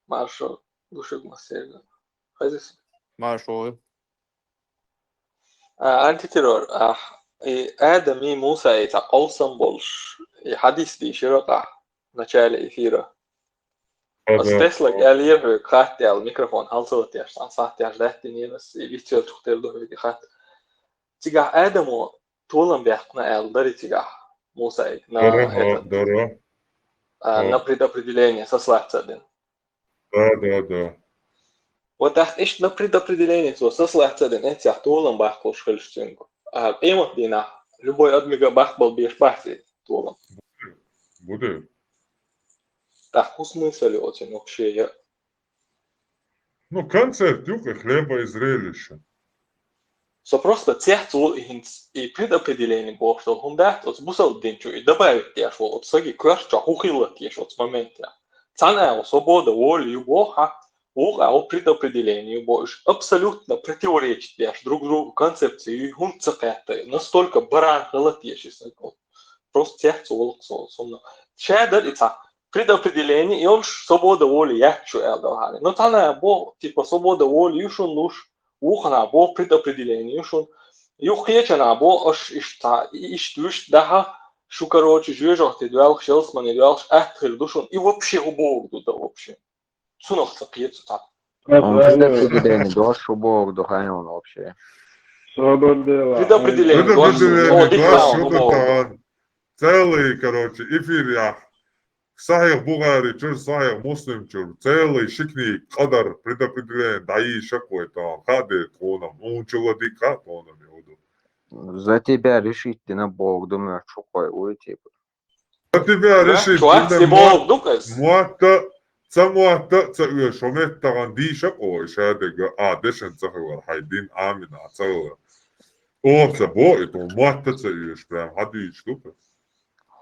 مارشو دوشك مسير خيزيس مارشو أنتي تيرور آدمي موسى يتقوصن بولش حديث دي شرقة начале эфира Стеслак әлиер хатты ал микрофон халсылт яштан сахт яждахты нерс вичел тухтерду хөйди хат тига Адаму толан бяхтна элдари тига Муса на предопределение сослаться один. Да. Вот так ишь на предопределение сослаться один эти толан бахкол шхельштинг. Эмот дина любой адмига бахбал беш бахти толан. Буде. Так усмыслили очень вообще. Ну концерт юка хлеба и зрелища. Så просто цехтул и предопределение было, что он да, вот бусал денчу и добавить те, что вот саги крашча хухила те, что в моменте. Цана свобода воли и Бога, Бога предопределение больше абсолютно противоречит друг другу концепции и он цехты настолько баран халатеши, просто цехтул сумно. Шедер и ца предопределение и он свобода воли ячу элдахали. Но цана бо типа свобода воли юшун луш وخنا بو предопределение شون يخيچنا بو اش اشتا иштуш daha شو короче жежох ты дуал хелс ман дуал ахтер душон и вообще убог да вообще сунох цапьется так предопределение до шо бог до ханон вообще предопределение целый короче эфир я صحيح بوغاري شر صحيح مسلم شر целый شكني قدر предопределение даи шакой то хаде тона он человека тона меуду за тебя решить ты на бог думаешь шукой уйти за тебя решить موات سموات تسوي شومت تغندي شكو شادق دشن تخوى حيدين آمن عصور Овца боит, он мататься ешь, прям hadis штука.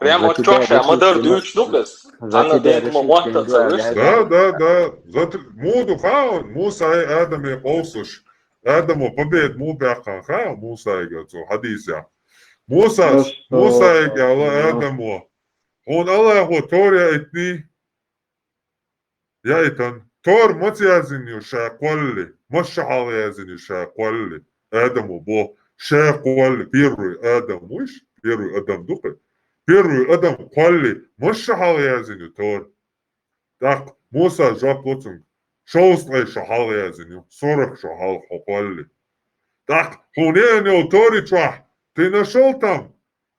Прямо от чаша, мадер дюч дубес. Она дает муатта царишь. Да. Муду хаун, Мусай Адаме Олсуш. Адаму побед му бяхан хаун, Мусай гацу, hadisя. Мусай гала Адаму. Он Аллаху Торя этни. Я итан. Тор матиазиню шаквалли. Машахалиазиню шаквалли. Адаму бо шаквалли. Первый Адам, муж? Первый Адам духе. Первый Адам квалли. Машахалиазиню Тор. Так, Муса жаплоцун. Шоустлай шахалиазиню. 40 шахал квалли. Так, хуне Тори чвах. Ты нашел там?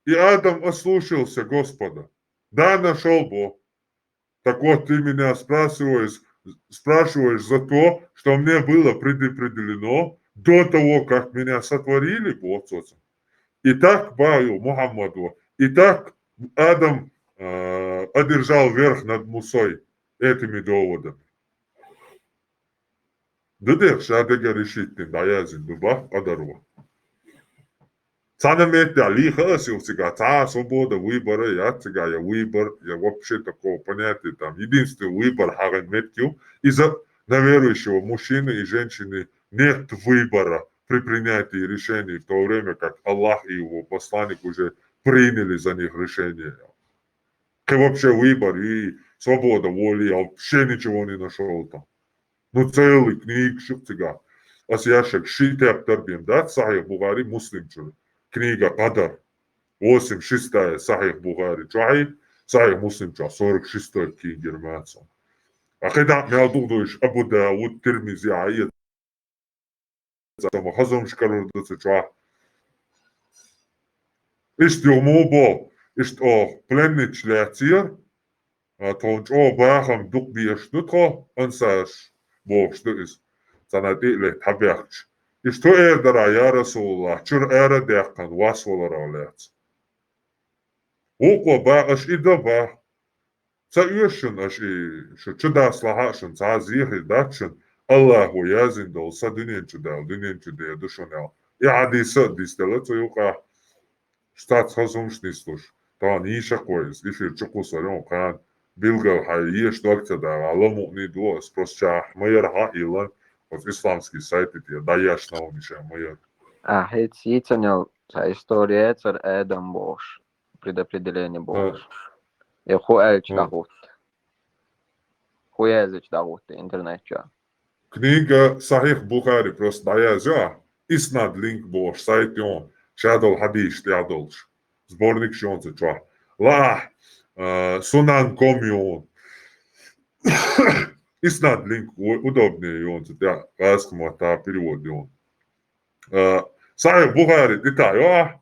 И Адам ослушался Господа. Да, нашел Бог. Так вот, ты меня спрашиваешь за то, что мне было предопределено до того, как меня сотворили, Бог. И так баю Мухаммаду. И так Адам одержал верх над Мусой этими доводами. Дыдыр шадыга решительно, да я зиндуба подару. Цана метя лиха силсига, та свобода выбора, я выбор, я вообще такого понятия там. Единственный выбор харен метью, из-за на верующего мужчины и женщины нет выбора при принятии решений, в то время как Аллах и его посланник уже приняли за них решение. Какой вообще выбор и свобода воли, я вообще ничего не нашел там. Ну целый книг шутига. Асияшек шитеп тарбим, да, Сахих Бухари, муслим человек. Книга Кадар, 86-я, Сахих Бухари, чай, Сахих Муслим, 46-й книга Германцев. А когда я думаю, Абу Дауд, Тирмизи, Аид, там Хазам Шкарудуца, чай. Ist jo mobile, ist auch plennig lätier, tont auch Bacham Dukbi Stutro, und sagst, wo ist, Zanadile Tabach. Ist to dara ya Rasulullah, chur dekan waswalar alet. Oko ba ash idaba. Sa yushin ash chuda slahashin, sa zihi dakshin, Allahu yazindol, sa dünyen chudel, dushonel. Ja, hadisa, distelet, so yuka. Staatsrazumschnistluş. Tamam iyi şakoyuz. İşte çok usalım kan. Bilgal hayır ştorkta da alamu ni do sprosça mayar ha ilan od islamski sajti je da jaš na uniše mayar. Hec яйцанял история цар Эдам Бож. Предопределение Бож. И хуэлч дагут. Хуязыч дагут интернетча. Книга Сахих Бухари просто даяжа. Иснад линк Бож сайт он. Shadow Hadis Teadolš. Zbornik šonce čva. La Sunan Komjon. Iznad link удобнее он тебя раскому та перевод он. Сахих Бухари деталь.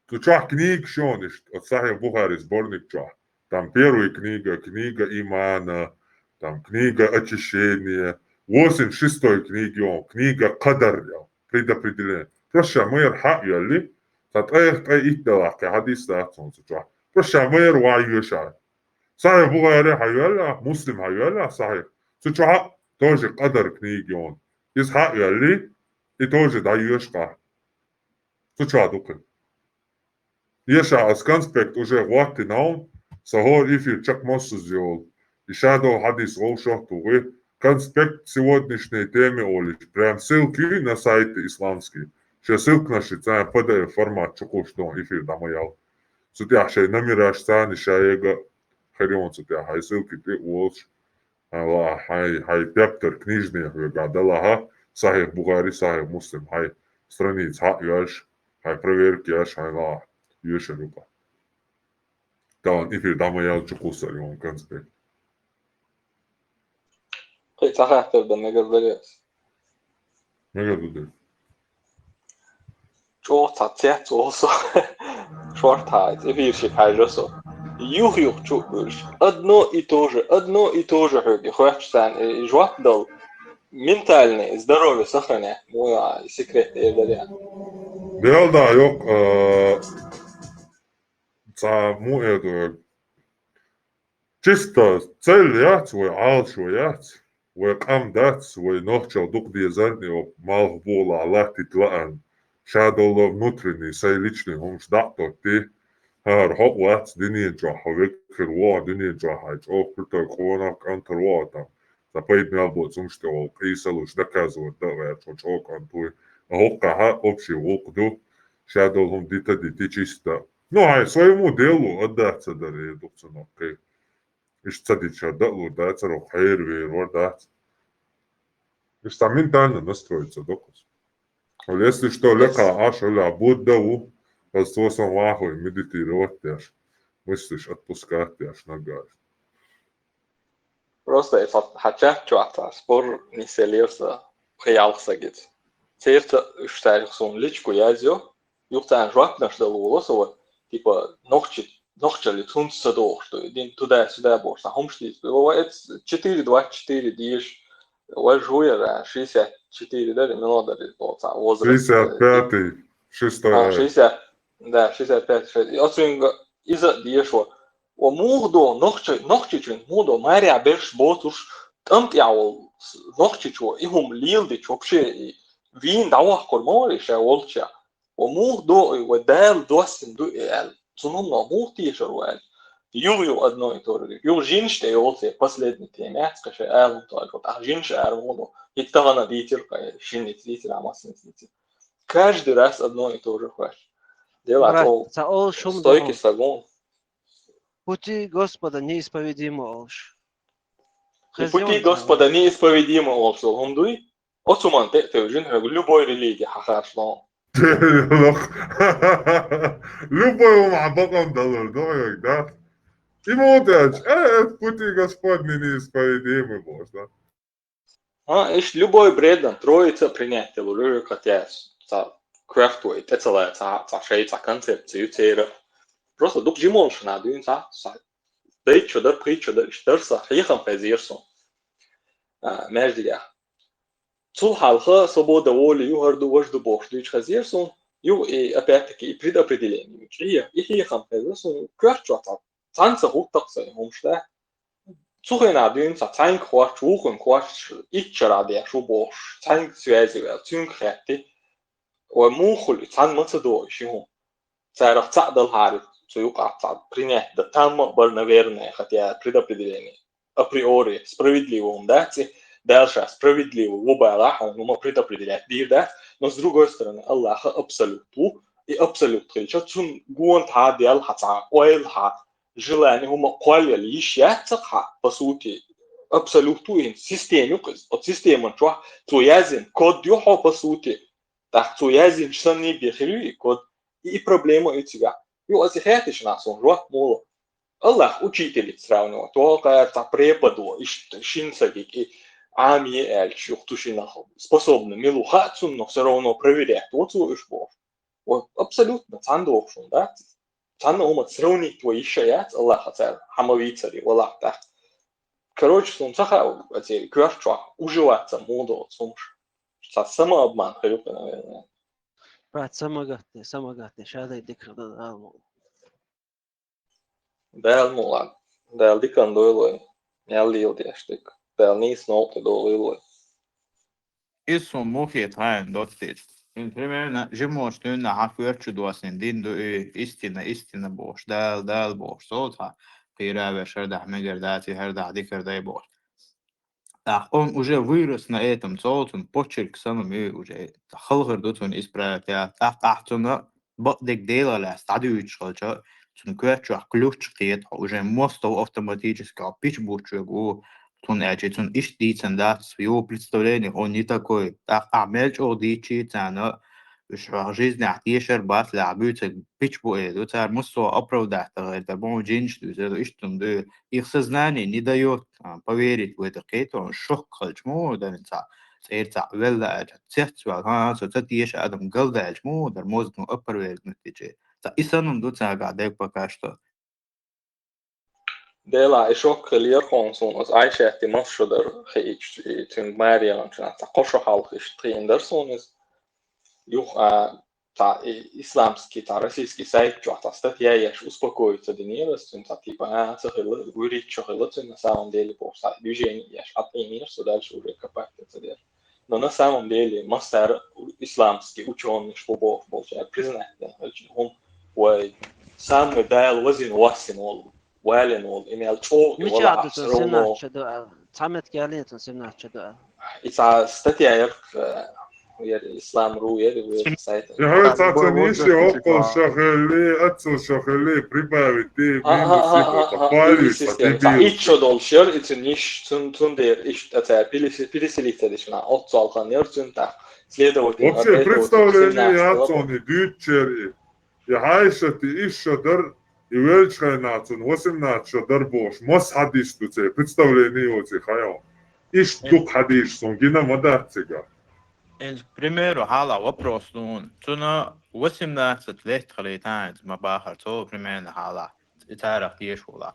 Tu čah книг šoniš od Sahih Бухари сборник čah. Там первая книга имана, там книга очищения. 86-й книги он, книга Кадар, предопределение. Проще мэр ха яли. Татаях итталак хадис датсон чва. Проша мэр вайюша. Сахих Бухари хайяла, Муслим хайяла, Сахих. Чва тоже Кадар книги он. Из хайяли и тоже даюшка. Чва дука. Еша аз конспект уже вакти наун. Сахор эфир чак массу сделал. И шадо хадис олшах тугы. Конспект сегодняшней темы олиш. Прям ссылки на сайты исламские. Сейчас ссылка на шицая PDF формат чуку что эфир дамаял. Сутя шей номераш цани шаега харион сутя хай ссылки ты уолш. Ала хай пептер книжные гадалаха. Сахих Бухари, Сахих Муслим. Хай страниц ха яш. Хай проверки яш хай ла яша рука. Там эфир дамаял чуку сарион конспект. Хай сахах ты не говоришь. Не говорю. Çok tatlı olsa швартает, и видишь, как же юг чувствуешь. Одно и то же, хёги, хочешь и жват дал. Ментальное здоровье сохранять. Мой секрет я говорю. Да, yok. Саму эту чисто цель я свой алчу я. Вы кам дать свой ночью дух дезерни мал бола Аллах титлаан. Shadow внутренний, сай личный, он ждал ты. Хоп, лац, дыни джаха, векер ва, дыни джаха, ох, крутой, хонак, антарва там. Запоит мялбот, сумштол, кейсалуш, доказывает, давай, чок, антуй. Хокка, общий волкду, Shadow дита чисто. Ну, а своему делу отдаться, да, редукцию, окей. Иш цадича, да, да, царок, хайр, вер, да. Иш там ментально настроиться, докус. Если что, лека, аш, ля, буддаву, Расцвосом вахой медитировать тяж. Мыслишь, отпускать тяж, нагаш. Просто это хача чуата, спор не селился, приялся гит. Церта штарих сон личку язё, юхтан жвак наш долулосово, типа ногчали тунца до, что один туда-сюда борс, а хомшли, бывает 4-24 дишь, вальжуя, 64, да, минута, возраст. 65-й, 6-й. 60, да, 65, 60. Оценка из-за дешево. О мухдо, ногчичун, мухдо, мария берш ботуш, там тяул, ногчичу, и хум лилдич, вообще, вин давах кормори, ша волча. О мухдо, и дал досин, цунумно мухтишер, юлю одно и то же. Юл жинште, волте, последний теме, скажи, только, а жинше, армону, и тагана дитер, шинит дитер, амасин дитер. Каждый раз одно и то же хочешь. Делать стойки сагон. Пути Господа неисповедимы олш. И пути Господа неисповедимы олш. Хундуй, отсуман ты уже любой религии хахашло. Любой мабаком доллар, да? Ему вот пути Господни неисповедимы, можно. Иш любой бредан троица принять телуры, хотя крафтует, это целая шея концепцию тера. Просто дух жимонш надо, дай чудо причудо, штырса, хихам фазирсу. Между я. Цул халха свобода воли, югарду вожду бог, шлич хазирсу, ю и опять-таки и предопределение. И хихам фазирсу, крафтуата, танца хуктакса, хумшта. Цухай надо, цанг хуаш, чухун хуаш, ичараде, шубош, цанг связивал, цунг хэтти. وموخل цан мацадо шиху. Царах цадал харит, суюка цад принять да там был наверное, хотя предопределение. Априори справедливо дати, дальше справедливо в оба Аллаха он предопределять дир, да, но с другой стороны Аллаха абсолюту и абсолют хильча цун гуан та дел хаца ойл ха желание ума коля лишь ха по сути абсолюту in систему, от системы чуа туязин код дюхо по сути. Так что я здесь сам не бехрю, код и проблема у тебя. И вот это нас он жуа мол. Аллах учитель сравнивает, только это преподу, и шинсаги, и ами эльчу, тушинаху, способны милухацу, но все равно проверять, вот свой шбов. Вот абсолютно цандовшун, да? Цанда ума сравнить твои шаят, Аллах царь, хамавицари, Аллах так. Короче, сон цаха, эти квашчуа, уживаться моду, сумш. Самообман, хрюка, наверное. Брат, самогатый, шадай дикрда далму. Дēl mulā, dēl dikan doiloi, jālielties tik, dēl nīs nolte doiloi. Isso muhiet hain dottiit. Примерно жимош тюнна хафуерчу дуасин дин ду истина бош, дал бош, солта, пирава шердах мегердати, хердах дикердай бош. Он уже вырос на этом цолтун, почерк самым и уже халгар дутун исправить, ахтуна бадик делала стадиуч шалча, тун кверчу ключ киет, уже мостов автоматически пичбурчу, тун тун иштицен да, в его представлениях он не такой, мельч одичи цана, в жизни ахтешер бас лабются пичбу эду, цар мусо оправдать, это бон джинш, это иштун, да, их сознание не дает поверить в это, кейто он шок хальчму, да, церца велда, церцва, церцатиеш адам галдальчму, да, мозгну оправдать нытичи. И санум дуца гадек пока что. Dēlā šok lierkons un uz aišēti maršudar heič, tun mērielančana, tā koša halkiš trīndarsunis, juh, tā islamski, tā rasīski saikču, tā statjā jēš uspokojиться dinīras, tun tā tīpa, цахила, вырить чохила, тун на самом деле, по движению jēš attīnīrs, un дальше уже копать это делать. но на самом деле мастер исламский ученый, что Бог получает признать, он самый дал возин васин وعلن имел чё مش عاد سمعت شدوا تعمد كاليت سمعت شدوا إذا استطيع الإسلام رويه сайта. Я говорю, это нищий около шахели, отцу шахели прибавить, ты минус палишь, а ты бил. İç dolşur, için iş tun der, iş переселиться дешна, отцу алханер тун так. Следовательно, Вообще, представление отцони, дючери, и хайша ты иш шадар, и величхай нацун, 18 шадар бош, мос хадиш туце, представление оце хайо. Иш дух хадиш сон, гина мадацега. К примеру, хала вопрос, цуна 18 лет халитан, мабахар, то примерно хала, итарах тешула.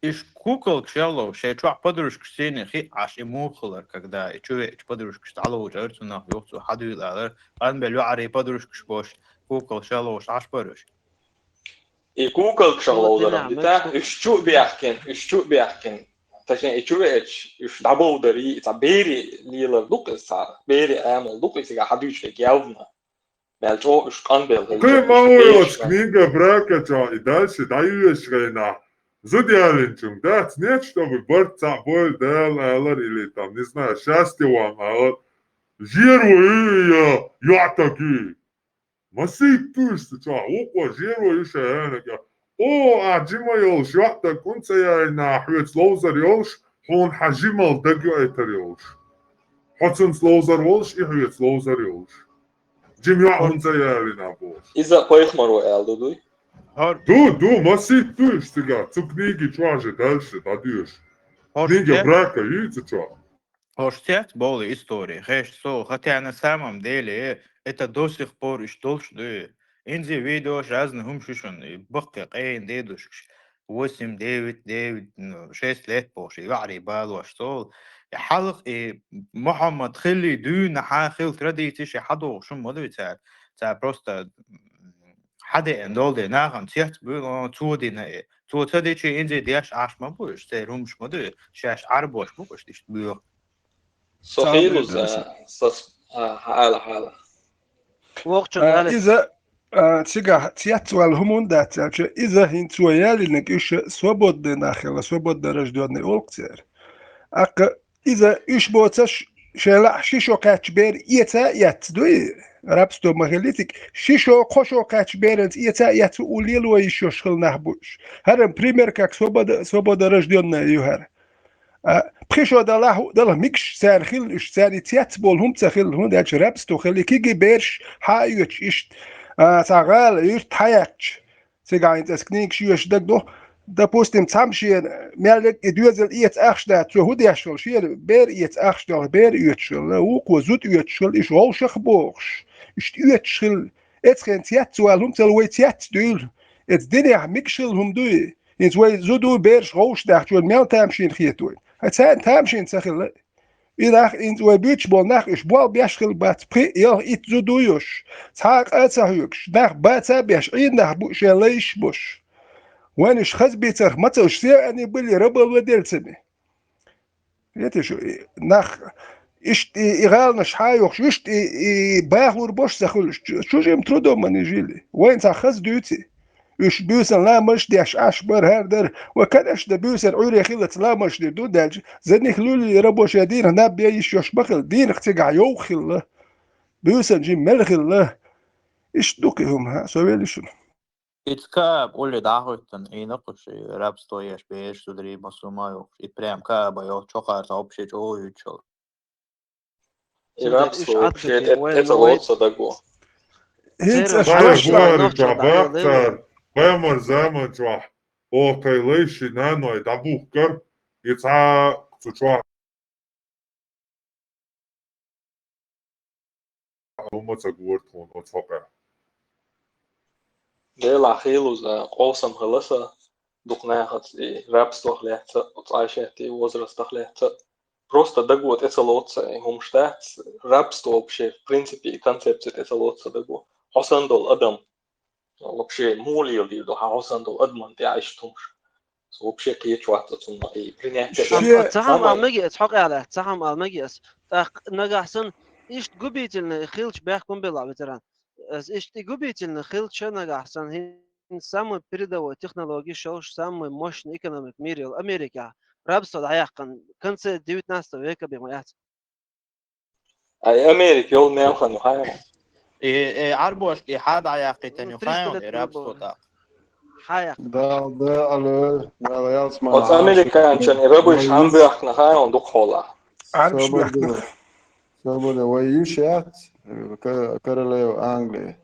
Иш кукол кшелло, шей чуа подружка сине хи аш имухлар, когда и чуе подружка стало жертвенно, юхту хадуилалар, ан белю ари подружка шбош, кукол шелло аш подружка. И кукол кшелло зарам, да, ишчу бяхкен. Точнее, чувствуешь, что добавляли, это бери лило лукаса, бери амел лукаса, как ходишь явно. Мельчо, что анбел. Ты малоешь книга бракача и дальше даешь рейна. Зудиалинчум, да, нет, чтобы борца боль дал, или там, не знаю, счастье вам, жиру я таки. Масик туш, ча, опа, жиру еще я. О, عجيمة شوقتا كنت يا حوت لوزر يولش هون حجيمة دقيقة يتر يولش حوتن لوزر يولش إحوت لوزر يولش جميع هون يا بولش إذا قيخ مرو ألدو دوي دو ما سيت توش تيجا تكنيجي تواجه دالش داديوش книга брака, видите что? Хоштет были истории, хотя на самом деле это до сих пор и что Инди видео разных умшишен, и бахка каин дедуш 8, 9, 6 лет позже, يعري باله شتول حلق محمد خلي دون حاخل ترديتش حدو شو مدوي تا просто حدا اندول دي ناغن تيت بو تو دي نا تو تديتش انجي دياش عاش ما بوش تي رومش مدوي شاش عربوش بوش ديش بيو صحيح حالا وقت إذا تيجا تياتوال همون دات إذا هنتو يالي نكيش سوبود ناخلا سوبود درجدوني أولكتير أك إذا إيش بوتش شلا شيشو كاتشبير يتا دوي رابستو مغليتك شيشو خوشو كاتشبيرنت يتا وليلو يشو شغل نحبوش هرم بريمير كاك سوبود درجدوني يوهر بخيشو داله ميكش سان خيل إش ساني تيات بول هم تخيل هم داتش رابستو خلي كيجي بيرش هايوش إش ساغال يرت حياتش سيغاين تسكنيك شيوش دقدو допустим самшин мелек идюзел иет ахшда цу худяшл шир бер иет ахшда бер иетшл уко зут иетшл иш олшах бохш иш иетшл etsken tiat zu alum tel we tiat dul ets dinja mikshel hum du ins we zudu ber schroschda zu mel tamshin khietu het zijn tamshin sakhel إذا إنت وبيتش بول نخ إش بول بيشخل بات بري يا إت زودويوش تاق أتاهيوش نخ باتا بيش عين نخ بوش ليش بوش وين إش خز بيتر ما توش سير أني بلي ربل ودلتني يتي شو نخ إش إغال نش حايوش إش باخور بوش سخلش شو جيم ترودو من يجيلي وين تاخز دوتي إش بيوسن لا مش ديش أشبر هردر وكانش ده بيوسن عوري خلت لا مش دي دو دالج زني خلولي ربوش يدين هنا بيش يوش بخل دين اختقع يوخل بيوسن جيم ملخل إش دوكيهم ها سوالي شنو إتكاب قولي داخوتن إينقش رابستويش بيش تدري مسومايو إبرام كابا يو تشوخار تاوبشي جو يوتشل رابستويش это вот صدقوا بامر زمان جوح او قيليش نانو دابوكر يتعا تجوح وما تقورتون وتفقع ديلا خيلوز قوسم خلصة دقناها رابستوخ لحظة وتعيشتي وزرستخ لحظة просто дагут это лотца هم штат рабство вообще в принципе концепция это лотца дагу حسندل أدم вообще مولي اللي ده حسندل أدم تعيشتهمش вообще كيف وقتهم أي برينات تعهم أمجي تحقق على تعهم أمجي نجحسن Ist губительный хилч бяхкун бела ветеран. Ist губительный хилч нагасан самый передовой технологии шоу, самый мощный экономик в мире, Америка. Рабство даяхан в конце 19 века бимаят. أي أمريكا يول ما يخنو هاي عربوش إحاد عياقتن يخايون إراب صوتا حياق ده أليانس مع وز أمريكا عشان يربوش عم بيحنا هاي وندق حولا عارف شو بيحكي سبب ويشيات كرليو أنجلي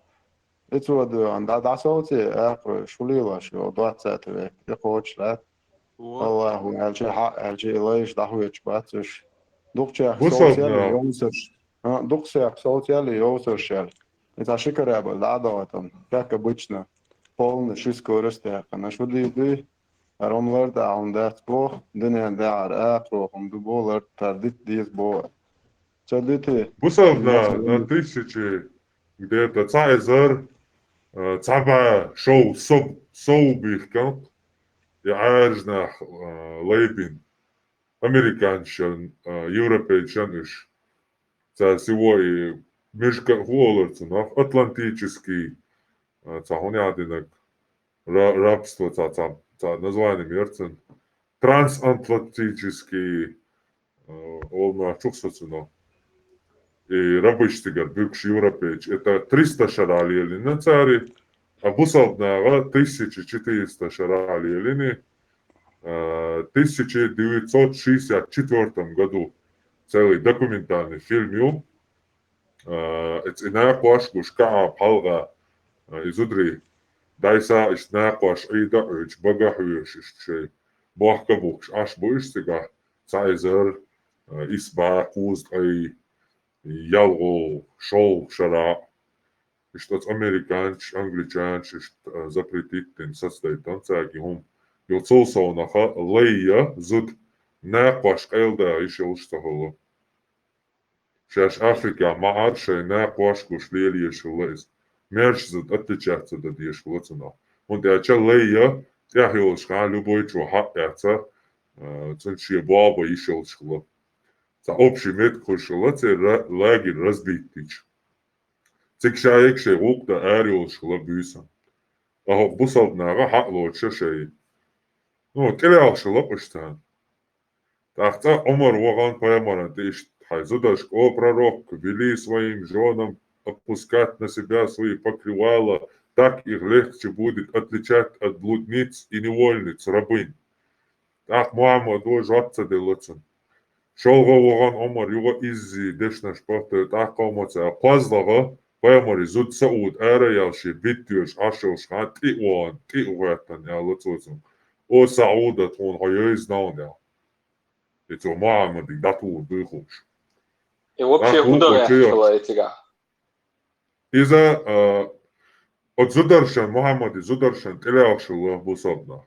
اتودو عند عصوتي أقرأ شوليلا شو ضعت ساتوي يقوش لا والله هو هالشي حق هالشي ليش دحويش باتش دكتور صوتي اللي يوصلش دكتور صوتي اللي يوصلش это шикарно да да там как обычно полный шискорость на что ты ромлар да он да по дня да а он дуболар тардит диз бо чадите Бусов на тысячи где-то цайзер цаба шоу соубих я аржна лейбин американшен европейшен иш за сегодня межколхозный атлантический цахонядинок рабство название мерцен трансатлантический он чувствуется и рабочий бывший европейч это 300 шарали на царе а бусовна 1400 шарали в 1964 году целый документальный фильм it's ناقش وشكا بحلقة يزدري دايسا إش ناقش عيدا إش بقاحوش إش شيء بوحكا بوكش عش بوش سيقا سايزر إسبا قوز أي يالغو شو شراع إش تاц أمريكانش أنجليشانش إش запретить тем состоит تاكي هم يوصوصو نخا ليا زد ناقش قيلدا إش يلشتهولو شاش أفريقيا ما عادش ناقش كوش ليلي يشليز ميرش زد أتجاه زد يشلتنا وانت أشل ليا تحيل شغال لبويت وحق يعتا تنشي بابا يشل شغل تا أبشي ميت كوشلت لاجي رزبيتيش تكشايك شي وقت آريول شغل بيسا أهو بصلنا غا حق لو شي نو تلي شغل بشتان تحتا عمر وغان поймана تيش Хайзудаш, о пророк, вели своим женам опускать на себя свои покрывала, так их легче будет отличать от блудниц и невольниц, рабынь. Так Муаммад жатца делается. Шолга воган омар юга иззи дешнаш пахта так комаца пазлага паймари зуд сауд ара ялши биттюш ашош хати уан ти уатан ялцозум. О сауда тон хайез наунда. Это Муаммад дату бихуш. И вообще ударяет тебя. إذا от Зударшан, Мухаммад Зударшан, телеашилла бусадна.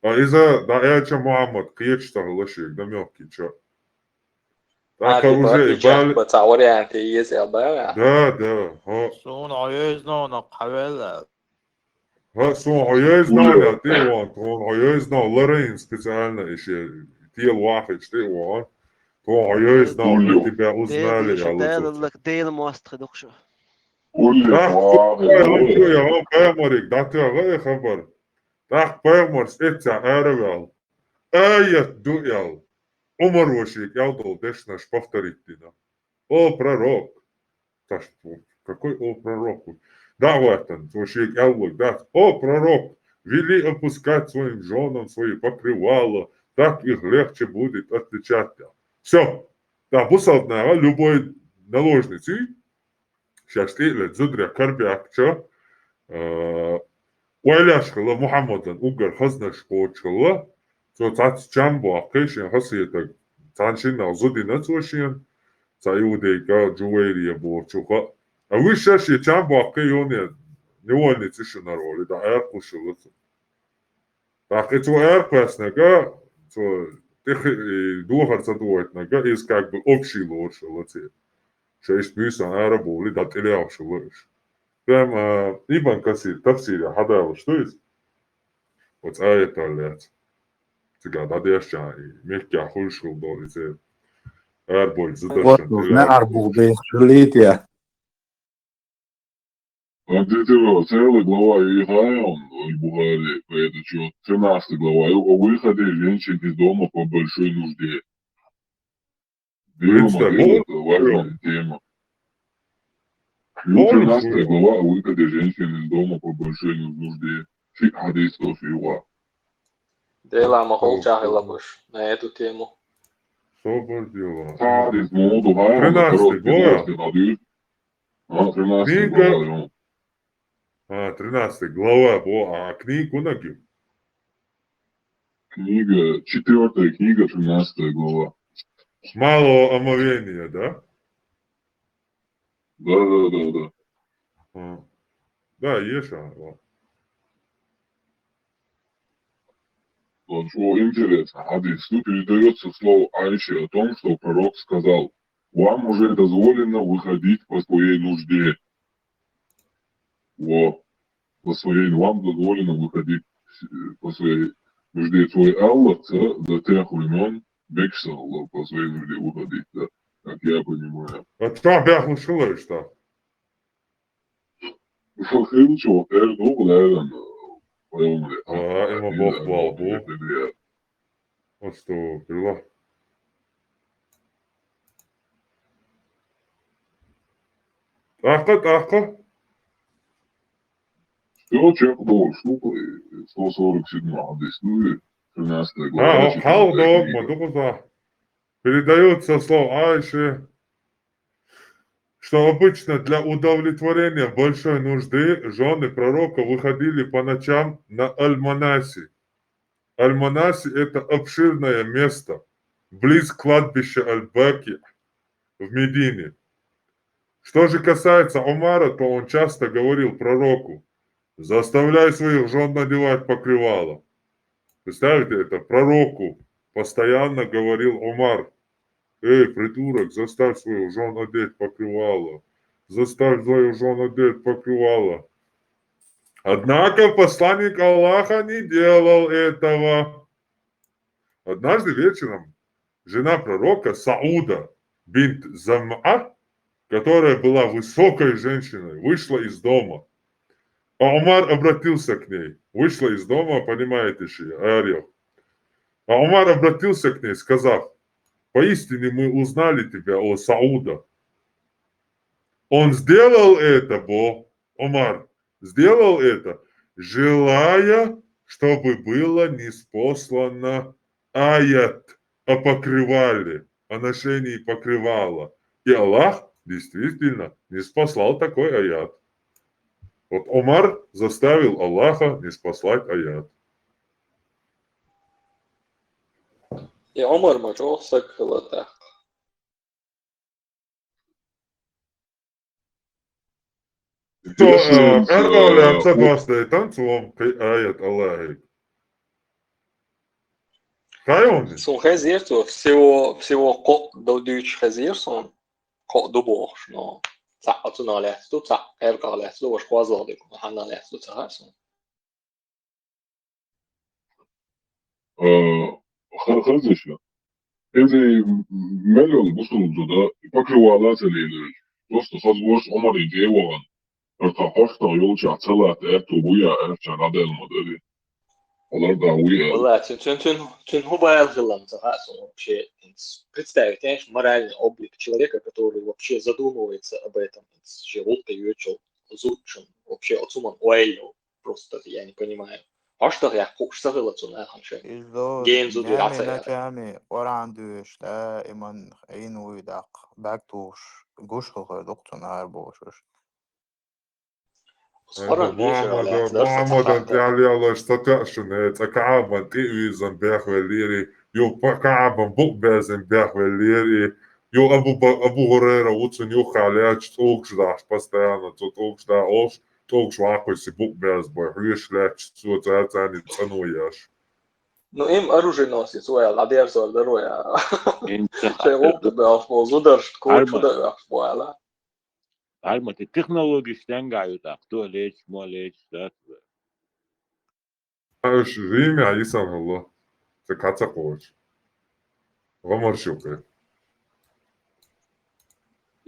إذا дa'яча Мухаммад киечтага лашик, да мягкий ча. Так уже бал. بتصوري أنت يزعل بقى. Да, ها. سون عيزنا ونقحولا. ها سون عيزنا لا تيوان، سون عيزنا لرين специально إشي تيل واحد تيوان. سون عيزنا وبتبع أزمالي على طول. لك ديل مواست دخشة. يا بامرك داتي غير خبر تاخ بامرس اتسع ارغال ايت дуял عمر وشيك ялдол дешнаш повторитина о пророк какой о пророк да ватан вошик яллок да о пророк вели опускать своим женам свои покрывала так их легче будет отличать все да бусалдна любой наложницы شاشتي زدريا كربي أكتر ويلاش خلا محمد أوجر خزنا شقوت خلا تو تات جنبه أكيشين خصيتك تانشين نازودي نتوشين تايودي كا جويري بورشوكا أويش شاشي جنبه أكيوني نواني تشنا رولي دا أرقو شلت تاكي تو أرقاس نجا تو تخي دوهر تدويت نجا إز كاك بالأبشي لور شلتي شايش بيسان عربولي دا تلياو شلوش فهم إيبان كسي تفسيري حدا وشتويز وتس آية تاليات تقع دا ديش جاي ميكي أخول شغل دوري زيب Арбой, задашь. Вот нужно арбулды шулит я. А где ты целая глава Ираем, Аль-Бухари, это что, 13 глава, о выходе женщин из дома по большой нужде. Белый модель, это важная тема. И 13 глава о выходе женщин из дома по большой нужде. Фиг хадис тофиуа. Дела махол чахилабуш на эту тему. Собор дела. Хадис моду хайра, 13 глава. 13 Книга. глава, 13 глава, а книгу ноги. Книга, 4 книга, 13 глава. Малого омовения, да? Да. Да, есть. Вот что интересно, хадис, тут передается слово Айше о том, что пророк сказал: вам уже дозволено выходить по своей нужде. Вот. Вам дозволено выходить по своей нужде. Твой Аллах до тех времен бекшал по своей нужде выходить, да, как я понимаю. А что бяхнул что? Ничего, я думал, наверное, Ему Бог балбу. Вот что, пила. Ахка. Все, человек был штука, 147 хадис, ну и 13 глава. Передается слово Айше, что обычно для удовлетворения большой нужды жены пророка выходили по ночам на Аль-Манаси. Аль-Манаси – это обширное место, близ кладбища Аль-Баки в Медине. Что же касается Умара, то он часто говорил пророку: заставляй своих жен надевать покрывало. Представляете, это пророку постоянно говорил Умар: эй, придурок, заставь свою жен одеть покрывало. Заставь свою жен одеть покрывало. Однако посланник Аллаха не делал этого. Однажды вечером жена пророка Сауда бинт Зам'a, которая была высокой женщиной, вышла из дома. А Умар обратился к ней. Вышла из дома, понимаете, орел. А Умар обратился к ней, сказав: поистине мы узнали тебя, о Сауда. Он сделал это, Умар, сделал это, желая, чтобы было ниспослано аят о покрывале, о ношении покрывала. И Аллах действительно ниспослал такой аят. Вот Умар заставил Аллаха ниспослать аят. И Умар мачо сакхилата. Что, Эрголя согласны танцом аят Аллахи? Хайон? Сон хазирто всего код додуч хазирсон код дубош, но цаатуна лесту ца эрголя лесту ваш хвазлодик ханна лесту цасон. Хорошо. Это мэлэл бусулду да покрывала целили. Просто хазбош Умар и Деван. Это хошта юлча целая это буя это гадел модели. Олар да уя. Вала тюн хубайл хилам цасон вообще. Представьте, моральный облик человека, который вообще задумывается об этом, живут и вечер, зучен, вообще отсуман уэйло. Просто я не понимаю. Ашта я кушсагыла цуна ханше. Ген зуду яцая. جامي ورا عندوش دائما عين ويدق باكتوش قوش دكتور نهار بوشوش محمد يعني الله استطاعشن تكعبن تيزن بيخوليري يو كعبن بوق بازن بيخوليري يو ابو هريره وتسن يو خالياч توكش даш постоянно توكش да ош توكش واقوي سي بوق باز бой хрюшляч цуцацани цануяш. Ну им оруженосец, а держал дороя. Шей лупты бяш бол зударш кучу да бяш бола. Alma te технологии стенгают, а кто лечит, мо лечит, да? اش ريمي عيسان الله تكاتقوش غمر شوقي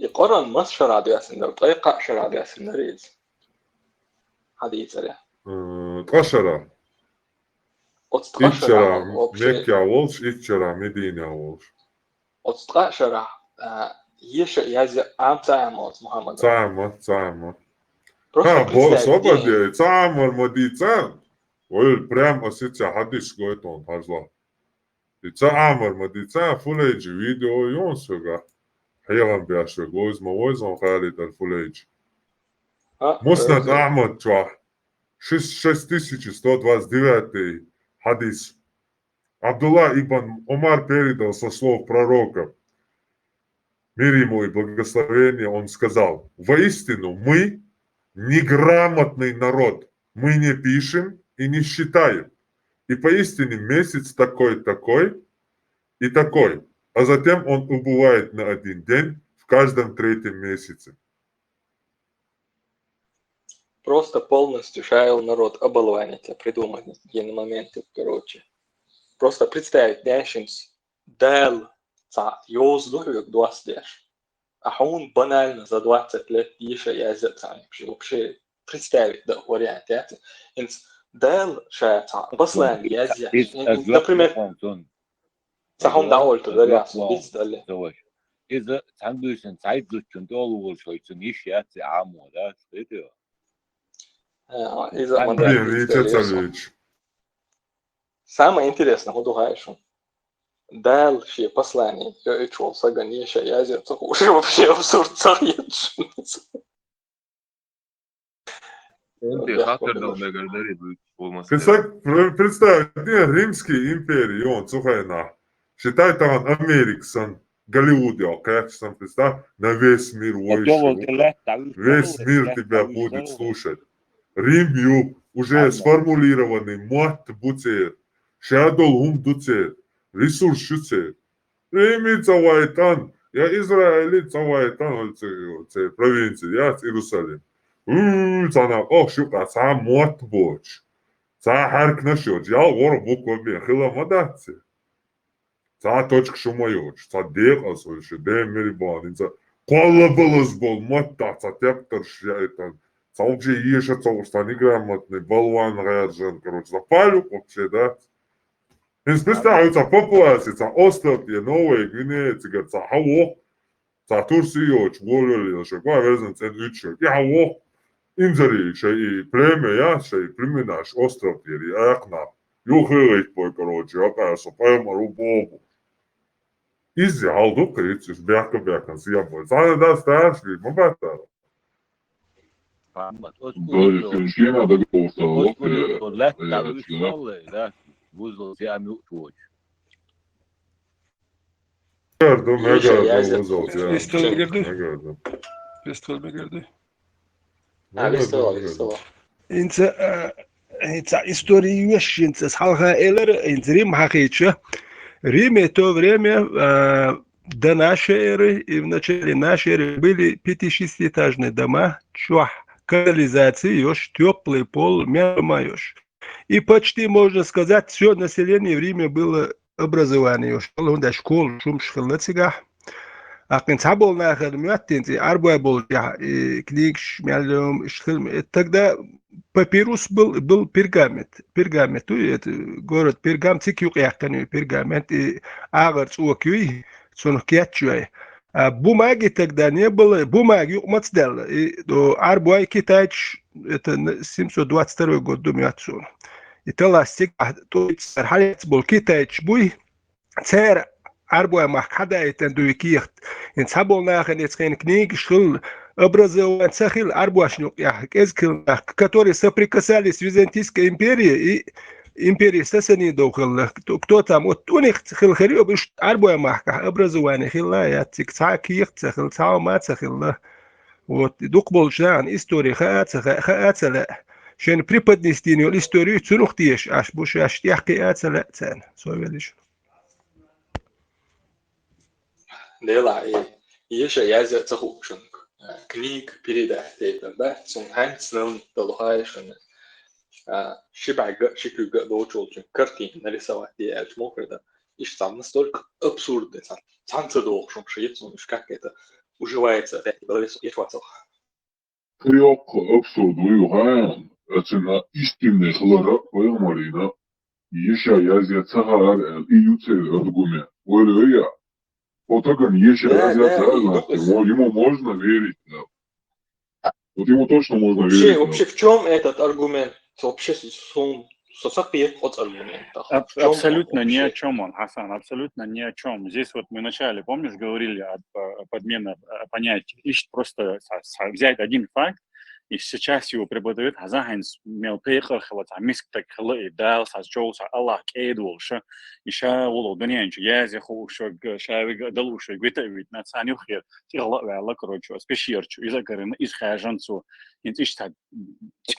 يقرن مس شراد ياسندر طريقة شراد ياسندر إيز حديث عليه قشرة وتتقشر إتشرا وبشيء مكة وولش إتشرا مدينة وولش وتتقشر يش يازي عام تعمل محمد Цаама. просто представь Собади, цаамар мадица. Ой, прям осетя хадиш гойтон хажла. И цаамар мадица фулейджи видео йонсуга. Хайган бяшве гойзма войзон халит ал фулейдж. Муснат Ахмад чва. 6129 хадис. Абдулла ибн Омар передал со слов пророка, мир ему и благословение, он сказал: воистину мы неграмотный народ, мы не пишем и не считаем. И поистине месяц такой и такой, а затем он убывает на один день в каждом третьем месяце. Просто полностью шаял народ оболванить, придумать такие моменты, короче. Просто представить, дящинс, дал, ёздуют 20 лет. А он банально за 20 лет еще ездит вообще представить, да, вариант, дал, шая, послан, ездит. Например, сахун даольту, да, ясно, пиздали. إذا عندوشن سعيد زوجن دول شويتن يشيات عامو ده شويته. إذا ما Самое интересное, вот угаешь, дал ши послание, я чул саганиша, я зерцах уже вообще абсурд царит. Представь, Римский империи, он, сухайна, считай там Америксан, Голливуд, как сам представь, на весь мир весь мир тебя будет слушать. Рим уже сформулированный мат буцер, шадол хум дуцер, ресурс шуцер. Рими цавайтан, я Израиль цавайтан, це провинция, я Иерусалим. Цана, шука, ца мат боч. Ца харк нашоч, я вор буква бе, хила мадатце. Ца точка шумайоч, ца дек асольше, демери бан, ца коллабалас бол матта, ца тептер шайтан. Вообще ешь что неграмотный, болван гайджан, короче, запалю вообще, да. Из представляется популяция, остров, Новая Гвинея, цыгаться, хавок, Турсиоч, волю, шагва, везен, цен ючок, я хавок, инжари, и племя, я, племенаш, остров, я окна, юхилить, короче, окажется, поймару богу. Изи, алду, кричишь, бяка, съебой, зане да страшный, мабатар. Finskina da gostava Инца истории вещинца с халха элер инцрим хахича. Риме то время до нашей эры и в начале нашей эры были 5-6-этажные дома, канализации, ёж, теплый пол, мяш. И почти, можно сказать, все население в Риме было образование. Ёж, до школ, шум, шхалнацигах. А когда был нахер мятинцы, арбой был, книг, шмялем, шхалм. Тогда папирус был пергамент. Пергамент, это город Пергам, цикюк яхтаню, пергамент, и агарц уокюй, сонхкятчуй. А бумаги тогда не было, бумаги мацдел. И до арбуай китайч, это 722 год, думаю, отсюда. И таластик, то есть архалец был китайч буй, цер арбуай махкада, это дуикихт. И цабол нахен, это книги, шел образован сахил арбуашнюк, которые соприкасались с Византийской империей и империи Сасанидов. Кто там? Вот у них хилхарио биш арбуя махка образование хилла, я цик-цак ихца хил цаумат хилла. Вот дукбол жан история хаацала. Шен преподнести историю цунухтиеш, аж буш аж тяхки ацала цен. Совелиш. Дела еще я за цахушен. Книг передать это, да? Сунханцнам долхайшен. Шикуга доучил, картин нарисовать, я мог это. И там настолько абсурдно. Танцы должен шить, как это. уживается опять белорусский ешвацов. Трёк обсудую хаан, ацена истинный хлорак поемарина. Еша язя цагар и юцер аргумент. Ой, я. Вот так он еша Да, язя да, и цагар, ему можно верить, да. Вот ему точно можно верить. вообще в чем этот аргумент? Вообще сосапет от аргумента. Абсолютно ни о чем он, Хасан, абсолютно ни о чем. Здесь вот мы вначале, помнишь, говорили о подмене понятий. Ищет просто взять один факт и сейчас его преподает Хазахинс мелпейхер хват амиск так хлы дал сас джоуса Аллах кейдул ша иша улу дунянчу язи хушо шави далушо гвитавит на цанюхер тирла вала короче спеширчу из акарина из хажанцу интишта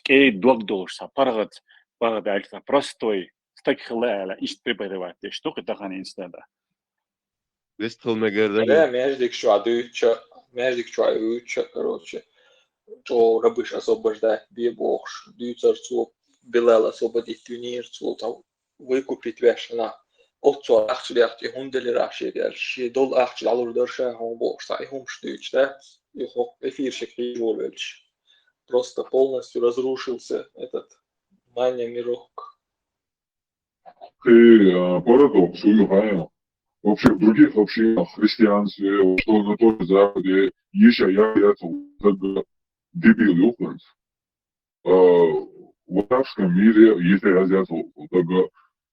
кейдул долша паргат паргат простой так хлала ищет преподавать что это хан инстада Да, между что короче. То рабыш освобождать бебош, дюцерцу, белел освободить тюнирцу, там выкупить вешна. Отцу ахчляхти хундели рашидер, ши дол ахчл дорша хомбош, и хомштюч, да? И эфирщик Егорович. Просто полностью разрушился этот мания мирок. Ты парадокс, Юхаем. Вообще в других общинах, христианстве, что на том Западе, еще я как дебил Юханс. В арабском мире, если азиат, тогда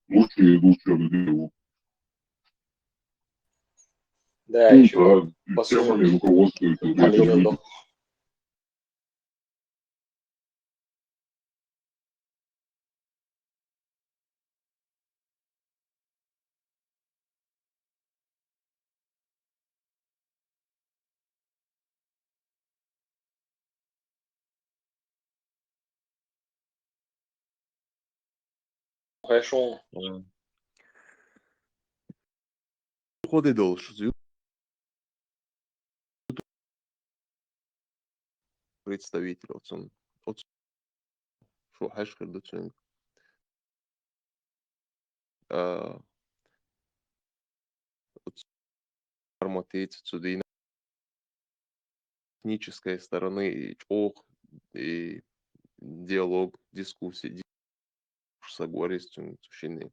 лучшие людей. Да, еще темами руководствуются. Хорошо. خود должен представитель от шо хашкар дочен форматить сюда технической стороны и и диалог, дискуссии, согласен, сущины.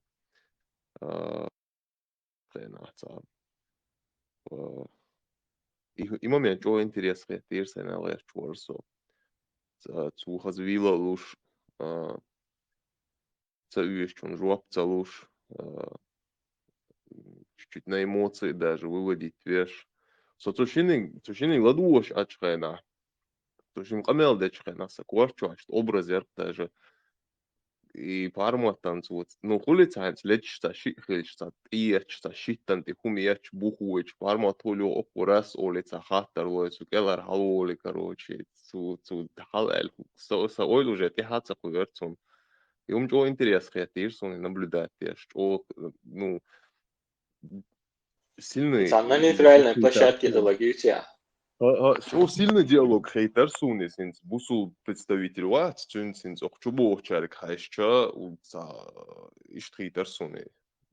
И момент, что интересно, это на лес чворсо. Zu развила луж, цаюешь, он жуап целуш, чуть-чуть на эмоции даже выводить вещь. Сущины ладуш ачхайна. Сущин камел дечхайна, сакварчу, образер даже. И парма танцует. Ну, хулицанс лечта шихлечта, иечта шиттанти хумиеч бухуеч, парма толю окурас олица хаттар лойцу, келар халоли, короче, цу халэль, со ойл уже тихаца хуверцун. И что интересно, я тирсон и наблюдать, что, ну, сильный... На нейтральной площадке идеологии. Что сильный диалог хейтер суни, синс бусул представитель ват, синс охчубо охчарик хайшча, ишт хейтер суни.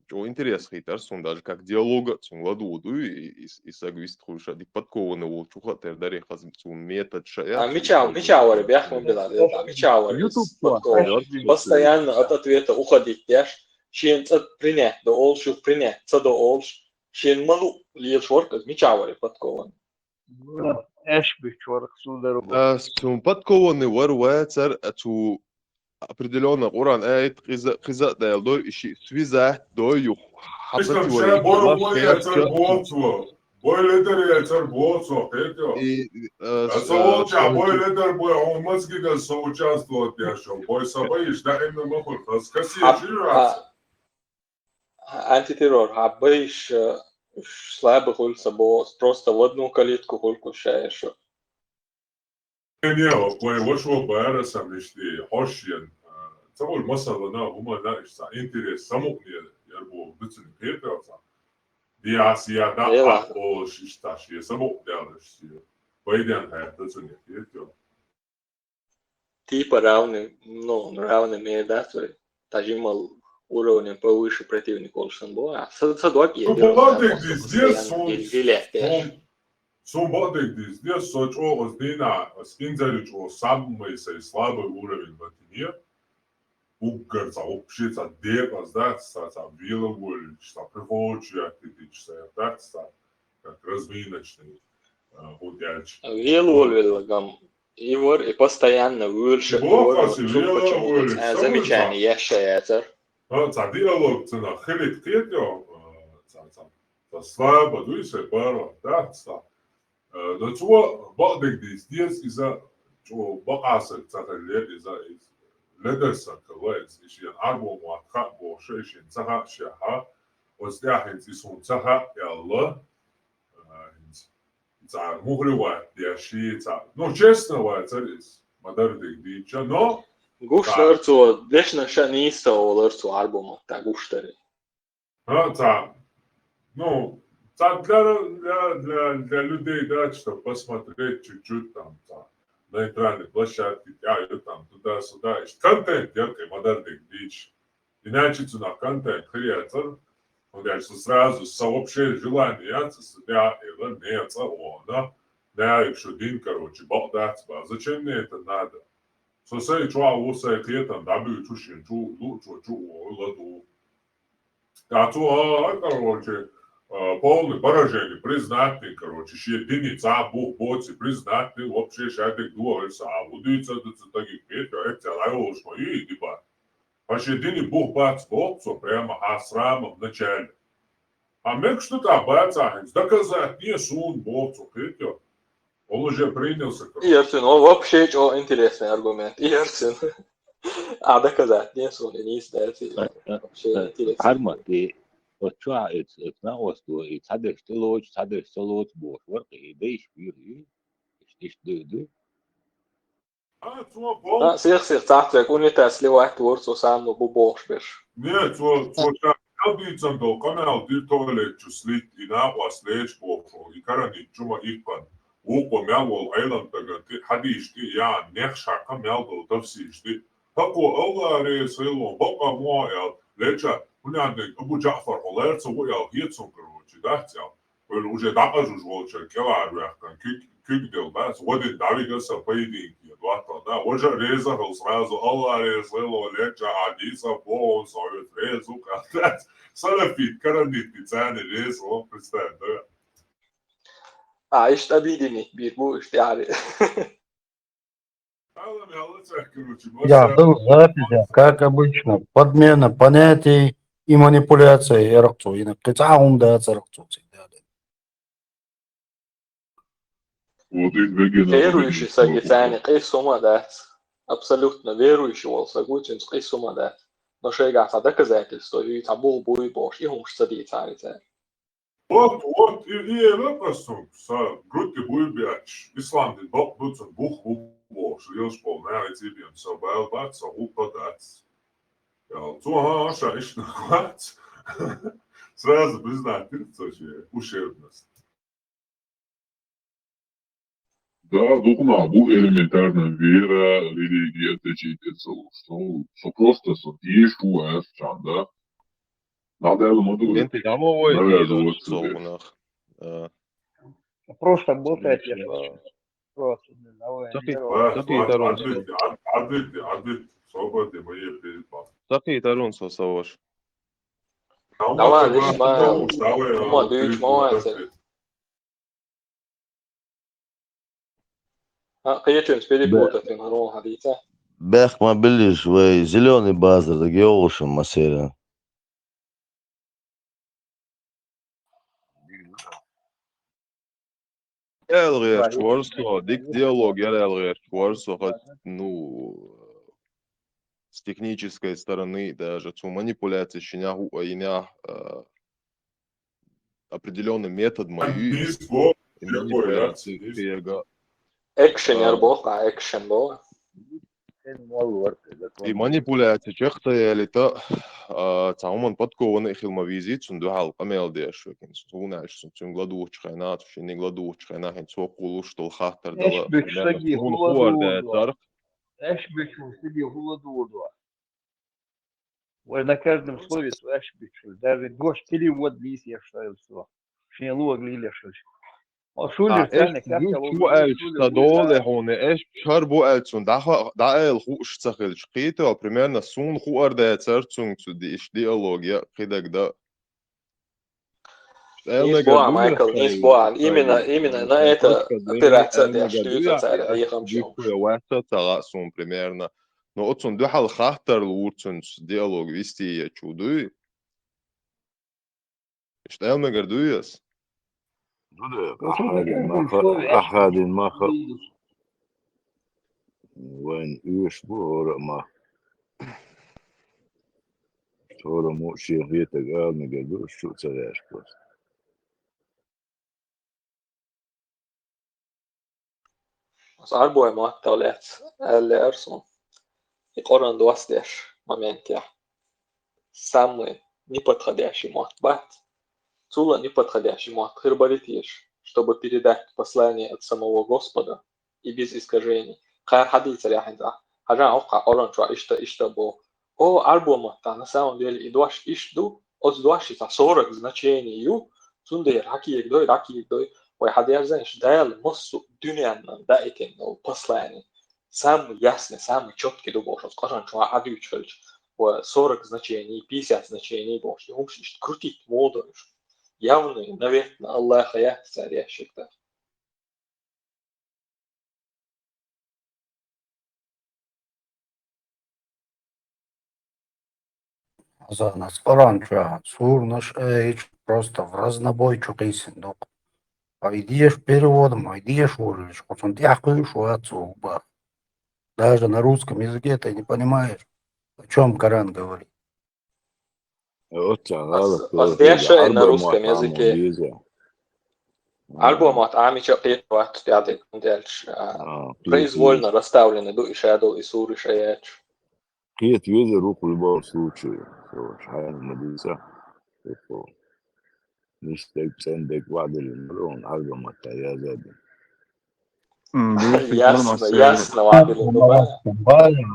Что интерес хейтер сун, даже как диалога, сун ладуду и сагвист хуша, дик подкованы волчуха, тердари хазмцун метод шая. Мичауэр, бяхму била, мичауэр. Постоянно от ответа уходить, яш, чен принять, до олшу принять, до олш, чен малу льешворка, мичауэр подкованы. Эшбих чорк судару. Подкованы варуэцер, эту определенно уран эйт хиза дэл ищи свиза дою. Что все борубой цербоцу. Бой лидер цербоцу, это. Соуча бой лидер бой он мозги соучаствовал яшо. Бой собаиш да именно мохор. Скаси жирас. Антитеррор, абыш слабо хульца босс, просто в одну калитку хульку шаешь. Не, бой вошло бэрасам лишь хошьен. Цавол масала на ума на ишса интерес самукне ярбо бицин петроса. Диасия да о шишташи самук дялыши. Пойдем это бицин петро. Типа равный, ну, равный медаторы. Тажимал уровнем повыше противник Олшенбоа. Садок Ну, палаты здесь Сум бодыгдис, где сочо оздина, скинзаричо самый слабый уровень в атине. Угорца, общеца, декас, да, са виловоль, са прихочия, да, как разминочный удячный. Вилволь Ивор и постоянно выше почему-то замечание ящается. Ца диалог цена хелит кетё, ца слабо, дуйся, пара, да, ца. Да чего бодыгдис, здесь из-за чего бакаса цахалет из-за لدرسا كويس إشي أربو موقع بوشيش انتهى شها وزداح انتسون تها يا الله تاع مغلوات يا شي تاع نو честно واتريس مدار ديجا نو Гуштарцу, дешна шаниста оларцу альбома, та гуштари. таа ну для людей, да, чтобы посмотреть чуть-чуть там на нейтральной площадке, там туда-сюда. Контент яркий, модерный дичь. Иначе на контент креатор, он говорит, что сразу сообщее желание, себя или нет, да, да, еще один, короче, болтать, зачем мне это надо? Сосай, что усай клетом, да, бы чушин, ладу. А то, короче, полный поражение, признатный, короче, ще единица, бух, боci, признатный, вообще, шатик, дуалица, а удуется, таких петь, это лайвош мои, типа. А ще единый бух, бац, боксо, прямо, срама в начале. А мек что-то баца, доказать, не сун, боксо, петь, он уже принялся, короче. Ирсин, он вообще очень интересный аргумент, Ирсин. А доказать, не сун, не сдать, вообще интересный. Арматы. وشو اتناقصوا يتصدق اشتلوش بوش ورقي بيش بيري ايش دو Сих, цахтвек, унита сливать ворцу сам, но бубош беш. Нет, so kalbīcam to kanālu dirtoleķu slikti nāpās lēčkošo, I karani čuma ikpan. Uko melvol ailam tagad hadīšti, jā, nehšāka melvol tavsīšti. Hako aulārēs ailom, baka mojāl, lēčā, unjādne Abu Ja'far olērca ujāl hietsum, короче, да, цял. Уже докажу жволча, келārу яхтан, кюкдел, да, один давигаса поединки. Да, уже резал сразу, Allah резал, леча, Адиса, Бон, Совет, резу, как Салафит, Каранит, Тицани, резал, представь, да? Ишь обиденный, бирбу, ишь тяри. Я был запись, как обычно, подмена понятий и манипуляция эрцу, и накрицаум да церцу. Верующий сагицани, кайсума дат. Абсолютно верующий вол сагутин, кайсума дат. Но шейгаса доказательство, и табул буй бош, и хумш садицани. Вот, и вопросом, грудки буй бяч, Ислам, бух, бош, елш пол, на этибием, собал, бат, сагу подать. Туха, шаиш нахват. Сразу признать, ущербность. Да, духна, bu elementarna vera, religija tečite so просто со тишу эсчан, да? Надо его моду. Entä voi tiedonsuunах? Просто болтать я просто. Saki tarun so savos. Давай, лишь ма дүйч мавайся. Каячем спели путать, ты нарол hadīca. Бэх мобилиш, вы зеленый базар, да геолушем масера. Elrier čvorstvo, диалог, elrier čvorstvo, хоть, с технической стороны даже, цу манипуляции щенягу, определенный метод мои манипуляции. Экшен ярбоха, экшен бо. И манипуляция чехта елита цауман подкованы хилмавизит сунду халка мелдеш векин сунаш сун гладуч хайнат шини гладуч хайна хен сокулу что хахтар дала он хуарда царх Эшбичу себе хуладурду. На каждом слове эшбичу. Даже гош перевод лис я считаю все. Шнелу оглили шиш. شو إيش بوقت تدول هون إيش بشهر بوقت سون دا الخو اشتغل شقيته примерно سون خو أردا ترتون تدي إيش диалогия كده كده Nis boa, Michael, nis boa. Именно на это опирается дяшлюца царя и хамчом. وقت ترى سون примерно но отсон духал хахтар лурцун диалог вести я чудую إيش مگر دويس أحد ما وين يشبه ما صورة مو شيء غيتك ما قدوش شو تسويش بس Az arboimat olet eller som i qoran duasdesh моментя. Самый неподходящий мат. Цула неподходящий мат. Хирбаритиш, чтобы передать послание от самого Господа и без искажений. Хайр хадис аляхинза. Хажан ока оран чуа ишта бо. О арбомата на самом деле и дуаш ишду, от дуашита 40 значений ю, цунде раки егдой, ой хадяр знаешь, даял моссу дюнян дайкен, послание. Самый ясный, самый четкий дубош, от коран чуа адючвельч, 40 значений, 50 значений бош, и умшиш крутить модуешь. Явный навет на Аллаха я царящих да. За нас оранжа, сур наш эйч просто в разнобой чукейсин, ну. А идешь переводом, а идешь урыш, вот он тяхаешь отцу. Даже на русском языке ты не понимаешь, о чем Коран говорит. Воздействие на русском языке. Альбомат амича петват тядик дальш. Произвольно расставлены ду и шадл и сур и шаяч. قيت ويزا روح البار سوتشي سوش حال مديسة نشتك سندك بعد الملون عرض متى يا زادي Ясно,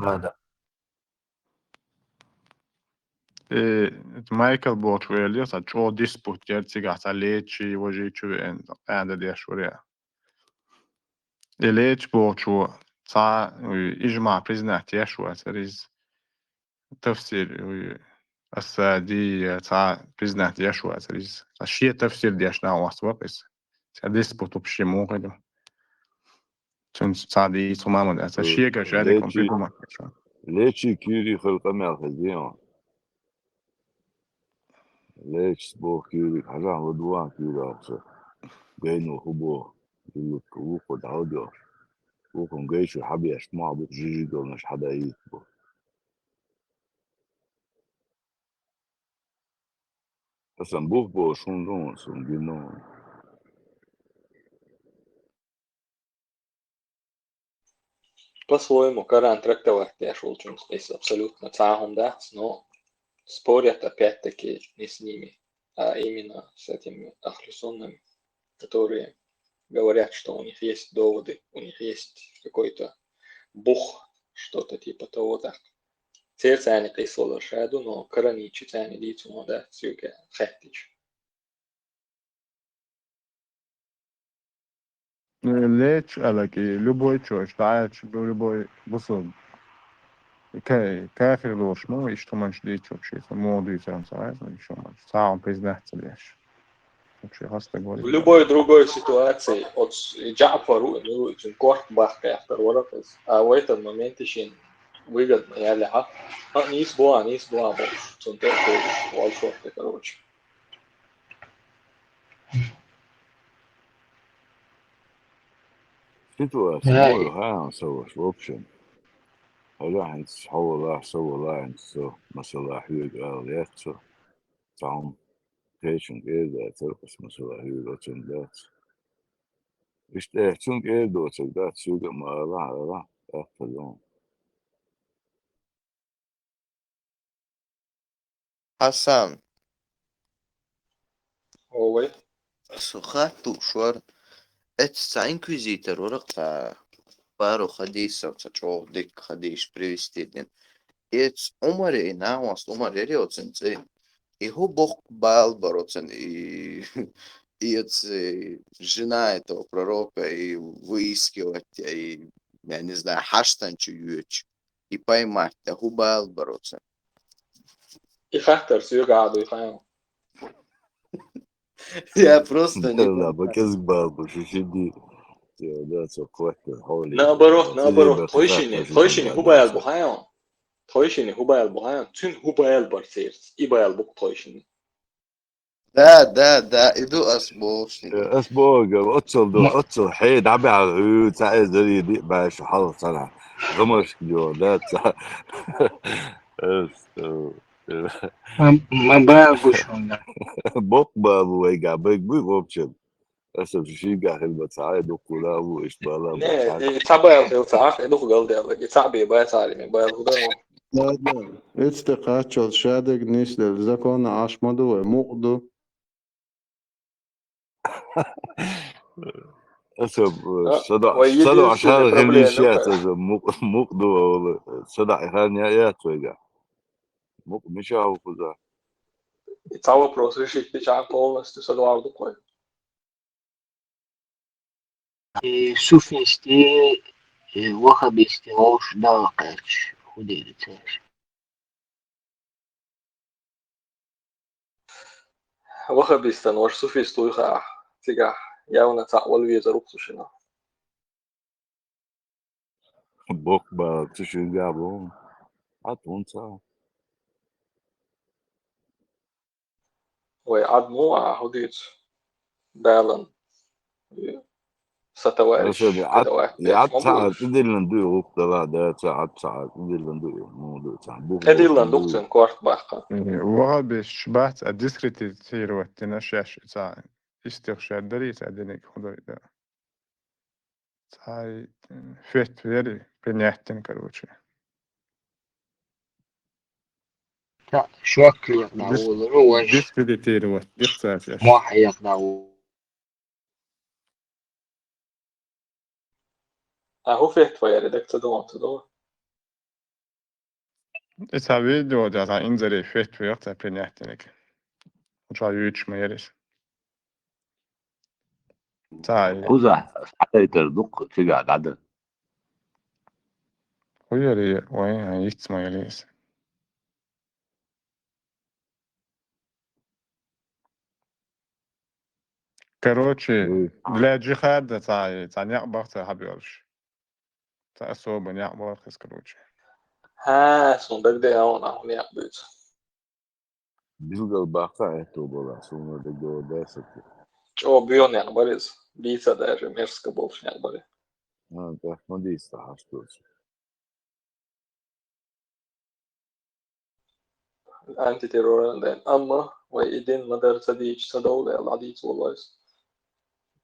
هذا Michael Borch väljer så att två disputer till att lechi och ju en det شوريا. ليش بورچو تا إجماع بريزنات يشوا تريز تفسير السادي تا بريزنات يشوا تريز الشيء تفسير ديشنا واسوا بس سادس بوتو بشي موغلو تون سادي تماما ده الشيء كشادي كومبليتوم ليش كيري خلق ما خزيون ليش بو كيري حاجة ودوان كيري أخسر بينو خبو يلوك وقود عودو وكم جيشو حبي يشمع بوك جيجي دول مش حدا يتبو أصلا بوك بو شون دون سون جنون По-своему, Коран трактовать я шел, чем здесь абсолютно цахом, да, но спорят опять-таки не с ними, а именно с этими ахлюсуннами, которые говорят, что у них есть доводы, у них есть какой-то бух, что-то типа того, так. Церцани кисло шаду, но кораничи цани лицу, да, сюка хеттич. ليش قالك любой человек считает, что любой бусул كافر لوش مو يشتمنش ديش вообще молодые сам сразу еще мать сам признаться лишь вообще хаста говорит В любой другой ситуации от Джафару ну очень корт бахка второракс, а в этот момент еще выгодно я ляха не сбоа больше он тоже волшебный короче. سيتواسي مو ها نسوش اوبشن هلا انت حول الله سوى الله انت سو مثلا حيوك اليات سو تعم تيشن ايدا ترقص مثلا حيوك اوتندات اشتاهتون ايدا اوتندات سوق ما لا اقفلون حسن Ой. Сухату шуар это инквизитор урка пару хадисов чего дик хадиш привести дин это умаре на вас умаре рецензии и хубок бал бороцен и жена этого пророка и выискивать, и, я не знаю, хаштанчу и поймать, да губал бороться. يخاطر يقعدوا يفهموا. Я просто не لا понимаю. بكذب شو شدي ده سقوط حولي نابرو تويشيني هوبايل بوهايون تويشيني هوبايل بوهايون تون هوبايل بارسيرس إبايل بوك تويشيني ده إدو أسبوشني اسبوع اتصل حيد عبي على العيود ساعة زي دي باش حظ صنع غمرش جوالات ما باقوشون بوك بابو ويقع بيك بيك اوبشن هسه شي قاعد خدمة ساعة دوكولا وإيش بالا نه تعبايل هيو تعاف إدو قال ده تعبي باي تعلم بايل هدايو لا استقاچل شادق نیست زکون عشمدو و مقدو هسه صدع ويدين عشان سنة غير проблема شات هسه مقدو صدع إخان يات ويقع مش هو كذا Цава просто решить печать полностью с Эдуардо Кой. суфисти вахабисти ош дакач худеется. Вахабистан ваш суфисту иха тига явно تعول виза руксушина. بوك با تشي قابو عطون ساعة ويعدمو هوديت دالن ستوارش هسه بدوات يعد ما ساعة بقولش تدي لندو وقت لا ده ساعة تدي لندو مو ساعة بوك ادي لندوكتن كوارت باقا وغبش بحث الديسكريتي تيرو تنشاش تاع استغشاء دري تاع دينك خدوي ده تاع فيت فيري بنيحتن كروتشي شو يقدر روج ديسكريتي تيرو ديقصاف ياش ما حيقدر هو فيت فيري دك تدو تاع فيديو تاع انزري فيت في وقت بنيحتنك وتاع يوتش ما يريش تاع خذ حتى تردق تقعد عدد ويري وين يتس ما يريش Короче, для джихада تاع نعبر تاع حبيورش تاع صوب نعبر خس короче. ها سون دك دي هون يعبيت بيلقى باقة تو بلا سوما دقو داسك او بيون يعبريز بيتا даже мерзко больше يعبري ده ما دي استحشتوش الانتي تيرور لان اما وإيدين مدرسة ديش تدولة العديد والله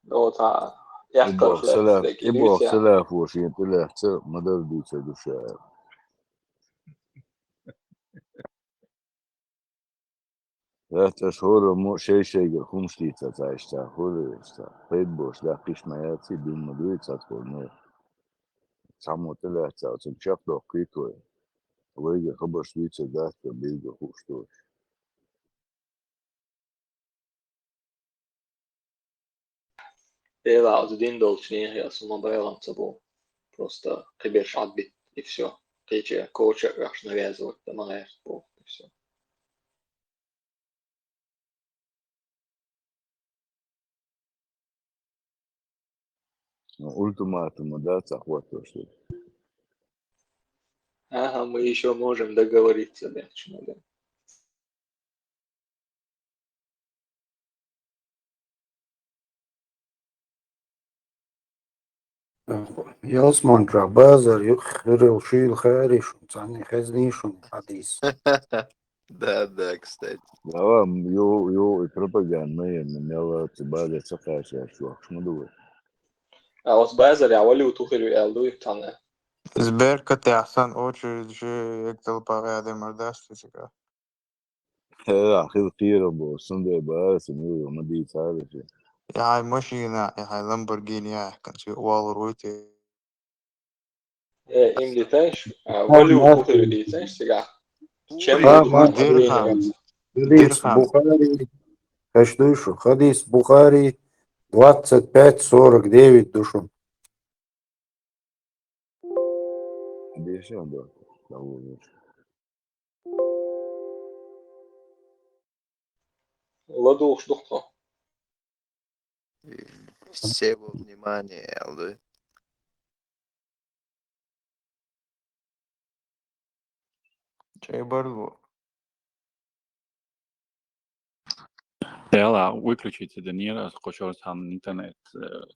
لو تاع يحكر يبغى خلاف سلاف لك يبغى إليس يعني سلاف وشين طلع مدر دي تسدو شاعر ثلاث أشهر مو شيء خمس ليتر تعيش تأخذ قيد بوش لا قيش ما ياتي بين مدوي تدخل نور سامو طلع تمشي له قيتو ويجي خبر شويتر ذات بيجي خوش توش Дела один должнее, я сама боялась собой. Просто киберш отбит, и все. Кичи коуча аж навязывать, да маешь, и все. ультиматум да захватываешь что Ага, мы еще можем договориться, да, почему да. يسمع بازر يخري وشيل خارش وتعني خزنيش حديث Да, кстати. да يو пропаганда من يلا تبالي سقاش يا شو شو مدوي А вот базар я валю тухерю я лду их там. Сбер, ты أحسن очередь же يقتل بغادر مرداش تشكا. أخذ خير أبو سندي بس ميو ما دي تعرف يا هاي ماشينا يا هاي لامبورجيني يا كان شيء والله رويتي. Им летаешь, валю тухерю летаешь сега. Чем ما буду ما Lamborghini درهم раз? ليس درهم بخاري душу. Хадис Бухари 25:49 душу. Deixa eu dar um Ладуш, доктор. Всего внимания, алды. Чай Барло. Тела выключите Данила, сколько там интернет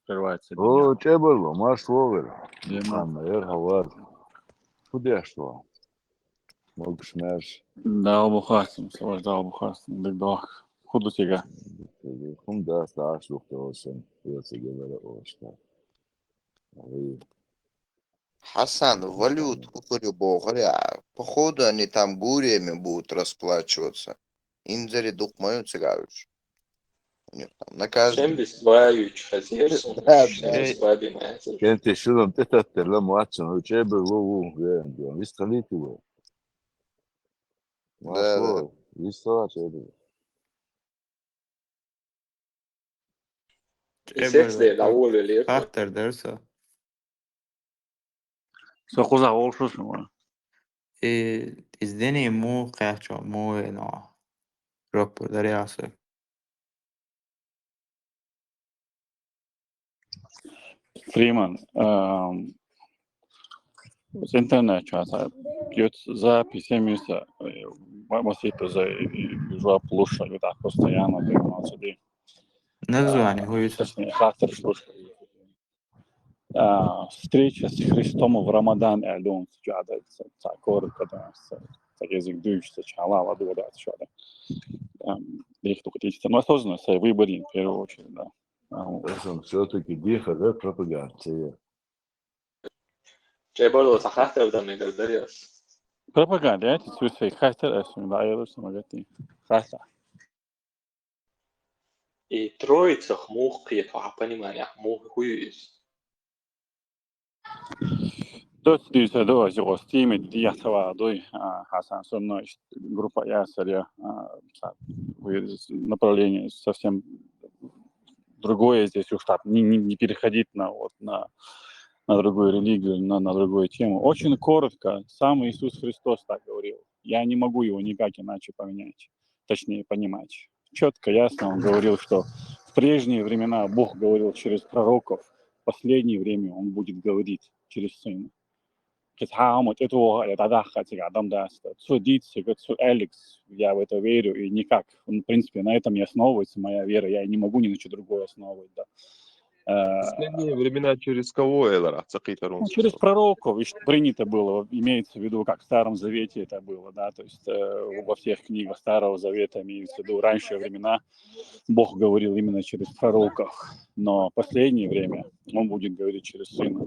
прерывается. О, ce было, маш ловер. Дема. Yer hava. Kudya что? Мог смеш. Да, бухастым, да, бухастым, дыдох. Худу тебя. Хунда сташ лухтосен. Йоци говоря ошта. Хасан, валюту говоря, походу они там бурями будут расплачиваться. Инзари духмаю цыгаешь. У них там на каждом. Чем беспаючь хазерсу, чем беспабиная. كانت الشغل بتاعت لما واتسون وتشابر ويستخليتوا ما Да, да. صور يستوى تشابر Чай Секс Барло. де довольно легко. Хахтер дерса. Сохуза олшус му. Издени му качо му но. Роппо дарясы. Фриман. С интернет часа. Пьет запись места. Масипа за жуа плуша, так постоянно дымался. Название хуйца. Точнее, хактер слушал. Встреча с Христом в Рамадан Элдон сжада цакор когда язык дуется чала ладода отсюда. Их только эти осознанно свои выборы в первую очередь, да. لازم صوتك يديها غير بروباغندا Чай было сахатер да не говоришь. Пропаганда, эти свои хактер, да, я лучше могу хактер. И троица мух я твоя понимание, мух хуюсь. Тот дюйса до его стиме диатова дой Хасан Сонно группа Ясаря направление совсем другое здесь уж так не переходить на вот на другую религию, на другую тему. Очень коротко, сам Иисус Христос так говорил. Я не могу его никак иначе поменять, точнее понимать. Четко, ясно он говорил, что в прежние времена Бог говорил через пророков, в последнее время он будет говорить через Сына. Алекс, я в это верю, и никак. В принципе, на этом и основывается моя вера. Я не могу ни на что другое основывать, да. Последние времена через кого, Элара? Через пророков принято было, имеется в виду, как в Старом Завете это было, да, то есть во всех книгах Старого Завета имеется в виду, раньше времена Бог говорил именно через пророков, но в последнее время Он будет говорить через Сына.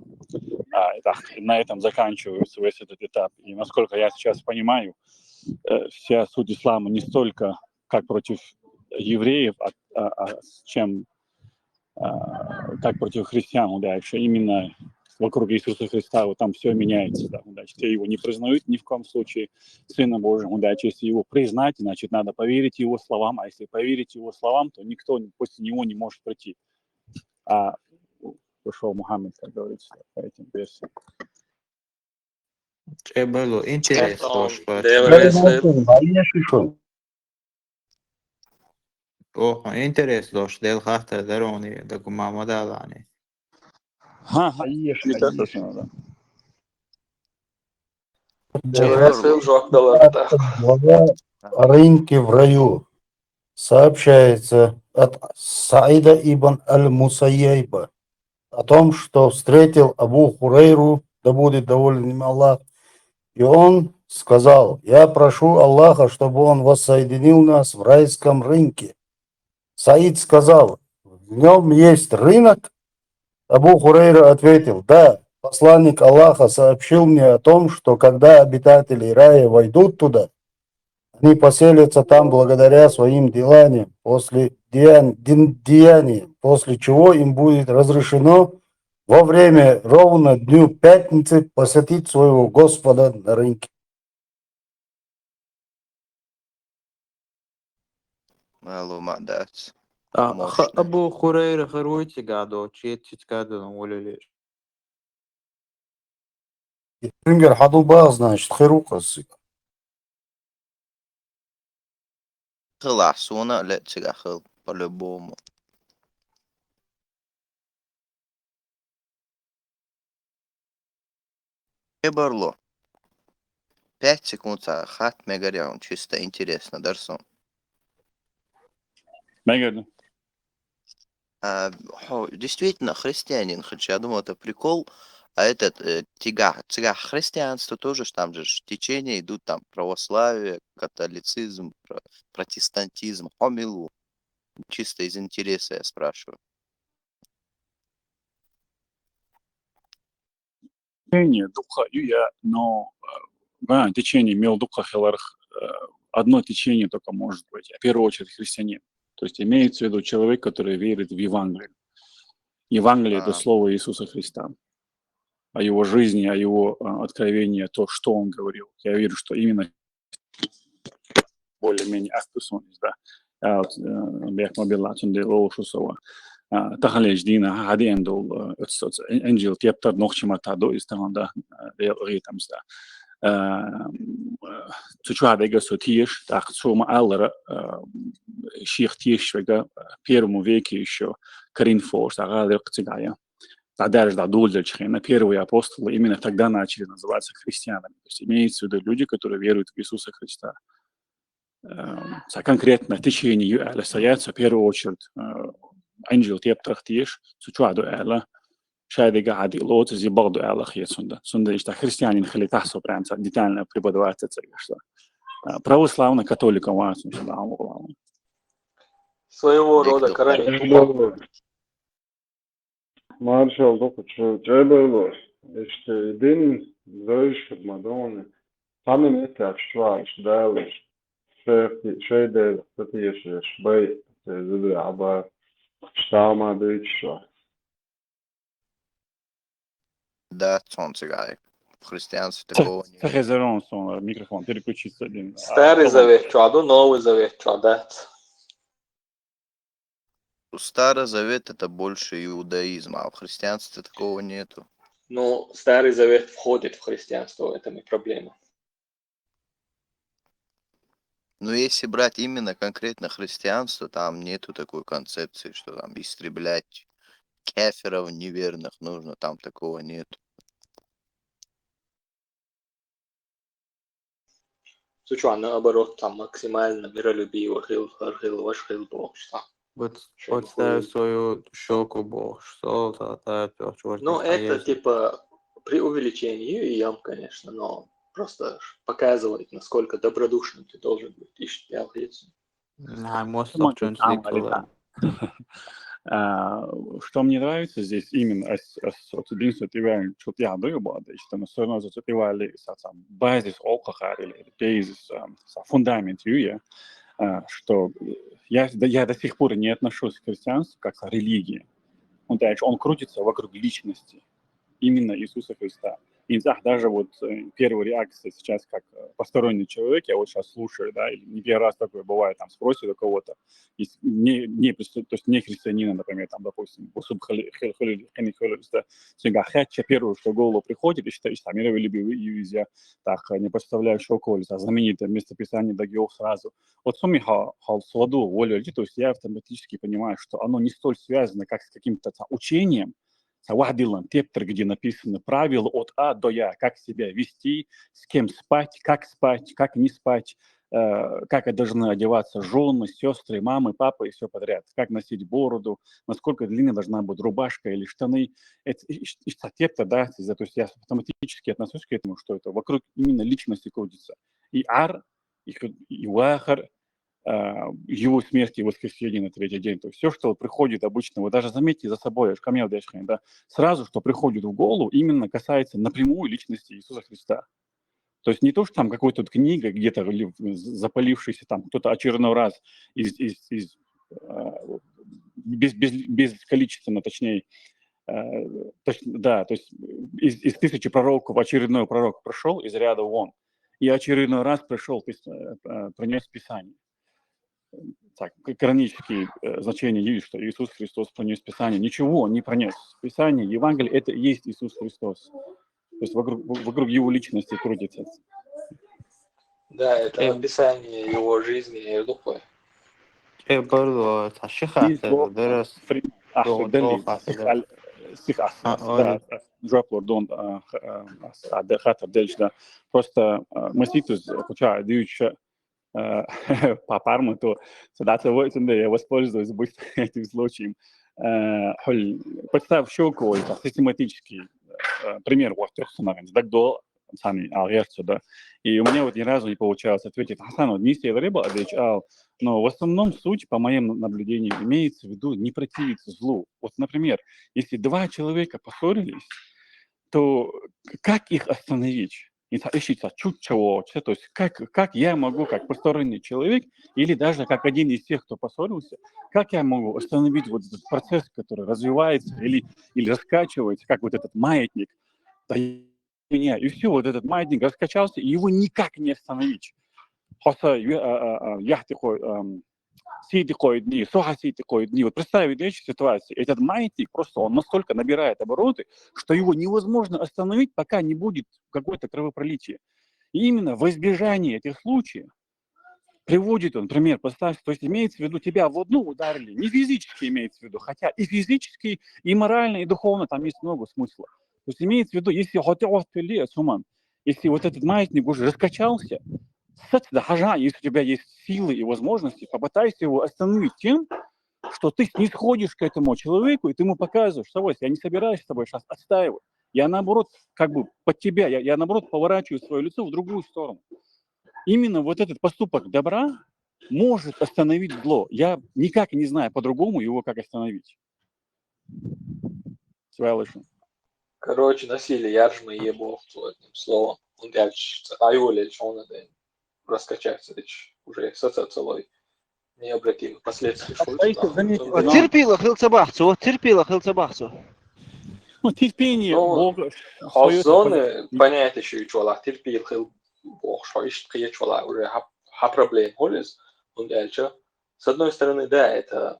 Так, на этом заканчивается весь этот этап. И насколько я сейчас понимаю, вся суть ислама не столько как против евреев, чем как против христиан, удачи, именно вокруг Иисуса Христа, вот там все меняется, да, удачи. Те его не признают ни в коем случае Сына Божьего, удачи. Если его признать, значит, надо поверить его словам, а если поверить его словам, то никто после него не может прийти. А пришел Мухаммед, как говорится, по этим версиям. Чай Барло. Интересно, что О, интерес дош, дел хахтер дарони, да гумама далани. О рынке в раю сообщается от Саида ибн аль-Мусайяйба о том, что встретил Абу Хурейру, да будет доволен им Аллах, и он сказал: я прошу Аллаха, чтобы он воссоединил нас в райском рынке. Саид сказал: в нем есть рынок? Абу Хурейра ответил: да, посланник Аллаха сообщил мне о том, что когда обитатели рая войдут туда, они поселятся там благодаря своим деяниям, после чего им будет разрешено во время ровно дню пятницы посетить своего Господа на рынке. Malumādāts. Abu Hurayra Haruiti gado, Chiet gado, Улюлеш. Ингер хадуба, значит, херукас. Хыласуна летсигахыл по-любому. Эбарло. 5 секунд хат мегаряун. Чисто интересно, Дарсон. Мегарно. Действительно, христианин, хотя я думал, это прикол. А этот тягах христианство тоже ж там же течения идут там православие, католицизм, протестантизм, хомилу. Чисто из интереса я спрашиваю. Течение духа юя, но течение мел духа хеларх одно течение только может быть, в первую очередь христианин. То есть имеется в виду человек, который верит в Евангелие. Евангелие — это слово Иисуса Христа. О его жизни, о его откровении, то, что он говорил. Я верю, что именно более-менее астусонис, да. Бехмобилатун де лошусова. Тахалеш дина хади эндол энджел тептар нохчимата до истанда ритамста. Цучуадега сотиш, так сума аллера шихтиш вега первому веке еще Коринфос, агалерцигая. Тогда же на первые апостолы именно тогда начали называться христианами. То есть имеется в виду люди, которые веруют в Иисуса Христа. Конкретно течение Аля стоятся в первую очередь Ангел Тептрахтиш, Сучуаду Аля, Шайдега Ади Лот, Зибалду Аля Хьесунда. Сунда что христианин халитасо прям детально преподавать это, что православно католикам важно, что Своего рода коронер. Marshall dokuču ģebelos, din zöjš Madoni, pamin etāk švāš dēliš, šeidēļ patiešies, bai, zidu abā, štāmā dīčšā. Да, солнцегай. Христианство такого нет. Резерон сон, микрофон, переключиться один. Старый Завет чаду, Новый Завет чадет. Старый Завет это больше иудаизм, а в христианстве такого нету. Ну, Старый Завет входит в христианство, в этом и проблема. Но если брать именно конкретно христианство, там нету такой концепции, что там истреблять кеферов неверных нужно, там такого нету. Случайно, наоборот, там максимально миролюбиво, ваш Бог, что? Подставь свою щеку Бог, что это? Ну, это типа преувеличение и ям, конечно, но просто показывает, насколько добродушным ты должен быть. Что мне нравится здесь именно что я даю, что мы все равно зацепивали базис или базис, фундамент, что я до сих пор не отношусь к христианству как к религии. Он крутится вокруг личности, именно Иисуса Христа. И даже вот первая реакция сейчас, как посторонний человек, я вот сейчас слушаю, да, или не первый раз такое бывает, там спросит у кого-то, то есть не христианина, например, там, допустим, первое, что в голову приходит, и считаю, что мировые любви, так, не представляю, что колется, знаменитое местописание Дагиов сразу. Вот сумми сладу волю, то есть я автоматически понимаю, что оно не столь связано, как с каким-то учением, тептер, где написаны правила от А до Я, как себя вести, с кем спать, как не спать, как должны одеваться жены, сестры, мамы, папы и все подряд, как носить бороду, насколько длинная должна быть рубашка или штаны. Это тептер, да, то есть я автоматически отношусь к этому, что это вокруг именно личности крутится. И Ар, и Вахар, его смерти и воскресенье на третий день. То есть все, что приходит обычно, вы даже заметьте за собой, да, сразу, что приходит в голову, именно касается напрямую личности Иисуса Христа. То есть не то, что там какой-то книга где-то запалившаяся, там кто-то очередной раз без количественно, точнее, да, то есть из 1000 пророков очередной пророк пришел из ряда вон, и очередной раз пришел, принес Писание. так, канонические значения есть, что Иисус Христос пронес Писание. Ничего не пронес. Писание, Евангелие – это и есть Иисус Христос. То есть вокруг его личности крутится. Да, это описание его жизни и духовной. برضو الشيخ درس دلي سيخ да, джоплор дон خاطر دلش да. Просто мыслитус куча дюча по пармуту, садаться в этом, да, я воспользуюсь быстро этим случаем. Представь щелку, это систематический пример вот трехсунарен, так до сами алгерцу, да. И у меня вот ни разу не получалось ответить, Хасан, вот миссия рыба отвечал, но в основном суть, по моим наблюдениям, имеется в виду не противиться злу. Вот, например, если два человека поссорились, то как их остановить? Ищется чуть чего, то есть как я могу, как посторонний человек, или даже как один из тех, кто поссорился, как я могу остановить вот этот процесс, который развивается или раскачивается, как вот этот маятник, и все, вот этот маятник раскачался, и его никак не остановить. Вот представить эти ситуации, этот маятник просто он настолько набирает обороты, что его невозможно остановить, пока не будет какое-то кровопролитие. И именно в избежание этих случаев приводит он, например, поставь, то есть имеется в виду тебя в одну ударили, не физически имеется в виду, хотя и физически, и морально, и духовно там есть много смысла. То есть имеется в виду, если вот этот маятник уже раскачался, если у тебя есть силы и возможности, попытайся его остановить тем, что ты снисходишь к этому человеку, и ты ему показываешь, что я не собираюсь с тобой сейчас отстаивать. Я наоборот, как бы под тебя, я наоборот поворачиваю свое лицо в другую сторону. Именно вот этот поступок добра может остановить зло. Я никак не знаю по-другому его как остановить. Короче, насилие яржма ебов, одним словом. Он дальше, аюлель, что он это раскачается, уже социалой необратимых последствий. Терпила хилцабахцу. Ну, терпение Бога. Хозоны понять еще и чула, терпил хил Бог, что ищет чула, уже проблем холис, он дальше. С одной стороны, да, это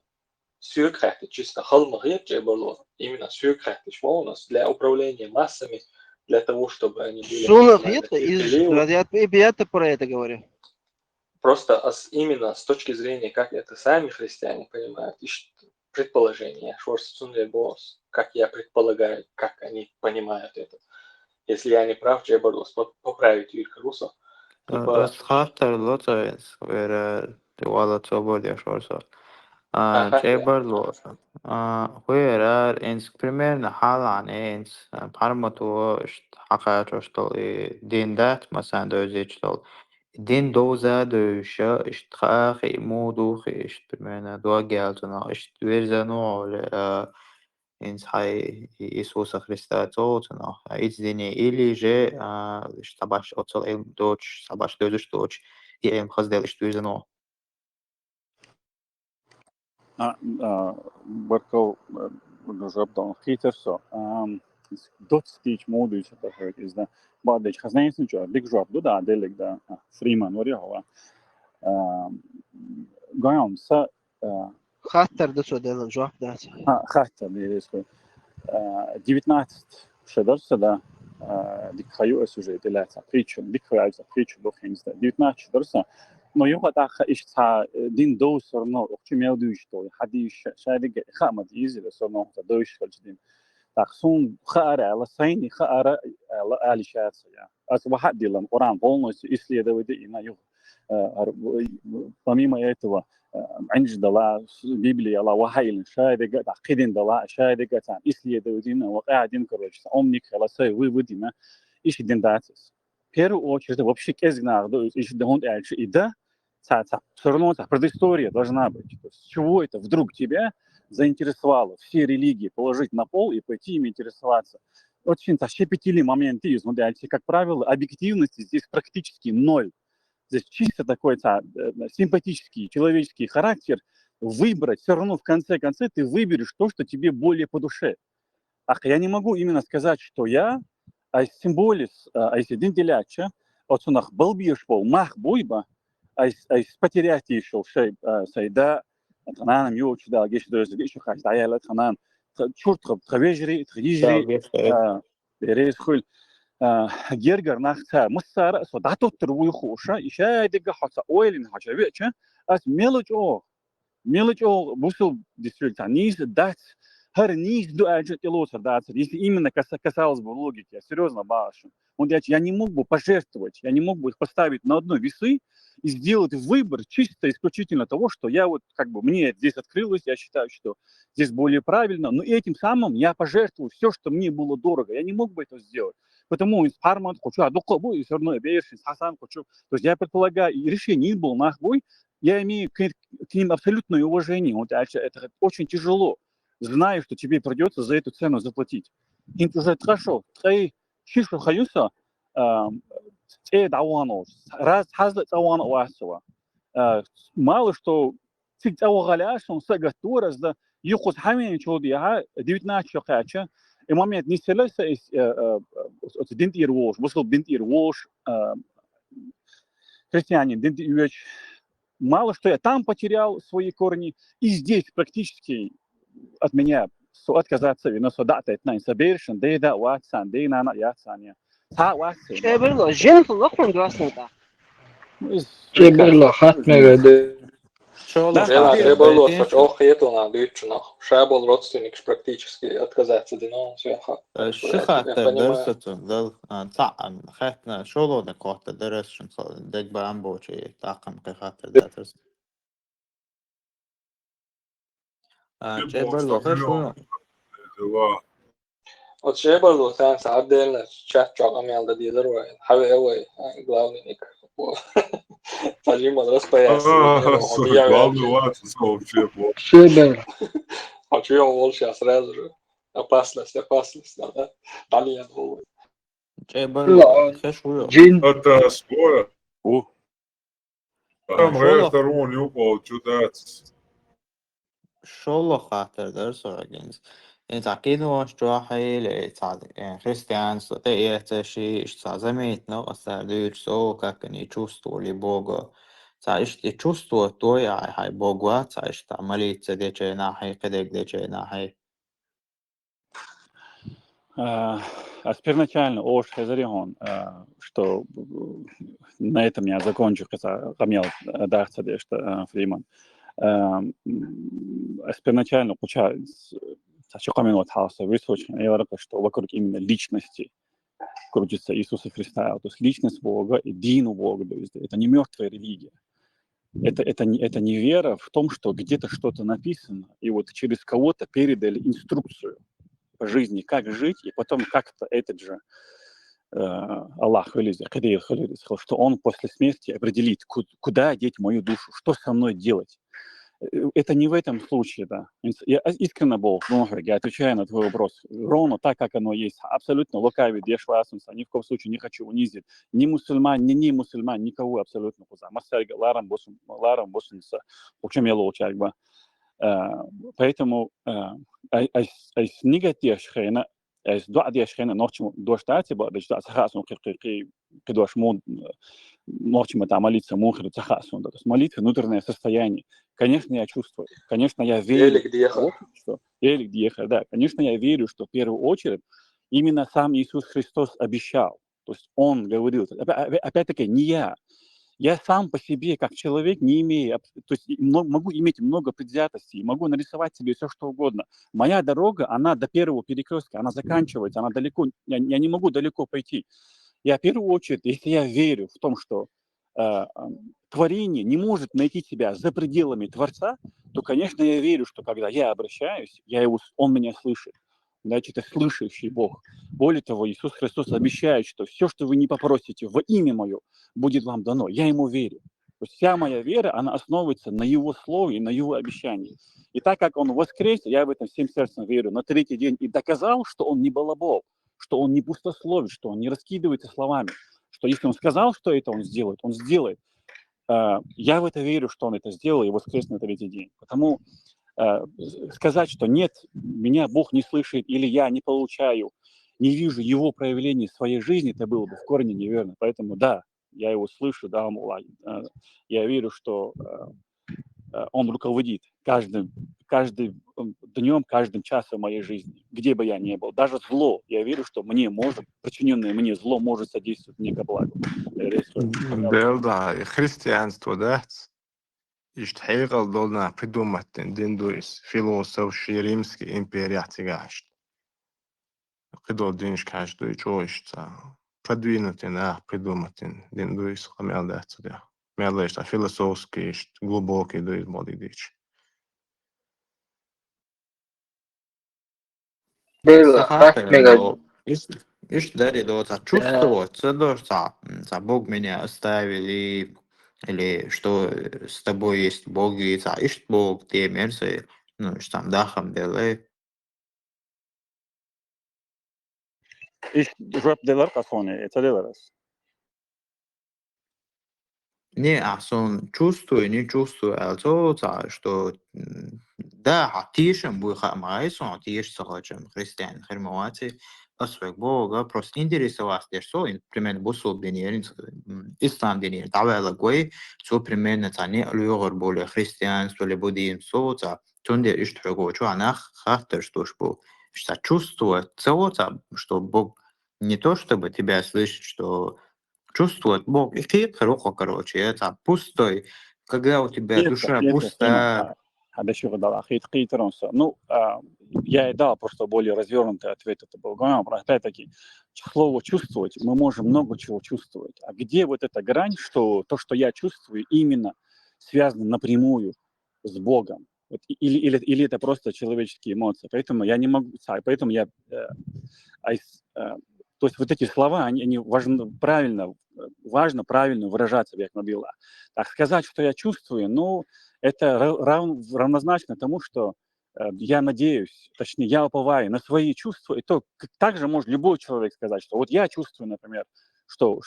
сюркрахты, чисто холмагет, именно сюркрахты, что у нас для управления массами, для того, чтобы они были... Я про это говорю. Просто именно с точки зрения, как это сами христиане понимают, предположение, как я предполагаю, как они понимают это. Если я не прав, я буду поправить Юрка Руса. Huirar ens primärna halan ens parmatu حقيقة شتول ديندات مثلا دوزي شتول دين دوزا دوشا اشتخاخي مودوخي اشت primärna دوغيالتنا اشت ويرزانو ens هاي إيسوس خريستا توتنا إيز ديني إلي جي اشتباش أتصل إلم دوش سباش دوزش دوش إلم خزدل اشت ويرزانو Barko Gazabdan Peterso, dot speech mode is the Badich has named big drop, do that, delik da Freeman, or Yahova. Goyam, sa Хаттер да сюда джоб да. Хаттер, есть 19 шедерса, да, дикхаю сюжет, или это притча, дикхаю притча, дохинста, 19 шедерса. Но его так ищется дин доус все равно, чем я думаю, что хадиш шайдик хамад изили все равно это доус фальшдин. Так сон хара, ласайни хара, алишаться я. Аз вахад дилам, Коран полностью исследовать и на юг. Помимо этого, عندش دلا Библия لا وحي شايدك عقيدين دلا شايدك عن исследовать وقاعدين короче, омник ласай выводина, ищет дендацис. В первую очередь, вообще, если он и да, все равно предыстория должна быть. То есть, с чего это вдруг тебя заинтересовало все религии положить на пол и пойти им интересоваться? Очень щепетильный момент есть. Как правило, объективности здесь практически ноль. Здесь чисто такой симпатический человеческий характер. Выбрать, все равно в конце концов ты выберешь то, что тебе более по душе. Ах, я не могу именно сказать, что я символис, если динделяча, от сунах балбишпол, мах буйба, أي سبتيرياتي شو شيء سيدا خنان يوش دا جيش درس جيش خاش دعيالات خنان شورت تخبيجري تخيجري بريس خل جيرجر ناختا مستار صدعتو تروي خوشة إشاء دقة حتى أويلين حاجة بيتشة أس ميلج أو بوسو ديستريكت نيس دات هر низь до продаться. Если именно касалось бы логики, я серьезно башу. Я не мог бы пожертвовать, я не мог бы их поставить на одной весы и сделать выбор чисто исключительно того, что я вот как бы мне здесь открылось, я считаю, что здесь более правильно, но этим самым я пожертвую все, что мне было дорого. Я не мог бы это сделать. Потому из Парман хочу, а дока будет все равно обещан, Хасан хочу. То есть я предполагаю, решение был нахуй, я имею к ним абсолютное уважение. Вот это очень тяжело. Знаю, что тебе придется за эту цену заплатить. Им уже хорошо. Ты чисто хаюса, раз хазлет ауан уасова. Мало что ты аугаляш, он сагатурас, да, юхус хамин чудия, 19 шахача. И момент не селеса из динт ирвош, вышел динт ирвош, христианин, динт ирвош. Мало что я там потерял свои корни, и здесь практически от меня отказаться, но содата это не соберешь, да и да, ватсан, да и на яцания. Та ватсан. Чеберло, жен лохун дваснута. Чеберло, хатмегады. Да, Чеберло, сач охетуна, дычна. Шабол родственник практически отказаться, да, но все. شخات درست دل تعم خاتنا شلون نقاط درس شنصل دق بامبوشي طاقم قخات درس جبل خشوا Вот Чеберло, там отдельно чат чоком я да дидерой. Хавевой, главный ник. Таджима распоясни. Главный латвийский вообще был. Чебер. Хочу я увол сейчас сразу же. Опасность, да. Далее был. جبل خشوا Это скоро. Там ресторан юпал чудец. شلون خاطر درس أرجنز يعني تعقيد واشتراحي لخريستيان صدقية شيء زميتنا وأستعديد سو كأني чувствовали Бога تعيش чувство то я хай Бога تعيش تعملي تديش ناحي كده كديش ناحي Первоначально Ош Хезарион, что на этом я закончу, когда Камил Дахца, что Фриман. Первоначально получается, что Камил Дахца высочен, я говорю, что вокруг именно личности крутится Иисуса Христа, то есть личность Бога и Дину Бога, то есть это не мертвая религия. Это не вера в том, что где-то что-то написано, и вот через кого-то передали инструкцию по жизни, как жить, и потом как-то этот же Аллах, что Он после смерти определит, куда деть мою душу, что со мной делать. Это не в этом случае, да. Я искренне был, я отвечаю на твой вопрос, ровно так, как оно есть. Абсолютно лукавит, дешвасунса, ни в коем случае не хочу унизить. Ни мусульман, ни не мусульман, никого абсолютно. Масарга, ларам босунса, учим я лучше, бы. Поэтому негатив шхена, дуадия шхена, ночью доштати, да, сахасун, кидош мод, ночью там молиться мухер, сахасун, то есть молитва, внутреннее состояние. Конечно, я чувствую, конечно, я верю, что да, конечно, я верю, что в первую очередь именно сам Иисус Христос обещал, то есть Он говорил, опять-таки не я. Я сам по себе, как человек, не имею, то есть могу иметь много предвзятостей, могу нарисовать себе все, что угодно. Моя дорога, она до первого перекрестка, она заканчивается, она далеко, я не могу далеко пойти. Я в первую очередь, если я верю в том, что творение не может найти себя за пределами Творца, то, конечно, я верю, что когда я обращаюсь, Он меня слышит. Значит, это слышащий Бог. Более того, Иисус Христос обещает, что все, что вы не попросите во имя Мое, будет вам дано. Я Ему верю. То есть вся моя вера, она основывается на Его Слове и на Его обещании. И так как Он воскрес, я в этом всем сердцем верю, на третий день и доказал, что Он не балабол, что Он не пустословит, что Он не раскидывается словами, что если Он сказал, что это Он сделает, Он сделает. Я в это верю, что Он это сделал и воскрес на третий день. Потому сказать, что нет, меня Бог не слышит, или я не получаю, не вижу Его проявлений в своей жизни, это было бы в корне неверно. Поэтому да, я его слышу, да, я верю, что он руководит каждым днем, каждым часом моей жизни, где бы я ни был. Даже зло, я верю, что причиненное мне зло может содействовать мне ко благу. Да, христианство, да? Ишт долна придумать диндуис философ Римский империя тигаш. Придумал динш каждую чойшца. Продвинутый, да, придумать диндуис хамелдаться, да. Мелдеш, а философский, глубокий дуис модидич. Ишь дарит, чувствовать, Бог меня оставил, или что с тобой есть Бог, и ишь Бог, те мерсы, ну, ишь там дахам делай. Ишь жоп делар касоне, это деларас. Не, сон чувствую, не чувствую, что да, тишем будет хамайсон, тиш сахачем христиан хермовати, освек Бога, просто интересоваться, что, примерно, бусул деньги, ислам деньги, тавела гой, что примерно тани люгор более христианство или буддизм, тунде иштхего, что она хатер, что чувствует, что Бог не то чтобы тебя слышит, что чувствует Бог. И ты хорошо, короче, это пустой. Когда у тебя душа пустая. Ну, я и дал просто более развернутый ответ. Это был. Опять-таки, слово «чувствовать» мы можем много чего чувствовать. А где вот эта грань, что то, что я чувствую, именно связано напрямую с Богом? Или это просто человеческие эмоции? Поэтому я не могу... Поэтому я... То есть вот эти слова, они важно правильно выражаться, как мобила. Так сказать, что я чувствую, ну, это равнозначно тому, что я надеюсь, точнее, я уповаю на свои чувства, и то также может любой человек сказать, что вот я чувствую, например, что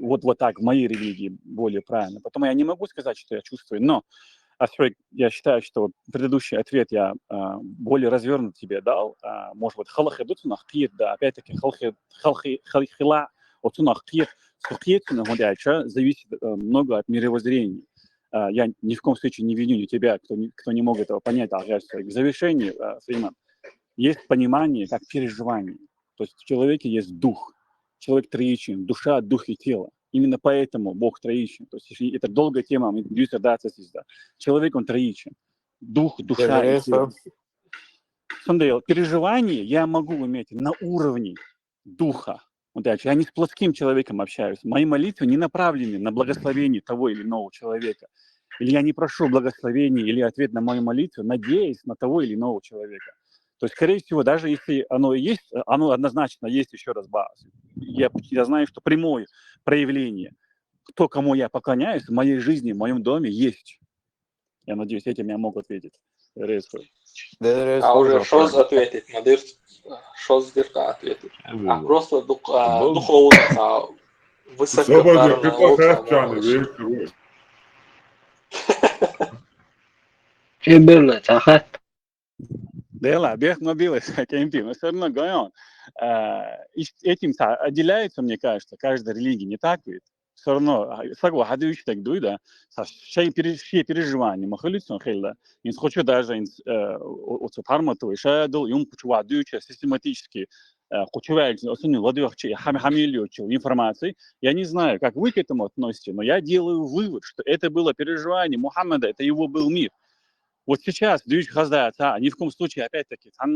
вот так в моей религии более правильно. Поэтому я не могу сказать, что я чувствую, но я считаю, что предыдущий ответ я более развернут тебе дал. Может быть, да, опять-таки, халхила, зависит много от мировоззрения. Я ни в коем случае не виню ни тебя, кто не мог этого понять. В завершении, Фриман, есть понимание как переживание. То есть в человеке есть дух. Человек троичен, душа, дух и тело. Именно поэтому Бог троичен. То есть это долгая тема. Человек, он троичен. Дух, душа и тело. Переживание я могу иметь на уровне духа. Я не с плотским человеком общаюсь. Мои молитвы не направлены на благословение того или иного человека. Или я не прошу благословения или ответ на мою молитву, надеясь на того или иного человека. То есть, скорее всего, даже если оно и есть, оно однозначно есть, еще раз, я знаю, что прямое проявление, то, кому я поклоняюсь, в моей жизни, в моем доме есть. Я надеюсь, этим я могу ответить. А уже что ответить, Надир? Что ответить? А просто духовно, высокопарная лучше. Дела, бег мобилы, кемпи, но все равно гайон. Этим отделяется, мне кажется, каждая религия, не так ведь? Все равно, согласен, так дуйда, все переживания, махалицон хелла, инс хочу даже от пармату и шадл, юм хочу вадюча систематически, хочу вайк, особенно ладуахчи, хамилючи информации. Я не знаю, как вы к этому относитесь, но я делаю вывод, что это было переживание Мухаммеда, это его был мир. Вот сейчас, ни в коем случае, опять-таки, я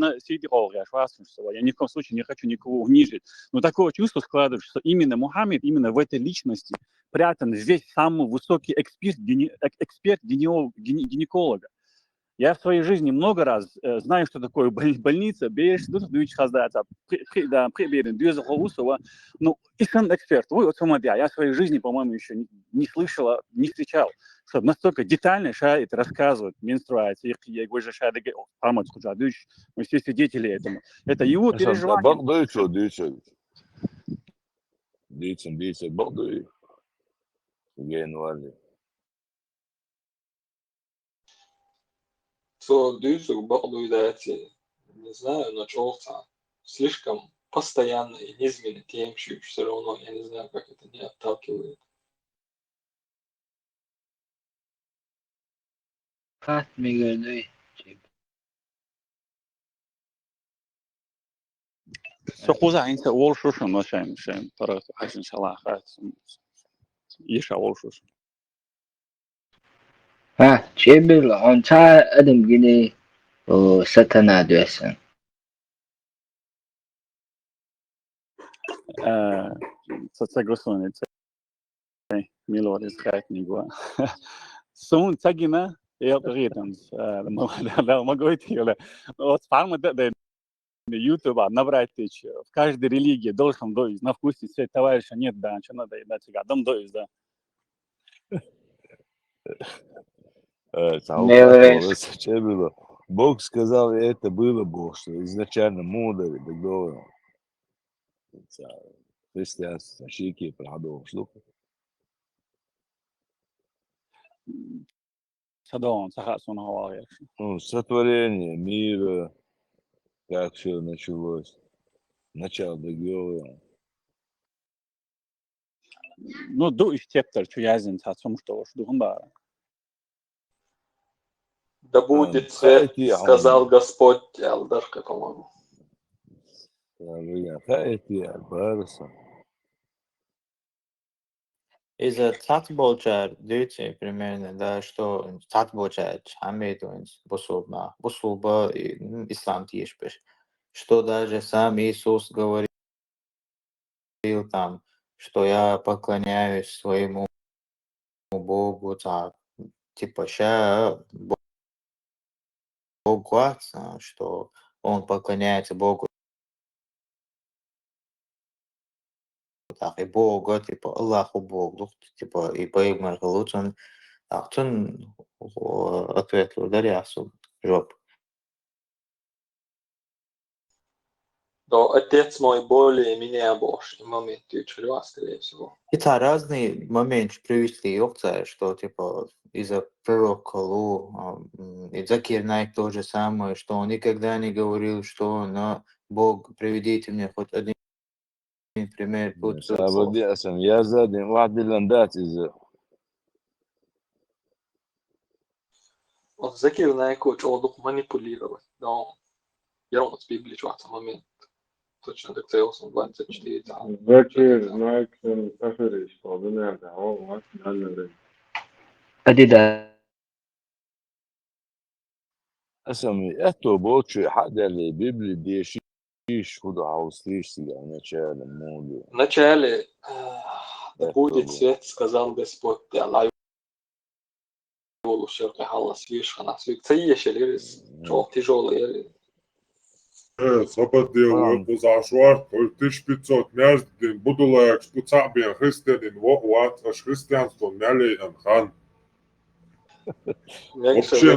ни в коем случае не хочу никого унижить, но такое чувство складывается, что именно Мухаммед, именно в этой личности прятан весь самый высокий эксперт гинеколога. Я в своей жизни много раз знаю, что такое больница, ну, эксперт, я в своей жизни, по-моему, еще не слышал, не встречал, чтобы настолько детально шарит, рассказывает менструации, мы все свидетели этому. Это его переживание. Не знаю, но чего-то слишком постоянно и низменный темп, все равно, я не знаю, как это не отталкивает. خات میگردوی سقوزا انت اول شوشن ما شايم ترى حاجه ان شاء الله خات يش اول شوشن ها تشيبل عن تا ادم جني وستنا دوسن تتسقسون ميلو ريسكات نيجوا سون تجينا يا بغيتهم ما قلت يلا فعلا ده YouTube набрать в каждой религии должен доить на вкусе свет товарища нет да что надо дать годом доить да Талхатовец, что было? Бог сказал, и это было Бог, что изначально мудр и так далее. Христианство, шики, правда, шлюха. садом сахасун хавал Ну, сотворение мира, как все началось. Начало договора. ну до их чептер что язин цацум что да Да будет свет, сказал Господь, Алдарка, по-моему. Из-за цатболчар дете примерно, да, что цатболчар хамедуинс бусулба ислам тишпеш, что даже сам Иисус говорил там, что я поклоняюсь своему Богу, так, типа, ща Богу, что он поклоняется Богу, так, и Бога, типа, Аллаху Богу, типа, и поимер лучше, так, тун ответил, дарясу, жоп. Но отец мой более меня Бог, и момент чего, скорее всего. Это разные моменты привести опция, что типа из-за пророка Лу, из-за Кирнайк то же самое, что он никогда не говорил, что на Бог приведите мне хоть один пример. Сабади асам, я заден, вахди ландат из-за. Он закир на якой чего манипулировать, но я думаю, с Библией чего-то момент. Точно так це 24 там. Закир, Найксон, Сафариш, Полдунер, да, о, вас надо. أديدا Асам, это больше хада ли Библии дешиш, куда хаустишь, я начало моду. Вначале да будет свет, сказал Господь, Allah يقولوا خلص فيش خلاص فيك تيش اللي شو تجول يلي Sabadie uzašuar, 1500 mjerdin, budulajak špucabien hristianin, vohuatras hristianstvo mjali an han. Вообще,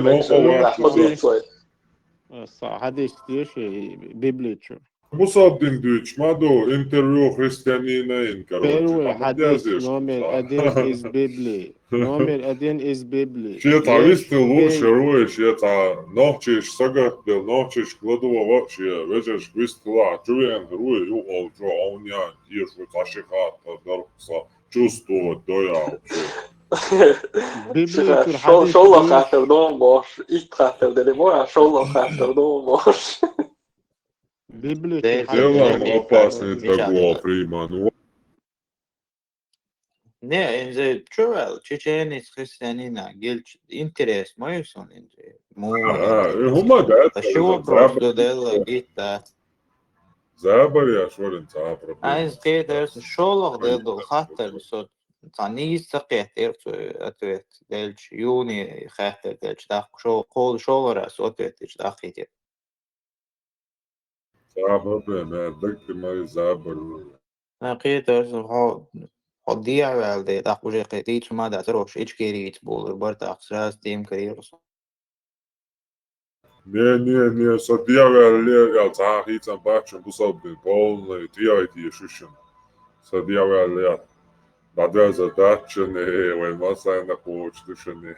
حديث شيء بيبليتشو مصدق دوتش ما دو انترفيو христианина Первый حديث номер один из Библии. Номер один из Библии. Šie visi lūši roji, šie nohčīši sagatavili, nohčīši kladova vačie, veģeši visu lāču vien roji, ju olčo aunjā, tieši kaši hāta darbsa, čustot dojā. شالله خاطر دوم باش ایک خاطر دلی باید شالله خاطر دوم باش Делаем опасный такого приману. Не, инже чувал, чеченец христианина, гельч интерес мой сон инже. Humagāt, Šo просто дела гита. Забарья шорин цаа проблема. Айз гейдерс шолох дедол хаттер сот. Танис сaqet ertu atvet delch juni khatter delch daq шо qol шолорас ответ delch daqite. Цаа проблема, дакти май забару. Гейдерс Hodija vēl de tā kužē kai tīču mādā ceroši ičkērīts būli bartāks rās tiem karīrus. Не, садьявали цаа хицам бачун бусабдин полный тиайти шушин. Садьявали Надо задачаны, vai masai почтушаны.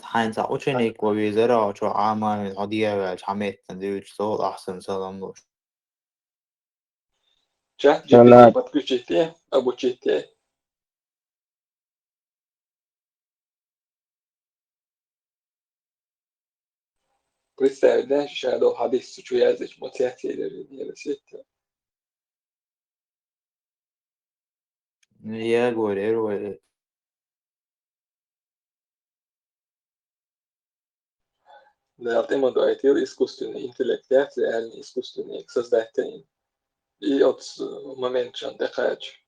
حين ученик ووزراء شو عامل هدية حميت نديوش صوت أحسن سلام لوش. Чат GPT подключите, обучите. Представить, да, что хадис чу язык мотивации не рассчитывал. Я говорю, Да, тема дуайтил искусственный интеллект, реальный искусственный создатель. И от момента шантахач.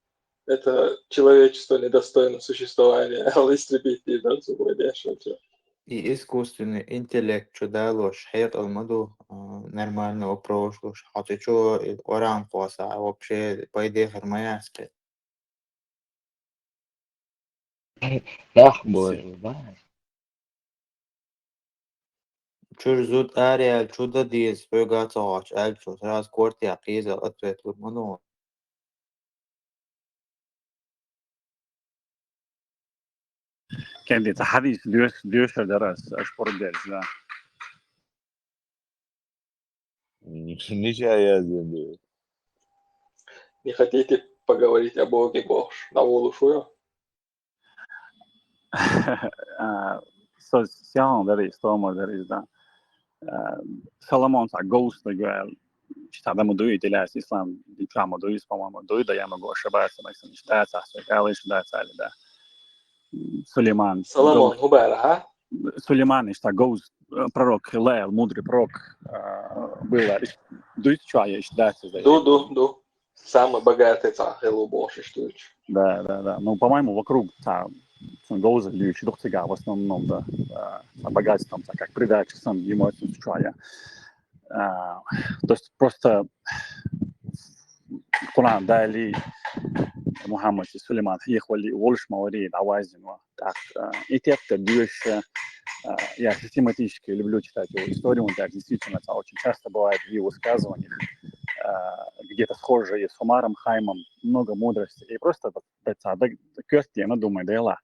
Это человечество недостойно существования, а истребить и да, и искусственный интеллект, что дало, шхет алмаду нормального прошлого, хотя что оран коса, а вообще по идее хармаяски. Ах, боже, да. Чужут ареал чуда диз фögatach alltså раз корти акиза ответ лурмано. كان دي تحديث ديوش درس أشبر الدرس لا مش عايز Не хотите поговорить о Боге Бог? На волушую? Så sian där i stormar där i där. Salomon sa ghost the girl. استخدموا دوي تلاس إسلام دي كلام دوي اسمه دوي ده ياما جو شباب مثلا اشتات أحسن قاليش ده سالي ده سليمان Соломон Губера, Сулейман اشتا جوز пророк Хилел мудрый пророк было дуй чая اشتات Ду. Самый богатый цахил Божий штуч. Да. Ну, по-моему, вокруг Гоуза люди доктора в основном, да, богатством, как придача сам ему отвечая. То есть просто Коран дали Мухаммад и Сулейман ехали больше мавари давазину. Так, и те, кто дюще, я систематически люблю читать его историю, так действительно это очень часто бывает в его высказываниях, где-то схожие с Умаром, Хаймом, много мудрости. И просто кёрти, я думаю, да ела.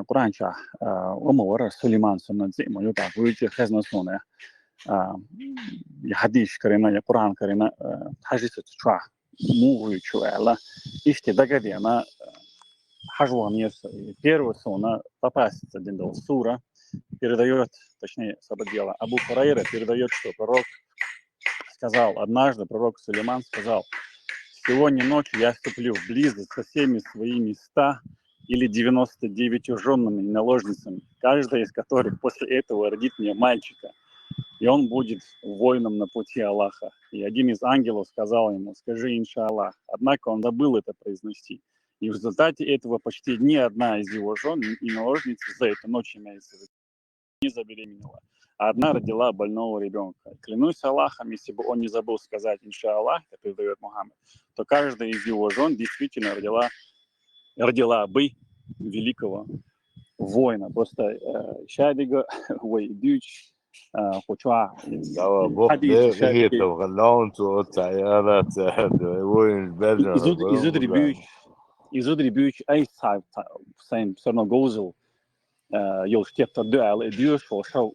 Куранча, умовар Сулейман суннадзи, мою так, выйти хазнасуне. Хадиш карина, я Куран карина, хажису чуа, мугую чуэла. Ишти дагадена, хажуаньес, первую суна, попасится один до сура, передает, точнее, сободела, Абу Хурайра передает, что пророк сказал, однажды пророк Сулейман сказал: сегодня ночью я вступлю в близость со всеми своими 100 или 99 женами и наложницами, каждая из которых после этого родит мне мальчика, и он будет воином на пути Аллаха. И один из ангелов сказал ему: скажи иншаллах. Однако он забыл это произнести. И в результате этого почти ни одна из его жен и наложниц за эту ночь, имеется в виду, не забеременела, а одна родила больного ребенка. Клянусь Аллахом, если бы он не забыл сказать иншаллах, как передает Мухаммад, то каждая из его жен действительно родила бы великого воина. Просто шадига войдуч хоча حديث وخلاهم صوت سيارات وين بلد изудрибюч ай сам сорно гозел يو شتيت الدعاء الديوش وشو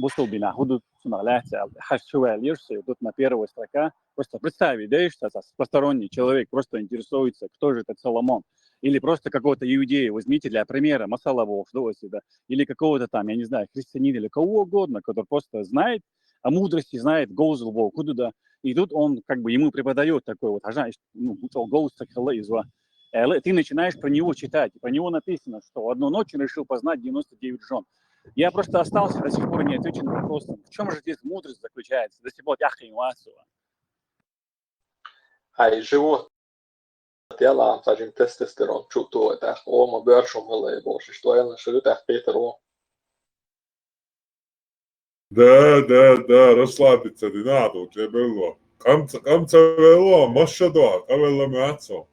وصل بنا حدود сумалятся хашуэлирс идут на первую строка. Просто представить, да, что посторонний человек просто интересуется, кто же этот Соломон. Или просто какого-то иудея возьмите для примера, Масалавов, да, или какого-то там, я не знаю, христианина или кого угодно, который просто знает о мудрости, знает Гоузл Бог, куда. И тут он как бы ему преподает такой вот, ты начинаешь про него читать, про него написано, что в одну ночь он решил познать 99 жен. Я просто остался до сих пор не отвечен на вопрос, в чем же здесь мудрость заключается, до сих пор Ai живот dela fazem testosteron чуто это ома бёршом было больше что я нашел так Петеро. Да, расслабиться не надо, у тебя было. Камца вело, машадо, кавело мяцо.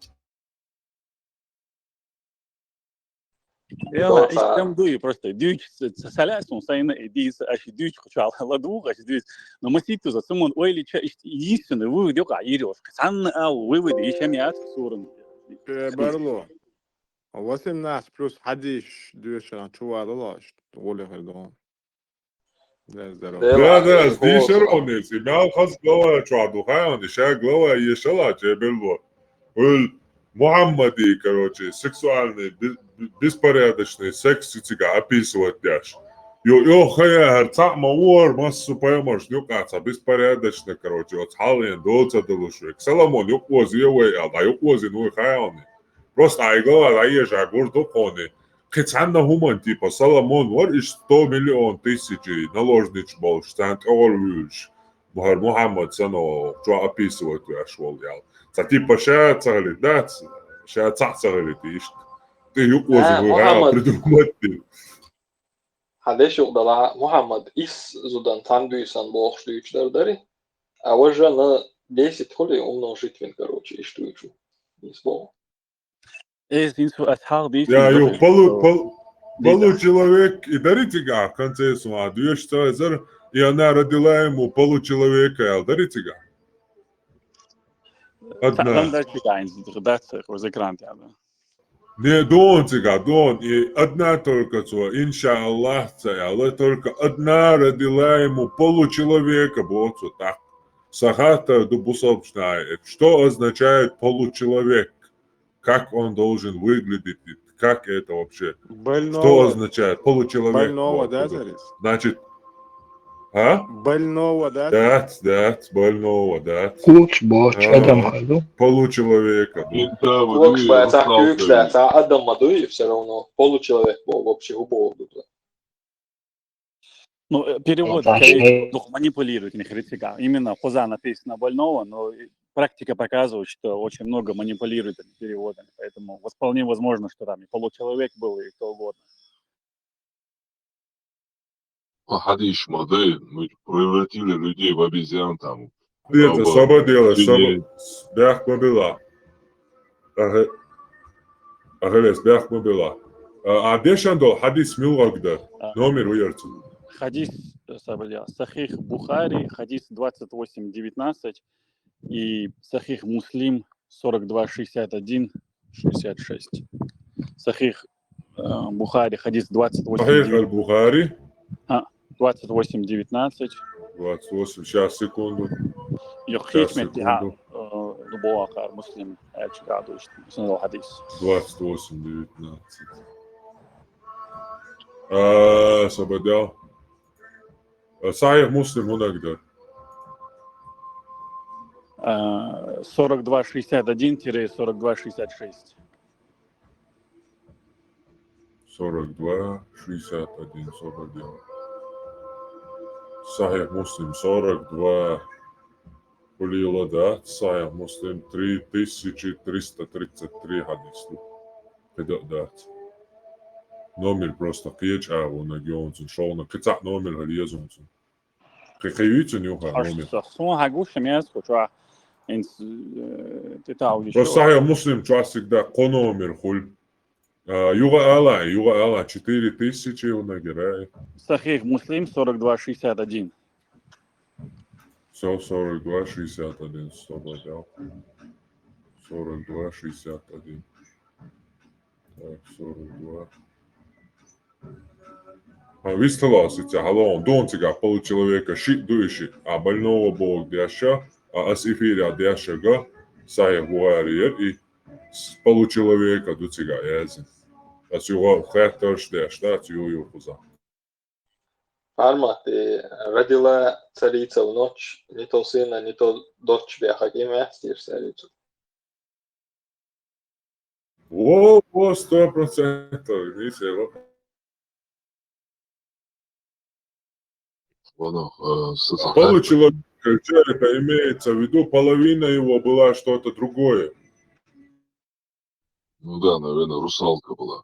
Я прям дую просто дюч солясун сайна идис аж дюч хочал ладух аж дюч но маситу за сумон ойлича единственный вывод я ирёс сан вывод еще мят сурн Барло. 18 плюс حدش دوشان чувала голе хердон. Да, здесь ровнец, имел хас глава чуаду хайон, ша глава ешала джебелво. Мухаммади, короче, сексуальный, беспорядочный секс тебя описывать дашь. Ёхая, цамаур, массу поймешь, нюкаться, беспорядочно, короче, вот халин, доца долушек. Соломон, юквози, а юквози, ну и хайаны. Просто айгала, аежа, гурду кони. Кецанна хуман, типа, Соломон, вот и 100 миллион тысячи наложнич был, штант орвюш. Мухаммад сано, что описывает я швол, ял. Типа, ща цагали, да, ща цагали, ты юквози, ну и хайал, Muhammad придумать ты. hade şuqdala Muhammad is zudan tanbuysan boğuşluyuçlardari. А вот же на 10 холи умножить, короче, и штучу. Не слово. Я получеловек и дарите га, в конце сума, 200 зар, и она родила ему получеловека, дарите га. Одна. Не дон цыга, дон, и одна только то, иншаллах, але только одна родила ему получеловека, вот вот так. Сахата дубусобшная, что означает получеловек? Как он должен выглядеть? Как это вообще? Что Больного. означает получеловек? Больного, Вот да, это. Зарис? Значит, а? Больного, да? Да, больного, да. Kuch boch adam halu. Получеловека. Локшбается, кюкшляется, Адам Мадуи все равно. Получеловек был вообще убог. Ну, перевод скорее манипулирует, не критика. Именно хоза написано больного, но практика показывает, что очень много манипулирует этими переводами. Поэтому вполне возможно, что там и получеловек был, и кто угодно. Хадиш модель, мы превратили людей в обезьян там. Это освободила, бях мобила. Агавес, бях мобила. А дешандо хадис милгда. Номер уерцу. Хадис Сахих Бухари, хадис 28:19 и Сахих Муслим 42:61-66. Сахих Бухари, хадис 28:19. Сахих Бухари. 28:19. 28, сейчас, секунду. Йохичмет, любого ахар муслим, чекаду, что хадис. 28:19. Освободил. Сахих Муслим унагдер. 42:61-42:66. 42:61 освободил. Сахих Муслим 42. Улила, да? Сахих Муслим 3333 хадис. Да. Номер просто кеч, а он агионцен шел на кецак номер галезунцен. Какие нюха номер? Просто Сахих Муслим час всегда ко номер хуль. Юга Алла 4000 он нагирает. Сахих Муслим 42:61. Все, 42:61 освободил. 42:61. Так, 42. Висталась эти халон, донцига получеловека шит дующий, а больного бог дяща, а с эфира дящага, Сахих Бухари и получеловека дуцига язин. А с его хэттерш дяшта, тюю хуза. Армат родила царица в ночь, не то сына, не то дочь бяха, и местишь царицу. О, 100%, весело. Получеловека, что это имеется в виду, половина его была что-то другое. Ну да, наверное, русалка была.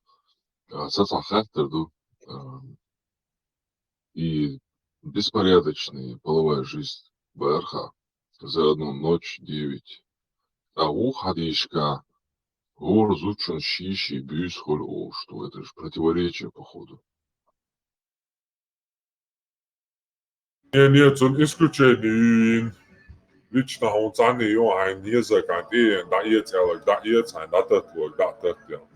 И беспорядочная половая жизнь БРХ за одну ночь 9. А у Хадишка гор зучен щищи бьюсь холь что это же противоречие, походу. Нет, он исключение. Лично он ценный, он язык, да ецелок, да ецелок, да татлок, да татлок.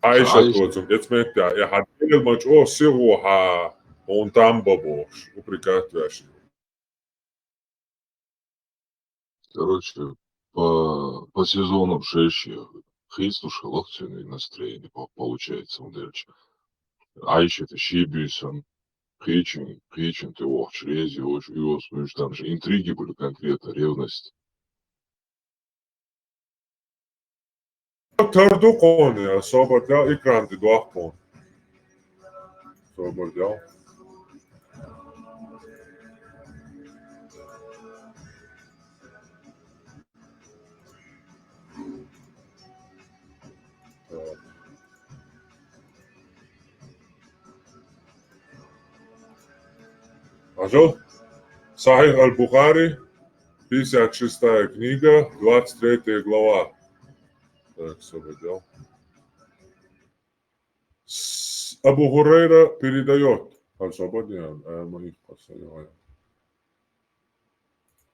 Айша тот, jetzt merkt er hat helemaal о сироха, он там бабош, упрекает вящик. Короче, по сезонам шесть Христуша локтяный настроение получается, мудельчик. Айшет Шибисон, Причин, ты ох, Рези, там же интриги были конкретно, ревность. Tardu konuya, sobatel ekranti duakpon. Sobatel. Ажо? Сахих аль-Бухари, 56 книга, 23 глава. Так, соободел. Абу Хурейра передает. Освободен, моих посылаю.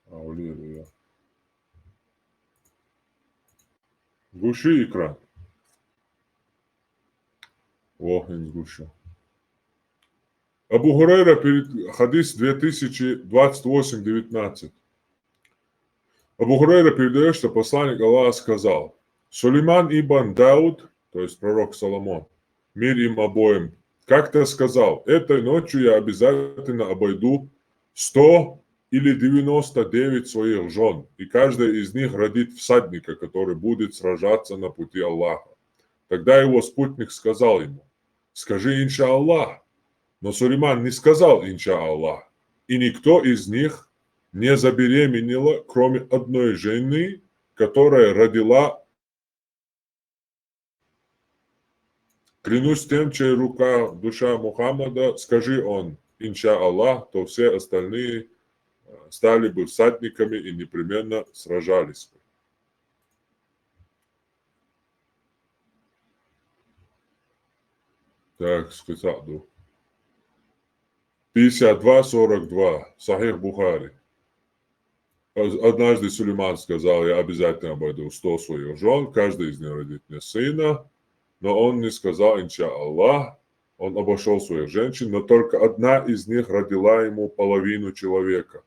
Аулирую. Гуши экран. Ох, не сгущу. Абу Хурейра, хадис 2028-19. Абу Хурейра передает, что посланник Аллаха сказал: Сулейман ибн Дауд, то есть пророк Соломон, мир им обоим, как-то сказал: этой ночью я обязательно обойду 100 или 99 своих жен, и каждая из них родит всадника, который будет сражаться на пути Аллаха. Тогда его спутник сказал ему: скажи иншаллах. Но Сулейман не сказал иншаллах, и никто из них не забеременела, кроме одной жены, которая родила. Клянусь тем, чья рука душа Мухаммада, скажи он иншаллах, то все остальные стали бы всадниками и непременно сражались бы. Так, сказал. 52-42. Сахих Бухари. Однажды Сулейман сказал: я обязательно обойду 100 своих жен, каждый из них родит мне сына, но он не сказал иншаллах. Он обошел своих женщин, но только одна из них родила ему половину человека.